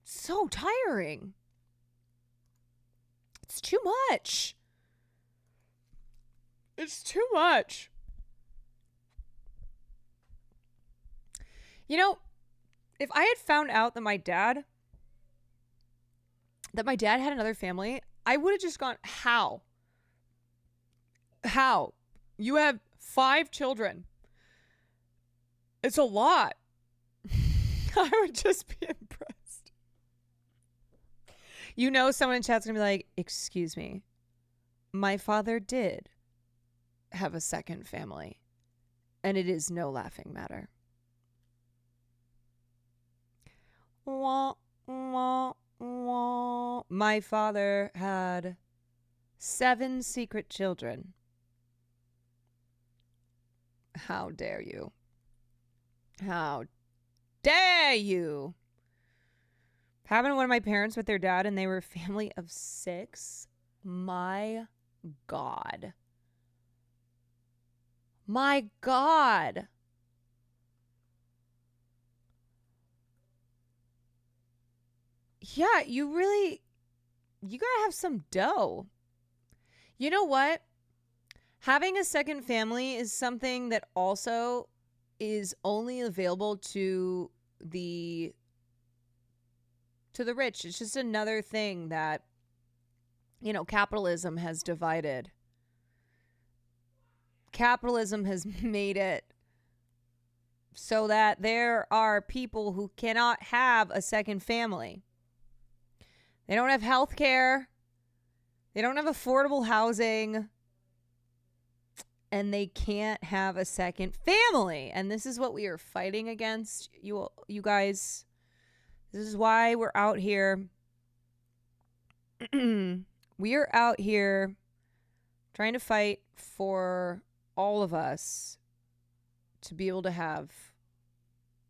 [SPEAKER 1] So tiring. It's too much. It's too much. You know, if I had found out that my dad had another family, I would have just gone, how? How? You have 5 children. It's a lot. I would just be impressed. You know, someone in chat's gonna be like, excuse me, my father did have a second family, and it is no laughing matter. Wah, wah, wah. My father had 7 secret children. How dare you? How dare you? Happened to one of my parents with their dad, and they were a family of 6. My God. My God. Yeah, you gotta have some dough. You know what? Having a second family is something that also is only available to the rich. It's just another thing that, you know, capitalism has divided. Capitalism has made it so that there are people who cannot have a second family. They don't have health care. They don't have affordable housing. And they can't have a second family. And this is what we are fighting against, you guys. This is why we're out here. We are out here trying to fight for all of us to be able to have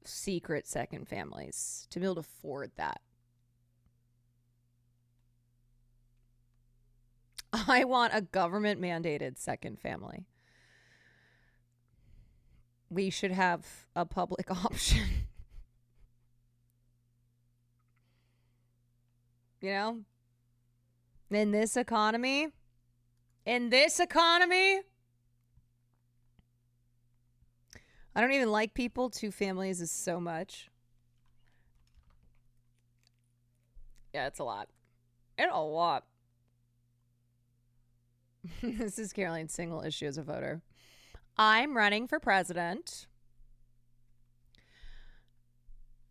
[SPEAKER 1] secret second families, to be able to afford that. I want a government mandated second family. We should have a public option. You know? In this economy, I don't even like people. 2 families is so much. Yeah, it's a lot. It's a lot. This is Caroline's single issue as a voter. I'm running for president.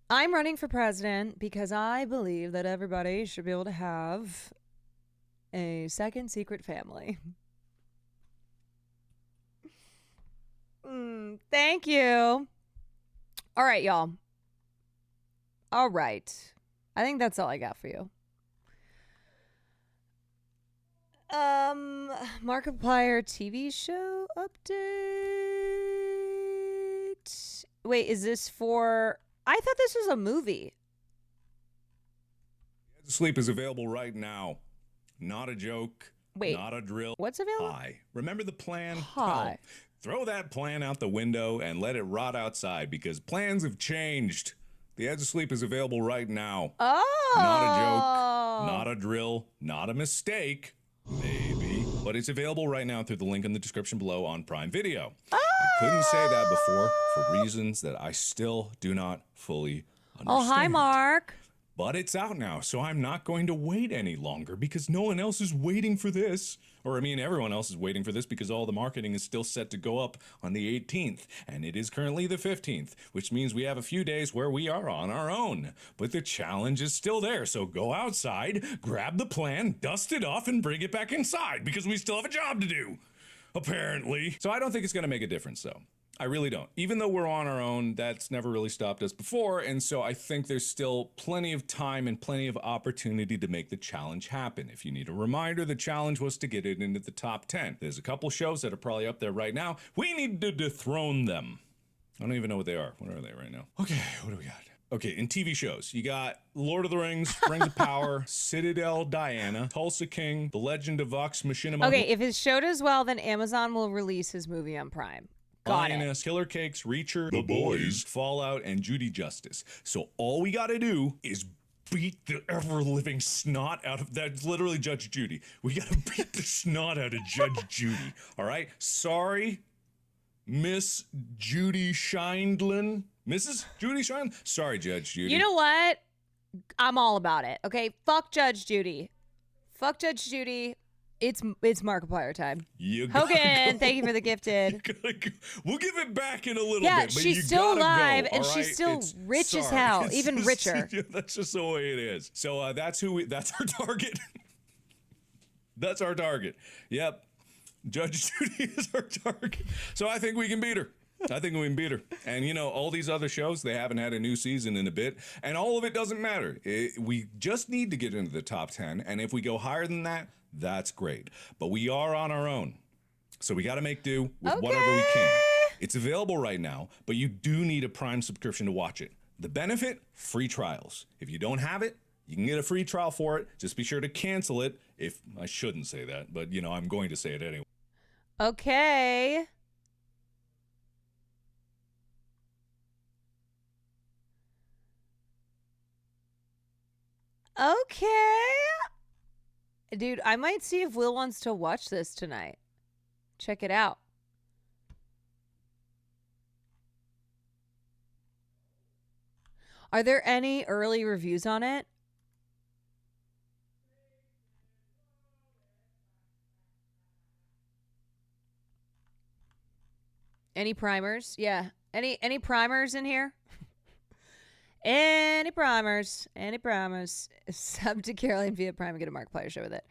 [SPEAKER 1] I'm running for president because I believe that everybody should be able to have a second secret family. Thank you. All right, y'all. All right. I think that's all I got for you. Markiplier TV show update. Wait, is this for... I thought this was a movie.
[SPEAKER 2] Sleep is available right now. Not a joke.
[SPEAKER 1] Wait,
[SPEAKER 2] not a drill.
[SPEAKER 1] What's available?
[SPEAKER 2] Hi. Remember the plan?
[SPEAKER 1] Hi.
[SPEAKER 2] Oh, throw that plan out the window and let it rot outside because plans have changed. The Edge of Sleep is available right now.
[SPEAKER 1] Oh.
[SPEAKER 2] Not a joke. Not a drill. Not a mistake. Maybe. But it's available right now through the link in the description below on Prime Video. I couldn't say that before for reasons that I still do not fully understand.
[SPEAKER 1] Oh, hi, Mark.
[SPEAKER 2] But it's out now, so I'm not going to wait any longer because no one else is waiting for this. Or, I mean, everyone else is waiting for this because all the marketing is still set to go up on the 18th, and it is currently the 15th, which means we have a few days where we are on our own. But the challenge is still there, so go outside, grab the plan, dust it off, and bring it back inside because we still have a job to do. Apparently. So I don't think it's going to make a difference, though. I really don't. Even though we're on our own, that's never really stopped us before, and so I think there's still plenty of time and plenty of opportunity to make the challenge happen. If you need a reminder, the challenge was to get it into the top 10. There's a couple shows that are probably up there right now. We need to dethrone them. I don't even know what they are. What are they right now? Okay, what do we got? Okay, in TV shows, you got Lord of the Rings, Rings of Power, Citadel Diana, Tulsa King, The Legend of Vox Machinima.
[SPEAKER 1] Okay, if his show does well, then Amazon will release his movie on Prime. Got it.
[SPEAKER 2] Lioness, Killer Cakes, Reacher, The Boys, Fallout, and Judy Justice. So all we gotta do is beat the ever-living snot out of, that's literally Judge Judy. We gotta beat the snot out of Judge Judy, all right? Sorry, Miss Judy Scheindlin. Mrs. Judy Scheindlin? Sorry, Judge Judy.
[SPEAKER 1] You know what? I'm all about it. Okay, fuck Judge Judy. Fuck Judge Judy. It's Markiplier time. Hogan, thank you for the gifted.
[SPEAKER 2] We'll give it back in a little
[SPEAKER 1] Yeah,
[SPEAKER 2] bit. But
[SPEAKER 1] she's
[SPEAKER 2] you
[SPEAKER 1] still
[SPEAKER 2] gotta
[SPEAKER 1] alive,
[SPEAKER 2] go,
[SPEAKER 1] and
[SPEAKER 2] all
[SPEAKER 1] she's
[SPEAKER 2] right?
[SPEAKER 1] still rich as hell,
[SPEAKER 2] It's
[SPEAKER 1] even
[SPEAKER 2] just-
[SPEAKER 1] richer.
[SPEAKER 2] yeah, that's just the way it is. So that's our target. That's our target. Yep. Judge Judy is our target. So I think we can beat her. And, you know, all these other shows, they haven't had a new season in a bit. And all of it doesn't matter. We just need to get into the top 10. And if we go higher than that, that's great. But we are on our own. So we got to make do with whatever we can. It's available right now, but you do need a Prime subscription to watch it. The benefit, free trials. If you don't have it, you can get a free trial for it. Just be sure to cancel it. If I shouldn't say that, but, you know, I'm going to say it anyway.
[SPEAKER 1] Okay. Okay. Dude, I might see if Will wants to watch this tonight. Check it out. Are there any early reviews on it? Any primers? Yeah. Any primers in here? Any primers? Any primers? Sub to Caroline via Prime and get a Markiplier show with it.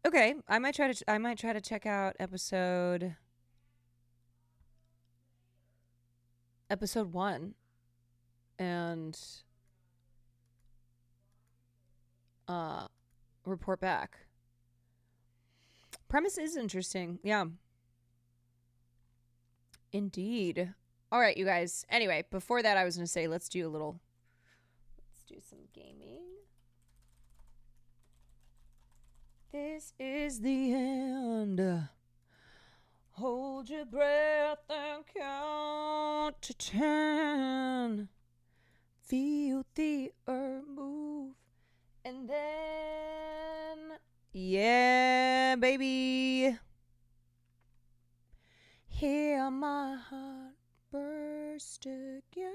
[SPEAKER 1] Okay, I might try to check out episode 1 and report back. Premise is interesting. Yeah. Indeed. All right, you guys. Anyway, before that, I was going to say, let's do some gaming. This is the end. Hold your breath and count to 10. Feel the earth move. And then, yeah, baby. Hear my heart burst again.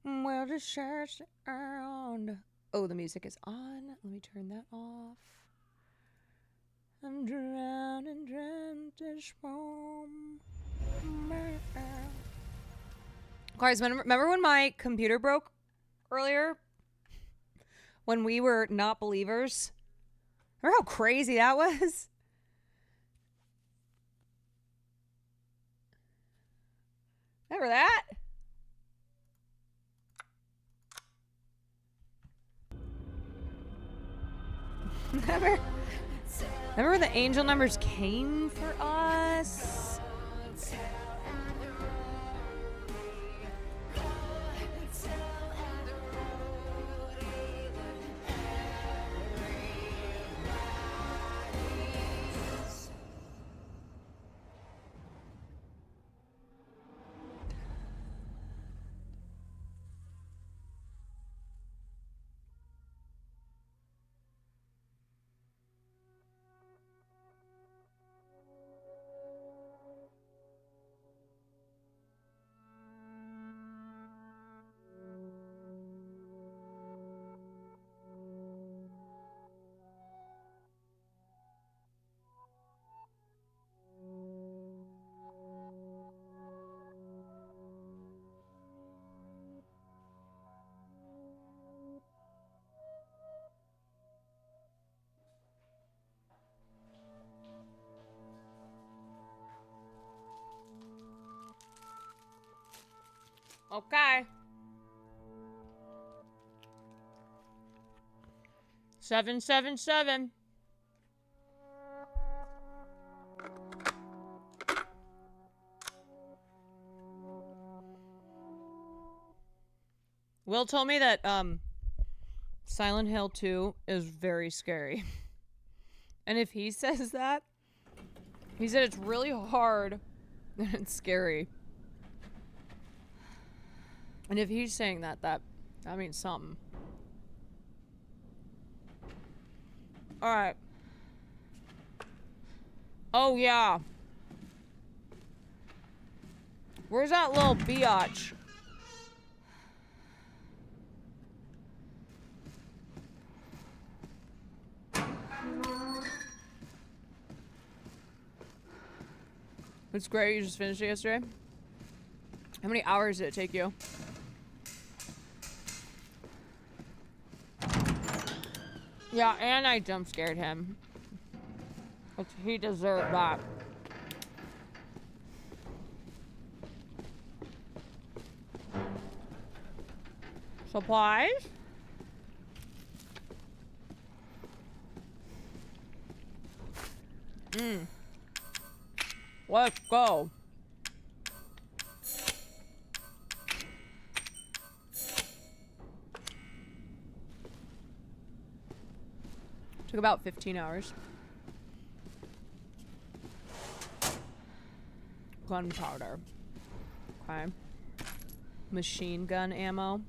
[SPEAKER 1] Well, the search around. Oh, the music is on. Let me turn that off. I'm drowning, dreamt this poem. Guys, remember when my computer broke earlier? When we were not believers? Remember how crazy that was? Remember that? Remember when the angel numbers came for us? Okay. 777. Will told me that Silent Hill 2 is very scary. And if he says that, he said it's really hard and it's scary. And if he's saying that means something. Alright. Oh, yeah. Where's that little biatch? It's great. You just finished it yesterday? How many hours did it take you? Yeah, and I jump scared him. He deserved that. Supplies? Let's go. Took about 15 hours. Gunpowder. Okay. Machine gun ammo.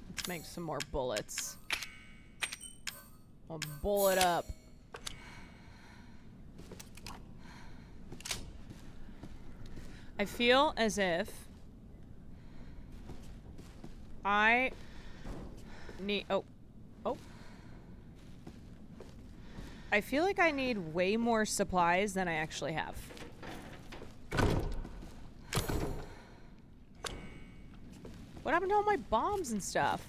[SPEAKER 1] Let's make some more bullets. I'll bullet up. I feel as if I need... Oh. I feel like I need way more supplies than I actually have. What happened to all my bombs and stuff?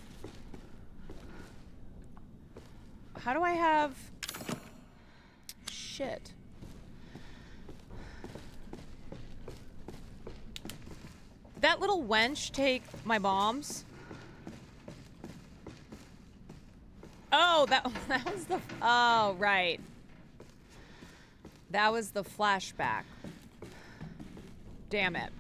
[SPEAKER 1] How do I have... Shit. That little wench take my bombs? Oh, that was the... Oh, right. That was the flashback. Damn it.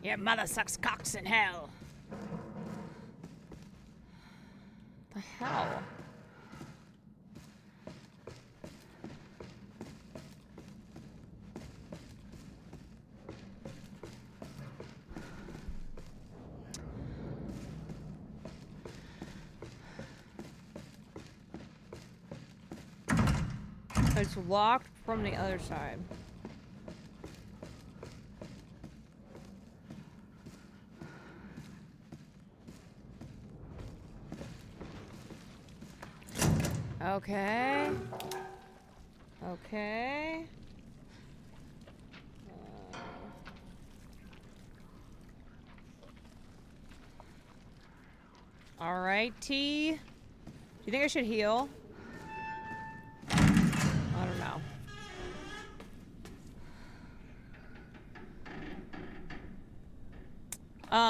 [SPEAKER 1] Your mother sucks cocks in hell. The hell? It's locked from the other side. Okay. Okay. Alright, T. Do you think I should heal? I don't know.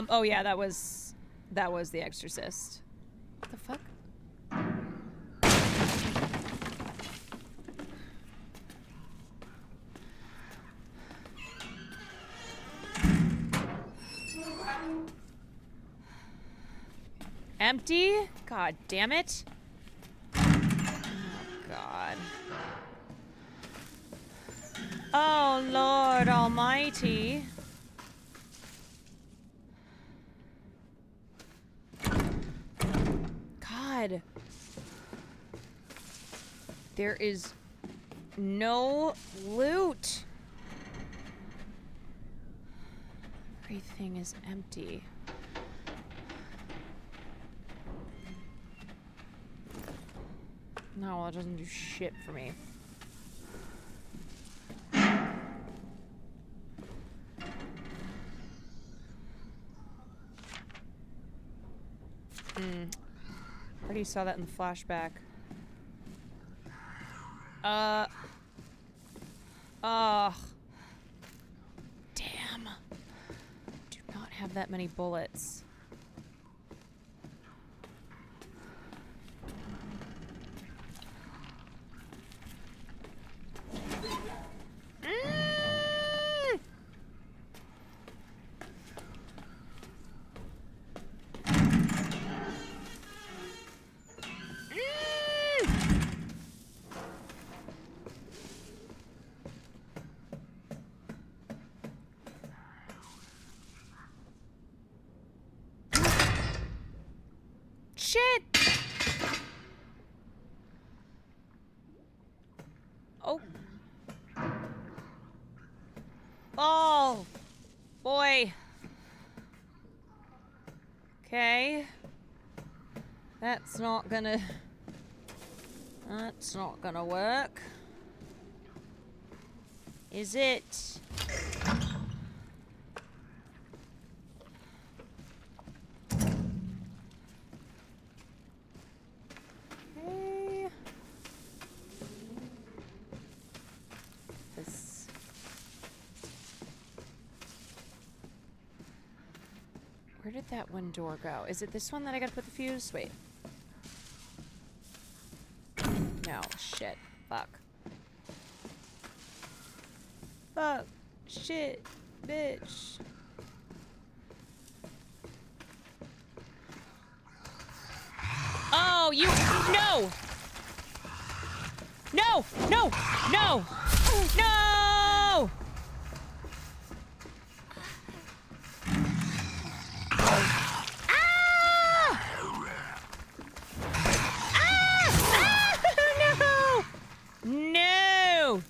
[SPEAKER 1] Oh yeah, that was The Exorcist. What the fuck? Empty? God damn it. Oh, God. Oh, Lord Almighty. God. There is no loot. Everything is empty. No, it doesn't do shit for me. Already saw that in the flashback. Damn. Do not have that many bullets. Shit! Oh. Oh. Boy. Okay. That's not gonna work. Is it? Okay. This. Where did that one door go? Is it this one that I gotta put the fuse? Wait. No, shit. Fuck. Fuck. Shit. Bitch. Oh, you. No! No! No! No! No! No!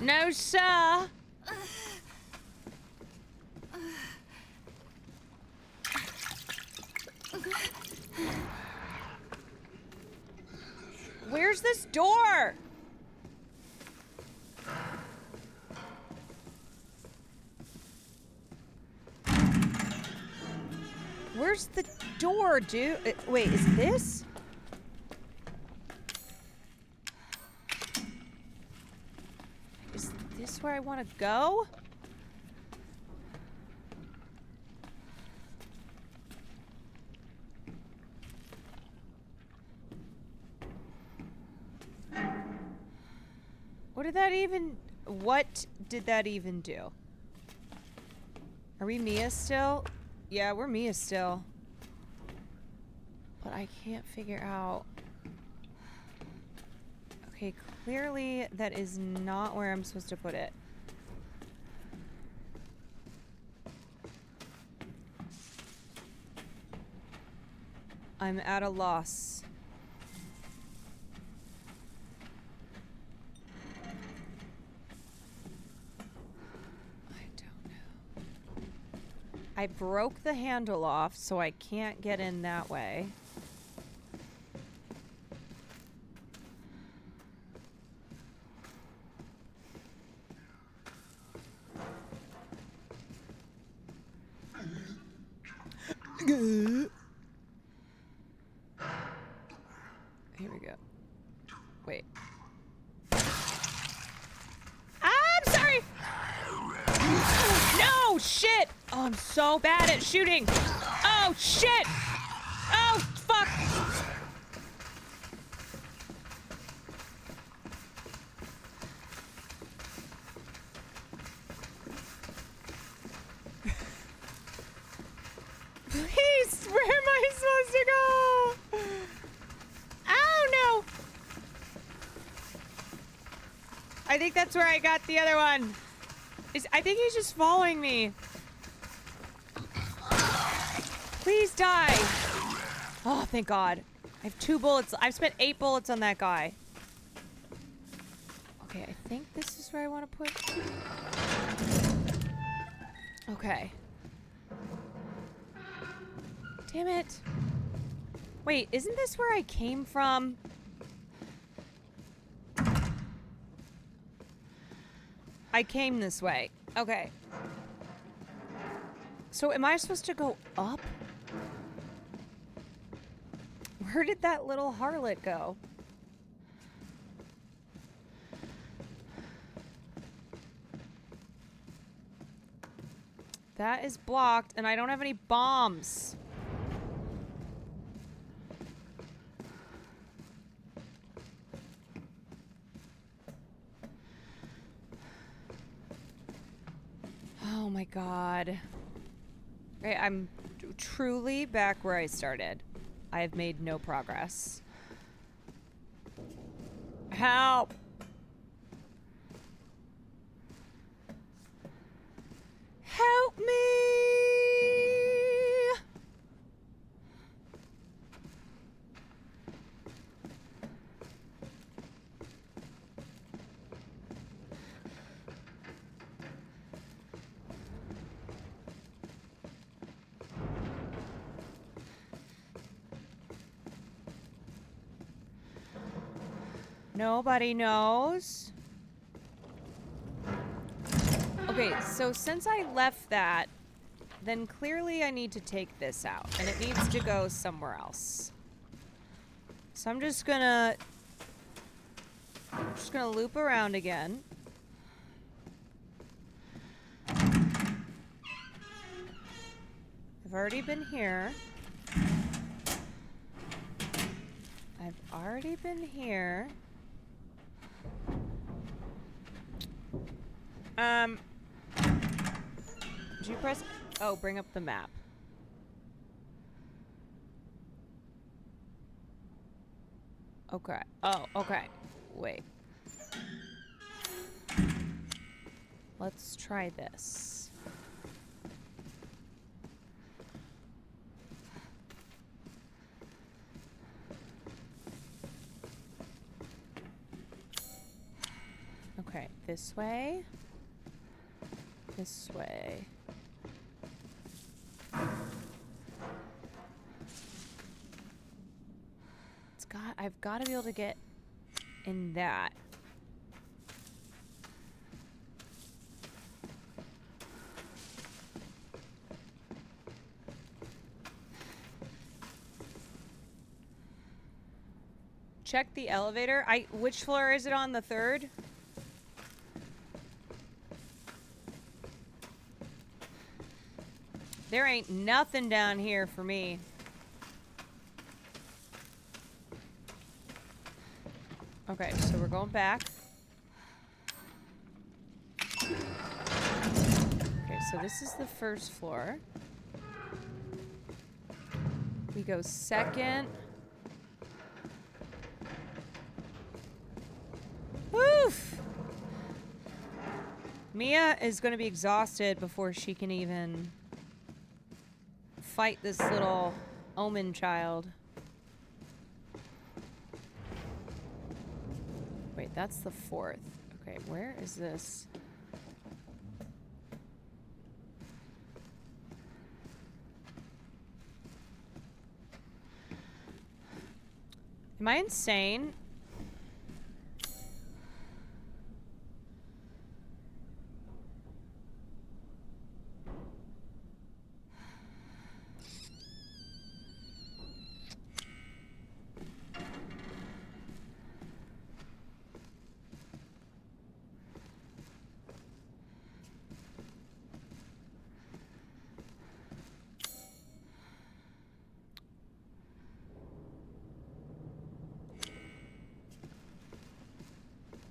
[SPEAKER 1] No, sir! Where's this door? Where's the door, dude? Wait, is this? Is this where I want to go? What did that even do? Are we Mia still? Yeah, we're Mia still. But I can't figure out. Okay, clearly that is not where I'm supposed to put it. I'm at a loss. I broke the handle off, so I can't get in that way. Here we go. Wait. I'm sorry! No, shit! Oh, I'm so bad at shooting. Oh, shit! Oh, fuck! Please, where am I supposed to go? Oh, no! I think that's where I got the other one. I think he's just following me. Please die. Oh, thank God. I have 2 bullets. I've spent 8 bullets on that guy. Okay, I think this is where I want to put... Okay. Damn it. Wait, isn't this where I came from? I came this way. Okay. So am I supposed to go up? Where did that little harlot go? That is blocked, and I don't have any bombs. Oh my god. Okay, I'm truly back where I started. I have made no progress. Help! Help me! Nobody knows. Okay, so since I left that, then clearly I need to take this out, and it needs to go somewhere else. So I'm just gonna loop around again. I've already been here. I've already been here. Did you press? Oh, bring up the map. Okay. Oh, okay. Wait. Let's try this. Okay, this way. This way. I've got to be able to get in that. Check the elevator. Which floor is it on? The third? There ain't nothing down here for me. Okay, so we're going back. Okay, so this is the first floor. We go second. Woof! Mia is going to be exhausted before she can even fight this little omen child. Wait, that's the fourth. Okay, where is this? Am I insane?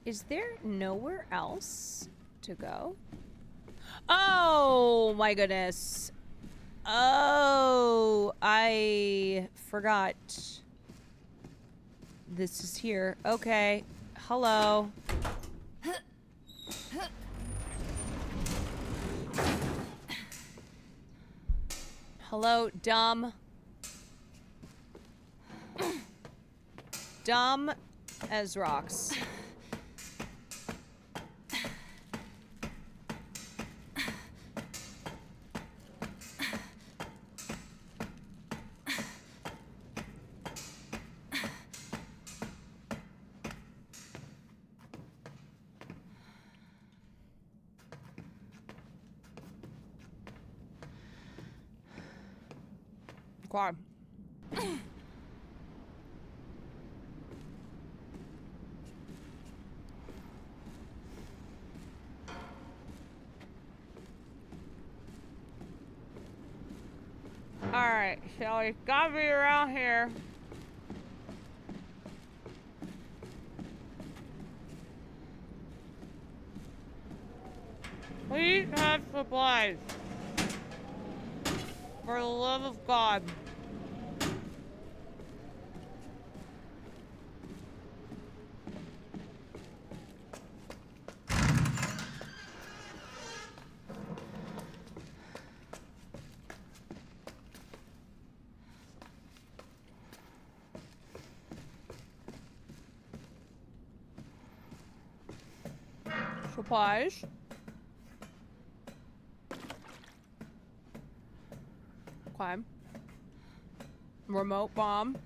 [SPEAKER 1] Is there nowhere else to go? Oh my goodness. Oh, I forgot. This is here. Okay. Hello. Hello, dumb. Dumb as rocks. Kwan. Alright, Shelly. Gotta be around here. Please have supplies. For the love of God. Supplies. Okay. Remote bomb.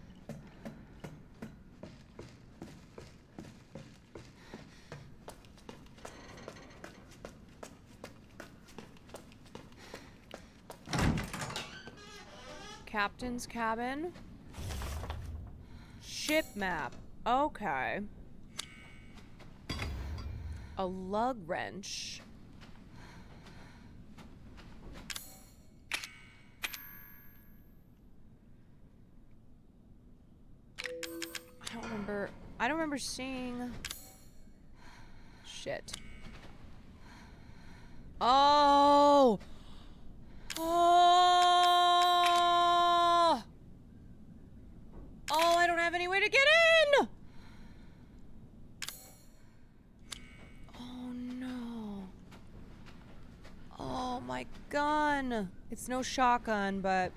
[SPEAKER 1] Captain's cabin. Ship map. Okay. A lug wrench. I don't remember seeing. Shit. Oh. Oh. Oh, I don't have any way to get in. Oh no. Oh, my gun. It's no shotgun, but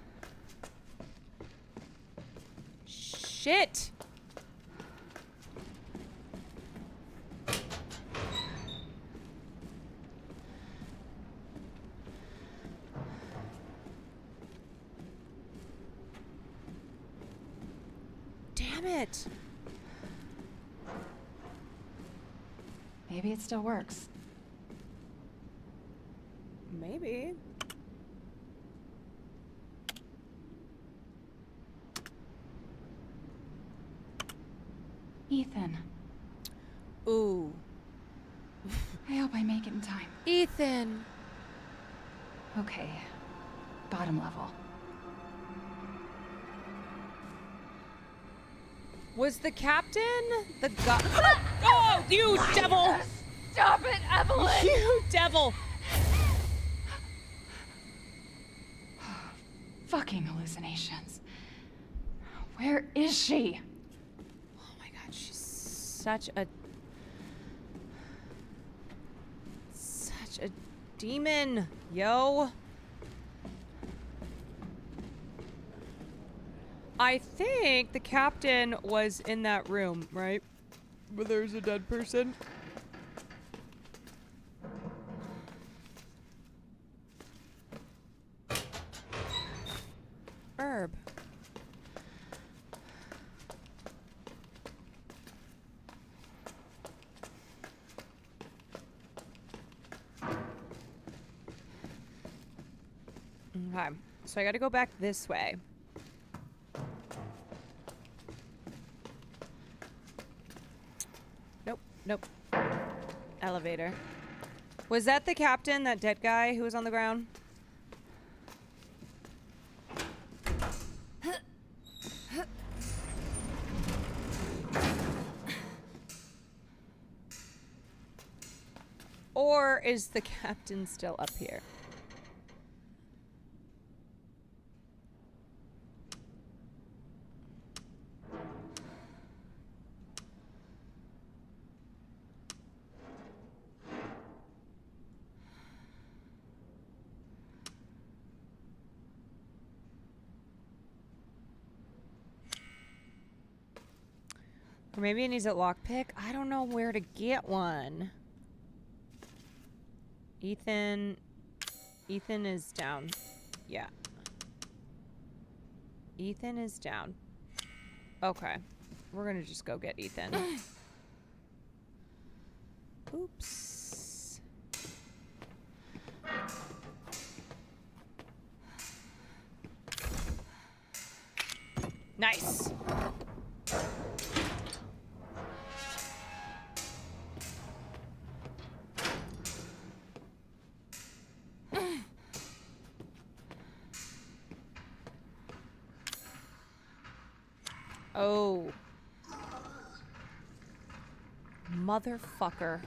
[SPEAKER 1] shit. Damn it.
[SPEAKER 4] Maybe it still works.
[SPEAKER 1] Maybe.
[SPEAKER 4] Ethan.
[SPEAKER 1] Ooh.
[SPEAKER 4] I hope I make it in time.
[SPEAKER 1] Ethan.
[SPEAKER 4] Okay. Bottom level.
[SPEAKER 1] Was the captain the guy? Oh, you devil!
[SPEAKER 4] Stop it, Evelyn!
[SPEAKER 1] You devil!
[SPEAKER 4] Fucking hallucinations. Where is she?
[SPEAKER 1] Oh my god, she's such a demon, yo. I think the captain was in that room, right? Where there's a dead person. Herb. Okay, so I gotta go back this way. Nope. Elevator. Was that the captain, that dead guy who was on the ground? Or is the captain still up here? Or maybe it needs a lockpick? I don't know where to get one. Ethan is down. Yeah. Ethan is down. Okay. We're gonna just go get Ethan. Oops. Nice. Oh. Motherfucker.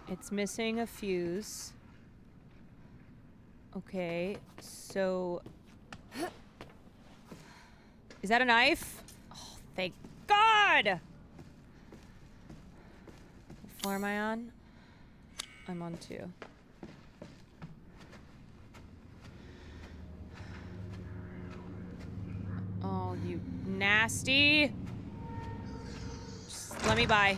[SPEAKER 1] It's missing a fuse. Okay, so... Is that a knife? Oh, thank God! What floor am I on? I'm on 2. Oh, you nasty! Just let me by.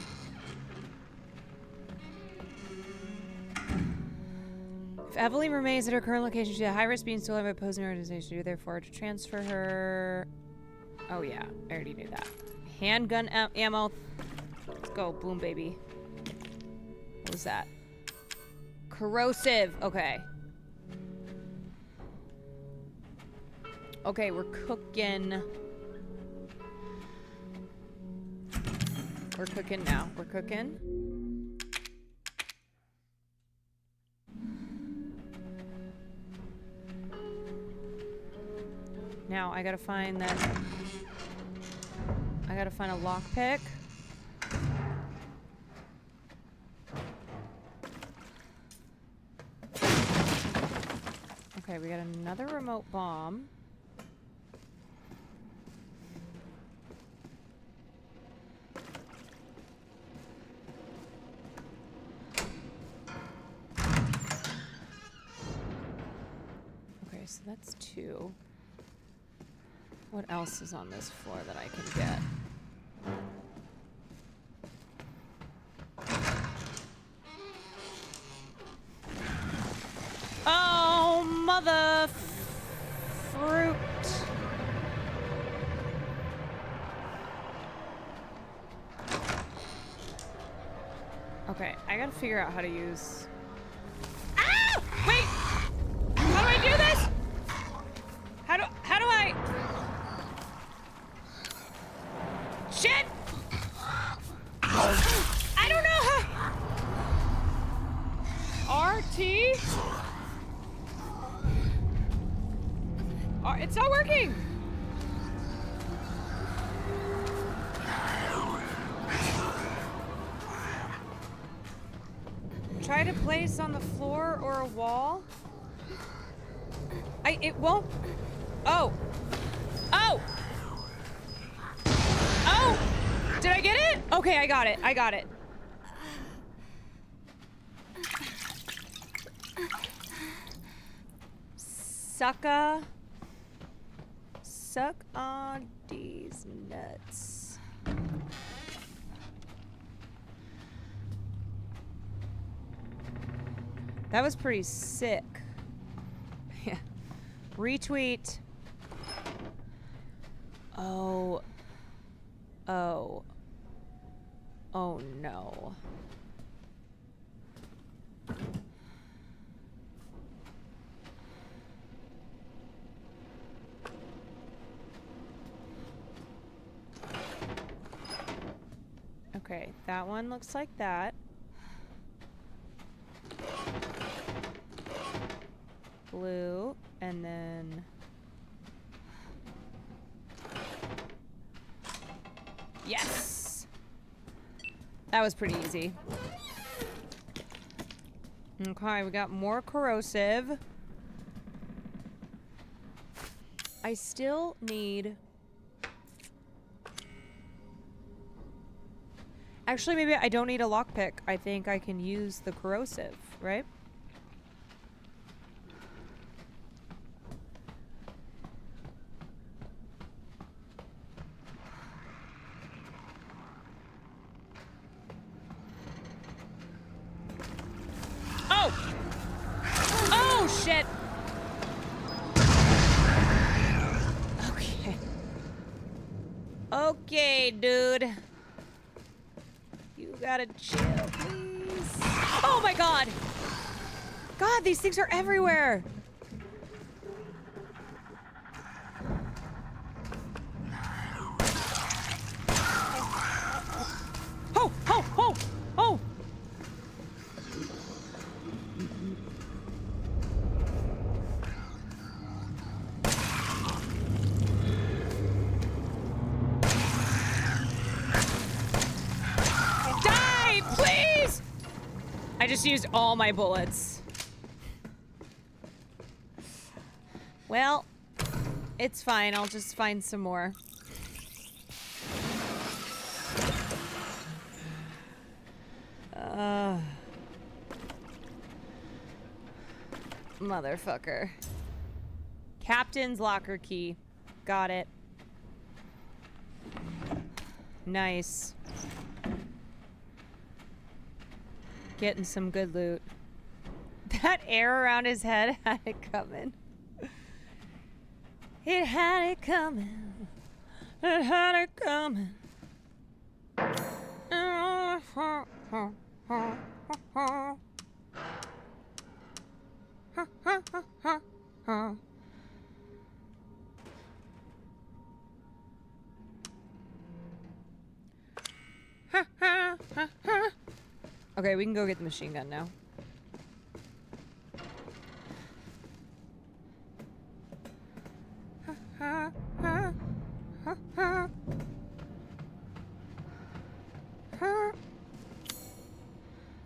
[SPEAKER 1] If Evelyn remains at her current location, she's at high risk being stolen by opposing organization. You therefore to transfer her. Oh yeah, I already knew that. Handgun ammo. Let's go, boom, baby. What was that? Corrosive. Okay. Okay, we're cooking. We're cooking now. We're cooking. Now I gotta find that. I gotta find a lockpick. Okay, we got another remote bomb. Okay, so that's 2. What else is on this floor that I can get? Oh, mother fruit. Okay, I gotta figure out how to use... Ah! Wait! How do I do this? How do I... Shit! I don't know how... RT? It's not working! Try to place on the floor or a wall. It won't... Oh! Oh! Oh! Did I get it? Okay, I got it. I got it. Sucka. Suck on these nuts. That was pretty sick. Yeah. Retweet. Oh. Oh. Oh no. Okay, that one looks like that. Blue, and then... Yes! That was pretty easy. Okay, we got more corrosive. I still need... Actually, maybe I don't need a lockpick. I think I can use the corrosive, right? Oh! Oh, shit! Okay. Okay, dude. You gotta chill, please. Oh my god! God, these things are everywhere! Oh! Oh! Oh! Oh! I just used all my bullets. Well, it's fine. I'll just find some more. Motherfucker. Captain's locker key. Got it. Nice. Getting some good loot. That air around his head had it coming. It had it coming. It had it coming. Okay, we can go get the machine gun now.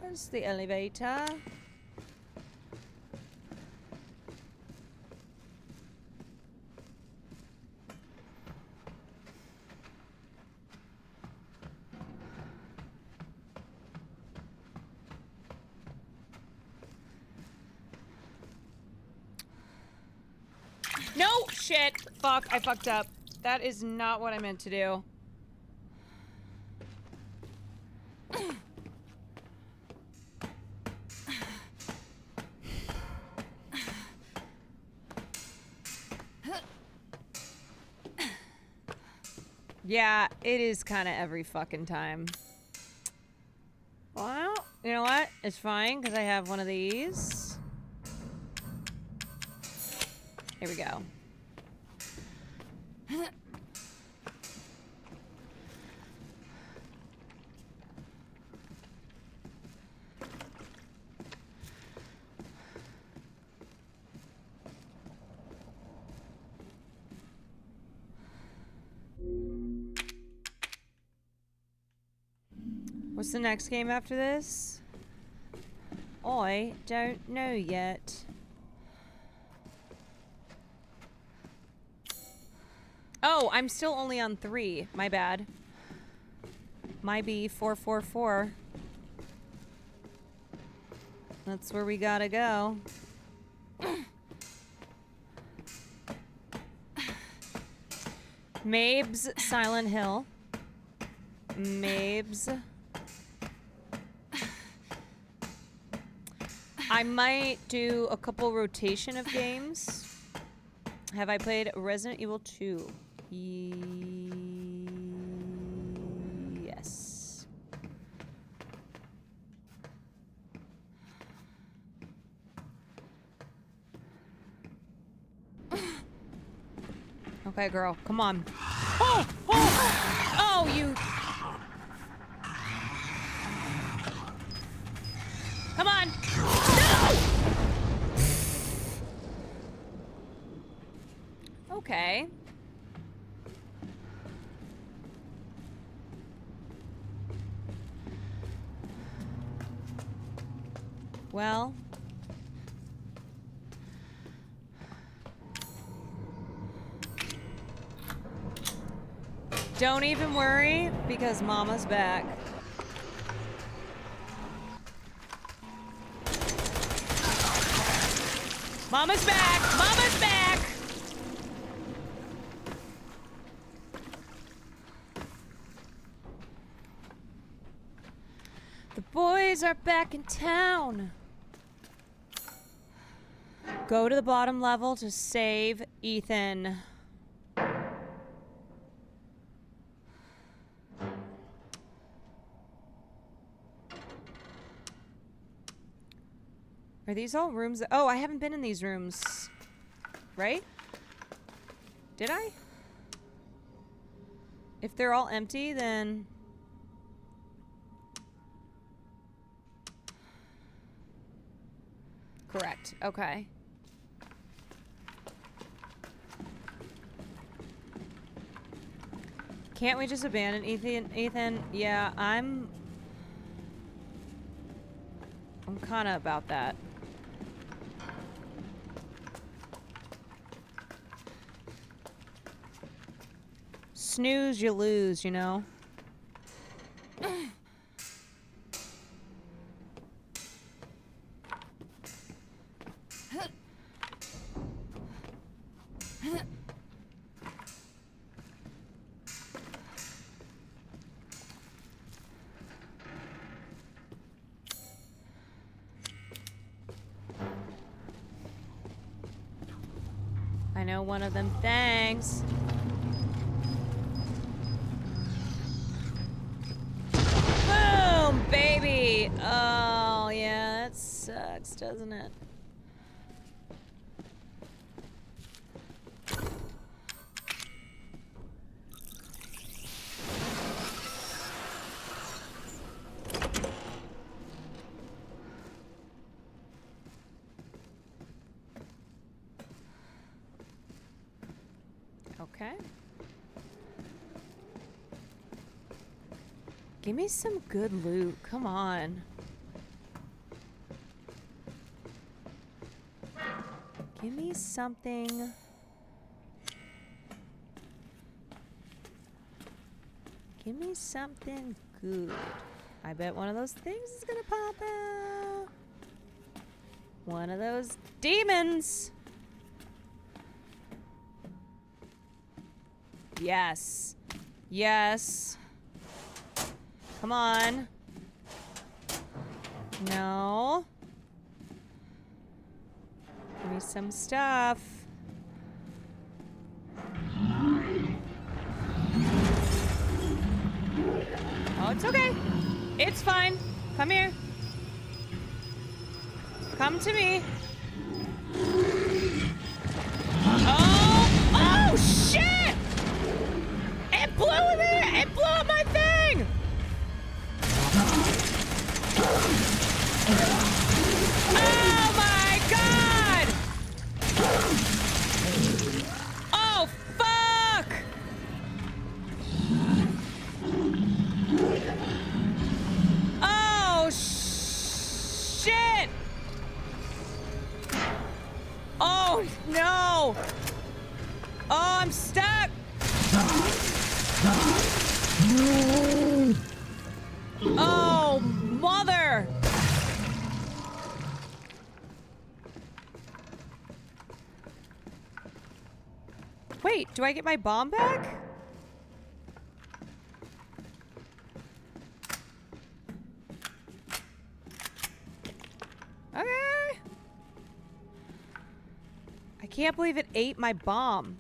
[SPEAKER 1] Where's the elevator? No! Shit! Fuck, I fucked up. That is not what I meant to do. Yeah, it is kind of every fucking time. Well, you know what? It's fine, because I have one of these. Here we go. What's the next game after this? I don't know yet. Oh, I'm still only on 3. My bad. My B 444. That's where we gotta go. Mabes Silent Hill. Mabes. I might do a couple rotation of games. Have I played Resident Evil 2? Yes. Okay, girl, come on. Oh! Oh! Oh, you... Come on! No! Okay. Well. Don't even worry, because Mama's back. Mama's back! Mama's back! The boys are back in town. Go to the bottom level to save Ethan. Are these all rooms that... Oh, I haven't been in these rooms. Right? Did I? If they're all empty, then... Correct. Okay. Can't we just abandon Ethan? Ethan, yeah, I'm... I'm kind of about that. Snooze, you lose, you know? I know one of them. Thanks. Boom, baby. Oh, yeah, that sucks, doesn't it? Okay. Give me some good loot. Come on. Give me something. Give me something good. I bet one of those things is gonna pop out. One of those demons. Yes. Yes. Come on. No. Give me some stuff. Oh, it's okay. It's fine. Come here. Come to me. Oh! Oh, shit! It blew me! It blew up my thing! Oh my god! Oh, fuck! Oh, shit! Oh, no! Oh, I'm stuck! Oh, mother! Wait, do I get my bomb back? Okay. I can't believe it ate my bomb.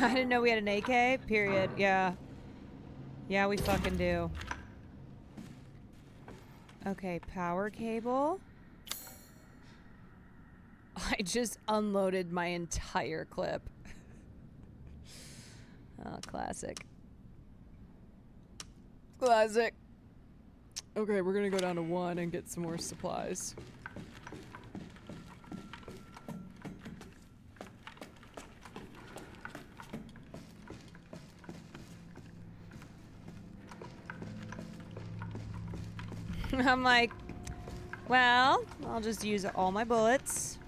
[SPEAKER 1] I didn't know we had an AK, period. Yeah. Yeah, we fucking do. Okay, power cable. I just unloaded my entire clip. Oh, classic. Classic. Okay, we're gonna go down to 1 and get some more supplies. I'm like, well, I'll just use all my bullets.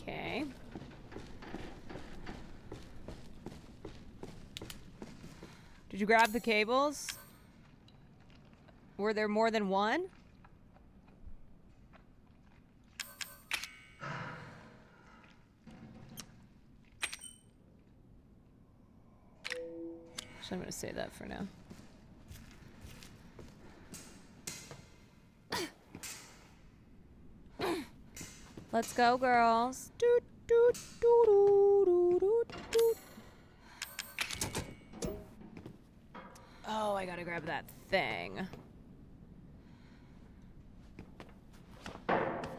[SPEAKER 1] Okay. Did you grab the cables? Were there more than one? So I'm gonna say that for now. Let's go, girls. Doot, doot, doot, doot, doot, doot. grab that thing.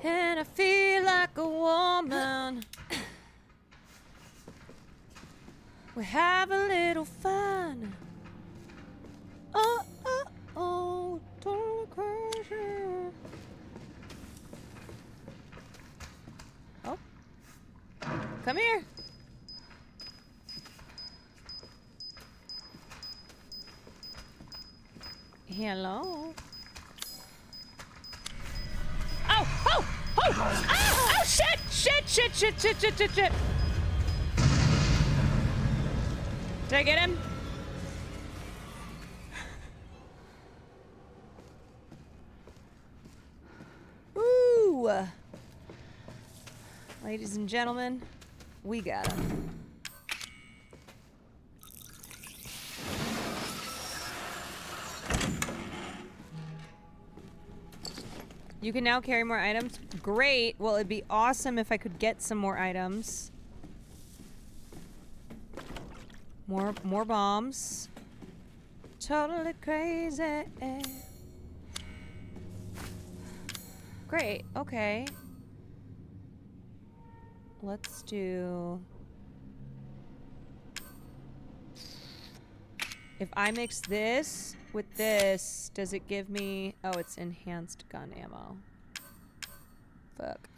[SPEAKER 1] And I feel like a woman. We have a little fun. Oh, oh, oh, totally crazy. Oh. Come here. Hello. Oh, oh, oh, oh, shit, shit, shit, shit, shit, shit, shit, shit. Did I get him? Ooh. Ladies and gentlemen, we got him. You can now carry more items. Great. Well, it'd be awesome if I could get some more items. More bombs. Totally crazy. Great. Okay. Let's do... If I mix this with this, does it give me... Oh, it's enhanced gun ammo. Fuck.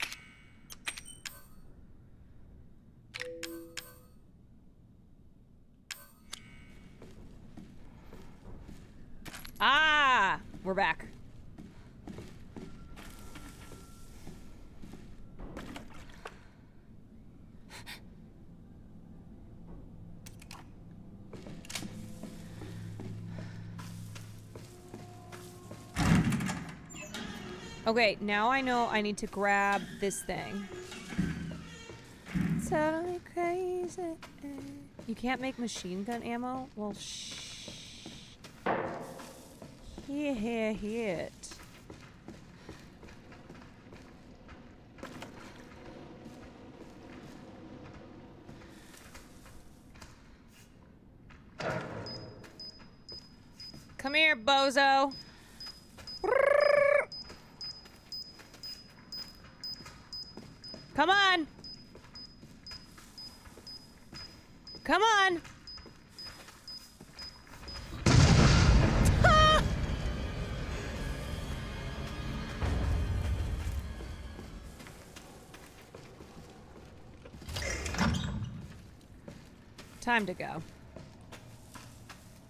[SPEAKER 1] Ah! We're back. Okay, now I know I need to grab this thing. Totally crazy. You can't make machine gun ammo? Well, shh. Here, it. Come here, bozo. Come on. Come on. Ah! Time to go.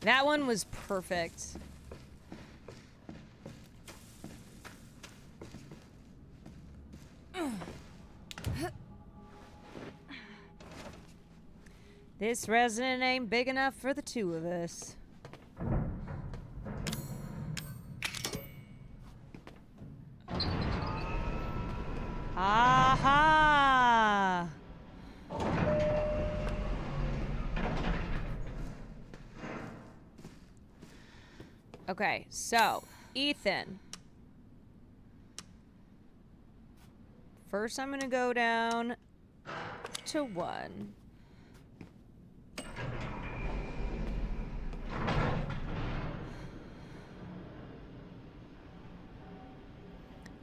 [SPEAKER 1] That one was perfect. This resident ain't big enough for the two of us. Aha! Okay, so, Ethan. First, I'm gonna go down to 1.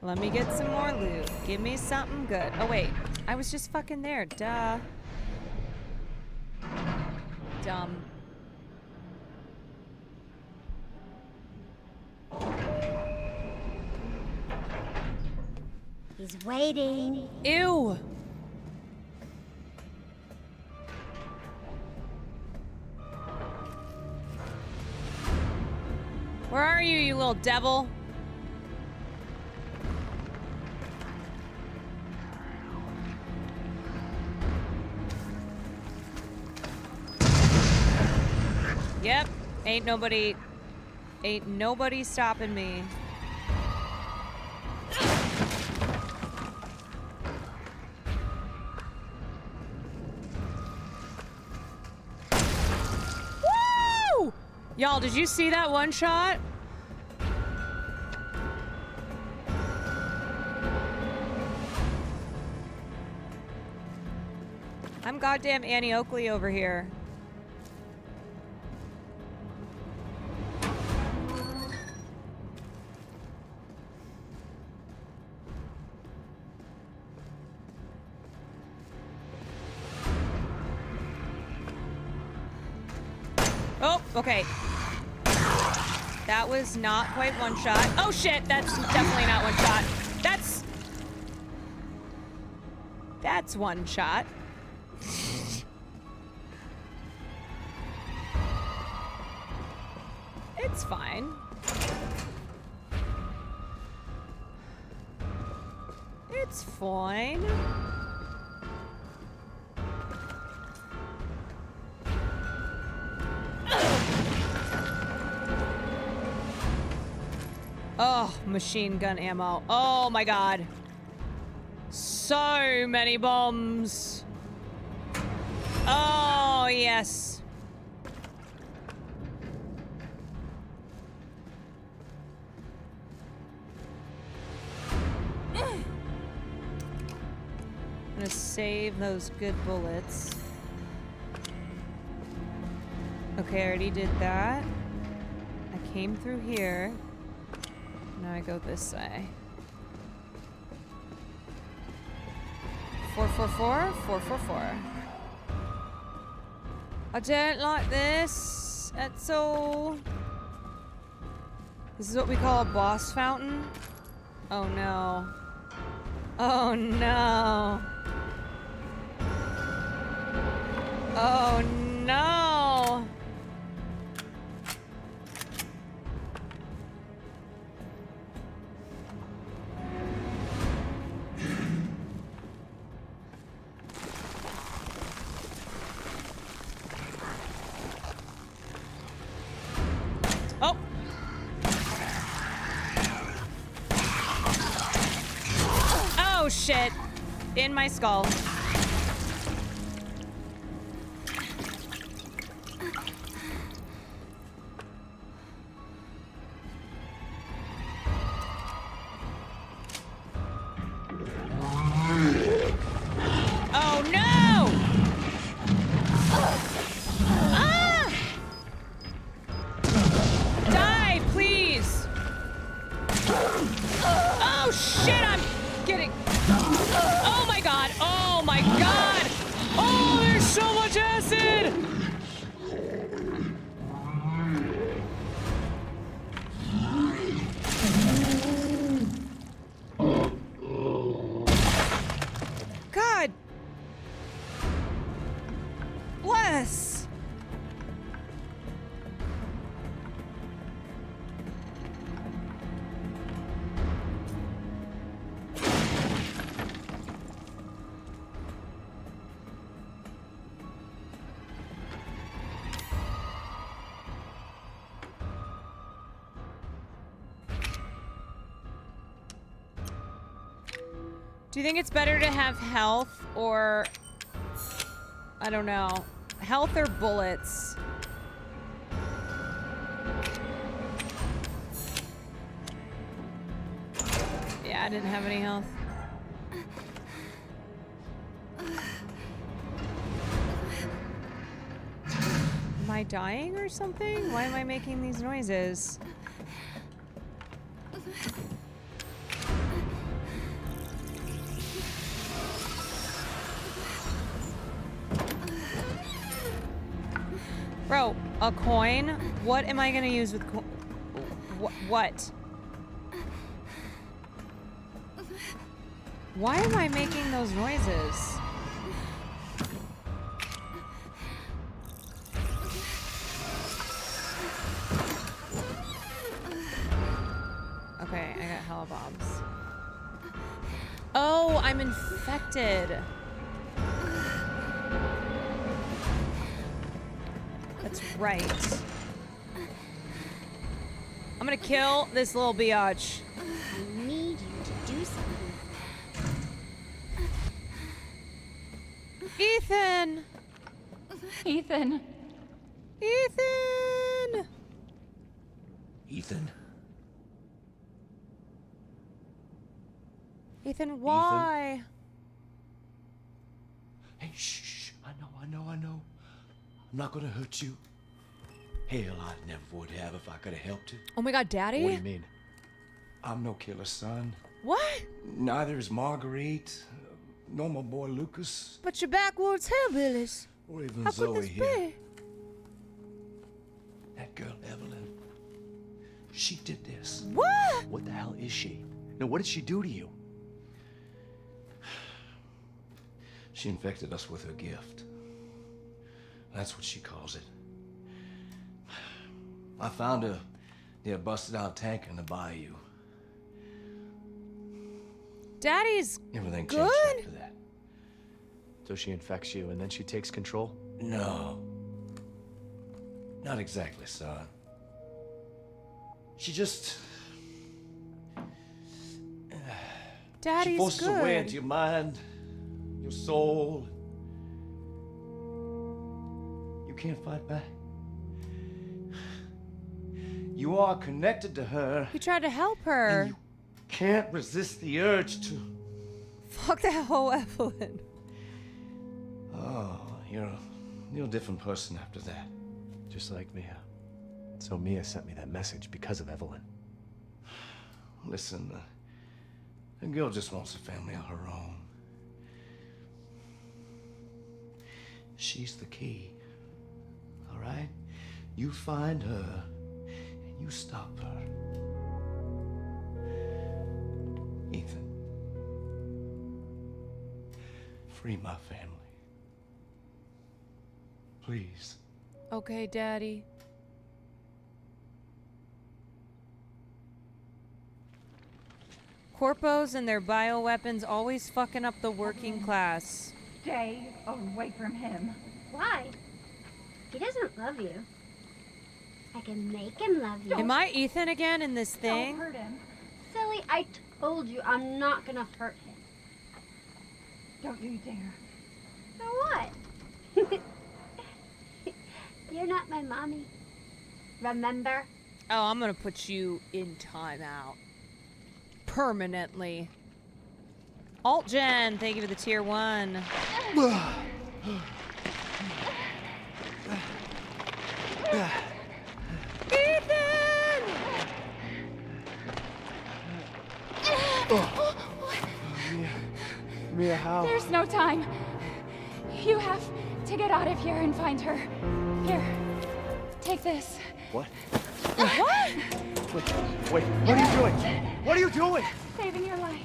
[SPEAKER 1] Let me get some more loot. Give me something good. Oh, wait. I was just fucking there. Duh. Dumb.
[SPEAKER 7] He's waiting.
[SPEAKER 1] Ew. Where are you, you little devil? Yep. Ain't nobody stopping me. Woo! Y'all, did you see that one shot? I'm goddamn Annie Oakley over here. Oh, okay. That was not quite one shot. Oh shit, that's definitely not one shot. That's one shot. It's fine. It's fine. Oh, machine gun ammo. Oh my god. So many bombs. Oh, yes. I'm gonna save those good bullets. Okay, I already did that. I came through here. Now I go this way. 444, 444. I don't like this at all. This is what we call a boss fountain. Oh no. Oh no. Oh no. Oh. Oh shit. In my skull. Oh no! Ah! Die, please! Oh shit, I'm getting... Oh my god! Oh my god! Oh, there's so much acid! God! Bless! Do you think it's better to have health or... I don't know. Health or bullets? Yeah, I didn't have any health. Am I dying or something? Why am I making these noises? Bro, a coin? What am I gonna use with what? Why am I making those noises? Okay, I got hella bombs. Oh, I'm infected. That's right. I'm gonna kill this little biatch.
[SPEAKER 7] I need you to do something.
[SPEAKER 1] Ethan!
[SPEAKER 4] Ethan.
[SPEAKER 1] Ethan!
[SPEAKER 11] Ethan.
[SPEAKER 1] Ethan, why?
[SPEAKER 11] Hey, shh. I know. I'm not gonna hurt you. Hell, I never would have if I could have helped you.
[SPEAKER 1] Oh my god, Daddy?
[SPEAKER 11] What do you mean? I'm no killer, son.
[SPEAKER 1] What?
[SPEAKER 11] Neither is Marguerite, nor my boy Lucas,
[SPEAKER 1] But you're backwoods hillbillies.
[SPEAKER 11] or even
[SPEAKER 1] How
[SPEAKER 11] Zoe
[SPEAKER 1] could this
[SPEAKER 11] here.
[SPEAKER 1] be?
[SPEAKER 11] She did this.
[SPEAKER 1] What?
[SPEAKER 10] What the hell is she? No, what did she do to you?
[SPEAKER 11] She infected us with her gift. That's what she calls it. I found her near a busted out tank in the bayou.
[SPEAKER 1] Daddy's
[SPEAKER 11] Everything
[SPEAKER 1] good.
[SPEAKER 11] changed after that.
[SPEAKER 10] So she infects you and then she takes control?
[SPEAKER 11] No. Not exactly, son. She just...
[SPEAKER 1] Daddy's
[SPEAKER 11] she forces her way
[SPEAKER 1] good.
[SPEAKER 11] into your mind, your soul. You can't fight back. You are connected to her.
[SPEAKER 1] He tried to help her.
[SPEAKER 11] Can't resist the urge to...
[SPEAKER 1] Fuck that whole Evelyn.
[SPEAKER 11] Oh, you're a different person after that.
[SPEAKER 10] Just like Mia. So Mia sent me that message because of Evelyn.
[SPEAKER 11] Listen, the girl just wants a family of her own. She's the key. All right? You find her and you stop her. Ethan. Free my family. Please.
[SPEAKER 1] Okay, Daddy. Corpos and their bioweapons always fucking up the working class.
[SPEAKER 12] Stay away from him.
[SPEAKER 7] Why? He doesn't love you. I can make him love you.
[SPEAKER 1] Am I Ethan again in this thing?
[SPEAKER 12] Don't hurt him.
[SPEAKER 7] Silly, I told you I'm not gonna hurt him.
[SPEAKER 12] Don't you dare.
[SPEAKER 7] For what? You're not my mommy. Remember?
[SPEAKER 1] Oh, I'm gonna put you in timeout. Permanently. Alt-Gen, thank you for the tier 1. Ethan!
[SPEAKER 10] Mia, how?
[SPEAKER 12] There's no time. You have to get out of here and find her. Here, take this.
[SPEAKER 10] What?
[SPEAKER 1] What?
[SPEAKER 10] Wait, what are you doing? What are you doing?
[SPEAKER 12] Saving your life.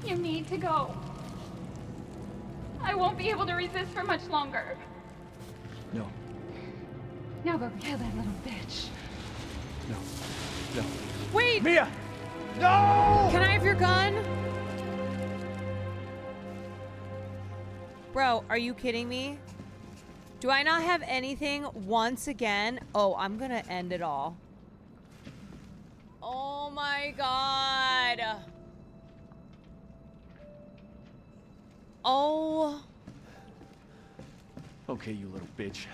[SPEAKER 12] You need to go. I won't be able to resist for much longer.
[SPEAKER 10] No,
[SPEAKER 12] Now go kill that little bitch.
[SPEAKER 10] no.
[SPEAKER 1] Wait!
[SPEAKER 10] Mia! No!
[SPEAKER 1] Can I have your gun? Bro, are you kidding me? Do I not have anything once again? Oh, I'm gonna end it all. Oh my god. Oh.
[SPEAKER 10] Okay, you little bitch.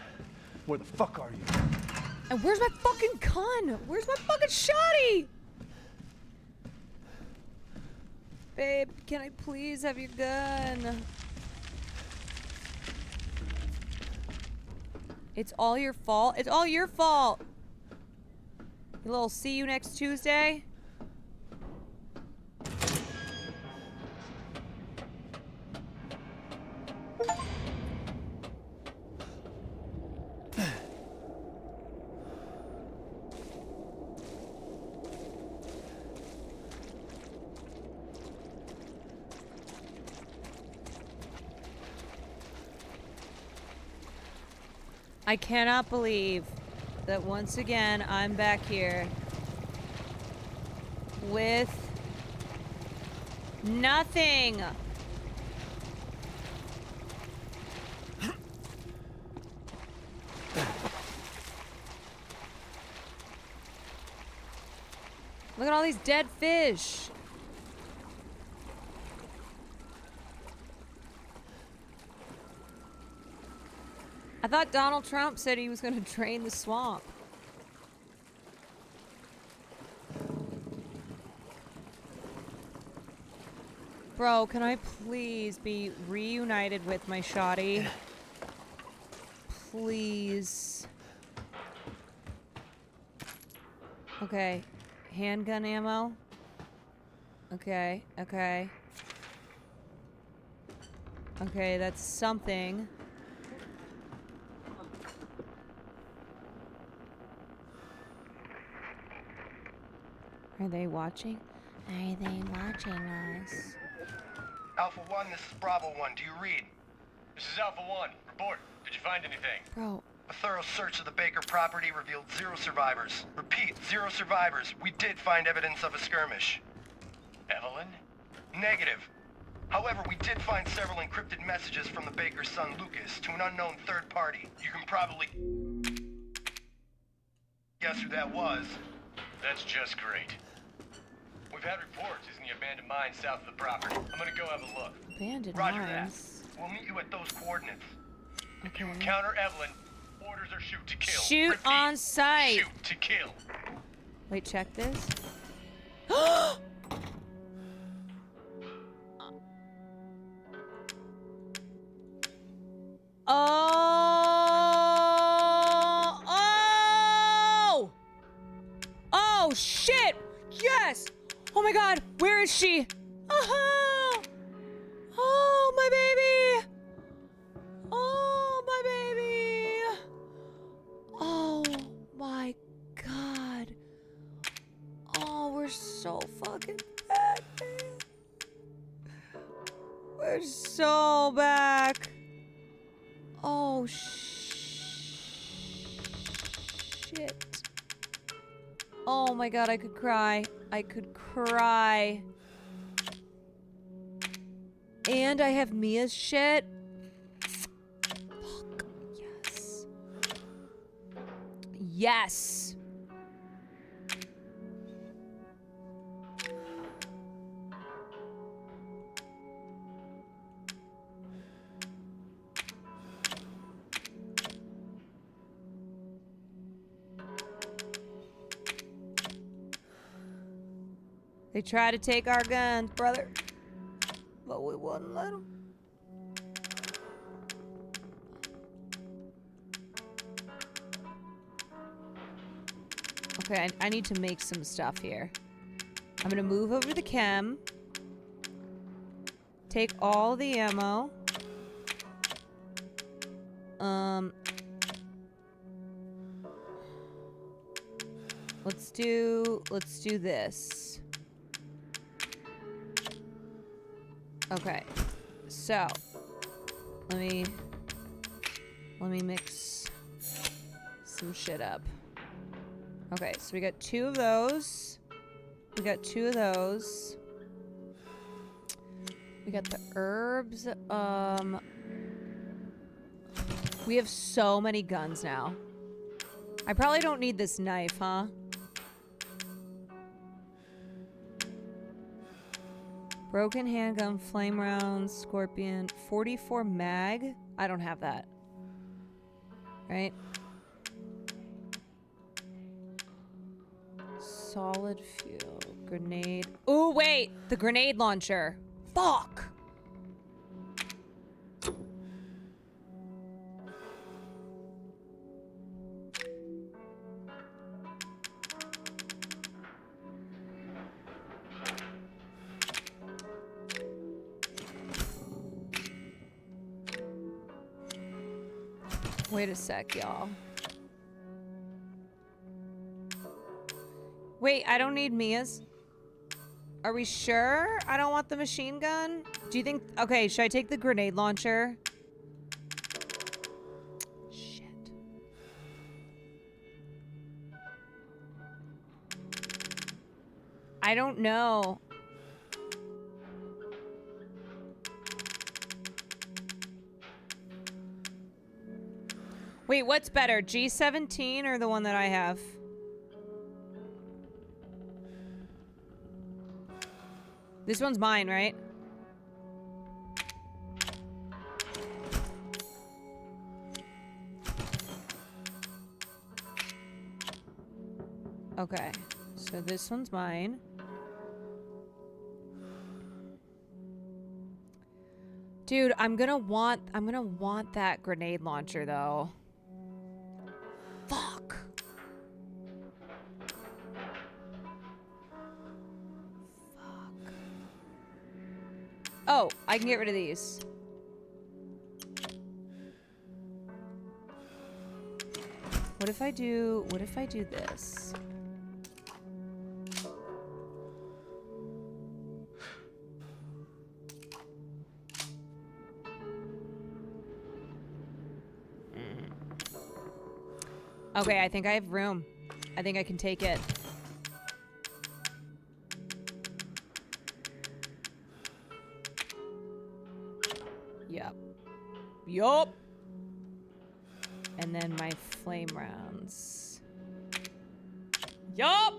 [SPEAKER 10] Where the fuck are you?
[SPEAKER 1] And where's my fucking gun? Where's my fucking shotty? Babe, can I please have your gun? It's all your fault. It's all your fault. You little see you next Tuesday. I cannot believe that once again I'm back here with nothing. Look at all these dead fish. I thought Donald Trump said he was going to drain the swamp. Bro, can I please be reunited with my shotty? Please. Okay. Handgun ammo. Okay, okay. Okay, that's something. Are they watching? Are they watching us?
[SPEAKER 13] Alpha 1, this is Bravo 1. Do you read? This is Alpha 1. Report. Did you find anything?
[SPEAKER 1] Bro.
[SPEAKER 13] A thorough search of the Baker property revealed 0 survivors. Repeat, 0 survivors. We did find evidence of a skirmish. Evelyn? Negative. However, we did find several encrypted messages from the Baker's son Lucas to an unknown third party. You can probably guess who that was. That's just great. We've had reports in the abandoned mine south of the property. I'm gonna go have a look.
[SPEAKER 1] Abandoned
[SPEAKER 13] Roger
[SPEAKER 1] mines.
[SPEAKER 13] that. We'll meet you at those coordinates. If
[SPEAKER 1] Okay.
[SPEAKER 13] you encounter Evelyn, orders are shoot to kill.
[SPEAKER 1] Shoot
[SPEAKER 13] Repeat,
[SPEAKER 1] on sight.
[SPEAKER 13] Shoot to kill.
[SPEAKER 1] Wait, check this. Oh! Oh, shit! Yes! Oh my god, where is she? Oh, oh my baby! Oh, my baby! Oh my god. Oh, we're so fucking back, man. We're so back. Oh, shit. Oh my god, I could cry. I could cry. And I have Mia's shit. Fuck. Yes. Yes. They try to take our guns, brother. But we wouldn't let them. Okay, I need to make some stuff here. I'm gonna move over the chem. Take all the ammo. Let's do this. Okay. So, let me mix some shit up. Okay, so we got 2 of those. We got 2 of those. We got the herbs. We have so many guns now. I probably don't need this knife, huh? Broken handgun, flame rounds, scorpion, 44 mag. I don't have that. Right? Solid fuel, grenade. Oh, wait! The grenade launcher. Fuck! Wait a sec, y'all. Wait, I don't need Mia's. Are we sure I don't want the machine gun? Do you think... Okay, should I take the grenade launcher? Shit. I don't know. Wait, what's better? G17 or the one that I have? This one's mine, right? Okay, so this one's mine. Dude, I'm gonna want that grenade launcher though. Fuck. Oh, I can get rid of these. What if I do this? Okay, I think I have room. I think I can take it. Yep. Yup. And then my flame rounds. Yup.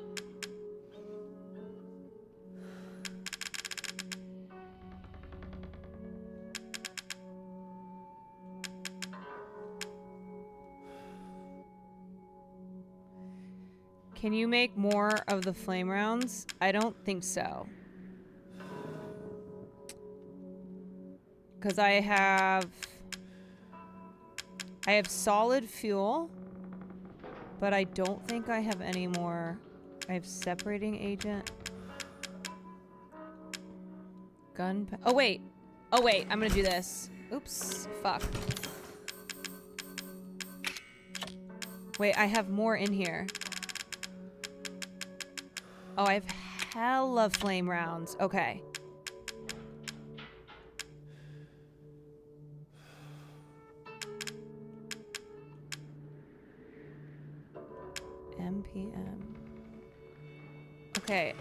[SPEAKER 1] Can you make more of the flame rounds? I don't think so. Because I have solid fuel, but I don't think I have any more. I have separating agent. Oh wait, I'm gonna do this. Oops, fuck. Wait, I have more in here. Oh, I have hella flame rounds. Okay. MPM. Okay.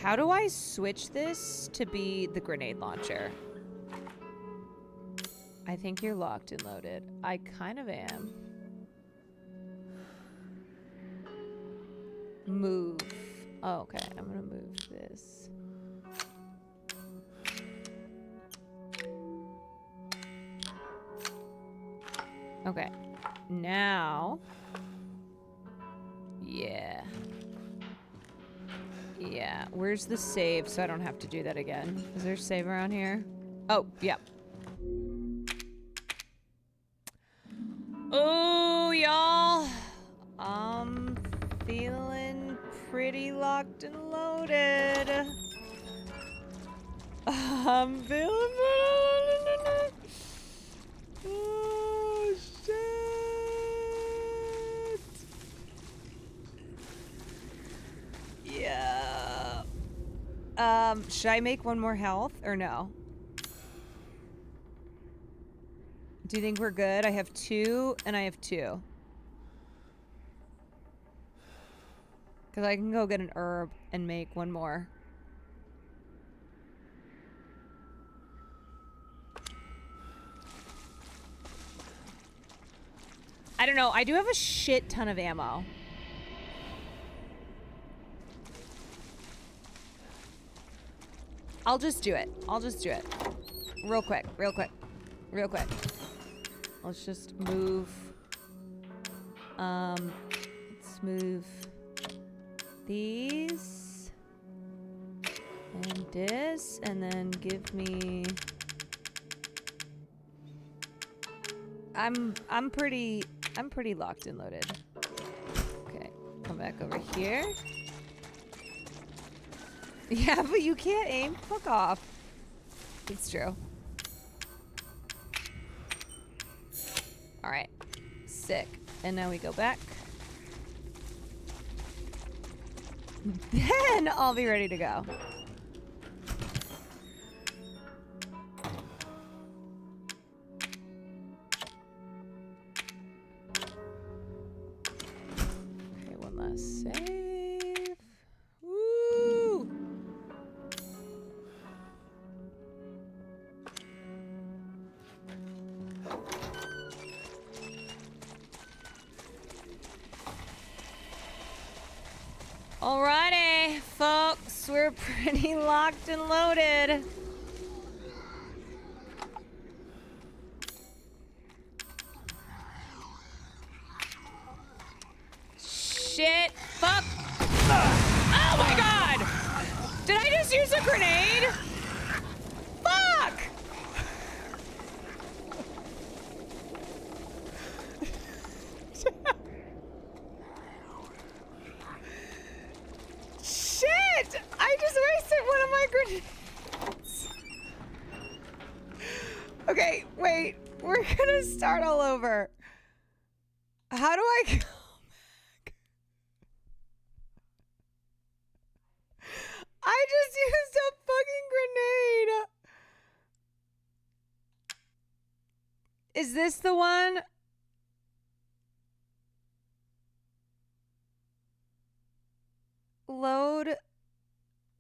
[SPEAKER 1] How do I switch this to be the grenade launcher? I think you're locked and loaded. I kind of am. Move. Oh, okay. I'm gonna move this. Okay. Now. Yeah. Yeah. Where's the save so I don't have to do that again? Is there a save around here? Oh, yeah. Oh, y'all. I'm feeling pretty locked and loaded. I'm feeling pretty. Oh, shit. Yeah. Should I make one more health or no? Do you think we're good? I have 2 and I have 2. Because I can go get an herb and make one more. I don't know. I do have a shit ton of ammo. I'll just do it. I'll just do it. Real quick. Real quick. Real quick. Let's just move. Let's move these. And this. And then give me... I'm pretty locked and loaded. Okay, come back over here. Yeah, but you can't aim. Fuck off. It's true. All right, sick. And now we go back. Then I'll be ready to go. Save. Woo! Alrighty, folks, we're pretty locked and loaded. Shit. Fuck. Oh my god! Did I just use a grenade? Fuck! Shit! I just wasted one of my grenades. Okay, wait. We're gonna start all over. How do I go? I just used a fucking Is this the one? Load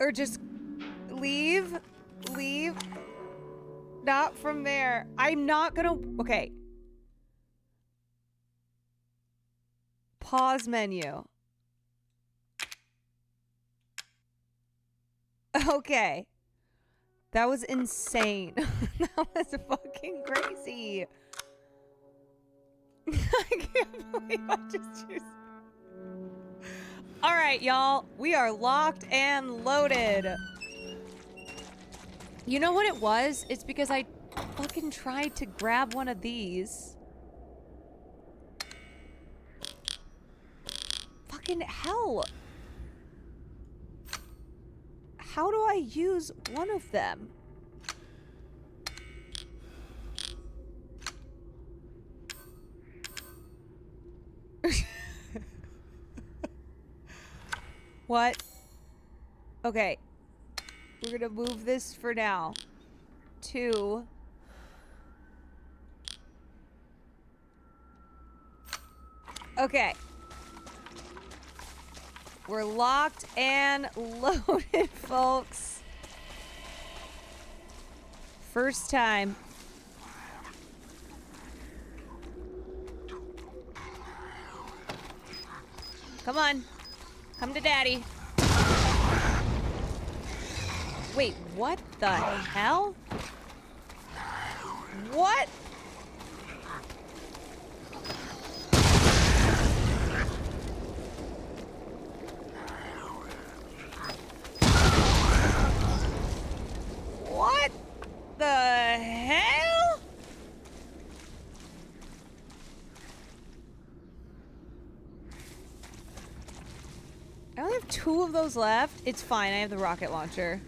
[SPEAKER 1] or just leave? Leave? Not from there. I'm not gonna. Okay. Pause menu. Okay. That was insane. That was fucking crazy. I can't believe I just used. All right, y'all. We are locked and loaded. You know what it was? It's because I fucking tried to grab one of these. Fucking hell. How do I use one of them? What? Okay. We're gonna move this for now. 2. Okay. We're locked and loaded, folks. First time. Come on. Come to daddy. Wait, what the hell? What? What the hell? I only have 2 of those left. It's fine. I have the rocket launcher.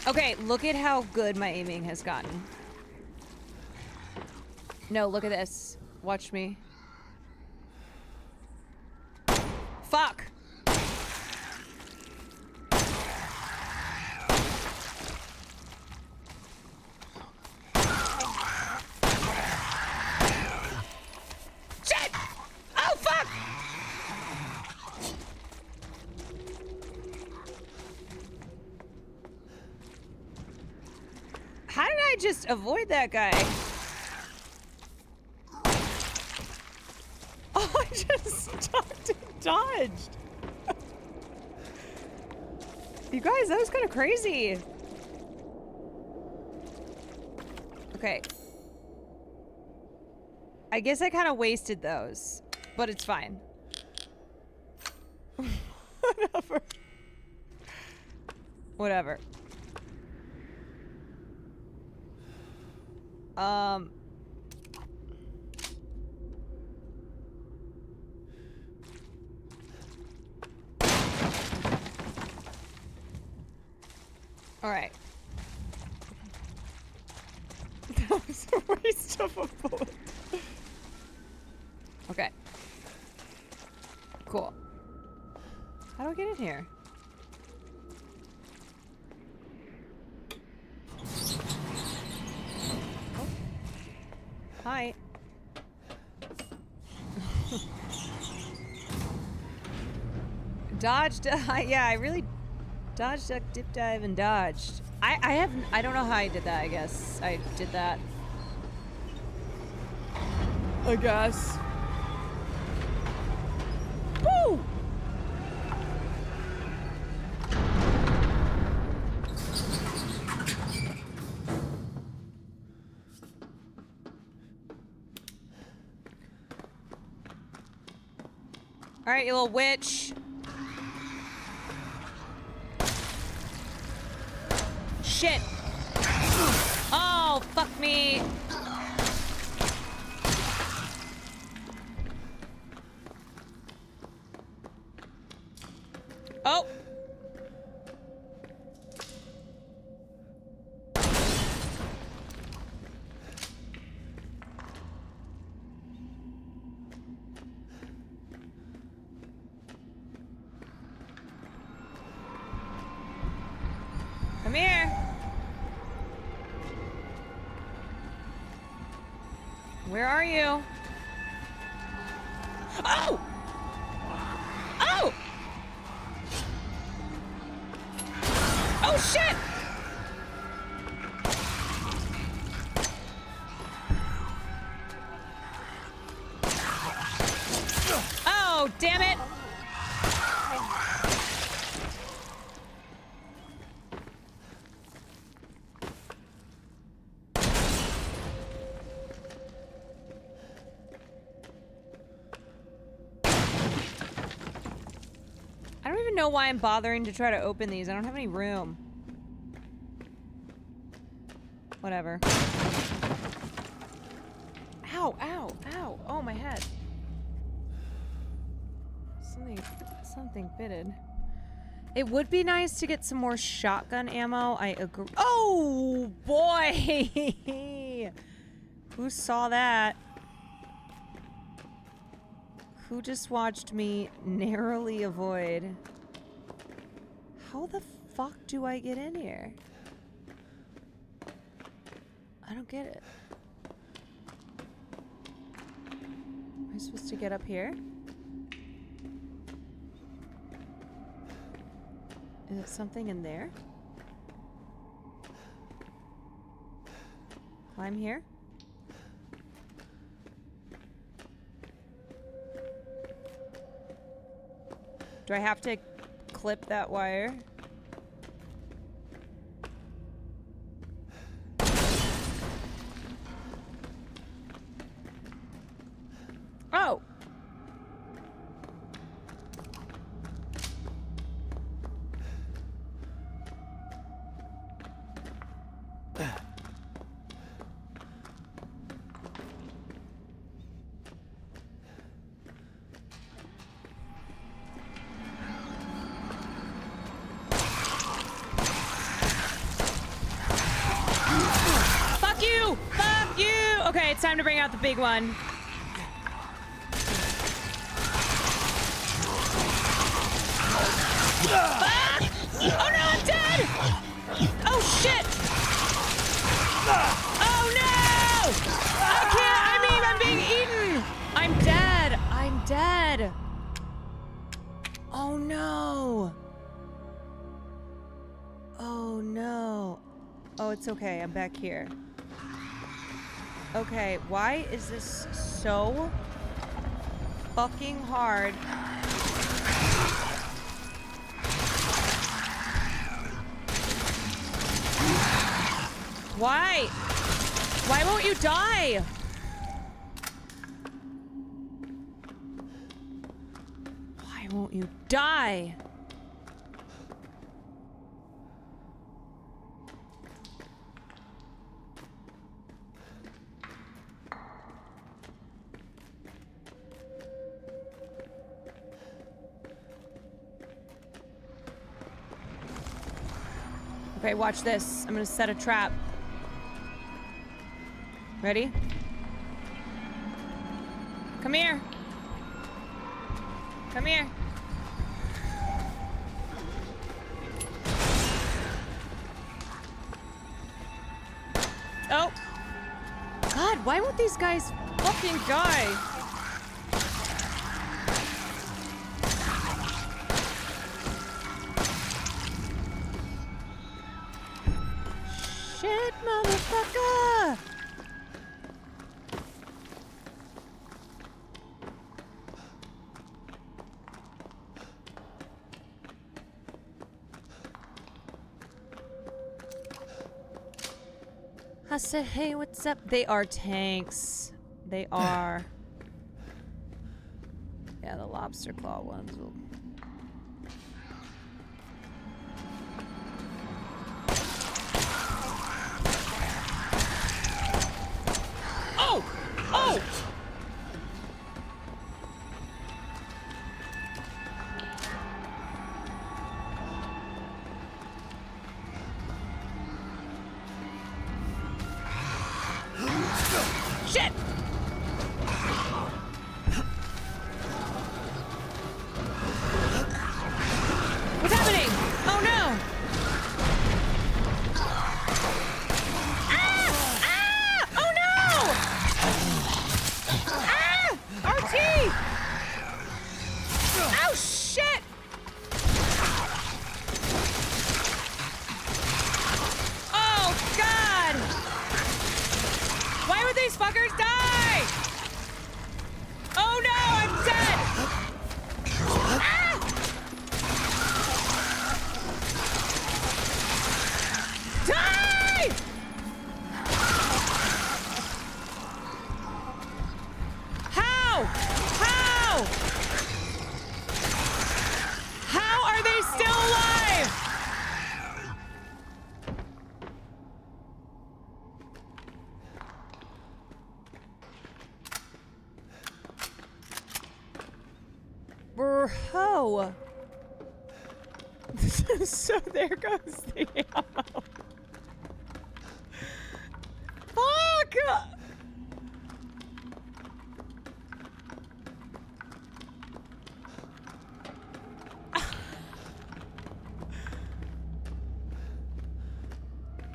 [SPEAKER 1] Okay, look at how good my aiming has gotten. No, look at this. Watch me. Fuck! Shit! Oh, fuck! How did I just avoid that guy? Oh, I just dodged. You guys, that was kind of crazy. Okay. I guess I kind of wasted those, but it's fine. Whatever. Whatever. All right. That was a waste of a bullet. Okay. Cool. How do I get in here? Oh. Hi. Dodged. Yeah, I really dodged, duck, dip, dive, and dodged. I don't know how I did that. I guess I did that. I guess. Woo! All right, you little witch. Shit. Oh, fuck me. Oh. Come here. Where are you? Oh! Oh! Oh shit! Oh, damn it! I don't even know why I'm bothering to try to open these. I don't have any room. Whatever. Ow, ow, ow. Oh, my head. Something fitted. It would be nice to get some more shotgun ammo. I agree. Oh, boy! Who saw that? Who just watched me narrowly avoid? How the fuck do I get in here? I don't get it. Am I supposed to get up here? Is it something in there? Climb here? Do I have to clip that wire? Oh! Fuck you! Fuck you! Okay, it's time to bring out the big one. Fuck! Oh no, I'm dead! Oh shit! Oh no! I can't! I mean, I'm being eaten! I'm dead! I'm dead! Oh no! Oh no. Oh, it's okay. I'm back here. Okay, why is this so fucking hard? Why? Why won't you die? Why won't you die? Okay, watch this. I'm gonna set a trap. Ready? Come here. Come here. Oh. God, why won't these guys fucking die? Shit, motherfucker! I said, hey, what's up? They are tanks. They are. Yeah, the lobster claw ones will. Oh! Oh! Shit! Motherfuckers, die! Oh no, I'm dead! Ah! Die! How? How? How are they still alive? Bro. So there goes the ammo. Fuck!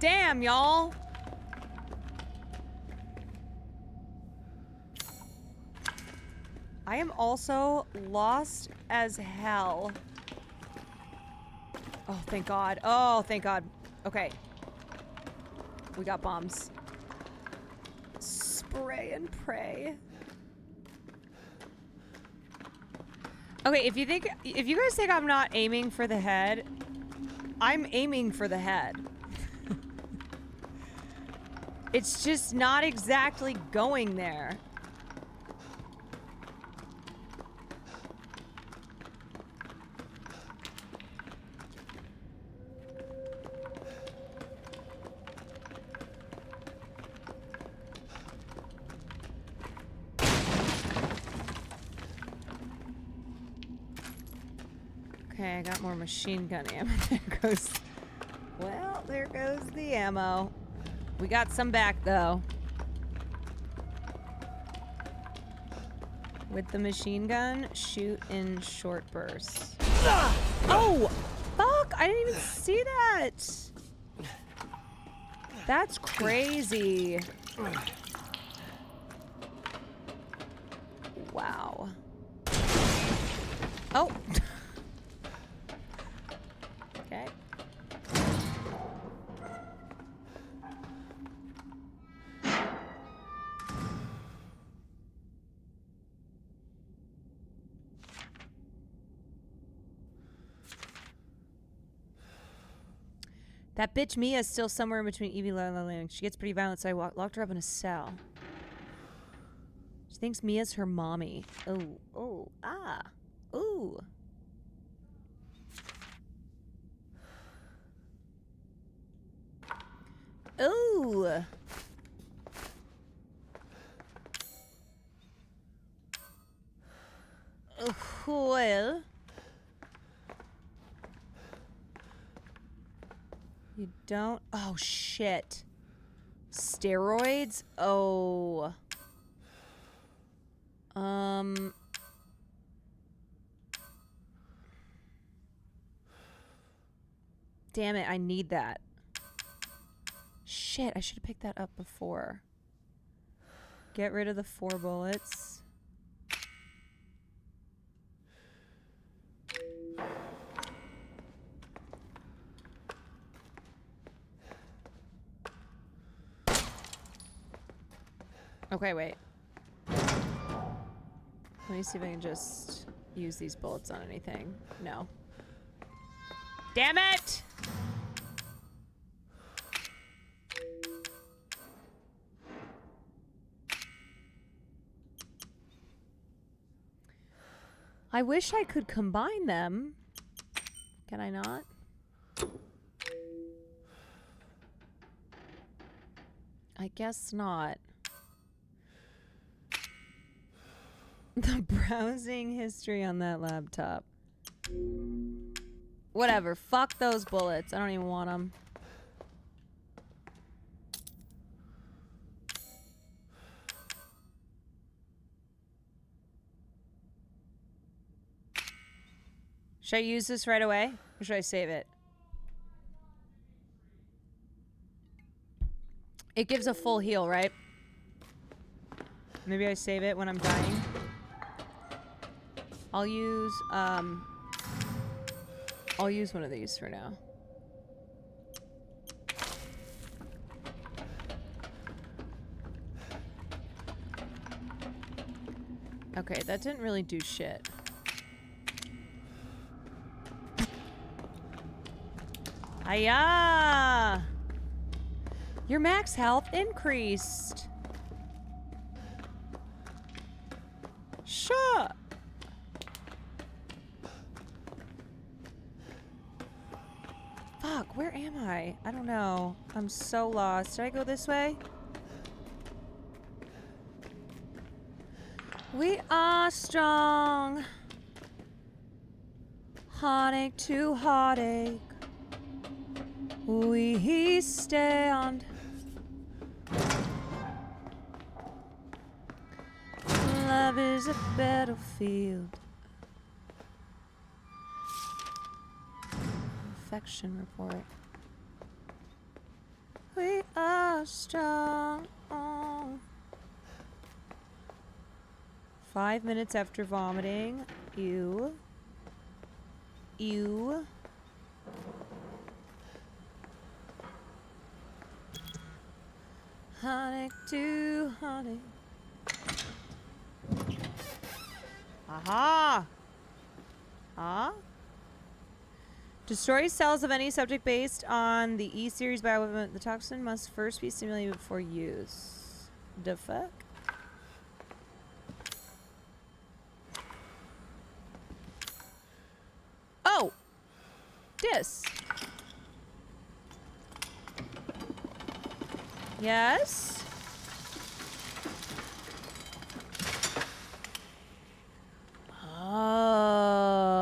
[SPEAKER 1] Damn, y'all. I am also lost as hell. Oh, thank God. Oh, thank God. Okay. We got bombs. Spray and pray. Okay, if you guys think I'm not aiming for the head, I'm aiming for the head. It's just not exactly going there. Okay, I got more machine gun ammo. There goes. Well, there goes the ammo. We got some back though. With the machine gun, shoot in short bursts. Oh! Fuck! I didn't even see that! That's crazy. Wow. Oh! Okay. That bitch Mia's still somewhere in between Evie and Lala. She gets pretty violent, so I locked her up in a cell. She thinks Mia's her mommy. Oh, oh, ah, ooh. Ooh. Well. You don't? Oh, shit. Steroids? Oh. Damn it, I need that. Shit, I should have picked that up before. Get rid of the 4 bullets. Okay, wait. Let me see if I can just use these bullets on anything. No. Damn it! I wish I could combine them. Can I not? I guess not. The browsing history on that laptop. Whatever. Fuck those bullets. I don't even want them. Should I use this right away? Or should I save it? It gives a full heal, right? Maybe I save it when I'm dying. I'll use one of these for now. Okay, that didn't really do shit. Hiya! Your max health increased. Sure. Fuck, where am I? I don't know. I'm so lost. Did I go this way? We are strong. Heartache to heartache. We stand. Love is a battlefield. Infection report. We are strong. 5 minutes after vomiting. Ew. Ew. Honey to honey. Aha! Huh? Destroy cells of any subject based on the E-series bioweapon. The toxin must first be stimulated before use. The fuck? Oh! Dis. Yes? Oh.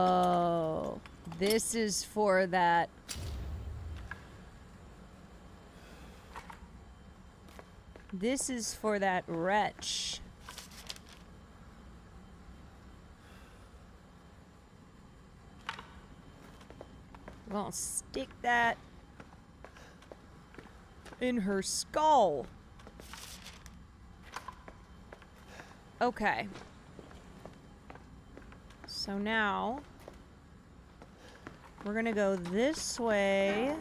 [SPEAKER 1] This is for that. This is for that wretch. I'm gonna stick that in her skull. Okay. So now we're gonna go this way.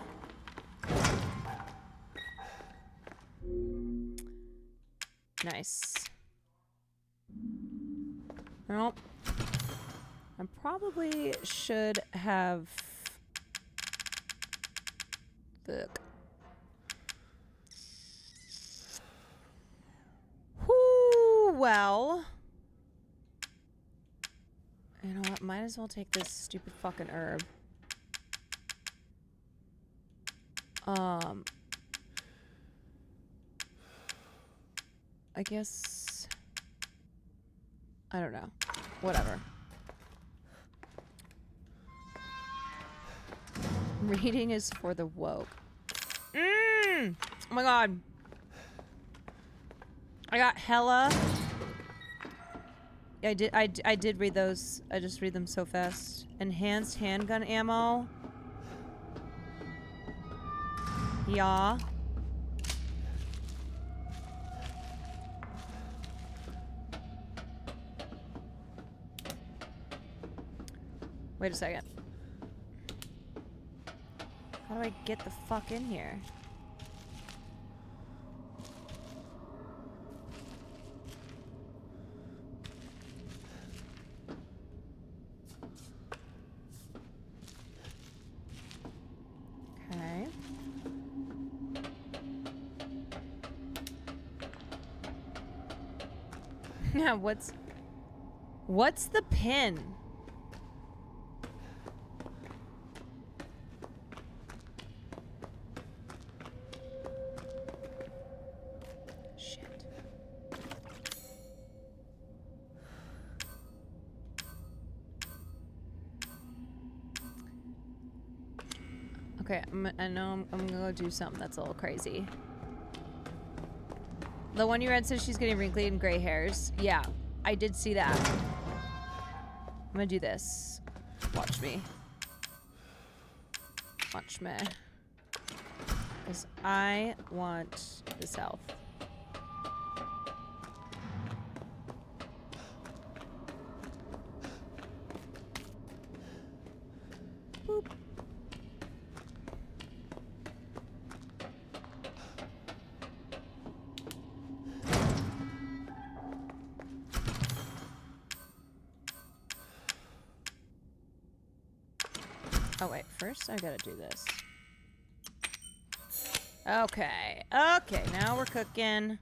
[SPEAKER 1] Nice. Nope. I probably should have... Fuck. Whoo, well. You know what? Might as well take this stupid fucking herb. I guess... I don't know. Whatever. Reading is for the woke. Oh my god. I got hella... I did read those. I just read them so fast. Enhanced handgun ammo. Yeah. Wait a second. How do I get the fuck in here? Okay. Yeah, what's the pin? Okay, I know I'm gonna go do something that's a little crazy. The one you read says she's getting wrinkly and gray hairs. Yeah, I did see that. I'm gonna do this. Watch me. Watch me. Because I want this health. Boop. Oh wait, first I gotta do this. Okay, okay, now we're cooking.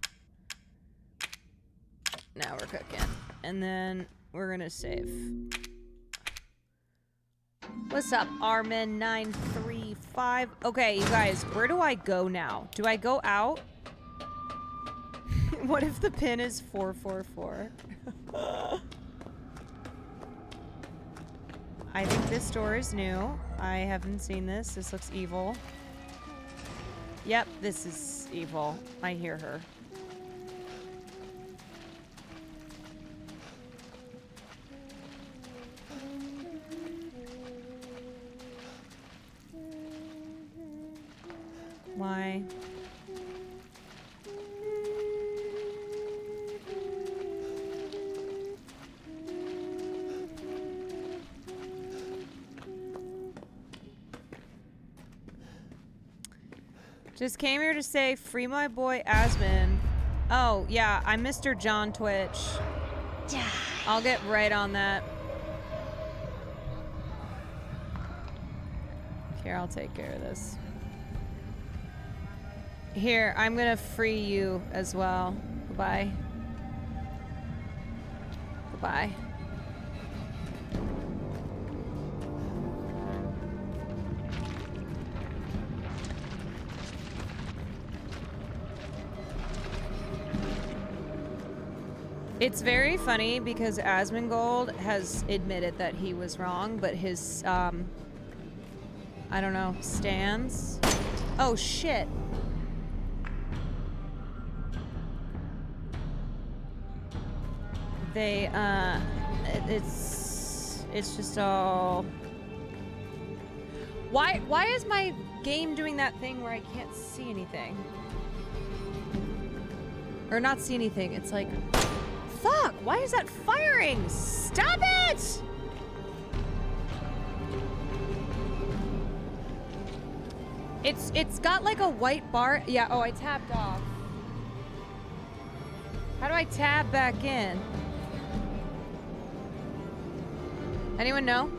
[SPEAKER 1] Now we're cooking. And then we're gonna save. What's up, Armin935? Okay, you guys, where do I go now? Do I go out? What if the pin is 444? I think this door is new. I haven't seen this. This looks evil. Yep, this is evil. I hear her. Why? Just came here to say, free my boy Asmon. Oh, yeah, I'm Mr. John Twitch. I'll get right on that. Here, I'll take care of this. Here, I'm gonna free you as well. Goodbye. Goodbye. It's very funny because Asmongold has admitted that he was wrong, but his, I don't know, stands. Oh, shit. They, it's just all... Why is my game doing that thing where I can't see anything? Or not see anything, it's like... Fuck! Why is that firing? Stop it! It's got like a white bar. Yeah, oh, I tapped off. How do I tab back in? Anyone know?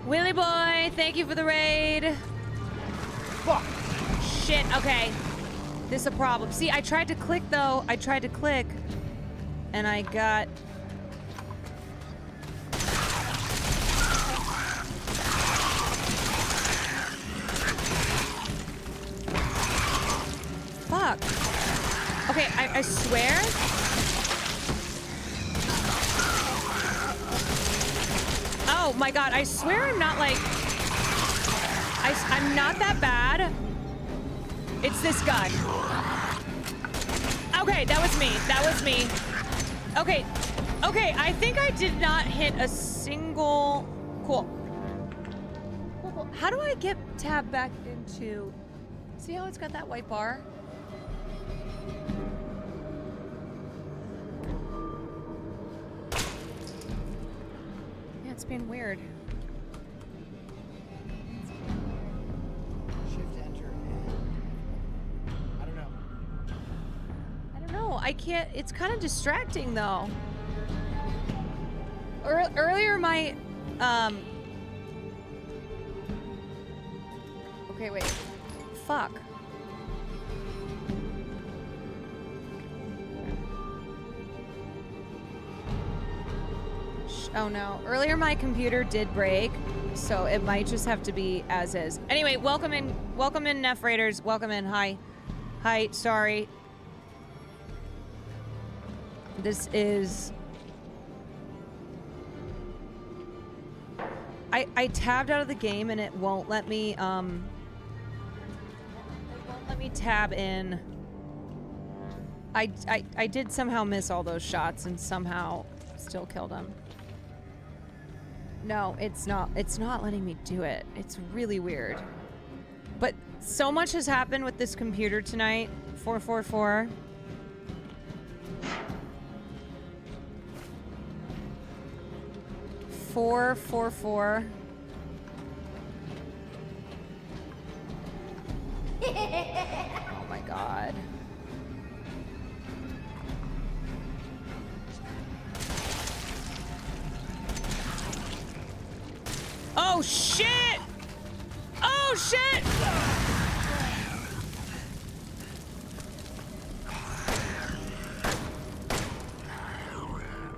[SPEAKER 1] Willy boy, thank you for the raid. Fuck. Shit, okay. This is a problem. See, I tried to click though. I tried to click and I got... Fuck. Okay, I swear. Oh my god, I swear I'm not like... I'm not that bad. It's this gun. Okay, that was me. That was me. Okay. Okay, I think I did not hit a single... Cool. Cool. How do I get tab back into... See how it's got that white bar? Yeah, it's being weird. No, I can't. It's kind of distracting though. Earlier my okay, wait. Fuck. Oh no. Earlier my computer did break, so it might just have to be as is. Anyway, welcome in Neff Raiders. Welcome in. Hi. Hi, sorry. This is... I tabbed out of the game and it won't let me, tab in. I did somehow miss all those shots and somehow still killed him. No, it's not letting me do it. It's really weird. But so much has happened with this computer tonight. 444. Oh my god. Oh, shit! Oh, shit!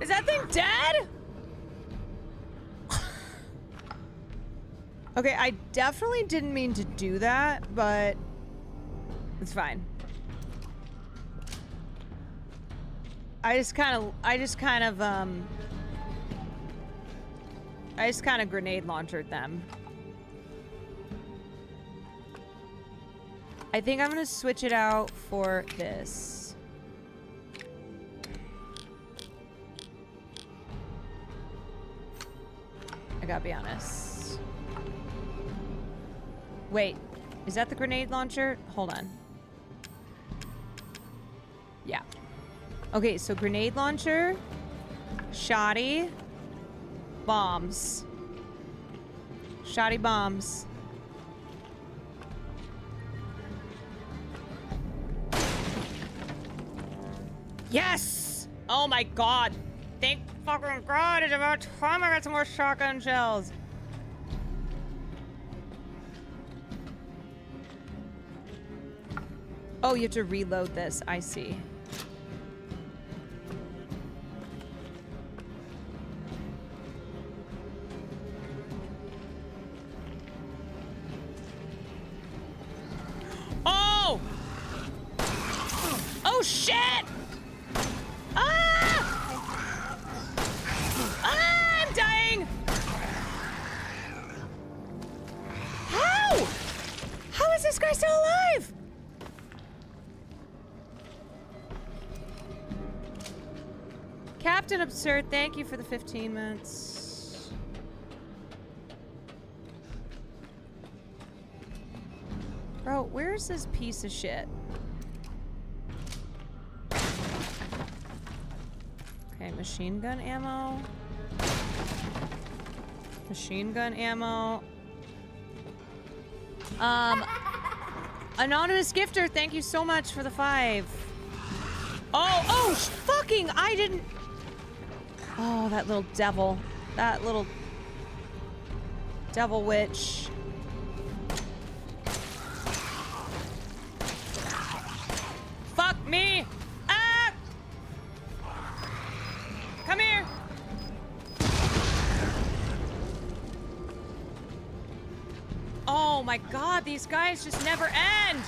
[SPEAKER 1] Is that thing dead? Okay, I definitely didn't mean to do that, but it's fine. I just kind of grenade launchered them. I think I'm gonna switch it out for this. I gotta be honest. Wait, is that the grenade launcher? Hold on. Yeah. Okay, so grenade launcher, shoddy, bombs. Shoddy bombs. Yes! Oh my god. Thank fucking god, it's about time I got some more shotgun shells. Oh, you have to reload this. I see. Oh! Oh, shit! Ah! Ah, I'm dying! How? How is this guy still alive? Captain Absurd, thank you for the 15 minutes. Bro, where's this piece of shit? Okay, machine gun ammo. Machine gun ammo. Anonymous gifter, thank you so much for the 5. Oh, fucking, I didn't. Oh, that little devil. That little devil witch. Fuck me! Ah! Come here! Oh my god, these guys just never end!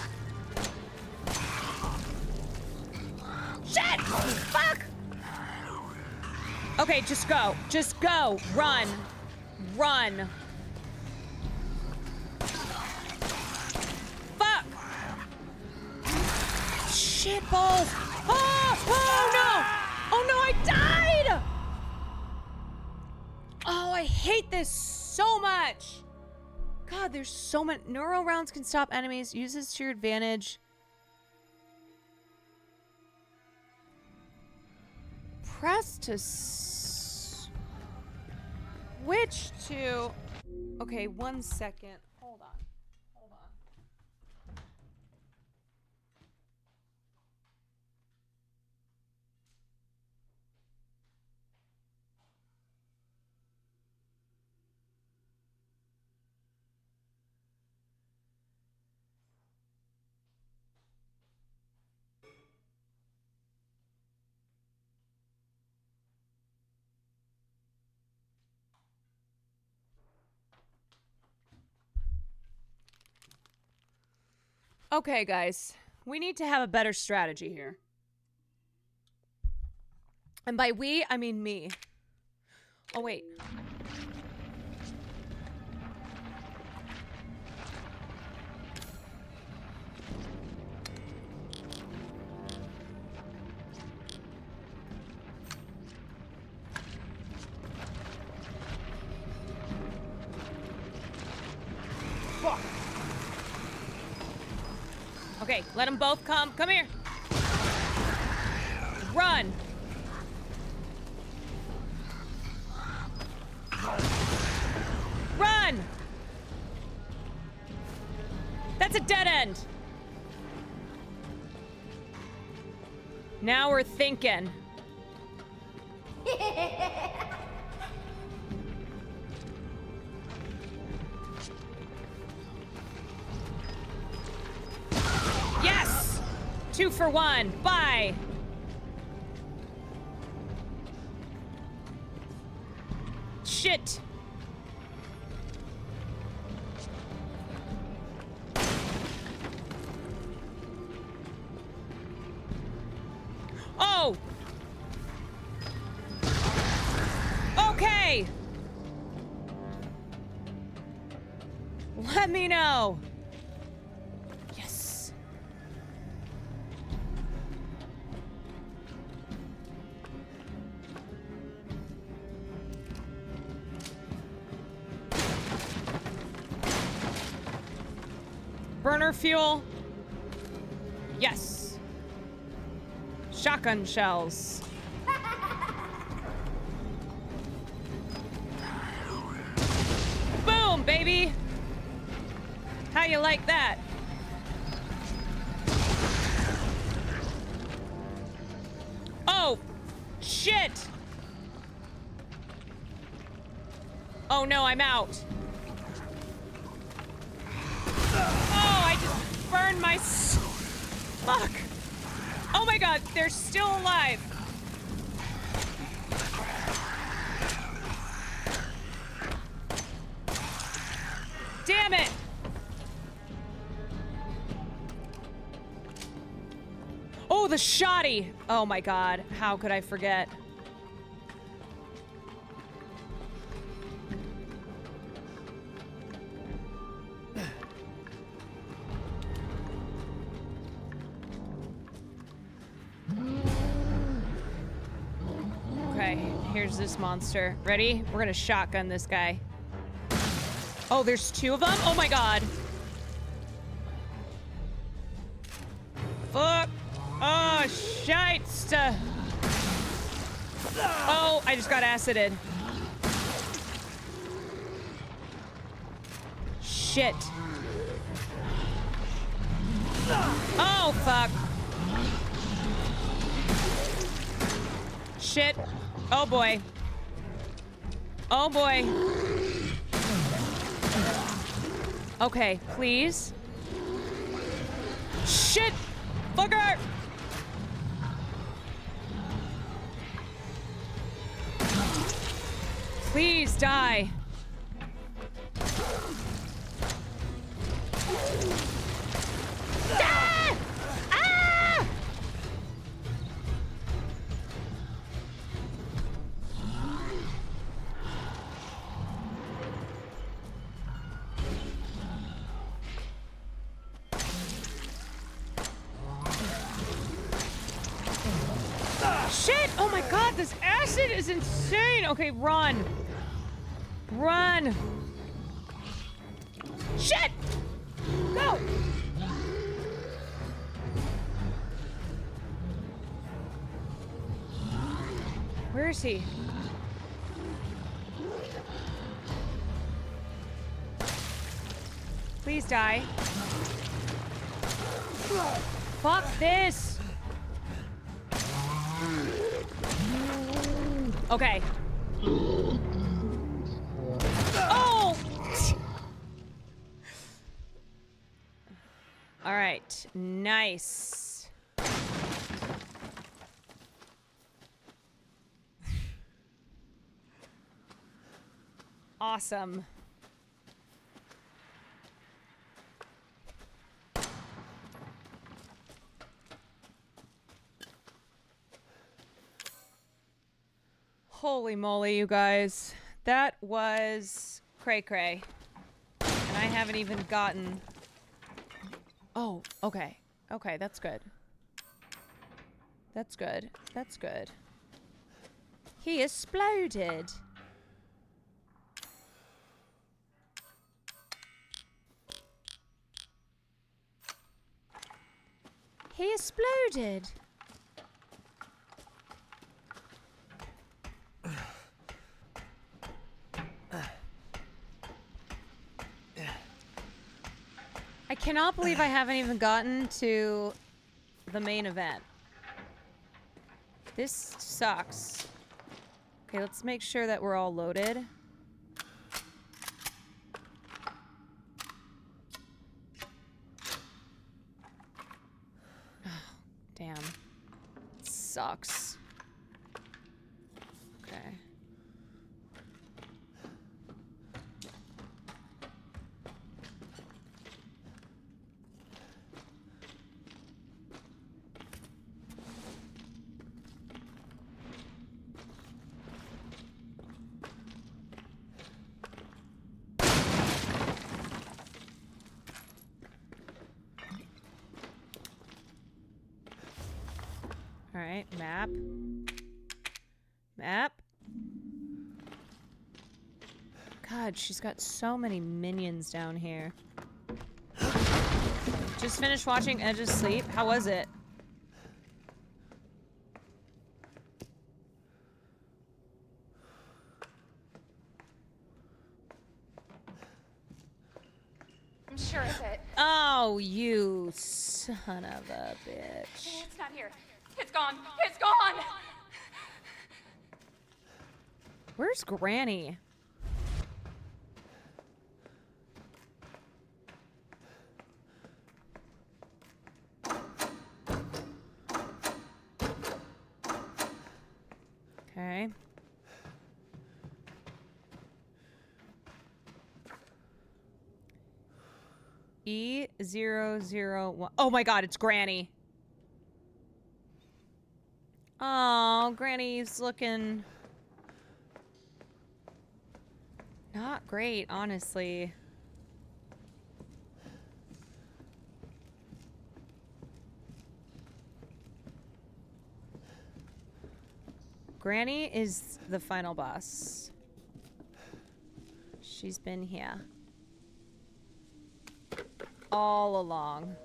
[SPEAKER 1] Shit! Fuck! Okay, just go. Just go. Run. Run. Fuck! Shit balls! Oh! Oh no! Oh no, I died! Oh, I hate this so much! God, there's so much. Neuro rounds can stop enemies. Use this to your advantage. Press to switch to. Okay, 1 second. Hold on. Hold on. Okay, guys. We need to have a better strategy here. And by we, I mean me. Oh, wait. Fuck. Okay, let them both come. Come here. Run. Run. That's a dead end. Now we're thinking. 2 for 1. Bye. Shit. Oh. Okay. Let me know. Yes. Burner fuel. Yes. Shotgun shells. Boom, baby. How you like that? Oh, shit. Oh no, I'm out. Oh, I just burned my fuck. Oh my god, they're still alive. Damn it. Oh, the shoddy. Oh my god, how could I forget? Okay, here's this monster. Ready? We're gonna shotgun this guy. Oh, there's 2 of them? Oh my god. Fuck. Oh, shite. Oh, I just got acided. Shit. Oh, fuck. Shit. Oh, boy. Oh, boy. Okay, please. Shit! Fucker! Please die. Ah! Ah! Shit! Oh my god, this acid is insane! Okay, run. Run! Shit! Go! Where is he? Please die. Fuck this! Okay. Oh! All right. Nice. Awesome. Holy moly, you guys. That was cray-cray. And I haven't even gotten... Oh, okay. Okay, that's good. That's good. That's good. He exploded. He exploded. I cannot believe I haven't even gotten to the main event. This sucks. Okay, let's make sure that we're all loaded. Oh, sucks. Okay. All right, map. Map. God, she's got so many minions down here. Just finished watching Edge of Sleep. How was it?
[SPEAKER 12] I'm sure it's it.
[SPEAKER 1] Oh, you son of a bitch.
[SPEAKER 12] It's not here. It's gone. It's gone.
[SPEAKER 1] Where's Granny? Okay. E001. Oh my god, it's Granny. Oh, Granny's looking not great, honestly. Granny is the final boss. She's been here all along.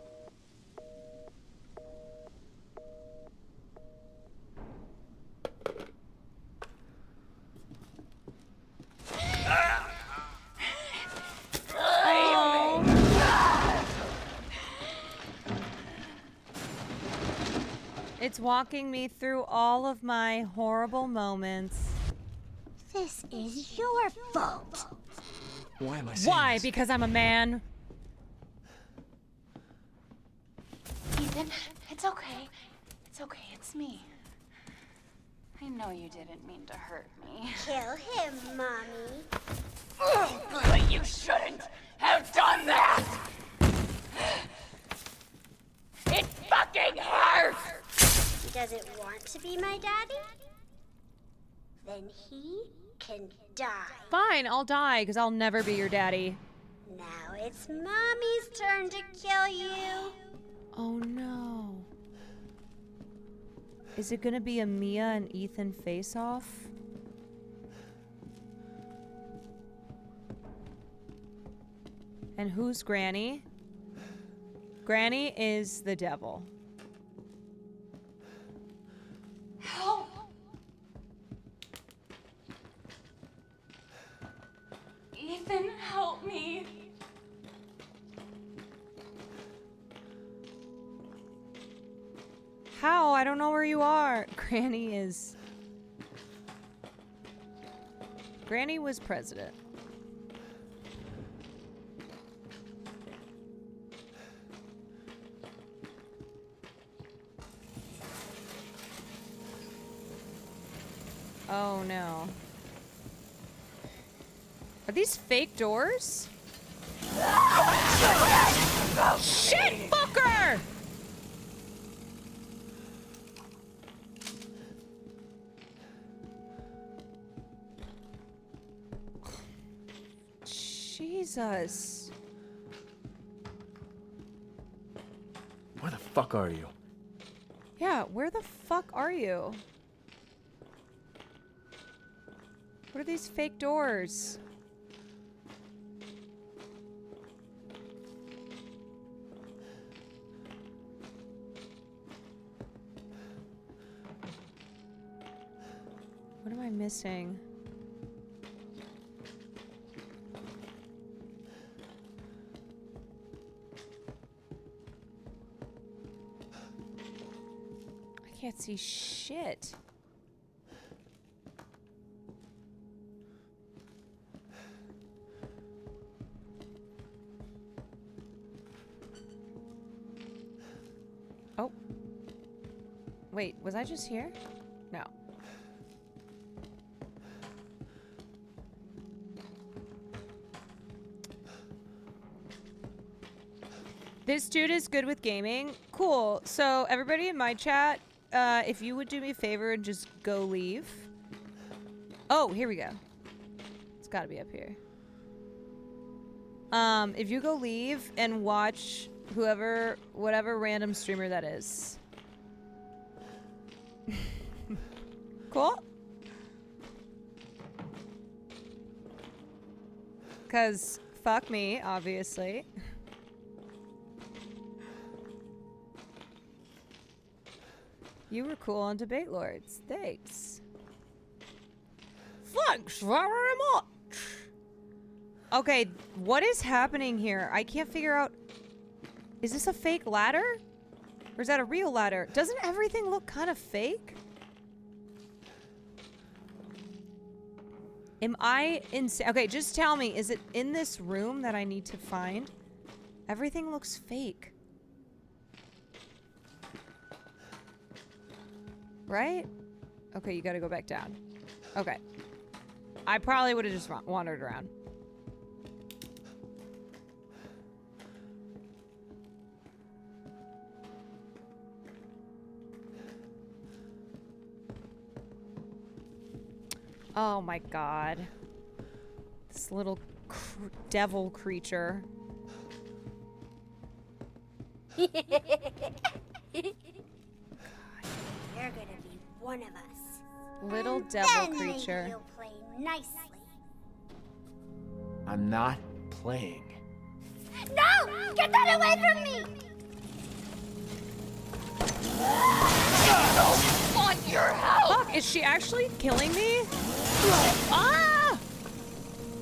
[SPEAKER 1] It's walking me through all of my horrible moments.
[SPEAKER 7] This is your fault.
[SPEAKER 10] Why am I saying
[SPEAKER 1] Why?
[SPEAKER 10] this?
[SPEAKER 1] Because I'm a man.
[SPEAKER 12] Ethan, it's okay. It's okay. It's me. I know you didn't mean to hurt me.
[SPEAKER 7] Kill him, Mommy.
[SPEAKER 12] But you shouldn't have done that! It fucking hurts!
[SPEAKER 7] He doesn't want to be my daddy? Then he can die.
[SPEAKER 1] Fine, I'll die because I'll never be your daddy.
[SPEAKER 7] Now it's Mommy's turn to kill you.
[SPEAKER 1] Oh no. Is it gonna be a Mia and Ethan face-off? And who's Granny? Granny is the devil.
[SPEAKER 12] Help! Ethan, help me.
[SPEAKER 1] How? I don't know where you are. Granny is... Granny was president. Oh no. Are these fake doors? Shit, fucker! Jesus.
[SPEAKER 10] Where the fuck are you?
[SPEAKER 1] Yeah, where the fuck are you? What are these fake doors? What am I missing? I can't see shit. Oh. Wait, was I just here? No. This dude is good with gaming. Cool. So everybody in my chat, if you would do me a favor and just go leave. Oh, here we go. It's got to be up here. If you go leave and watch whatever random streamer that is. Cool? Because fuck me, obviously. You were cool on Debate Lords. Thanks. Thanks very much. Okay, what is happening here? I can't figure out... Is this a fake ladder? Or is that a real ladder? Doesn't everything look kind of fake? Am I insane? Okay, just tell me, is it in this room that I need to find? Everything looks fake. Right? Okay, you gotta go back down. Okay. I probably would have just wandered around. Oh my god. This little devil creature.
[SPEAKER 7] You're gonna be one of us.
[SPEAKER 1] Little
[SPEAKER 7] And
[SPEAKER 1] devil
[SPEAKER 7] then
[SPEAKER 1] creature.
[SPEAKER 7] You'll play nicely.
[SPEAKER 10] I'm not playing.
[SPEAKER 7] No! Get that away from me!
[SPEAKER 1] Want your help! Fuck, is she actually killing me? Ah!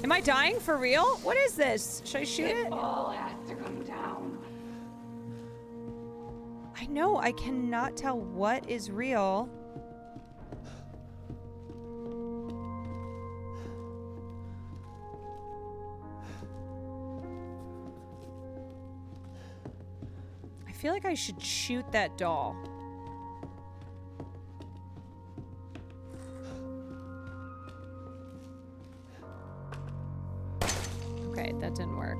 [SPEAKER 1] Am I dying for real? What is this? Should I shoot it?
[SPEAKER 12] It all has to come down.
[SPEAKER 1] I know, I cannot tell what is real. I feel like I should shoot that doll. Okay, that didn't work.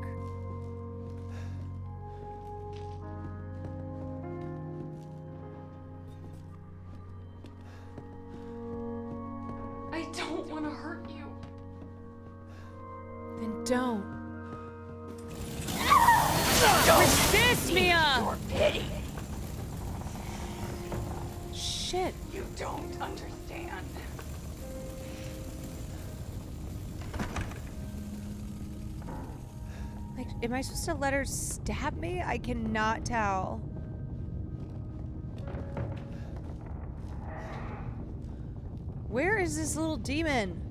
[SPEAKER 12] I don't want to hurt you.
[SPEAKER 1] Then don't. Resist, Mia!
[SPEAKER 12] Your pity.
[SPEAKER 1] Shit.
[SPEAKER 12] You don't understand.
[SPEAKER 1] Like, am I supposed to let her stab me? I cannot tell. Where is this little demon?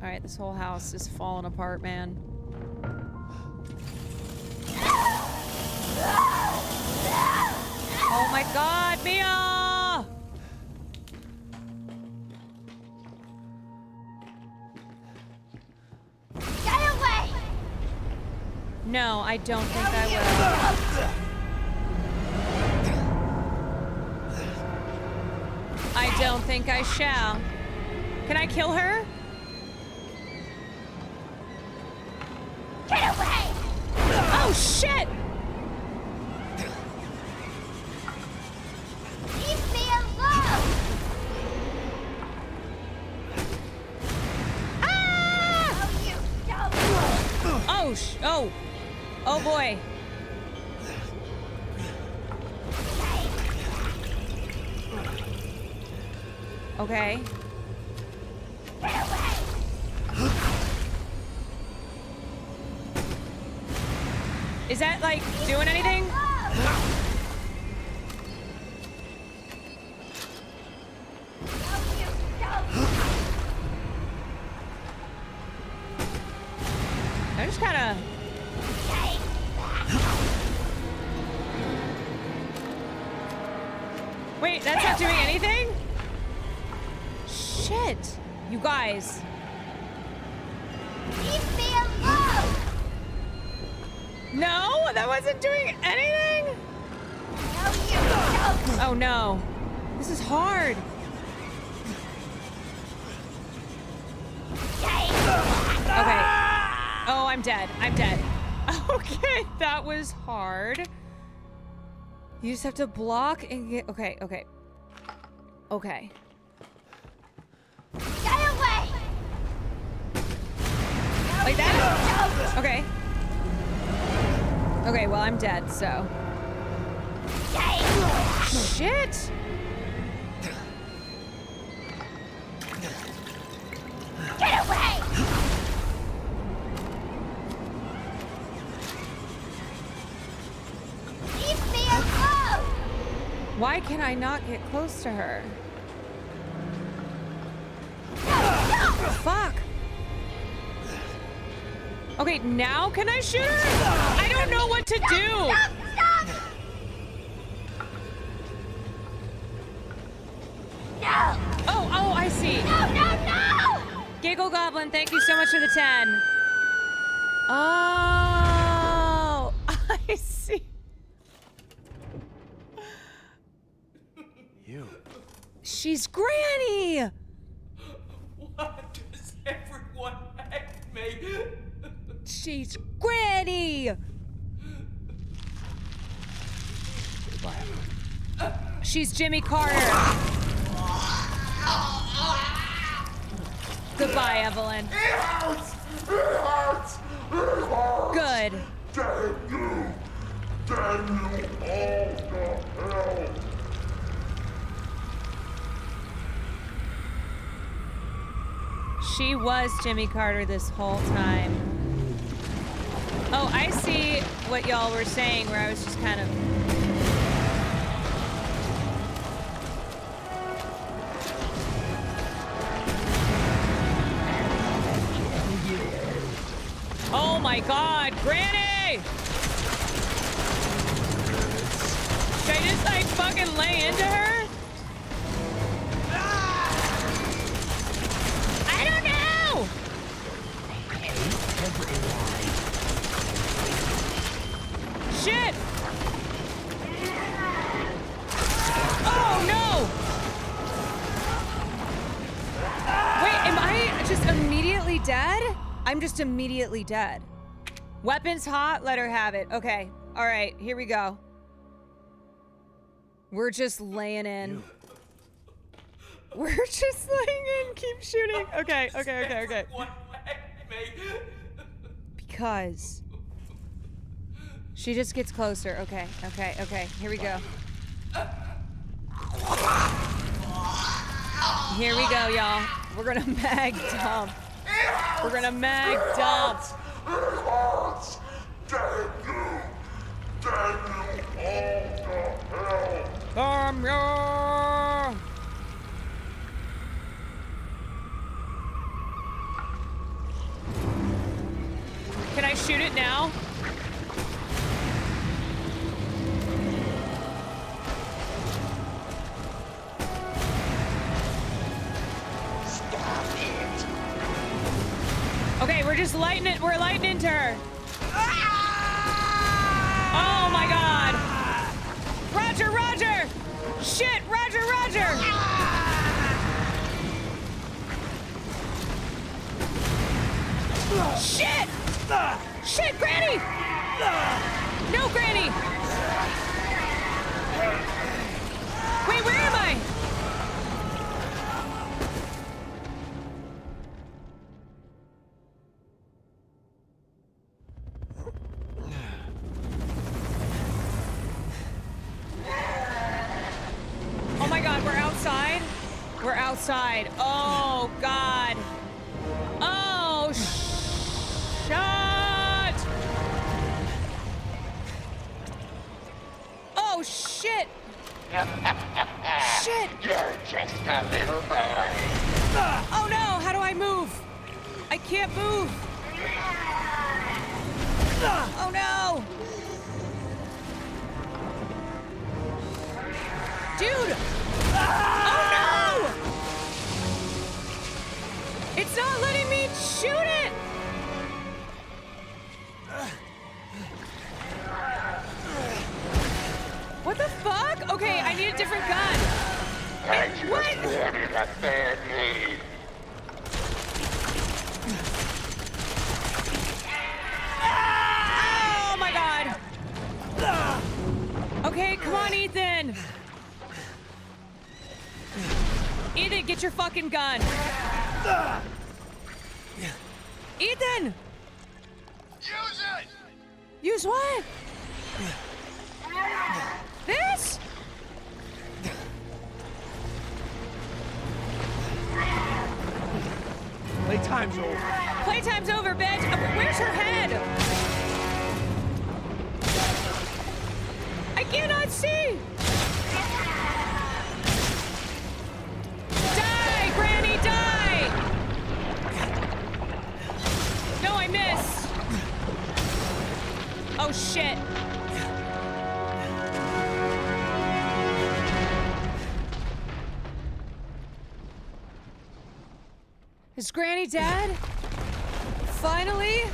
[SPEAKER 1] Alright, this whole house is falling apart, man. Oh my god, Mia!
[SPEAKER 7] Get away!
[SPEAKER 1] No, I don't think I will. I don't think I shall. Can I kill her?
[SPEAKER 7] Get away!
[SPEAKER 1] Oh shit!
[SPEAKER 7] Leave me alone!
[SPEAKER 1] Ah!
[SPEAKER 7] Oh, you dumb!
[SPEAKER 1] Oh boy. Okay.
[SPEAKER 7] Get away!
[SPEAKER 1] Is that like doing anything? I just gotta... Wait, Wait, that's not doing anything? Shit. You guys.
[SPEAKER 7] Leave me alone!
[SPEAKER 1] No, that wasn't doing anything.
[SPEAKER 7] No, you don't!
[SPEAKER 1] Oh no. This is hard. Okay. Oh, I'm dead. I'm dead. Okay, that was hard. You just have to block and get... Okay, okay. Okay.
[SPEAKER 7] Get away!
[SPEAKER 1] Like that? Okay. Okay, well, I'm dead, so... Shit!
[SPEAKER 7] Get away! Leave me alone!
[SPEAKER 1] Why can I not get close to her? Fuck! Okay, now can I shoot her? I don't know what to do!
[SPEAKER 7] Stop! No!
[SPEAKER 1] Oh, I see.
[SPEAKER 7] No!
[SPEAKER 1] Giggle Goblin, thank you so much for the 10. Oh, I see.
[SPEAKER 10] You.
[SPEAKER 1] She's Granny!
[SPEAKER 23] What does everyone hate me?
[SPEAKER 1] She's Granny!
[SPEAKER 10] Goodbye.
[SPEAKER 1] She's Jimmy Carter. Goodbye, Evelyn.
[SPEAKER 5] It hurts! It hurts! It hurts!
[SPEAKER 1] Good.
[SPEAKER 5] Damn you! Damn you all to hell!
[SPEAKER 1] She was Jimmy Carter this whole time. Oh, I see what y'all were saying where I was just kind of... Oh my God, Granny! Should I just like fucking lay into her? I don't know! Shit! Oh no! Wait, am I just immediately dead? I'm just immediately dead. Weapons hot, let her have it. Okay, all right, here we go. We're just laying in. We're just laying in, keep shooting. Okay. Because she just gets closer. Okay, here we go. Here we go, y'all. We're gonna mag dump. We're gonna mag dump.
[SPEAKER 5] It hurts! Damn you! Damn you all to hell!
[SPEAKER 1] Can I shoot it now?
[SPEAKER 5] Stop it!
[SPEAKER 1] Okay, we're just lighting it. We're lighting into her. Oh my God! Roger! Shit! Roger! Shit! Shit, Granny! No, Granny! Wait, where am I? Oh my God, we're outside? We're outside. Oh God. Oh, shut! Oh, shit! Shit!
[SPEAKER 5] You're just a little boy.
[SPEAKER 1] Oh no, how do I move? I can't move. Oh no! Dude, a different gun.
[SPEAKER 5] I just wanted a band-aid.
[SPEAKER 1] Oh my god. Okay, come on, Ethan. Ethan, get your fucking gun. Ethan!
[SPEAKER 5] Use it!
[SPEAKER 1] Use what? This?
[SPEAKER 10] Playtime's over.
[SPEAKER 1] Playtime's over, bitch. Where's her head? I cannot see. Die, Granny, die! No, I miss. Oh, shit. Is Granny dead? Finally?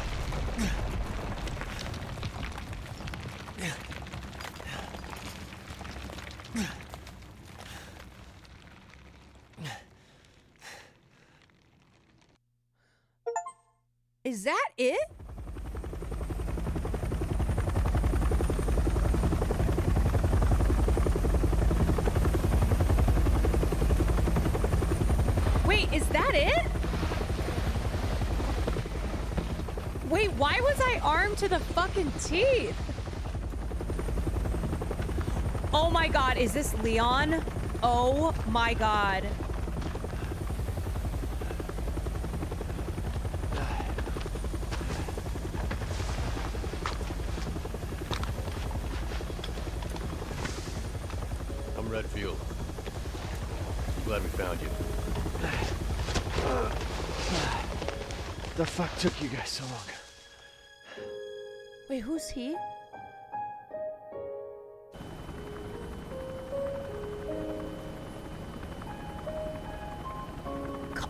[SPEAKER 1] Is that it? Wait, is that it? Wait, why was I armed to the fucking teeth? Oh my god, is this Leon? Oh my god.
[SPEAKER 11] I'm Redfield. Glad we found you.
[SPEAKER 10] The fuck took you guys so long?
[SPEAKER 1] Wait, who's he?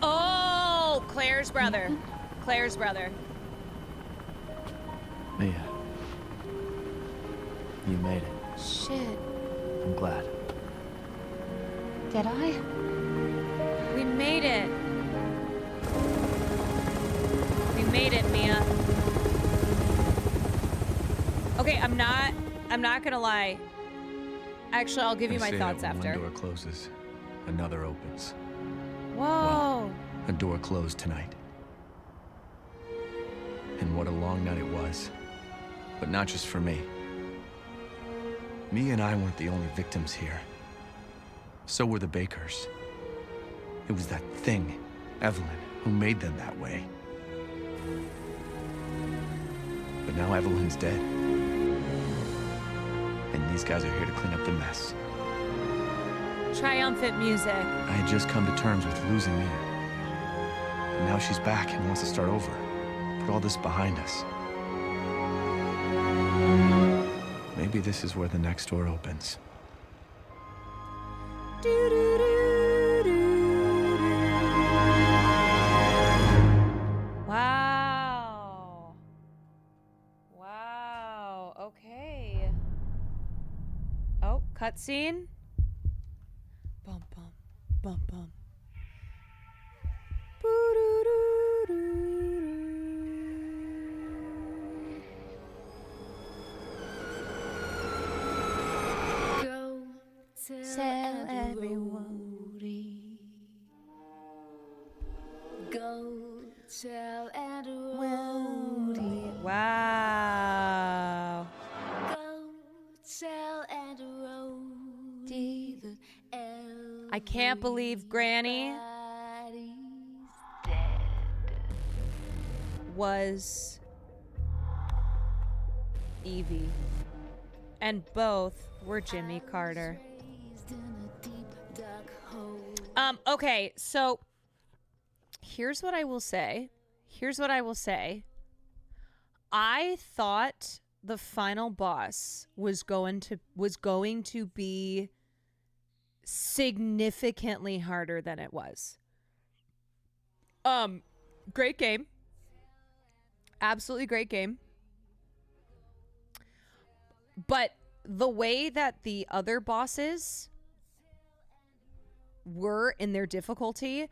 [SPEAKER 1] Oh, Claire's brother. Claire's brother.
[SPEAKER 10] Mia. You made it.
[SPEAKER 1] Shit.
[SPEAKER 10] I'm glad.
[SPEAKER 12] Did I?
[SPEAKER 1] We made it. We made it, Mia. Okay, I'm not gonna lie. Actually, I'll give you my thoughts after.
[SPEAKER 10] One door closes, another opens.
[SPEAKER 1] Whoa.
[SPEAKER 10] Well, a door closed tonight. And what a long night it was. But not just for me. Mia and I weren't the only victims here. So were the Bakers. It was that thing, Evelyn, who made them that way. But now Evelyn's dead. And these guys are here to clean up the mess.
[SPEAKER 1] Triumphant music.
[SPEAKER 10] I had just come to terms with losing Mia. And now she's back and wants to start over. Put all this behind us. Maybe this is where the next door opens.
[SPEAKER 1] Wow. Wow. Okay. Oh, cutscene. Bum bum bum bum.
[SPEAKER 14] Go
[SPEAKER 1] Tell everyone.
[SPEAKER 14] Go tell Andrew.
[SPEAKER 1] Wow.
[SPEAKER 14] Go tell Andrew.
[SPEAKER 1] I can't believe Granny was Evie. And both were Jimmy Carter. Okay, so here's what I will say. I thought the final boss was going to be significantly harder than it was. Great game. Absolutely great game. But the way that the other bosses were in their difficulty,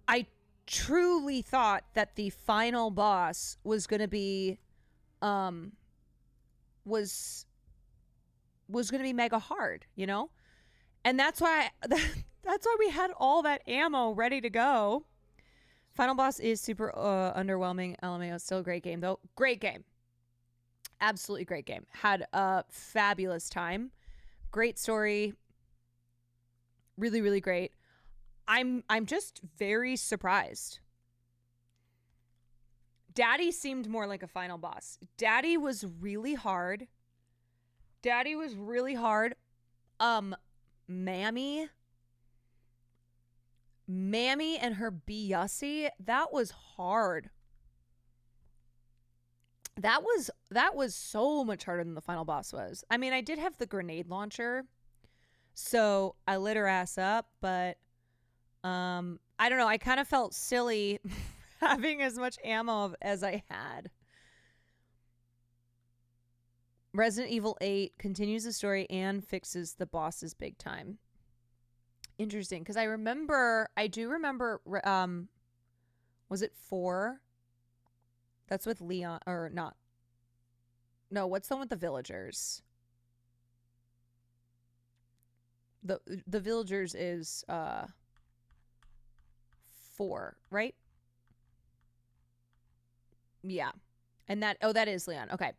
[SPEAKER 1] I truly thought that the final boss was going to be was going to be mega hard, you know? And that's why we had all that ammo ready to go. Final boss is super underwhelming. LMAO, still a great game though. Great game. Absolutely great game. Had a fabulous time. Great story. Really, really great. I'm just very surprised. Daddy seemed more like a final boss. Daddy was really hard. Mammy and her Biyassi, that was hard. That was so much harder than the final boss was. I mean, I did have the grenade launcher, so I lit her ass up, but I don't know. I kind of felt silly having as much ammo as I had. Resident Evil 8 continues the story and fixes the bosses big time. Interesting, because I do remember, was it 4? That's with Leon, or not. No, what's the one with the villagers? The villagers is 4, right? Yeah. And that is Leon. Okay.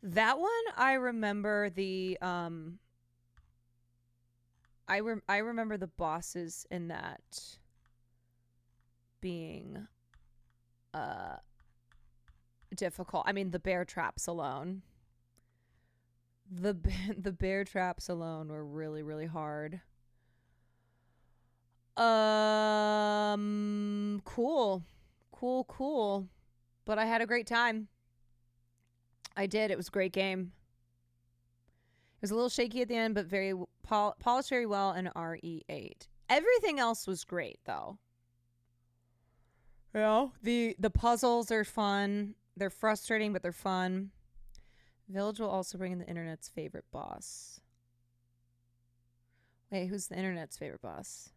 [SPEAKER 1] That one I remember the I remember the bosses in that being difficult. I mean, the bear traps alone. The bear traps alone were really, really hard. Cool. But I had a great time. I did. It was a great game. It was a little shaky at the end, but very polished very well in RE8. Everything else was great, though. You know, the puzzles are fun. They're frustrating, but they're fun. Village will also bring in the internet's favorite boss. Wait, who's the internet's favorite boss?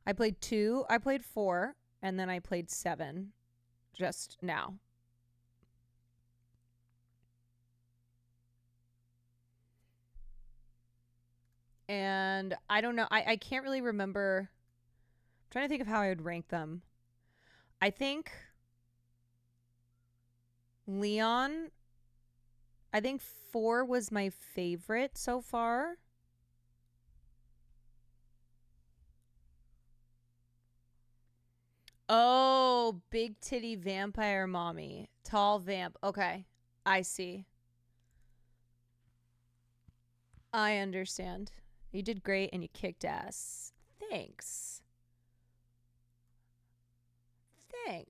[SPEAKER 1] I played 2. I played 4, and then I played 7 just now. And I don't know. I can't really remember. I'm trying to think of how I would rank them. I think Leon, I think 4 was my favorite so far. Oh, big titty vampire mommy. Tall vamp. Okay. I see. I understand. You did great and you kicked ass. Thanks. I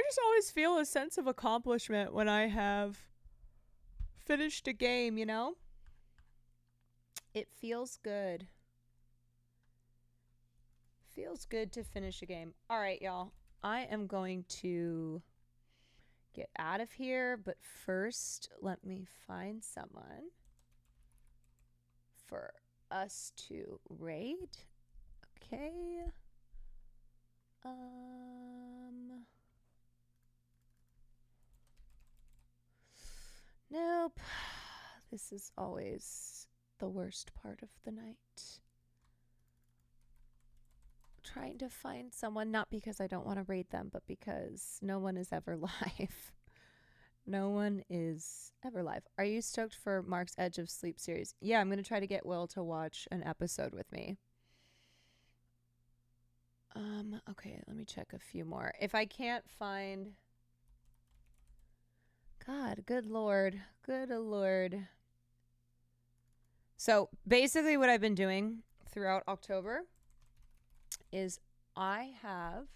[SPEAKER 1] just always feel a sense of accomplishment when I have finished a game, you know? It feels good. Feels good to finish a game. All right, y'all. I am going to get out of here, but first, let me find someone for us to raid. Okay. Nope. This is always the worst part of the night. Trying to find someone, not because I don't want to raid them, but because no one is ever live. No one is ever live. Are you stoked for Mark's Edge of Sleep series? Yeah, I'm going to try to get Will to watch an episode with me. Okay, let me check a few more. If I can't find... God, good lord. Good lord. So, basically what I've been doing throughout October is I have...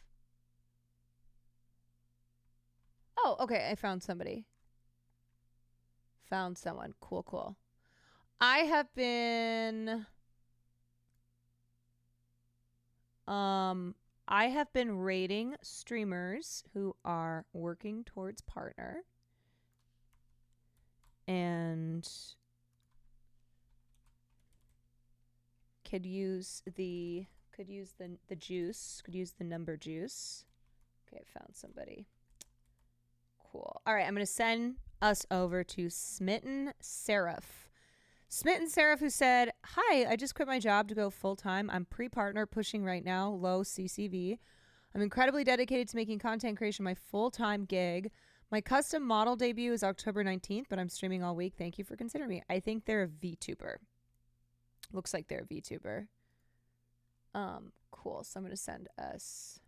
[SPEAKER 1] Oh, okay, I found somebody. Found someone. Cool. I have been... I have been rating streamers who are working towards partner. And could use the juice. Could use the number juice. Okay, I found somebody. Cool. All right, I'm going to send us over to Smitten Seraph. Smitten Seraph, who said, "Hi, I just quit my job to go full-time. I'm pre-partner pushing right now, low CCV. I'm incredibly dedicated to making content creation my full-time gig. My custom model debut is October 19th, but I'm streaming all week. Thank you for considering me." I think they're a VTuber. Looks like they're a VTuber. Cool. So I'm going to send us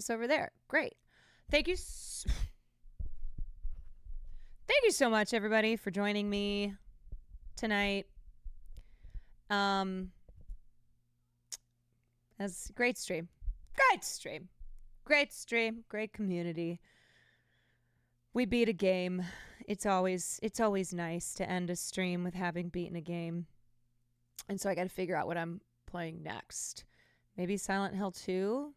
[SPEAKER 1] over there. Great. Thank you. Thank you so much, everybody, for joining me tonight. That's a great stream. Great community. We beat a game. It's always nice to end a stream with having beaten a game. And so I got to figure out what I'm playing next. Maybe Silent Hill 2.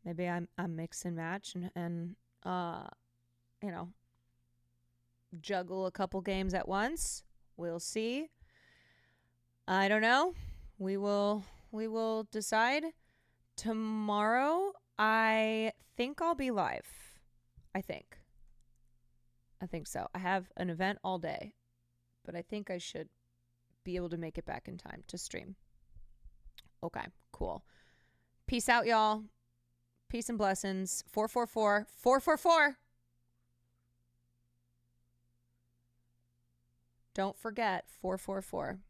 [SPEAKER 1] Maybe I'm mix and match and you know, juggle a couple games at once. We'll see. I don't know. We will decide. Tomorrow, I think I'll be live. I think so. I have an event all day, but I think I should be able to make it back in time to stream. Okay, cool. Peace out, y'all. Peace and blessings. 444. 444. Don't forget 444.